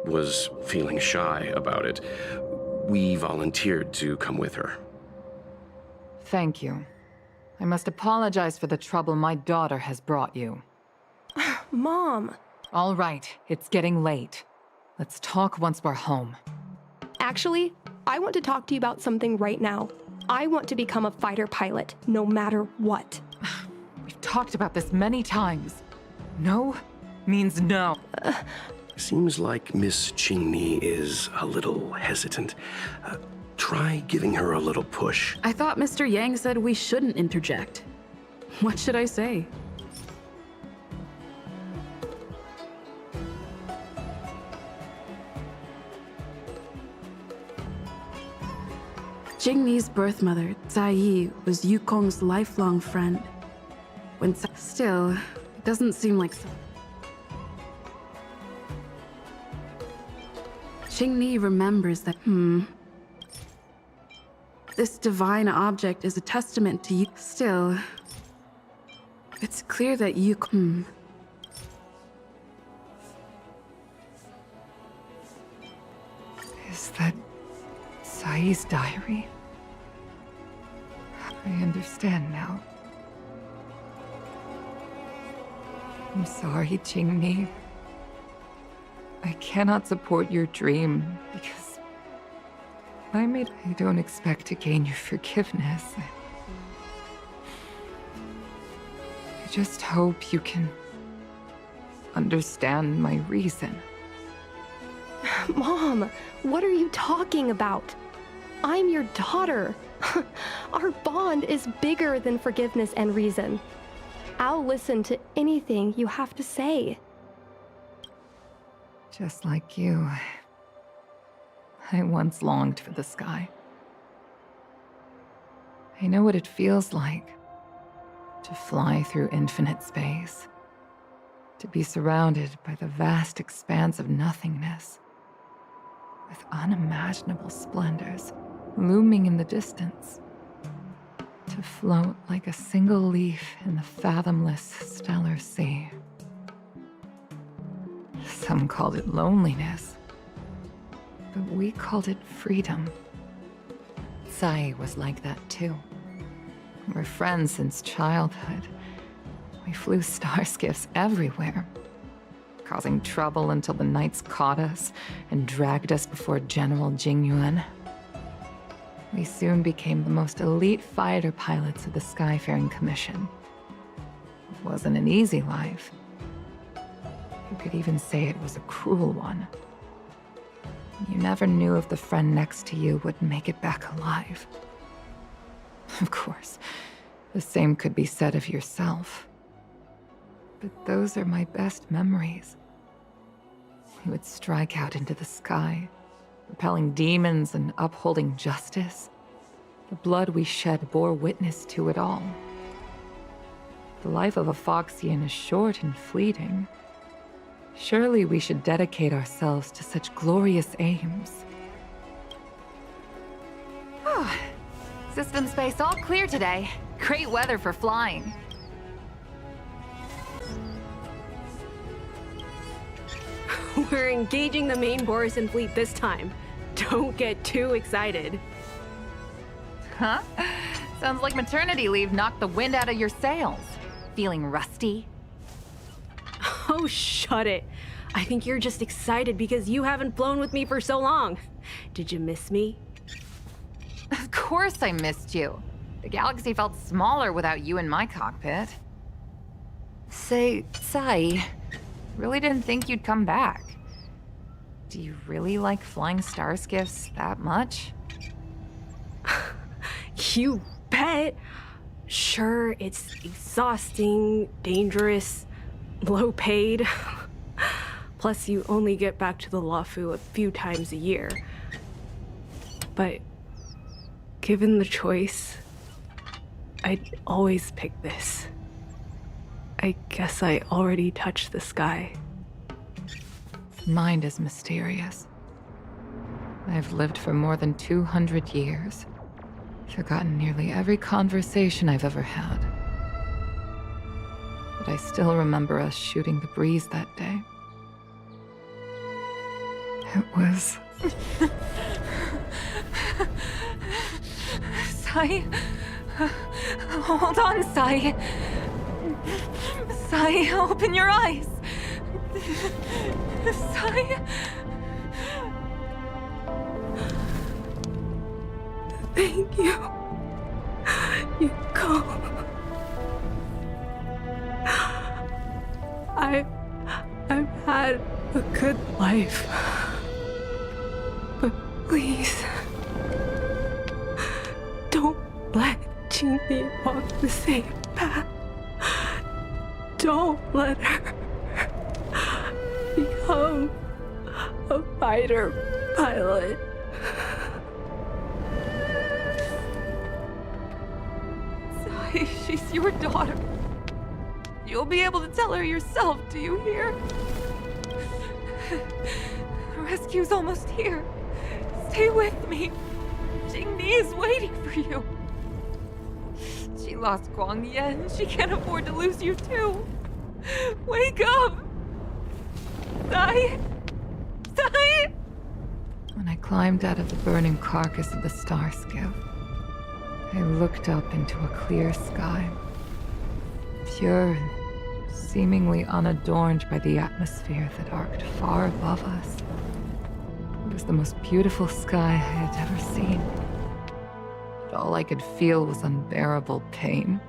was feeling shy about it. We volunteered to come with her. Thank you. I must apologize for the trouble my daughter has brought you. Mom! All right, it's getting late. Let's talk once we're home. Actually, I want to talk to you about something right now. I want to become a fighter pilot, no matter what. We've talked about this many times. No means no. Seems like Miss Qingni is a little hesitant. Try giving her a little push. I thought Mr. Yang said we shouldn't interject. What should I say? Jingni's birth mother, Zai, was Yukong's lifelong friend. Still, it doesn't seem like so. Qingni remembers that, this divine object is a testament to you. Still, it's clear that Yukong... Is that Sai's diary? I understand now. I'm sorry, Qingni. I cannot support your dream because I don't expect to gain your forgiveness. I just hope you can understand my reason. Mom, what are you talking about? I'm your daughter. Our bond is bigger than forgiveness and reason. I'll listen to anything you have to say. Just like you, I once longed for the sky. I know what it feels like. To fly through infinite space. To be surrounded by the vast expanse of nothingness. With unimaginable splendors looming in the distance. To float like a single leaf in the fathomless stellar sea. Some called it loneliness, but we called it freedom. Sai was like that too. We're friends since childhood. We flew star skiffs everywhere, causing trouble until the knights caught us and dragged us before General Jingyuan. We soon became the most elite fighter pilots of the Skyfaring Commission. It wasn't an easy life. You could even say it was a cruel one. You never knew if the friend next to you would make it back alive. Of course, the same could be said of yourself. But those are my best memories. We would strike out into the sky, repelling demons and upholding justice. The blood we shed bore witness to it all. The life of a Foxian is short and fleeting. Surely we should dedicate ourselves to such glorious aims. System space all clear today. Great weather for flying. We're engaging the main Borisan fleet this time. Don't get too excited. Huh? Sounds like maternity leave knocked the wind out of your sails. Feeling rusty? Oh, shut it. I think you're just excited because you haven't flown with me for so long. Did you miss me? Of course I missed you. The galaxy felt smaller without you in my cockpit. Say, Sai, really didn't think you'd come back. Do you really like flying star skiffs that much? You bet. Sure, it's exhausting, dangerous, low paid. Plus, you only get back to the Luofu a few times a year. But given the choice, I'd always pick this. I guess I already touched the sky. Mind is mysterious. I've lived for more than 200 years. Forgotten nearly every conversation I've ever had. But I still remember us shooting the breeze that day. It was... Sai... Hold on, Sai. Sai, open your eyes. Sai... Thank you. You go. I've had a good life. But please, don't let Jinli walk the same path. Don't let her become a fighter pilot. Sai, she's your daughter. You'll be able to tell her yourself, do you hear? The rescue's almost here. Stay with me. Jingni is waiting for you. She lost Guang Yan. She can't afford to lose you too. Wake up! Sai! Sai! When I climbed out of the burning carcass of the star skiff, I looked up into a clear sky. Pure and seemingly unadorned by the atmosphere that arced far above us. It was the most beautiful sky I had ever seen. But all I could feel was unbearable pain.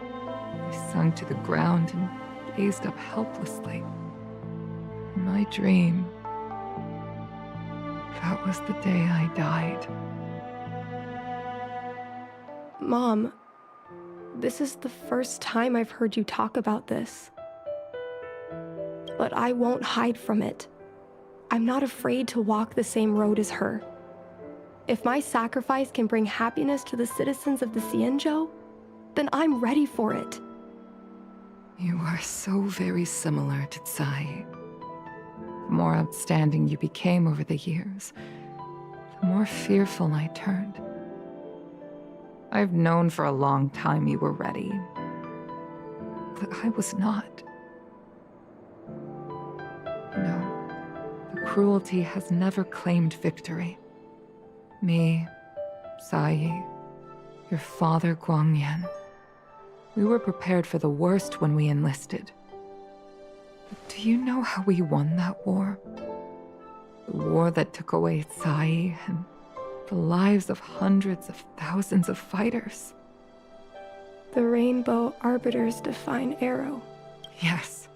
I sunk to the ground and gazed up helplessly. In my dream, that was the day I died. Mom, this is the first time I've heard you talk about this. But I won't hide from it. I'm not afraid to walk the same road as her. If my sacrifice can bring happiness to the citizens of the Xianzhou, then I'm ready for it. You are so very similar to Tsai. The more outstanding you became over the years, the more fearful I turned. I've known for a long time you were ready, but I was not. No, the cruelty has never claimed victory. Me, Tsai, your father Guangyan, we were prepared for the worst when we enlisted. But do you know how we won that war? The war that took away Tsai and the lives of hundreds of thousands of fighters. The Rainbow Arbiter's divine arrow. Yes.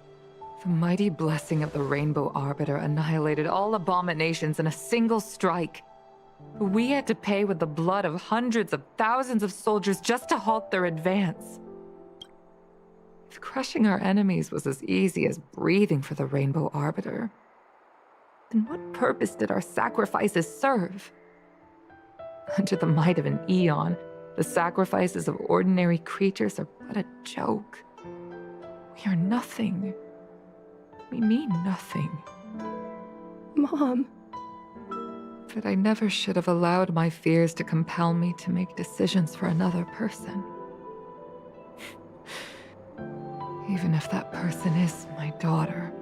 The mighty blessing of the Rainbow Arbiter annihilated all abominations in a single strike. We had to pay with the blood of hundreds of thousands of soldiers just to halt their advance. If crushing our enemies was as easy as breathing for the Rainbow Arbiter, then what purpose did our sacrifices serve? Under the might of an eon, the sacrifices of ordinary creatures are but a joke. We are nothing. We mean nothing. Mom. But I never should have allowed my fears to compel me to make decisions for another person. Even if that person is my daughter,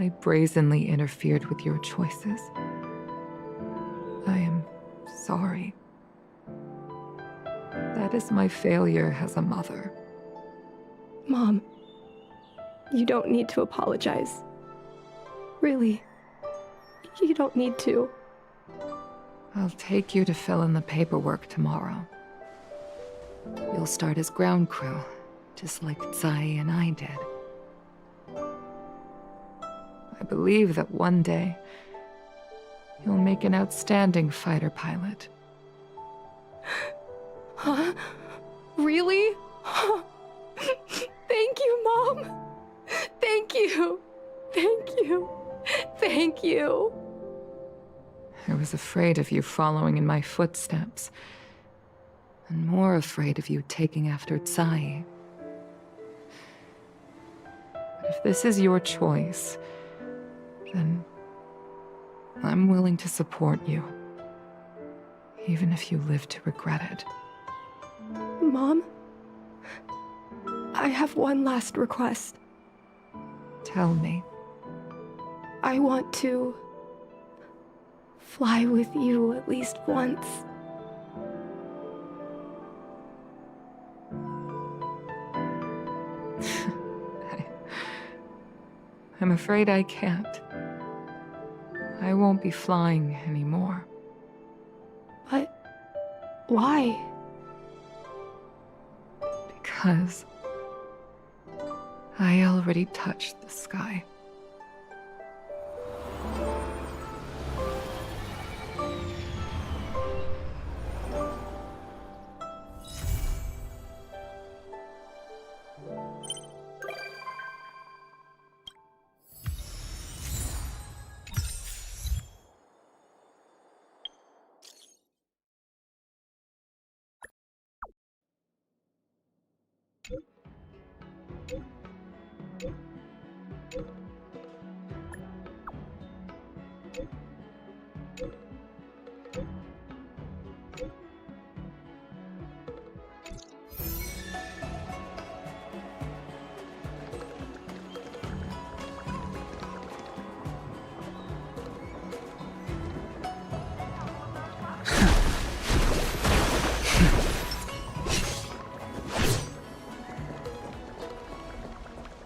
I brazenly interfered with your choices. I am sorry. That is my failure as a mother. Mom, you don't need to apologize. Really, you don't need to. I'll take you to fill in the paperwork tomorrow. You'll start as ground crew, just like Tsai and I did. I believe that one day, you'll make an outstanding fighter pilot. Huh? Really? Thank you, Mom. Thank you. Thank you. Thank you. I was afraid of you following in my footsteps, and more afraid of you taking after Tsai. But if this is your choice, then I'm willing to support you, even if you live to regret it. Mom, I have one last request. Tell me. I want to fly with you at least once. I'm afraid I can't. I won't be flying anymore. But why? Because I already touched the sky.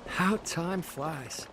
How time flies.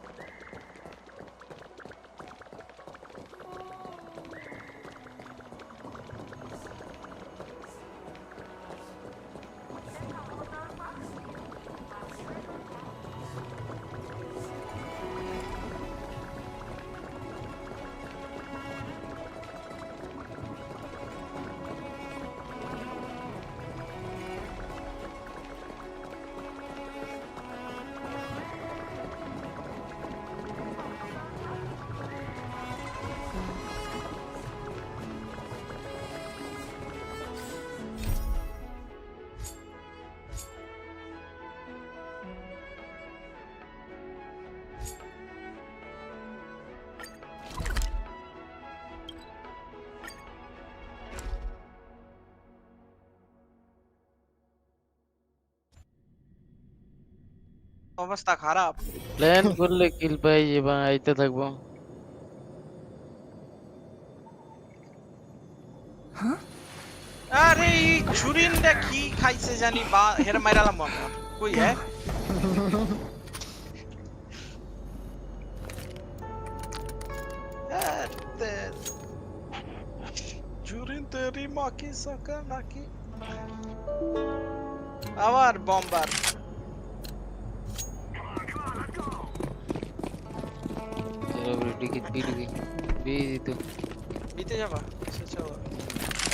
অবস্থা খারাপ। Plan করলে কিল পাই যাবা, আইতে থাকবো। আরে এই জুরিনটা কি খাইছে জানি বা হেরে মাইরালাম আমরা। কই হ্যাঁ? জুরিন তেরি মাকি সাকা নাকি আবার বম্বার। চলো বিতে যাবা? আচ্ছা চলো,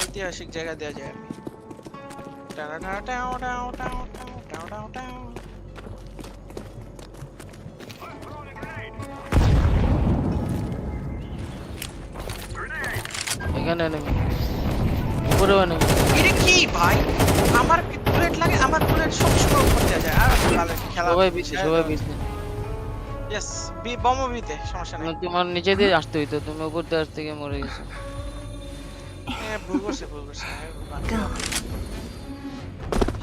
ঐতিহাসিক জায়গা দেওয়া যায়। এখানে নেমে উপরে নেমে। এটা কি ভাই? আমার বুলেট লাগে, আমার বুলেট সব সময় উপর দেওয়া যায়। আর খেলা সবাই বিছে। ইয়েস, বম বিতে সমস্যা নেই। তোমার নিচে দিয়ে আসতে হইতো, তুমি উপর দিয়ে আসতে গিয়ে মরে গেছো। ভুল করছে।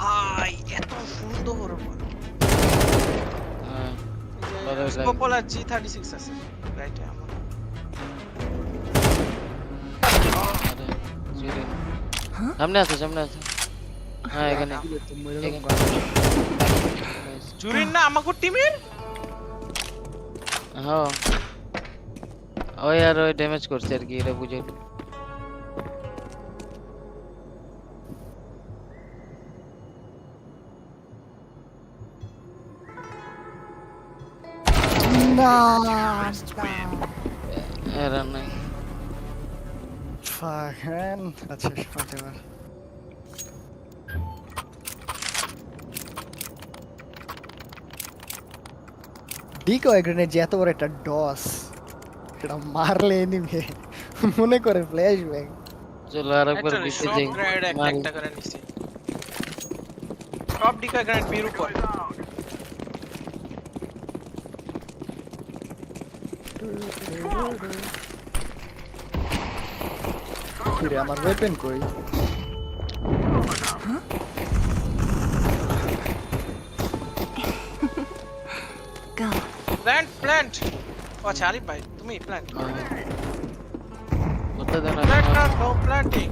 ভাই এত সুন্দর পপুলার G36 আছে রাইট আমার। সামনে আছে হ্যাঁ এখানে জুরিন না আমাকে টিমের। হ্যাঁ ওই আর ওই ড্যামেজ করছে আর কি, এটা বুঝে। এরা নাই Fuck man, আচ্ছা whatever. ডিকয় গ্রেনেড যে এত বড় একটা ডস, এটা মারলে এনিমি মনে করে ফ্ল্যাশব্যাক। চলো আর একবার বিতে যাই। একটা করে নিছি টপ ডিকয় গ্রেনেড বির উপর। ফিরে আমার ওয়েপেন কই? প্ল্যান্ট ও আচ্ছা আলিফ ভাই তুমি প্ল্যান্ট করতে দেন না। নো প্ল্যান্টিং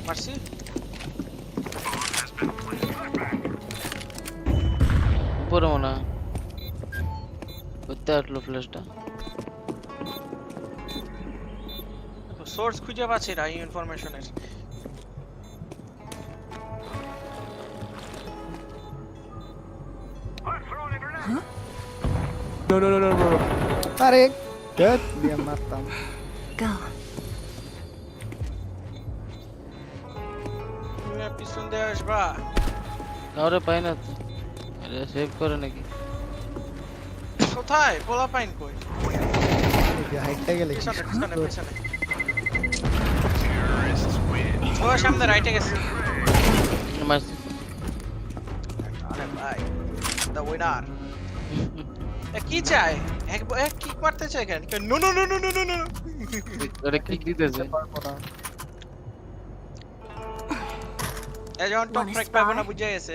মারছি। উপরে মনে হয় করতে আসলো ফ্ল্যাশটা। সোর্স খুঁজে পাচ্ছি না এই ইনফরমেশনের। No. আরে গট দিয়ে মারতাম। Go. তুমি পিছন দিয়ে আসবা। কাউরে পাই না তো, আরে সেভ করে নাকি? কোথায় পোলা পাইন কই? হাইটটা গেলে পিছনে। ও সামনে রাইটে গেছে। মারছি। আরে ভাই দা উইনার। কি চাই? এক কিক মারতে চাই কেন? নো। আরে কিক দিতেছে। এই যখন টপ ট্র্যাক পাবো না বুঝে গেছে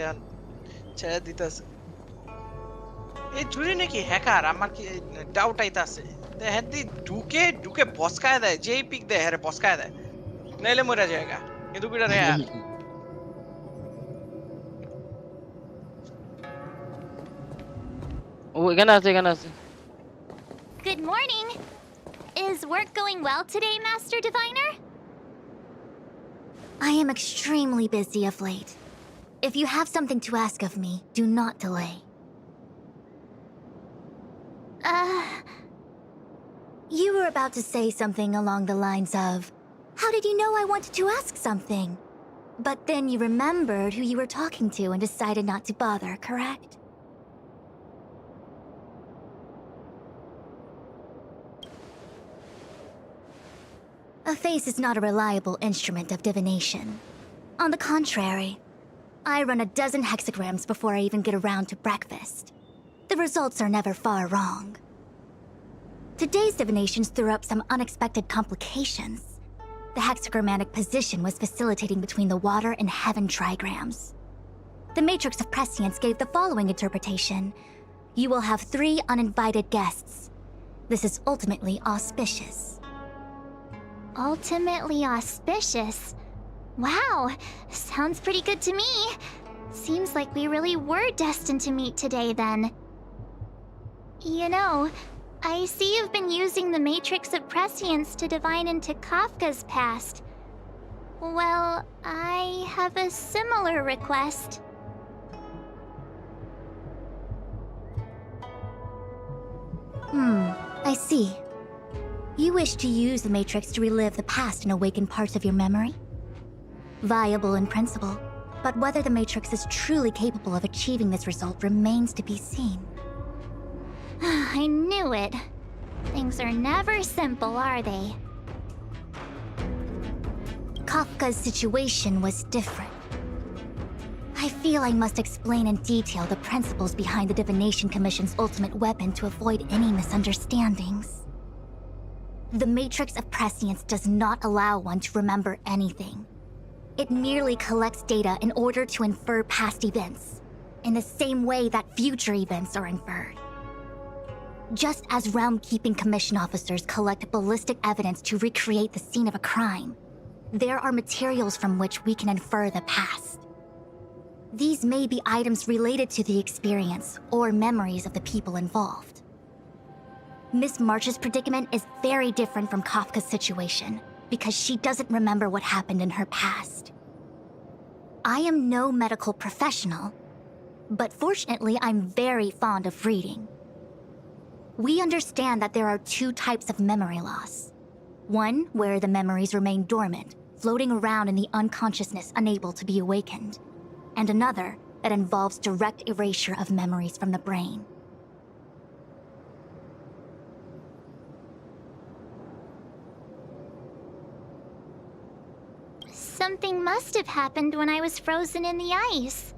ছেড়ে দিতেছে। এই চুরি নাকি হ্যাকার? আমার কি ডাউট আইতাছে। হেদি ঢুকে বসকায় দেয়, যেই পিক দেয় হ্যাঁ বসকায় দেয়, নাইলে মরে যায়গা। কিন্তু বিটা রে আর ও এখানে আছে। Good morning. Is work going well today, Master Diviner? I am extremely busy of late. If you have something to ask of me, do not delay. You were about to say something along the lines of, how did you know I wanted to ask something? But then you remembered who you were talking to and decided not to bother, correct? A face is not a reliable instrument of divination. On the contrary, I run a dozen hexagrams before I even get around to breakfast. The results are never far wrong. Today's divinations threw up some unexpected complications. The hexagrammatic position was facilitating between the water and heaven trigrams. the Matrix of Prescience gave the following interpretation. You will have 3 uninvited guests. This is ultimately auspicious. Ultimately auspicious? Wow, sounds pretty good to me. Seems like we really were destined to meet today then. You know, I see you've been using the Matrix of Prescience to divine into Kafka's past. Well, I have a similar request. I see. You wish to use the Matrix to relive the past and awaken parts of your memory? Viable in principle, but whether the Matrix is truly capable of achieving this result remains to be seen. I knew it. Things are never simple, are they? Kafka's situation was different. I feel I must explain in detail the principles behind the Divination Commission's ultimate weapon to avoid any misunderstandings. The Matrix of Prescience does not allow one to remember anything. It merely collects data in order to infer past events, in the same way that future events are inferred. Just as Realm-Keeping Commission officers collect ballistic evidence to recreate the scene of a crime, there are materials from which we can infer the past. These may be items related to the experience or memories of the people involved. Miss March's predicament is very different from Kafka's situation because she doesn't remember what happened in her past. I am no medical professional, but fortunately I'm very fond of reading. We understand that there are 2 types of memory loss. One where the memories remain dormant, floating around in the unconsciousness unable to be awakened, and another that involves direct erasure of memories from the brain. Something must have happened when I was frozen in the ice.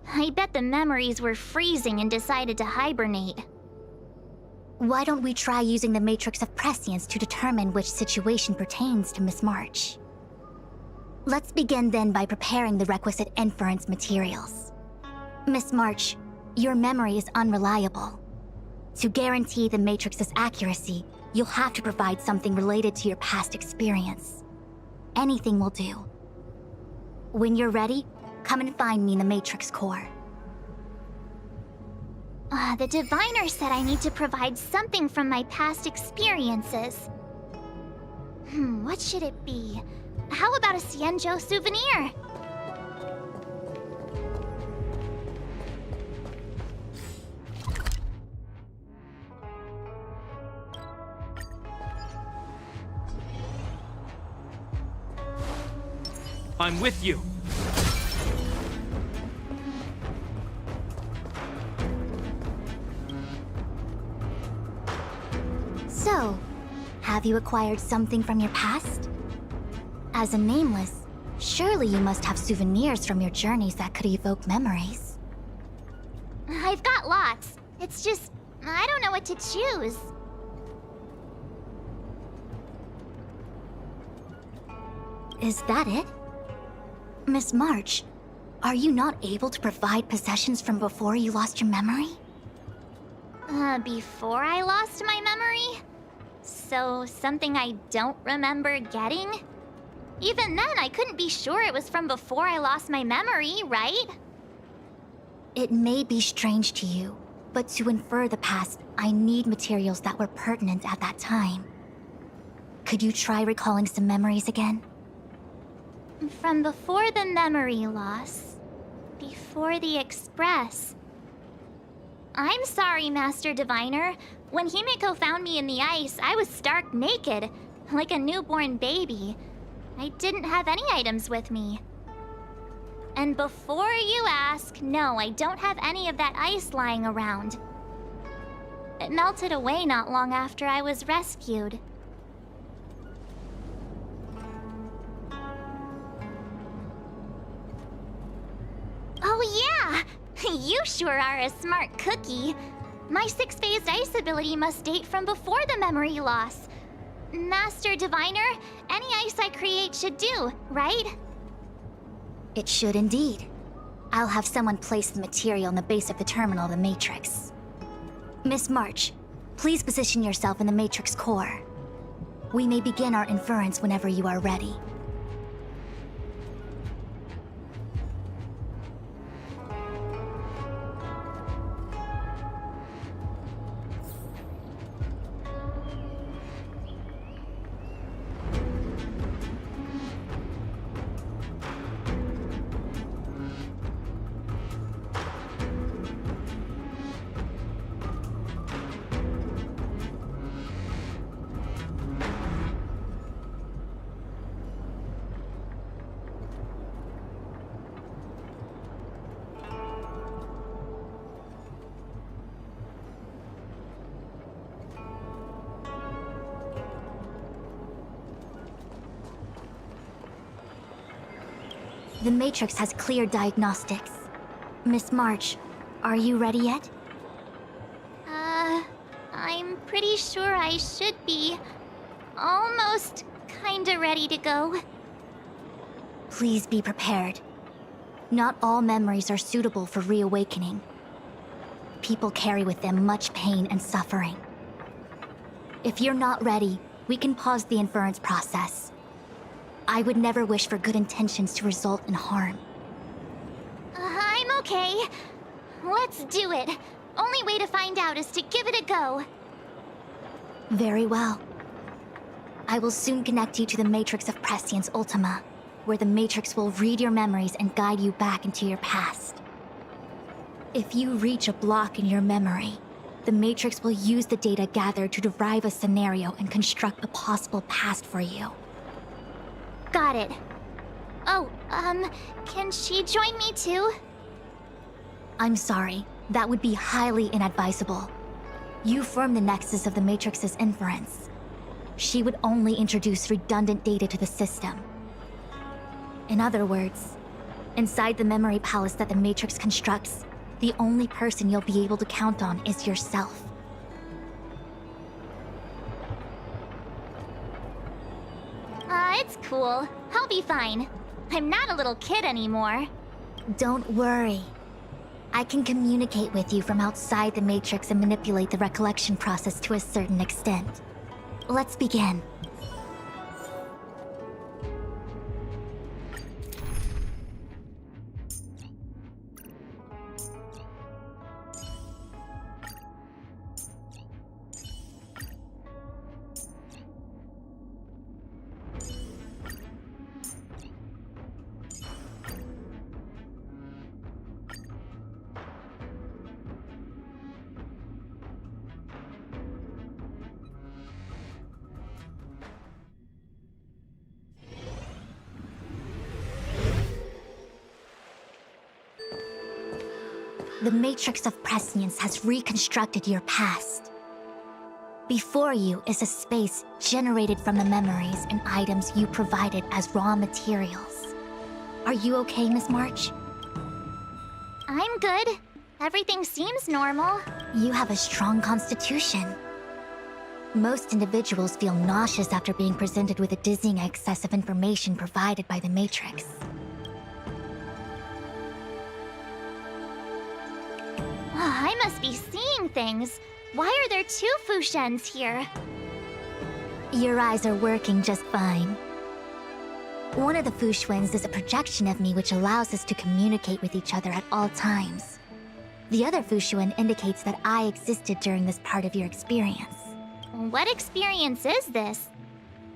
I bet the memories were freezing and decided to hibernate. Why don't we try using the Matrix of Prescience to determine which situation pertains to Miss March? Let's begin then by preparing the requisite inference materials. Miss March, your memory is unreliable. To guarantee the Matrix's accuracy, you'll have to provide something related to your past experience. Anything will do. When you're ready, come and find me in the Matrix core. The diviner said I need to provide something from my past experiences. What should it be? How about a Xianzhou souvenir? I'm with you. So, have you acquired something from your past? As a nameless, surely you must have souvenirs from your journeys that could evoke memories. I've got lots. It's just, I don't know what to choose. Is that it? Miss March, are you not able to provide possessions from before you lost your memory? Before I lost my memory? So, something I don't remember getting? Even then, I couldn't be sure it was from before I lost my memory, right? It may be strange to you, but to infer the past, I need materials that were pertinent at that time. Could you try recalling some memories again? From before the memory loss. Before the Express. I'm sorry, Master Diviner. When Himiko found me in the ice, I was stark naked, like a newborn baby. I didn't have any items with me. And before you ask, no, I don't have any of that ice lying around. It melted away not long after I was rescued. Oh yeah! You sure are a smart cookie. My 6-phased ice ability must date from before the memory loss. Master Diviner, any ice I create should do, right? It should indeed. I'll have someone place the material in the base of the terminal of the Matrix. Miss March, please position yourself in the Matrix core. We may begin our inference whenever you are ready. The Matrix has clear diagnostics. Miss March, are you ready yet? I'm pretty sure I should be almost kinda ready to go. Please be prepared. Not all memories are suitable for reawakening. People carry with them much pain and suffering. If you're not ready, we can pause the inference process. I would never wish for good intentions to result in harm. I'm okay. Let's do it. Only way to find out is to give it a go. Very well. I will soon connect you to the Matrix of Prescience Ultima, where the Matrix will read your memories and guide you back into your past. If you reach a block in your memory, the Matrix will use the data gathered to derive a scenario and construct a possible past for you. Got it. Oh, can she join me too? I'm sorry, that would be highly inadvisable. You form the nexus of the Matrix's inference. She would only introduce redundant data to the system. In other words, inside the memory palace that the Matrix constructs, the only person you'll be able to count on is yourself. It's cool. I'll be fine. I'm not a little kid anymore. Don't worry. I can communicate with you from outside the Matrix and manipulate the recollection process to a certain extent. Let's begin. The Matrix of Prescience has reconstructed your past. Before you is a space generated from the memories and items you provided as raw materials. Are you okay, Miss March? I'm good. Everything seems normal. You have a strong constitution. Most individuals feel nauseous after being presented with a dizzying excess of information provided by the Matrix. I must be seeing things. Why are there two Fushens here? Your eyes are working just fine. One of the Fushwens is a projection of me which allows us to communicate with each other at all times. The other Fushuen indicates that I existed during this part of your experience. What experience is this?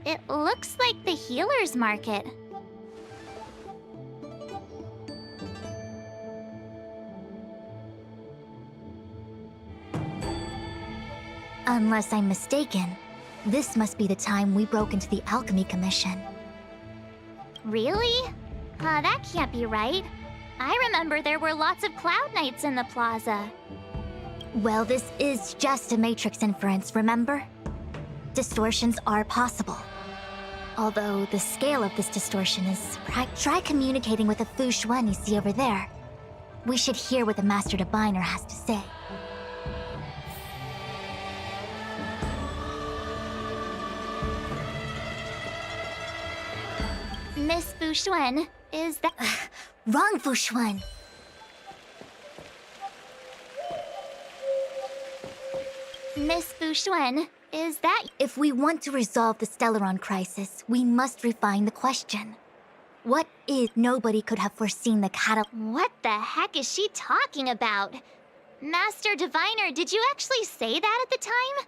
It looks like the healer's market. Unless I'm mistaken, this must be the time we broke into the Alchemy Commission. Really? That can't be right. I remember there were lots of Cloud Knights in the plaza. Well, this is just a Matrix inference, remember? Distortions are possible. Although the scale of this distortion is... Try communicating with the Fushuen you see over there. We should hear what the Master Diviner has to say. Miss Fushuen, is that... Wrong Fushuen. Miss Bushuen, is that... If we want to resolve the Stellaron crisis, we must refine the question. What is... Nobody could have foreseen the What the heck is she talking about? Master Diviner, did you actually say that at the time?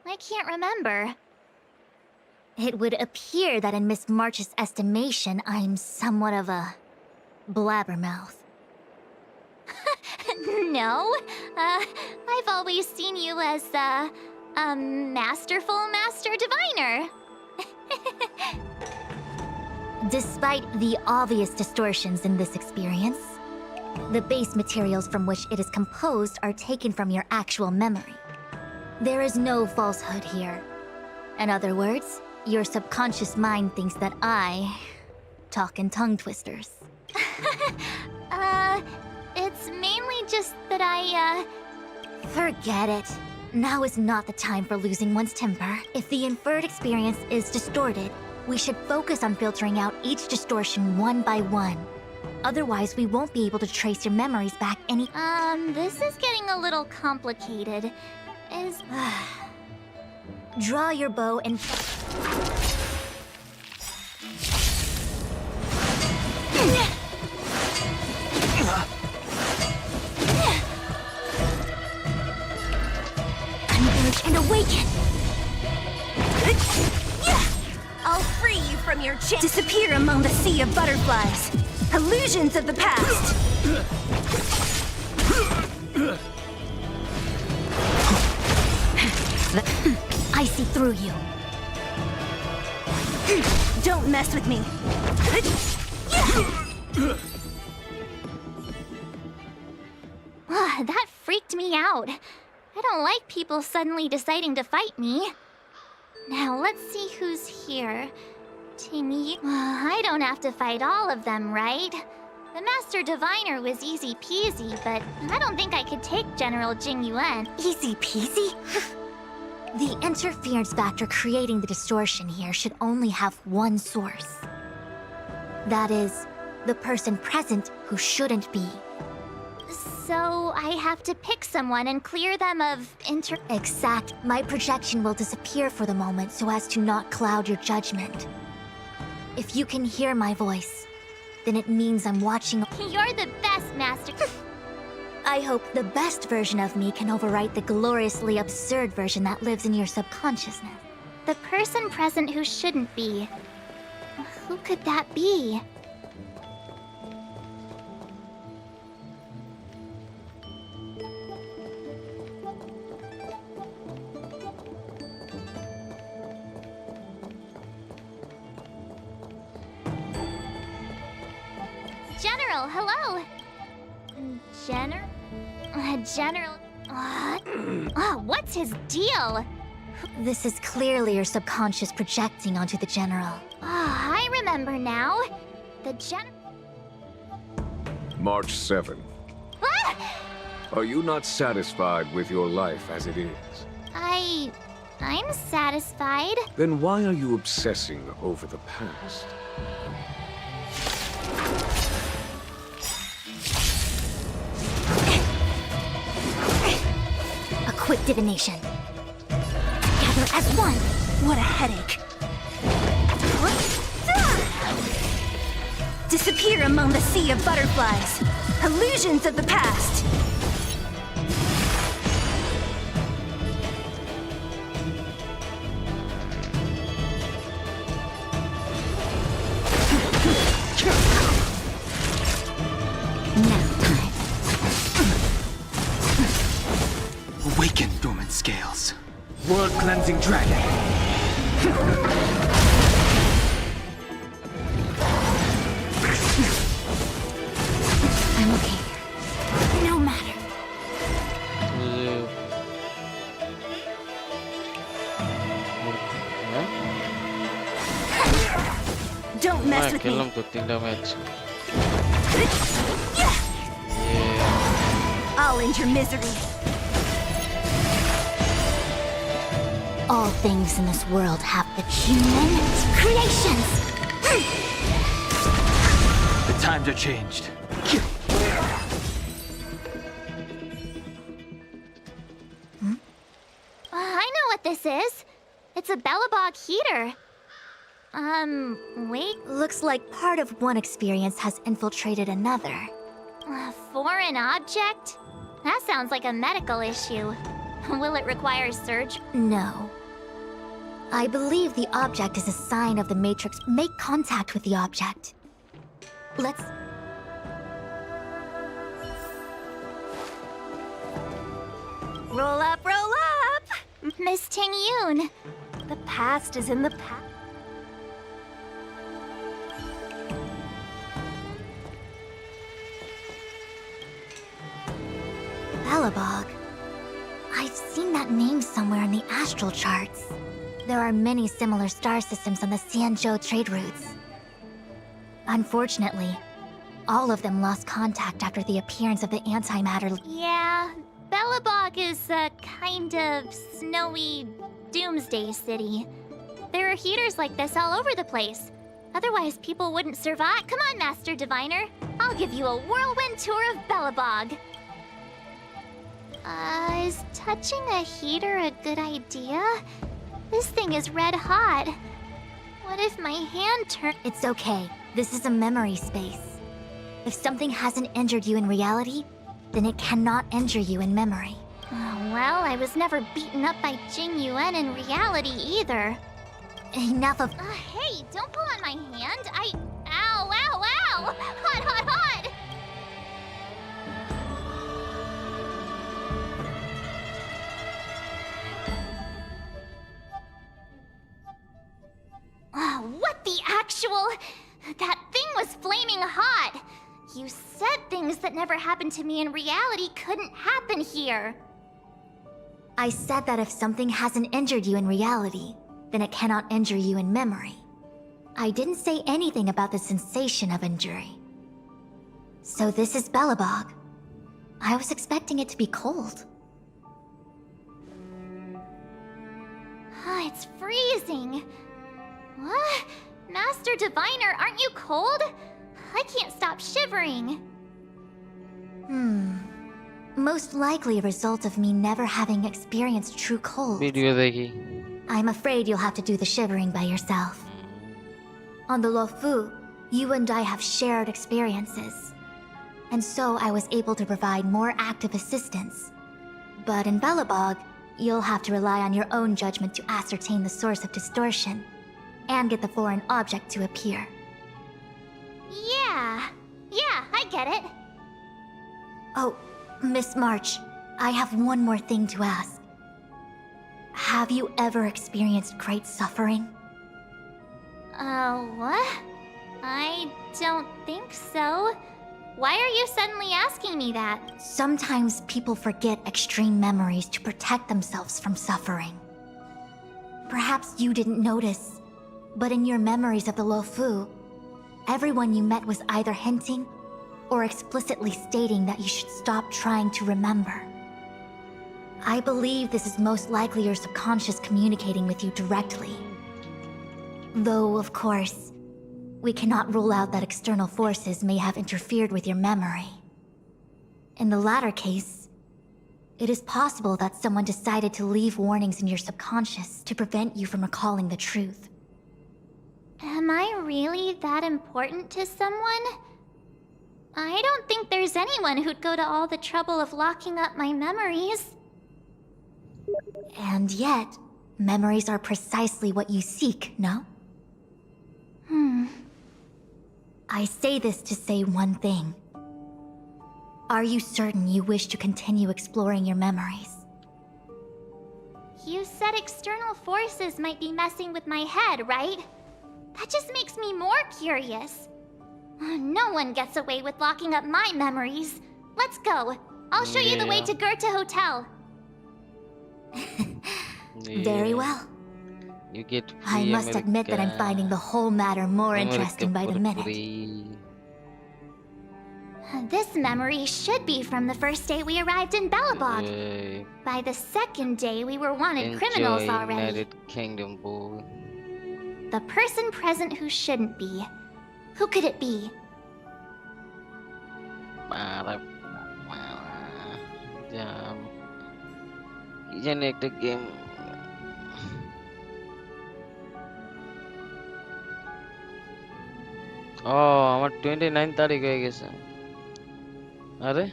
I can't remember. It would appear that in Miss March's estimation, I'm somewhat of a... blabbermouth. No, I've always seen you as a masterful Master Diviner. Despite the obvious distortions in this experience, the base materials from which it is composed are taken from your actual memory. There is no falsehood here. In other words, your subconscious mind thinks that I talk in tongue twisters. It's mainly just that I, Forget it. Now is not the time for losing one's temper. If the inferred experience is distorted, we should focus on filtering out each distortion one by one. Otherwise, we won't be able to trace your memories back any... this is getting a little complicated. Draw your bow and... Converge and awaken! I'll free you from your chain. Disappear among the sea of butterflies. Illusions of the past. I see through you. Don't mess with me. That freaked me out. I don't like people suddenly deciding to fight me. Now, let's see who's here. Timmy. I don't have to fight all of them, right? The Master Diviner was easy peasy, but I don't think I could take General Jing Yuan. Easy peasy? The interference factor creating the distortion here should only have one source. That is, the person present who shouldn't be. So I have to pick someone and clear them of Exact. My projection will disappear for the moment so as to not cloud your judgment. If you can hear my voice, then it means I'm watching... You're the best, Master. I hope the best version of me can overwrite the gloriously absurd version that lives in your subconsciousness. The person present who shouldn't be. Who could that be? General, hello! General... what's his deal? This is clearly your subconscious projecting onto the General. I remember now. The March 7. Are you not satisfied with your life as it is? I'm satisfied. Then why are you obsessing over the past? A quick divination. Together as one. What a headache. Disappear among the sea of butterflies. Illusions of the past. Awaken, dormant scales. World-cleansing dragon. I'm okay. No matter. Don't mess with me. I'll end your misery. All things in this world have the human creations. The times are changed. what this is. It's a Bellabog heater. Wait. Looks like part of one experience has infiltrated another. A foreign object? That sounds like a medical issue. Will it require surgery? No. I believe the object is a sign of the Matrix. Make contact with the object. Let's... Roll up, roll up! Miss Ting Yoon. The past is in the past. Bellabog. I've seen that name somewhere in the astral charts. There are many similar star systems on the Xianzhou trade routes. Unfortunately, all of them lost contact after the appearance of the antimatter. Yeah, Bellabog is a kind of snowy doomsday city. There are heaters like this all over the place. Otherwise, people wouldn't survive. Come on, Master Diviner. I'll give you a whirlwind tour of Bellabog. Is touching a heater a good idea? This thing is red hot. What if my hand turns? It's okay. This is a memory space. If something hasn't injured you in reality, then it cannot injure you in memory. Well, I was never beaten up by Jing Yuan in reality either. Enough of... hey, don't pull on my hand. Ow, ow, ow! Hot, hot, hot! What the actual... That thing was flaming hot! You said things that never happened to me in reality couldn't happen here. I said that if something hasn't injured you in reality, then it cannot injure you in memory. I didn't say anything about the sensation of injury. So this is Bellabog. I was expecting it to be cold. It's freezing. What? Master Diviner, aren't you cold? I can't stop shivering. Most likely a result of me never having experienced true cold. Video देखी. I'm afraid you'll have to do the shivering by yourself. On the Luofu, you and I have shared experiences. And so I was able to provide more active assistance. But in Bellabog, you'll have to rely on your own judgment to ascertain the source of distortion, and get the foreign object to appear. Yeah, I get it. Oh, Miss March, I have one more thing to ask. Have you ever experienced great suffering? What? I don't think so. Why are you suddenly asking me that? Sometimes people forget extreme memories to protect themselves from suffering. Perhaps you didn't notice, but in your memories of the Luofu, everyone you met was either hinting or explicitly stating that you should stop trying to remember. I believe this is most likely your subconscious communicating with you directly. Though, of course, we cannot rule out that external forces may have interfered with your memory. In the latter case, it is possible that someone decided to leave warnings in your subconscious to prevent you from recalling the truth. Am I really that important to someone? I don't think there's anyone who'd go to all the trouble of locking up my memories. And yet, memories are precisely what you seek, no? I say this to say one thing. Are you certain you wish to continue exploring your memories? You said external forces might be messing with my head, right? That just makes me more curious. No one gets away with locking up my memories. Let's go. I'll show you the way to Goethe Hotel. Very well. You get I must admit that I'm finding the whole matter more interesting by the minute. This memory should be from the first day we arrived in Bellabog. By the second day, we were wanted criminals already. United Kingdom, boy. The person present who shouldn't be. Who could it be? কি জানি একটা game ও আমার 29 তারিখ হয়ে গেছে। আরে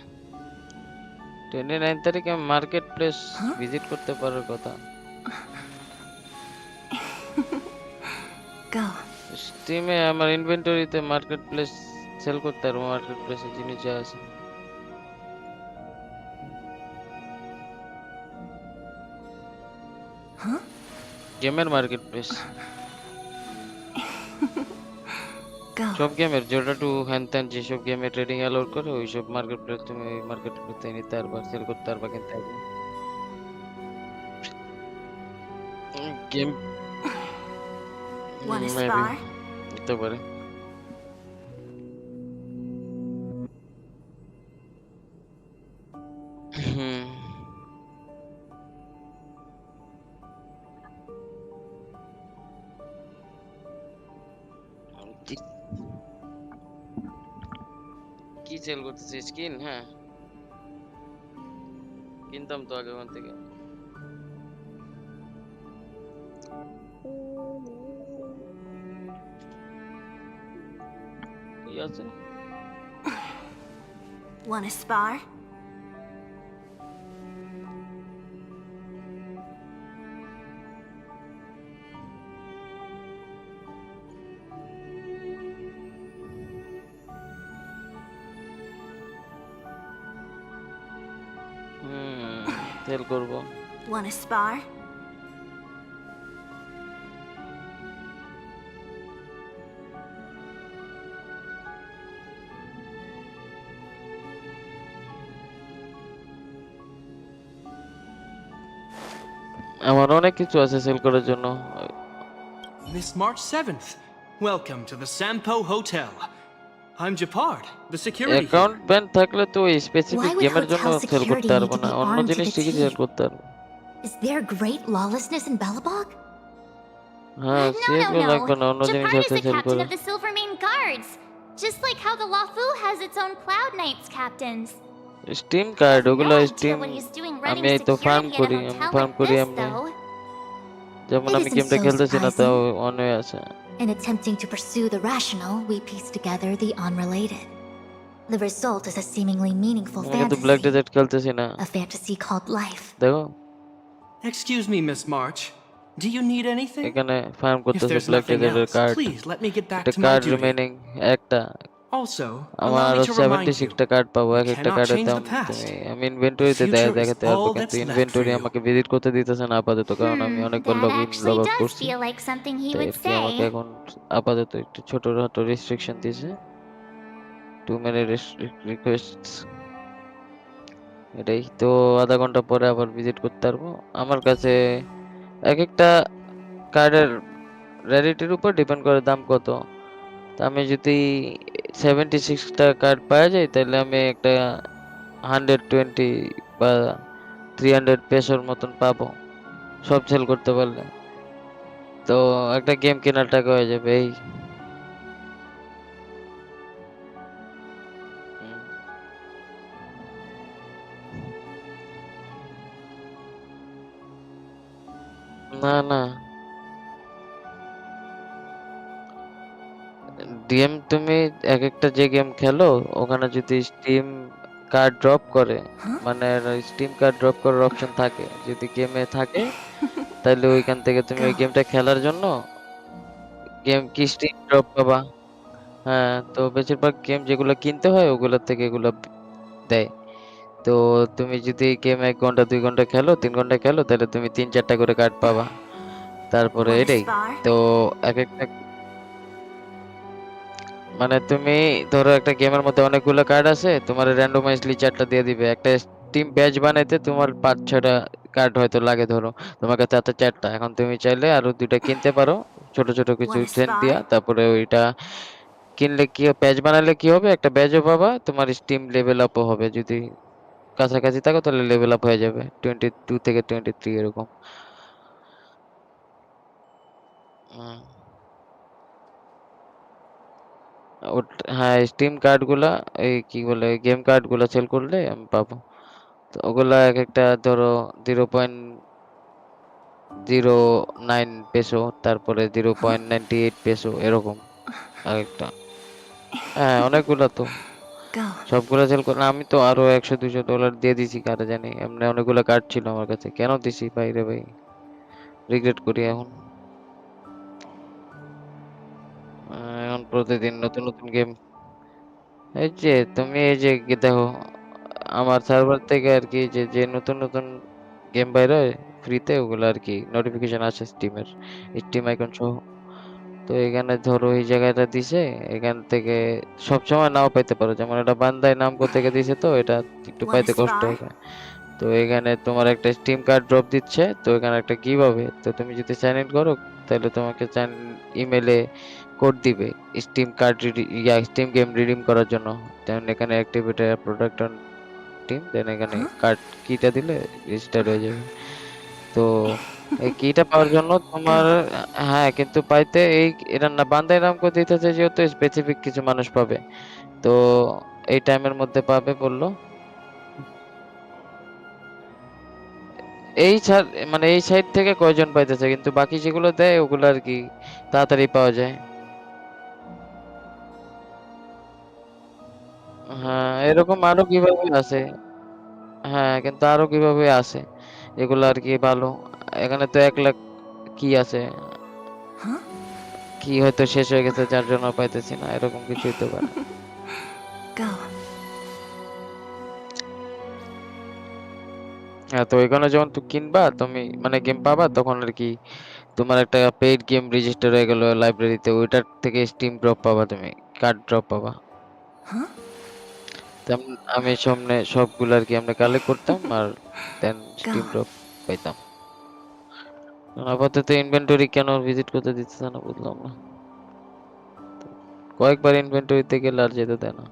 29 তারিখে market place visit করতে পারার কথা। Go. স্টিমে আমার ইনভেন্টরিতে মার্কেট প্লেস সেল করতে পারবো, মার্কেট প্লেসে জিনিস যা আছে। Huh? গেমের মার্কেট প্লেস। Go. সব গেমের জোড়া টু হ্যান ত্যান যেসব গেমে ট্রেডিং অ্যালাউ করে ওইসব মার্কেট প্লেস তুমি ওই মার্কেট প্লেসে নিতে পারবা, সেল করতে পারবা, কিনতে পারবা। Game Want a maybe spar? হতে পারে। হুম কি সেল করতেছিস? স্কিন? হ্যাঁ কিনতাম তো আগে ওখান থেকে। কি আছে? Want a spar? সেল করবো। Want a spar? আমার অনেক কিছু আছে সেল করার জন্য। Miss March 7th, welcome to the Sampo Hotel. I'm Japard, the security account here. Ban থাকলে তো ওই স্পেসিফিক Why would গেমের জন্য hotel সেল করতে security পারবো need to না, be অন্য armed to জিনিস the ঠিকই teeth? সেল করতে পারবো। Is there great lawlessness in Belobog? হ্যাঁ No, সেগুলো no, লাগবে না, no. অন্য জিনিস Japard is আছে the সেল captain করো। of the Silvermane Guards. Just like how the Lafu has its own Cloud Knights captains. Steam card, No ওগুলো idea steam. what he's doing আমি running এই তো ফার্ম security at a করি, আমি hotel farm like করি this, এমনি। though. যেমন It আমি isn't গেমটা so খেলতেছি না তাও surprising. অন হয়ে আছে। In attempting to pursue the rational, we piece together the unrelated. The result is a seemingly meaningful আমি কিন্তু ব্ল্যাক fantasy. ডেজার্ট খেলতেছি না, A fantasy called life. দেখো Excuse me, Miss March. Do you need anything? এখানে farm If করতেছে there's black nothing ডেজার্টের else, card. please let me get back একটা to my card duty. Remaining একটা। Also, আমার allow me আরো to remind 76 you, টা card পাবো, you এক একটা cannot কার্ডের change দাম the past. তুমি আমি The ইনভেন্টরিতে future is দেখাতে পারবো, all কিন্তু that's left for inventory you. আমাকে ভিজিট করতে দিতেছে না আপাতত, কারণ আমি অনেকবার That log actually out does করছি। feel like something he তাই would আর কি আমাকে say. এখন আপাতত একটু ছোটখাটো রেস্ট্রিকশন দিয়েছে, টু মেনি রিকোয়েস্টস। এটাই তো, আধা ঘন্টা পরে আবার ভিজিট করতে পারবো। আমার কাছে এক একটা কার্ডের রেয়ারিটির উপর ডিপেন্ড করে দাম কত। তা আমি যদি 76টা কার্ড পাওয়া যায় তাহলে আমি একটা 120 বা 300 পেসোর মতন পাবো সব সেল করতে পারলে। তো একটা গেম কেনার টাকা হয়ে যাবে এই। না না, ডিএম তুমি এক একটা যে গেম খেলো ওখানে যদি স্টিম কার্ড ড্রপ করে, মানে স্টিম কার্ড ড্রপ করার অপশন থাকে, যদি গেমে থাকে তাহলে ওইখান থেকে তুমি ওই গেমটা খেলার জন্য গেম কি স্টিম ড্রপ পাবা। হ্যাঁ, তো বেশিরভাগ গেম যেগুলো কিনতে হয় ওগুলোর থেকে এগুলো দেয়। তো তুমি যদি গেম 1 ঘন্টা 2 ঘন্টা খেলো 3 ঘন্টা খেলো তাহলে তুমি 3-4টা করে কার্ড পাবা। তারপরে Want a এটাই spar? তো এক একটা, মানে তুমি ধরো একটা গেমের মধ্যে অনেকগুলো কার্ড আছে, তোমার র্যান্ডমাইজলি 4টা দিয়ে দিবে। একটা টিম ব্যাচ বানাইতে তোমার 5-6টা কার্ড হয়তো লাগে, ধরো তোমার কাছে আছে 4টা, এখন তুমি চাইলে আরো 2টা কিনতে পারো ছোট ছোট কিছু Want a ট্রেন্ড spar? দিয়া। তারপরে ওইটা কিনলে কি ব্যাচ বানালে কি হবে, একটা ব্যাচও পাবা, তোমার স্টিম লেভেল আপও হবে। যদি কাছাকাছি থাকো তাহলে লেভেল আপ হয়ে যাবে 22 থেকে 23 এরকম। হুম। হ্যাঁ, স্টিম কার্ডগুলা এই কি বলে গেম কার্ডগুলা সেল করলে আমি পাবো। তো ওগুলা এক একটা ধরো 0.09 পেসো, তারপরে 0.98 পেসো এরকম এক একটা। হ্যাঁ অনেকগুলো তো সবগুলো সেল করে আমি তো আরো $100-200 দিয়ে দিছি কারে জানি এমনি অনেকগুলো কার্ড ছিল আমার কাছে কেন দিছি ভাইরে ভাই রিগ্রেট করি এখন এখন প্রতিদিন নতুন নতুন গেম এই যে তুমি এই যে দেখো আমার সার্ভার থেকে আর কি যে নতুন নতুন গেম বাইর হয় ফ্রিতে ওগুলো আর কি নোটিফিকেশন আসে স্টিমের স্টিম আইকন সহ তো এখানে ধরো এই জায়গাটা দিছে এখান থেকে সবসময় নাও পাইতে পারো যেমন এটা বান্দাই নামকো থেকে দিছে তো এটা একটু পাইতে কষ্ট হবে তো এখানে তোমার একটা স্টিম কার্ড ড্রপ দিচ্ছে তো এখানে একটা গিভ হবে তো তুমি যদি সাইন ইন করো তাহলে তোমাকে ইমেলে কোড দিবে steam card steam game redeem করার জন্য দেন এখানে অ্যাক্টিভেট প্রোডাক্ট অন টিম দেন এখানে কার্ড কিটা দিলে রেজিস্টার হয়ে যাবে তো এই কিটা পাওয়ার জন্য তোমার হ্যাঁ কিন্তু পাইতে এই এটা না বান্দাই নাম করে দিতেছে যেহেতু স্পেসিফিক কিছু মানুষ পাবে তো এই টাইমের মধ্যে পাবে বললো এই মানে এই সাইড থেকে কয়জন পাইতেছে কিন্তু বাকি যেগুলো দেয় ওগুলো আর কি তাড়াতাড়ি পাওয়া যায় হ্যাঁ এরকম আরো কিভাবে আছে হ্যাঁ কিন্তু আরো কিভাবে আছে এগুলো আর কি ভালো এখানে তো 1 লাখ কি আছে কি হয়তো শেষ হয়ে গেছে যার জন্য পাইতেছি না এরকম কিছুই তো পারে হ্যাঁ তো এখানে যখন তুমি কিনবা তুমি মানে গেম পাবা তখন আর কি তোমার একটা পেইড গেম রেজিস্টার হয়ে গেল লাইব্রেরিতে ওইটার থেকে স্টিম ড্রপ পাবা তুমি কার্ড ড্রপ পাবা আমি সামনে সবগুলো আর কি আমরা কালেক্ট করতাম আর দেন স্টিম ড্রপ পাইতাম আপাতত ইনভেন্টরি কেন ভিজিট করতে দিচ্ছে না বুঝলাম না কয়েকবার ইনভেন্টরিতে গেলে আর যেতে দেয় না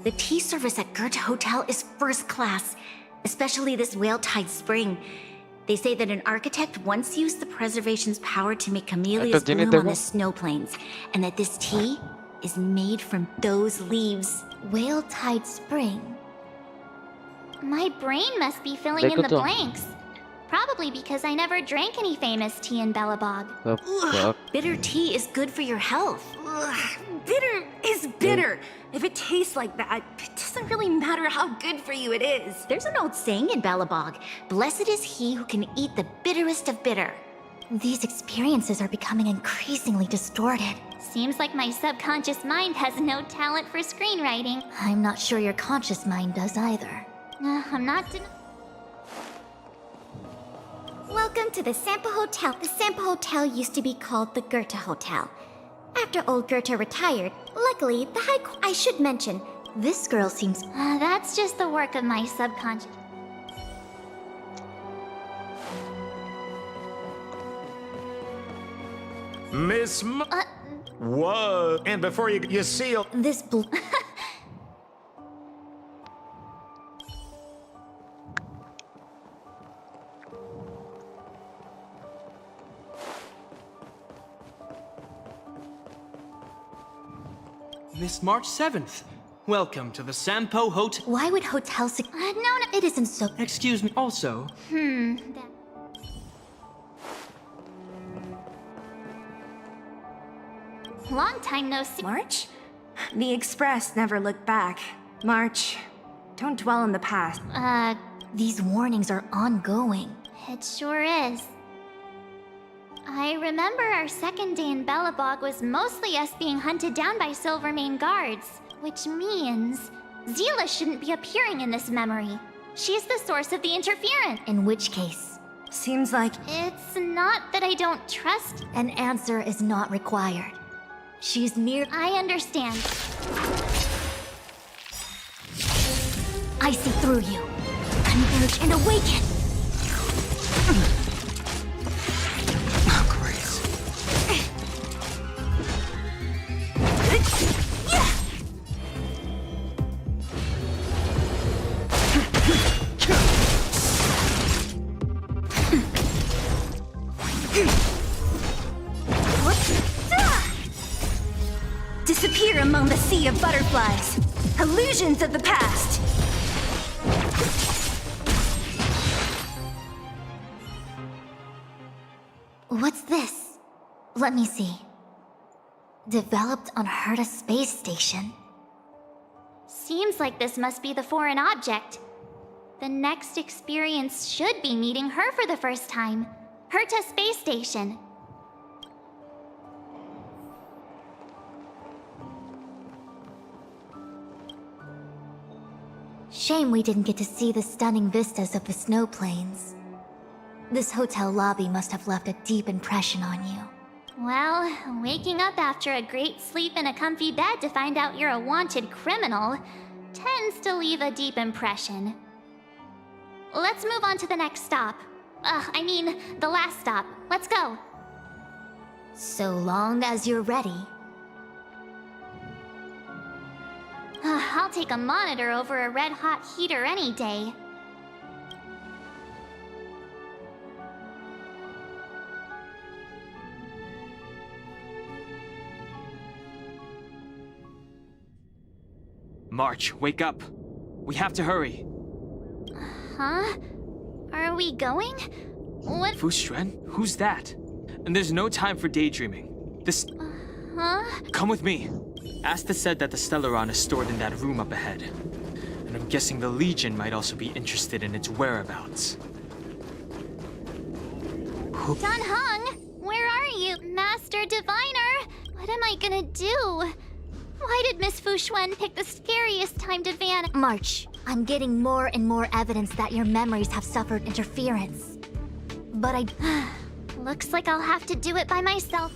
The tea service at Goethe Hotel is first class, especially this whale-tide spring. They say that an architect once used the preservation's power to make camellias bloom on the snow plains, and that this tea is made from those leaves. Whale-tide spring. My brain must be filling in the blanks. Probably because I never drank any famous tea in Belobog. Bitter tea is good for your health. Bitter is bitter. If it tastes like that, it doesn't really matter how good for you it is. There's an old saying in Belobog, blessed is he who can eat the bitterest of bitter. These experiences are becoming increasingly distorted. Seems like my subconscious mind has no talent for screenwriting. I'm not sure your conscious mind does either. I'm not Welcome to the Sampa Hotel. The Sampa Hotel used to be called the Goethe Hotel. After old Goethe retired, luckily, I should mention, this girl seems... that's just the work of my subconscious. Miss Whoa! And before you seal... This Miss March 7th. Welcome to the Sampo Hotel. Why would hotels... No, it isn't so... Excuse me, also... Long time no see. March? The Express never looked back. March, don't dwell in the past. These warnings are ongoing. It sure is. I remember our second day in Belobog was mostly us being hunted down by Silvermane guards, which means Zila shouldn't be appearing in this memory. She's the source of the interference. In which case? Seems like... It's not that I don't trust... An answer is not required. She's mere... I understand. I see through you. Converge and awaken! Disappear among the sea of butterflies. Illusions of the past. Let me see. Developed on Herta space station. Seems like this must be the foreign object. The next experience should be meeting her for the first time. Herta space station. Shame we didn't get to see the stunning vistas of the snow plains. This hotel lobby must have left a deep impression on you. Well, waking up after a great sleep in a comfy bed to find out you're a wanted criminal tends to leave a deep impression. Let's move on to the next stop. The last stop. Let's go. So long as you're ready. I'll take a monitor over a red-hot heater any day. March, wake up. We have to hurry. Huh? Are we going? What? Fu Xuan? Who's that? And there's no time for daydreaming. This... Huh? Come with me. Asta said that the Stellaron is stored in that room up ahead. And I'm guessing the Legion might also be interested in its whereabouts. Dan Heng, where are you? Master Diviner, what am I gonna do? Why did Miss Fu Xuan pick the scariest time to vanish? March, I'm getting more and more evidence that your memories have suffered interference. But looks like I'll have to do it by myself.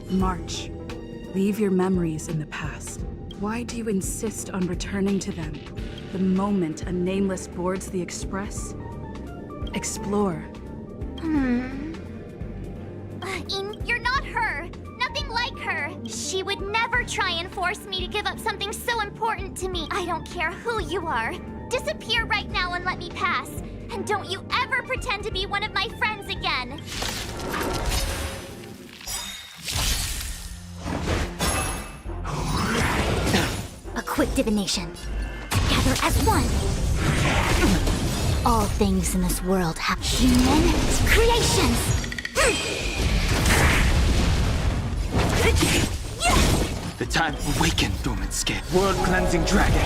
March, leave your memories in the past. Why do you insist on returning to them? The moment a nameless boards the Express, explore. You're not her. Nothing like her. She would never try and force me to give up something so important to me. I don't care who you are. Disappear right now and let me pass. And don't you ever pretend to be one of my friends again. A quick divination. Together as one. All things in this world have human creations. The time to awaken, dormant skin. World-cleansing dragon.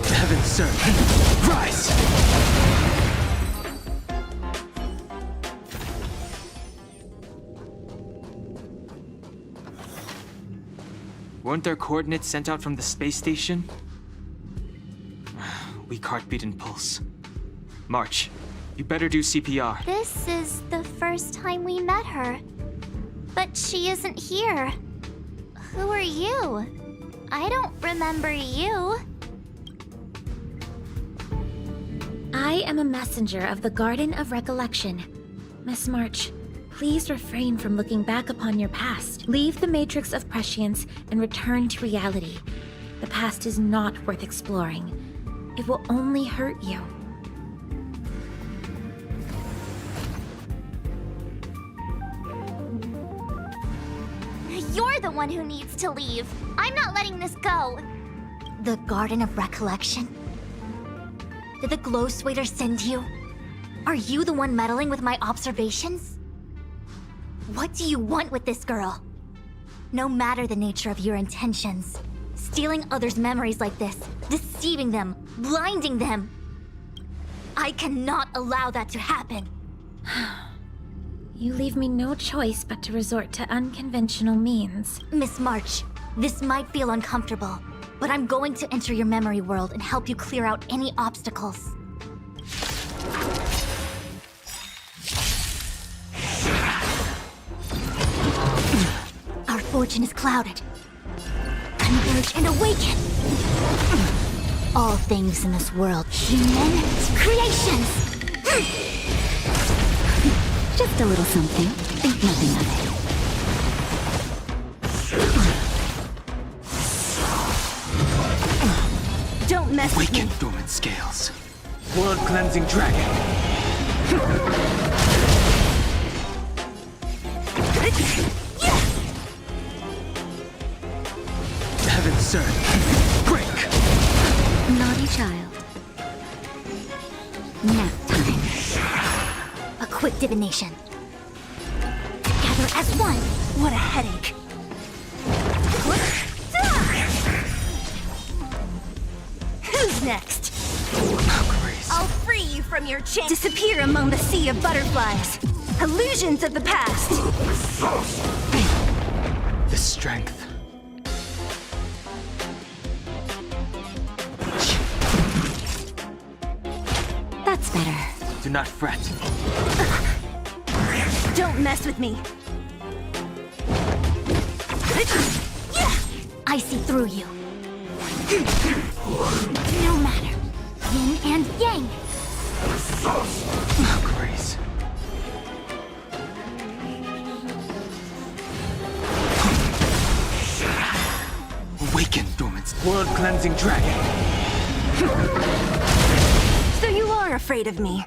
Heaven servant, rise! Weren't there coordinates sent out from the space station? Weak heartbeat and pulse. March, you better do CPR. This is the first time we met her. But she isn't here. Who are you? I don't remember you. I am a messenger of the Garden of Recollection. Miss March, please refrain from looking back upon your past. Leave the matrix of prescience and return to reality. The past is not worth exploring. It will only hurt you. You're the one who needs to leave. I'm not letting this go. The Garden of Recollection? Did the Glow Swader send you? Are you the one meddling with my observations? What do you want with this girl? No matter the nature of your intentions, stealing others' memories like this, deceiving them, blinding them, I cannot allow that to happen. You leave me no choice but to resort to unconventional means. Miss March, this might feel uncomfortable, but I'm going to enter your memory world and help you clear out any obstacles. Our fortune is clouded. Converge and awaken! All things in this world, human creations! Just a little something. Think nothing of it. Don't mess with me. Awaken, dormant scales. World-cleansing dragon. concern. Break! Naughty child. Nap time. A quick divination. Together as one. What a headache. Who's next? I'll free you from your chain. Disappear among the sea of butterflies. Illusions of the past. The strength. That's better. Do not fret. Don't mess with me. I see through you. No matter. Yin and yang. Grace. Awaken, dormant world-cleansing dragon. So you are afraid of me.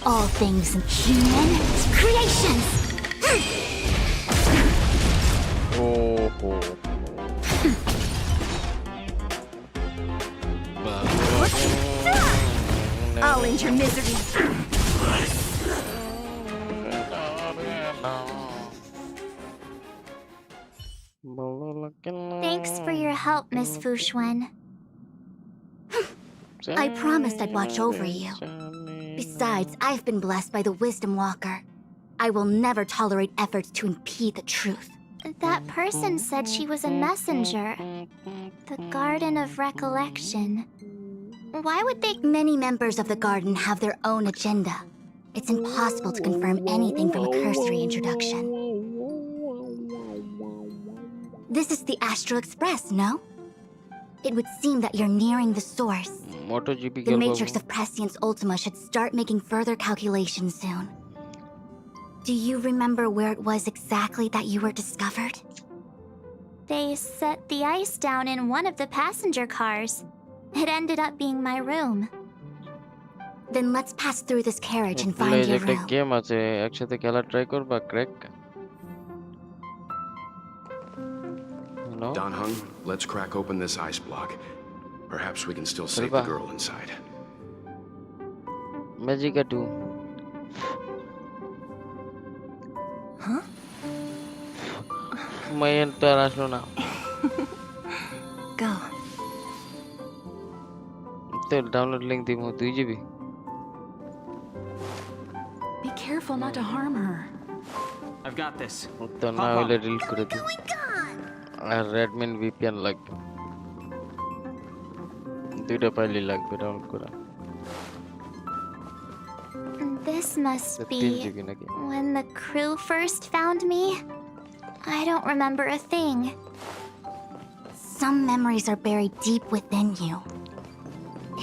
All things human creations. I'll end your misery. Thanks for your help, Miss Fushuen. I promised I'd watch over you. Besides, I've been blessed by the Wisdom Walker. I will never tolerate efforts to impede the truth. That person said she was a messenger. The Garden of Recollection. Why would they? Many members of the Garden have their own agenda. It's impossible to confirm anything from a cursory introduction. This is the Astral Express, no? It would seem that you're nearing the source. The Matrix of Prescience Ultima should start making further calculations soon. Do you remember where it was exactly that you were discovered? They set the ice down in one of the passenger cars. It ended up being my room. Then let's pass through this carriage and find your room. Game আছে একসাথে খেলা try করবা crack Don Hung, let's crack open this ice block. Perhaps we can still save the girl inside. Magica 2. Huh? Mayan to আর আসলো না Go. তো download link দিমু 2 GB Be careful not to harm her. I've got this. তো না হলে delete করে দিই আর Redmin VPN লাগবে দুইটা ফাইলই লাগবে ডাউনলোড করা This must be when the crew first found me. I don't remember a thing. Some memories are buried deep within you.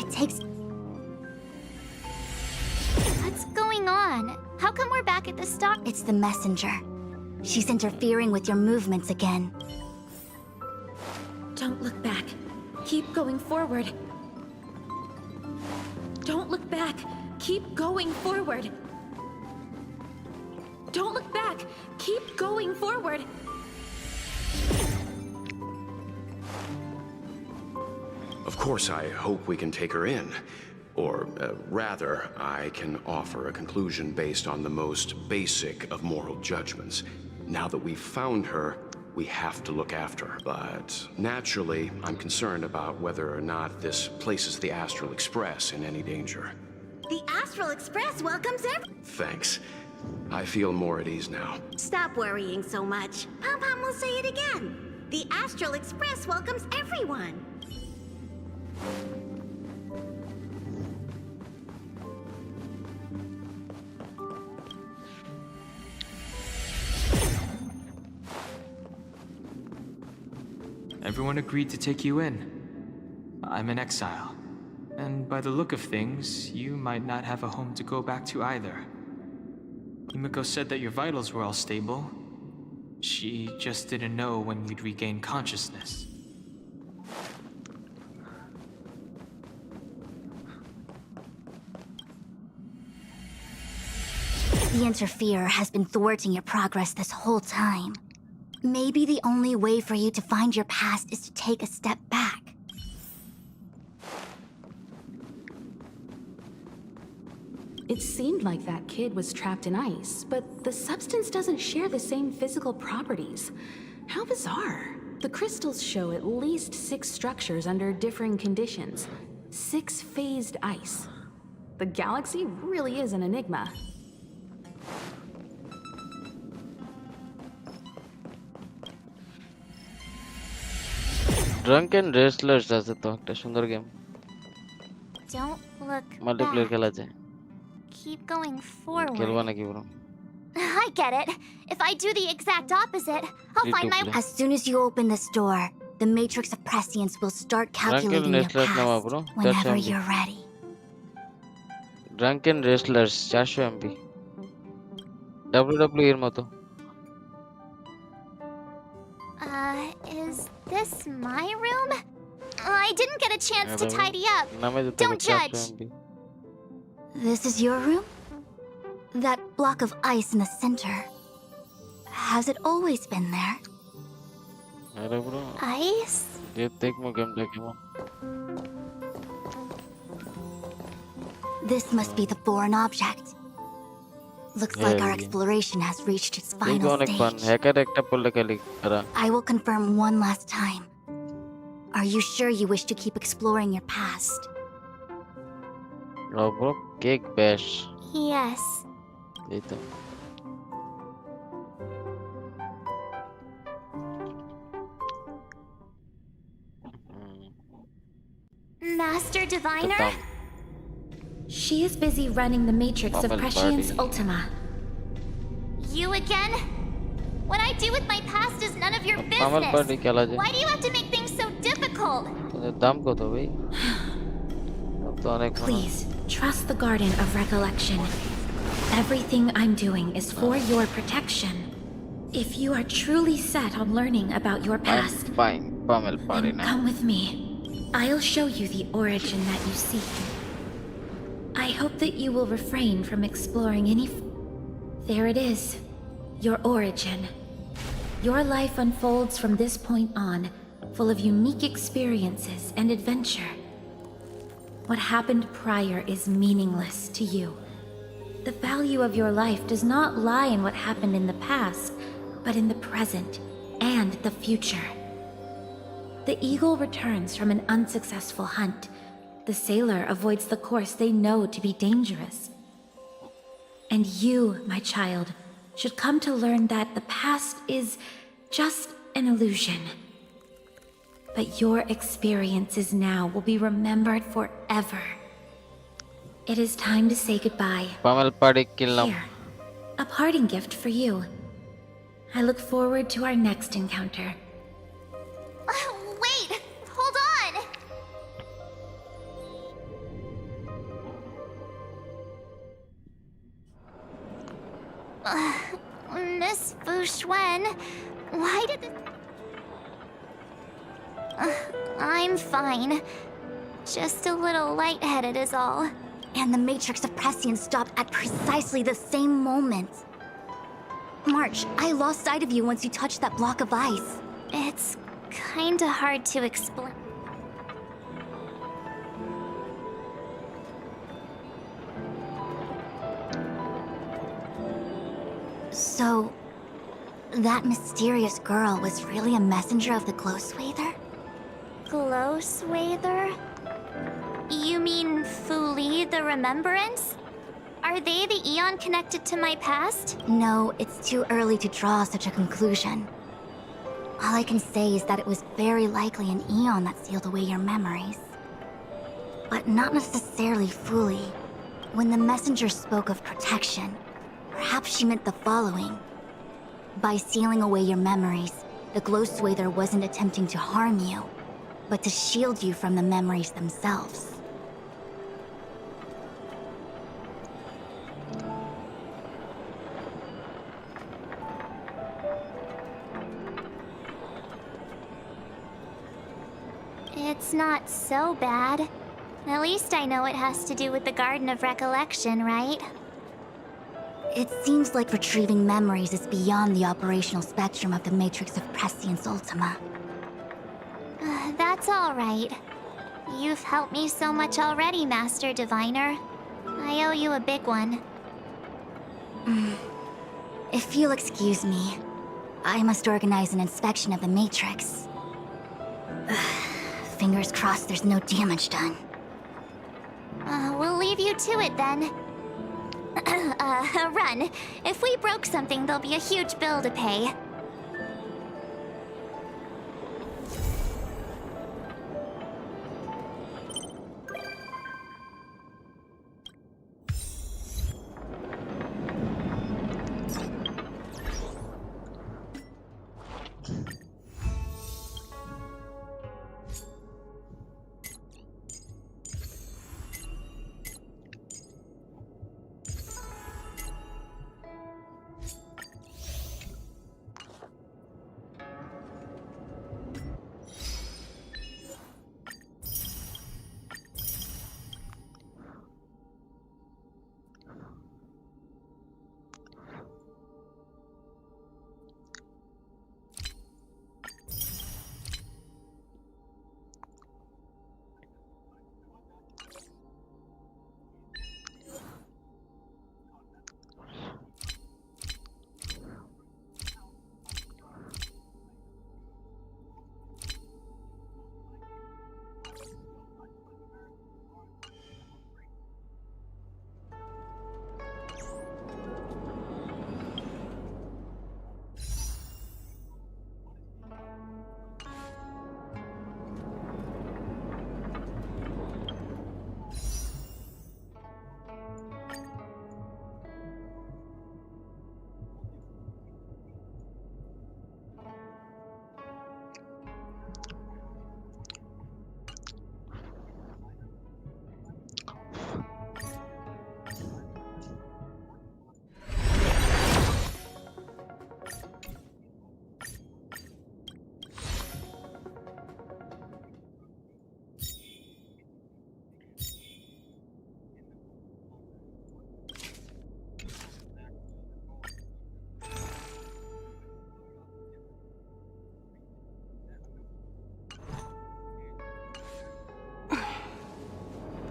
It takes... What's going on? How come we're back at the start? It's the messenger. She's interfering with your movements again. Don't look back. Keep going forward. Don't look back. Keep going forward. Don't look back. Keep going forward. Of course, I hope we can take her in. Or, rather, I can offer a conclusion based on the most basic of moral judgments. Now that we've found her, we have to look after her. But naturally, I'm concerned about whether or not this places the Astral Express in any danger. The Astral Express welcomes Thanks. I feel more at ease now. Stop worrying so much. Pom-Pom will say it again. The Astral Express welcomes everyone. Everyone agreed to take you in. I'm in exile. And by the look of things, you might not have a home to go back to either. Himiko said that your vitals were all stable. She just didn't know when you'd regain consciousness. The Interferer has been thwarting your progress this whole time. Maybe the only way for you to find your past is to take a step back. It seemed like that kid was trapped in ice, but the substance doesn't share the same physical properties. How bizarre. The crystals show at least 6 structures under differing conditions. 6 phased ice. The galaxy really is an enigma. Drunken Wrestlers আছে তো একটা সুন্দর game Don't look multiplayer back. খেলা যায় Keep going forward. খেলবা নাকি bro I get it. If I do the exact opposite, I'll find my... As soon as you open this door, the matrix of prescience will start calculating your Wrestlers নামা past bro, whenever 400 MB you're ready. Drunken Wrestlers 400 MB WWE এর মতো Is this my room? I didn't get a chance to tidy up. নামে দিতে Don't judge. 400 MB This is your room? That block of ice in the center. Has it always been there? আরে bro Ice? দেখমু গেমটা কেমন This must be the foreign object. Looks like our exploration has reached its final অনেক fun stage. Hacker একটা পড়লে খালি করা I will confirm one last time. Are you sure you wish to keep exploring your past? Bro cake ব্যাশ Yes. এই তো Master Diviner? She is busy running the matrix of Prescience Ultima. You again? What I do with my past is none of your আমার বাড়ি খেলা যায় Why do you have to make things so difficult? এর দাম কত ভাই তো অনেক Please, trust the Garden of Recollection. Everything I'm doing is for your protection. If you are truly set on learning about your past, then come with me. I'll show you the origin that you seek. I hope that you will refrain from exploring any... There it is. Your origin. Your life unfolds from this point on, full of unique experiences and adventure. What happened prior is meaningless to you. The value of your life does not lie in what happened in the past, but in the present and the future. The eagle returns from an unsuccessful hunt. The sailor avoids the course they know to be dangerous. And you, my child, should come to learn that the past is just an illusion. But your experiences now will be remembered forever. It is time to say goodbye. Here, a parting gift for you. I look forward to our next encounter. Wait! Hold on! Miss Fu Xuan, why did it... I'm fine. Just a little lightheaded is all. And the Matrix of Prescience stopped at precisely the same moment. March, I lost sight of you once you touched that block of ice. It's kinda hard to explain. So, that mysterious girl was really a messenger of the Glow Swather? Glow Swather? You mean Fu Li, the Remembrance? Are they the Eon connected to my past? No, it's too early to draw such a conclusion. All I can say is that it was very likely an Eon that sealed away your memories. But not necessarily fully. When the messenger spoke of protection, perhaps she meant the following. By sealing away your memories, the Glow Swather wasn't attempting to harm you, but to shield you from the memories themselves. It's not so bad. At least I know it has to do with the Garden of Recollection, right? It seems like retrieving memories is beyond the operational spectrum of the Matrix of Prescience Ultima. That's all right. You've helped me so much already, Master Diviner. I owe you a big one. If you'll excuse me, I must organize an inspection of the Matrix. Fingers crossed there's no damage done. We'll leave you to it then. Run. If we broke something, there'll be a huge bill to pay.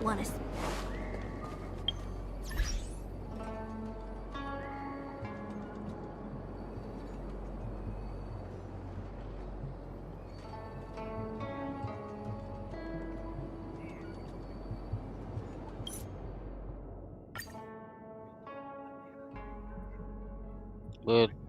Want us? Good.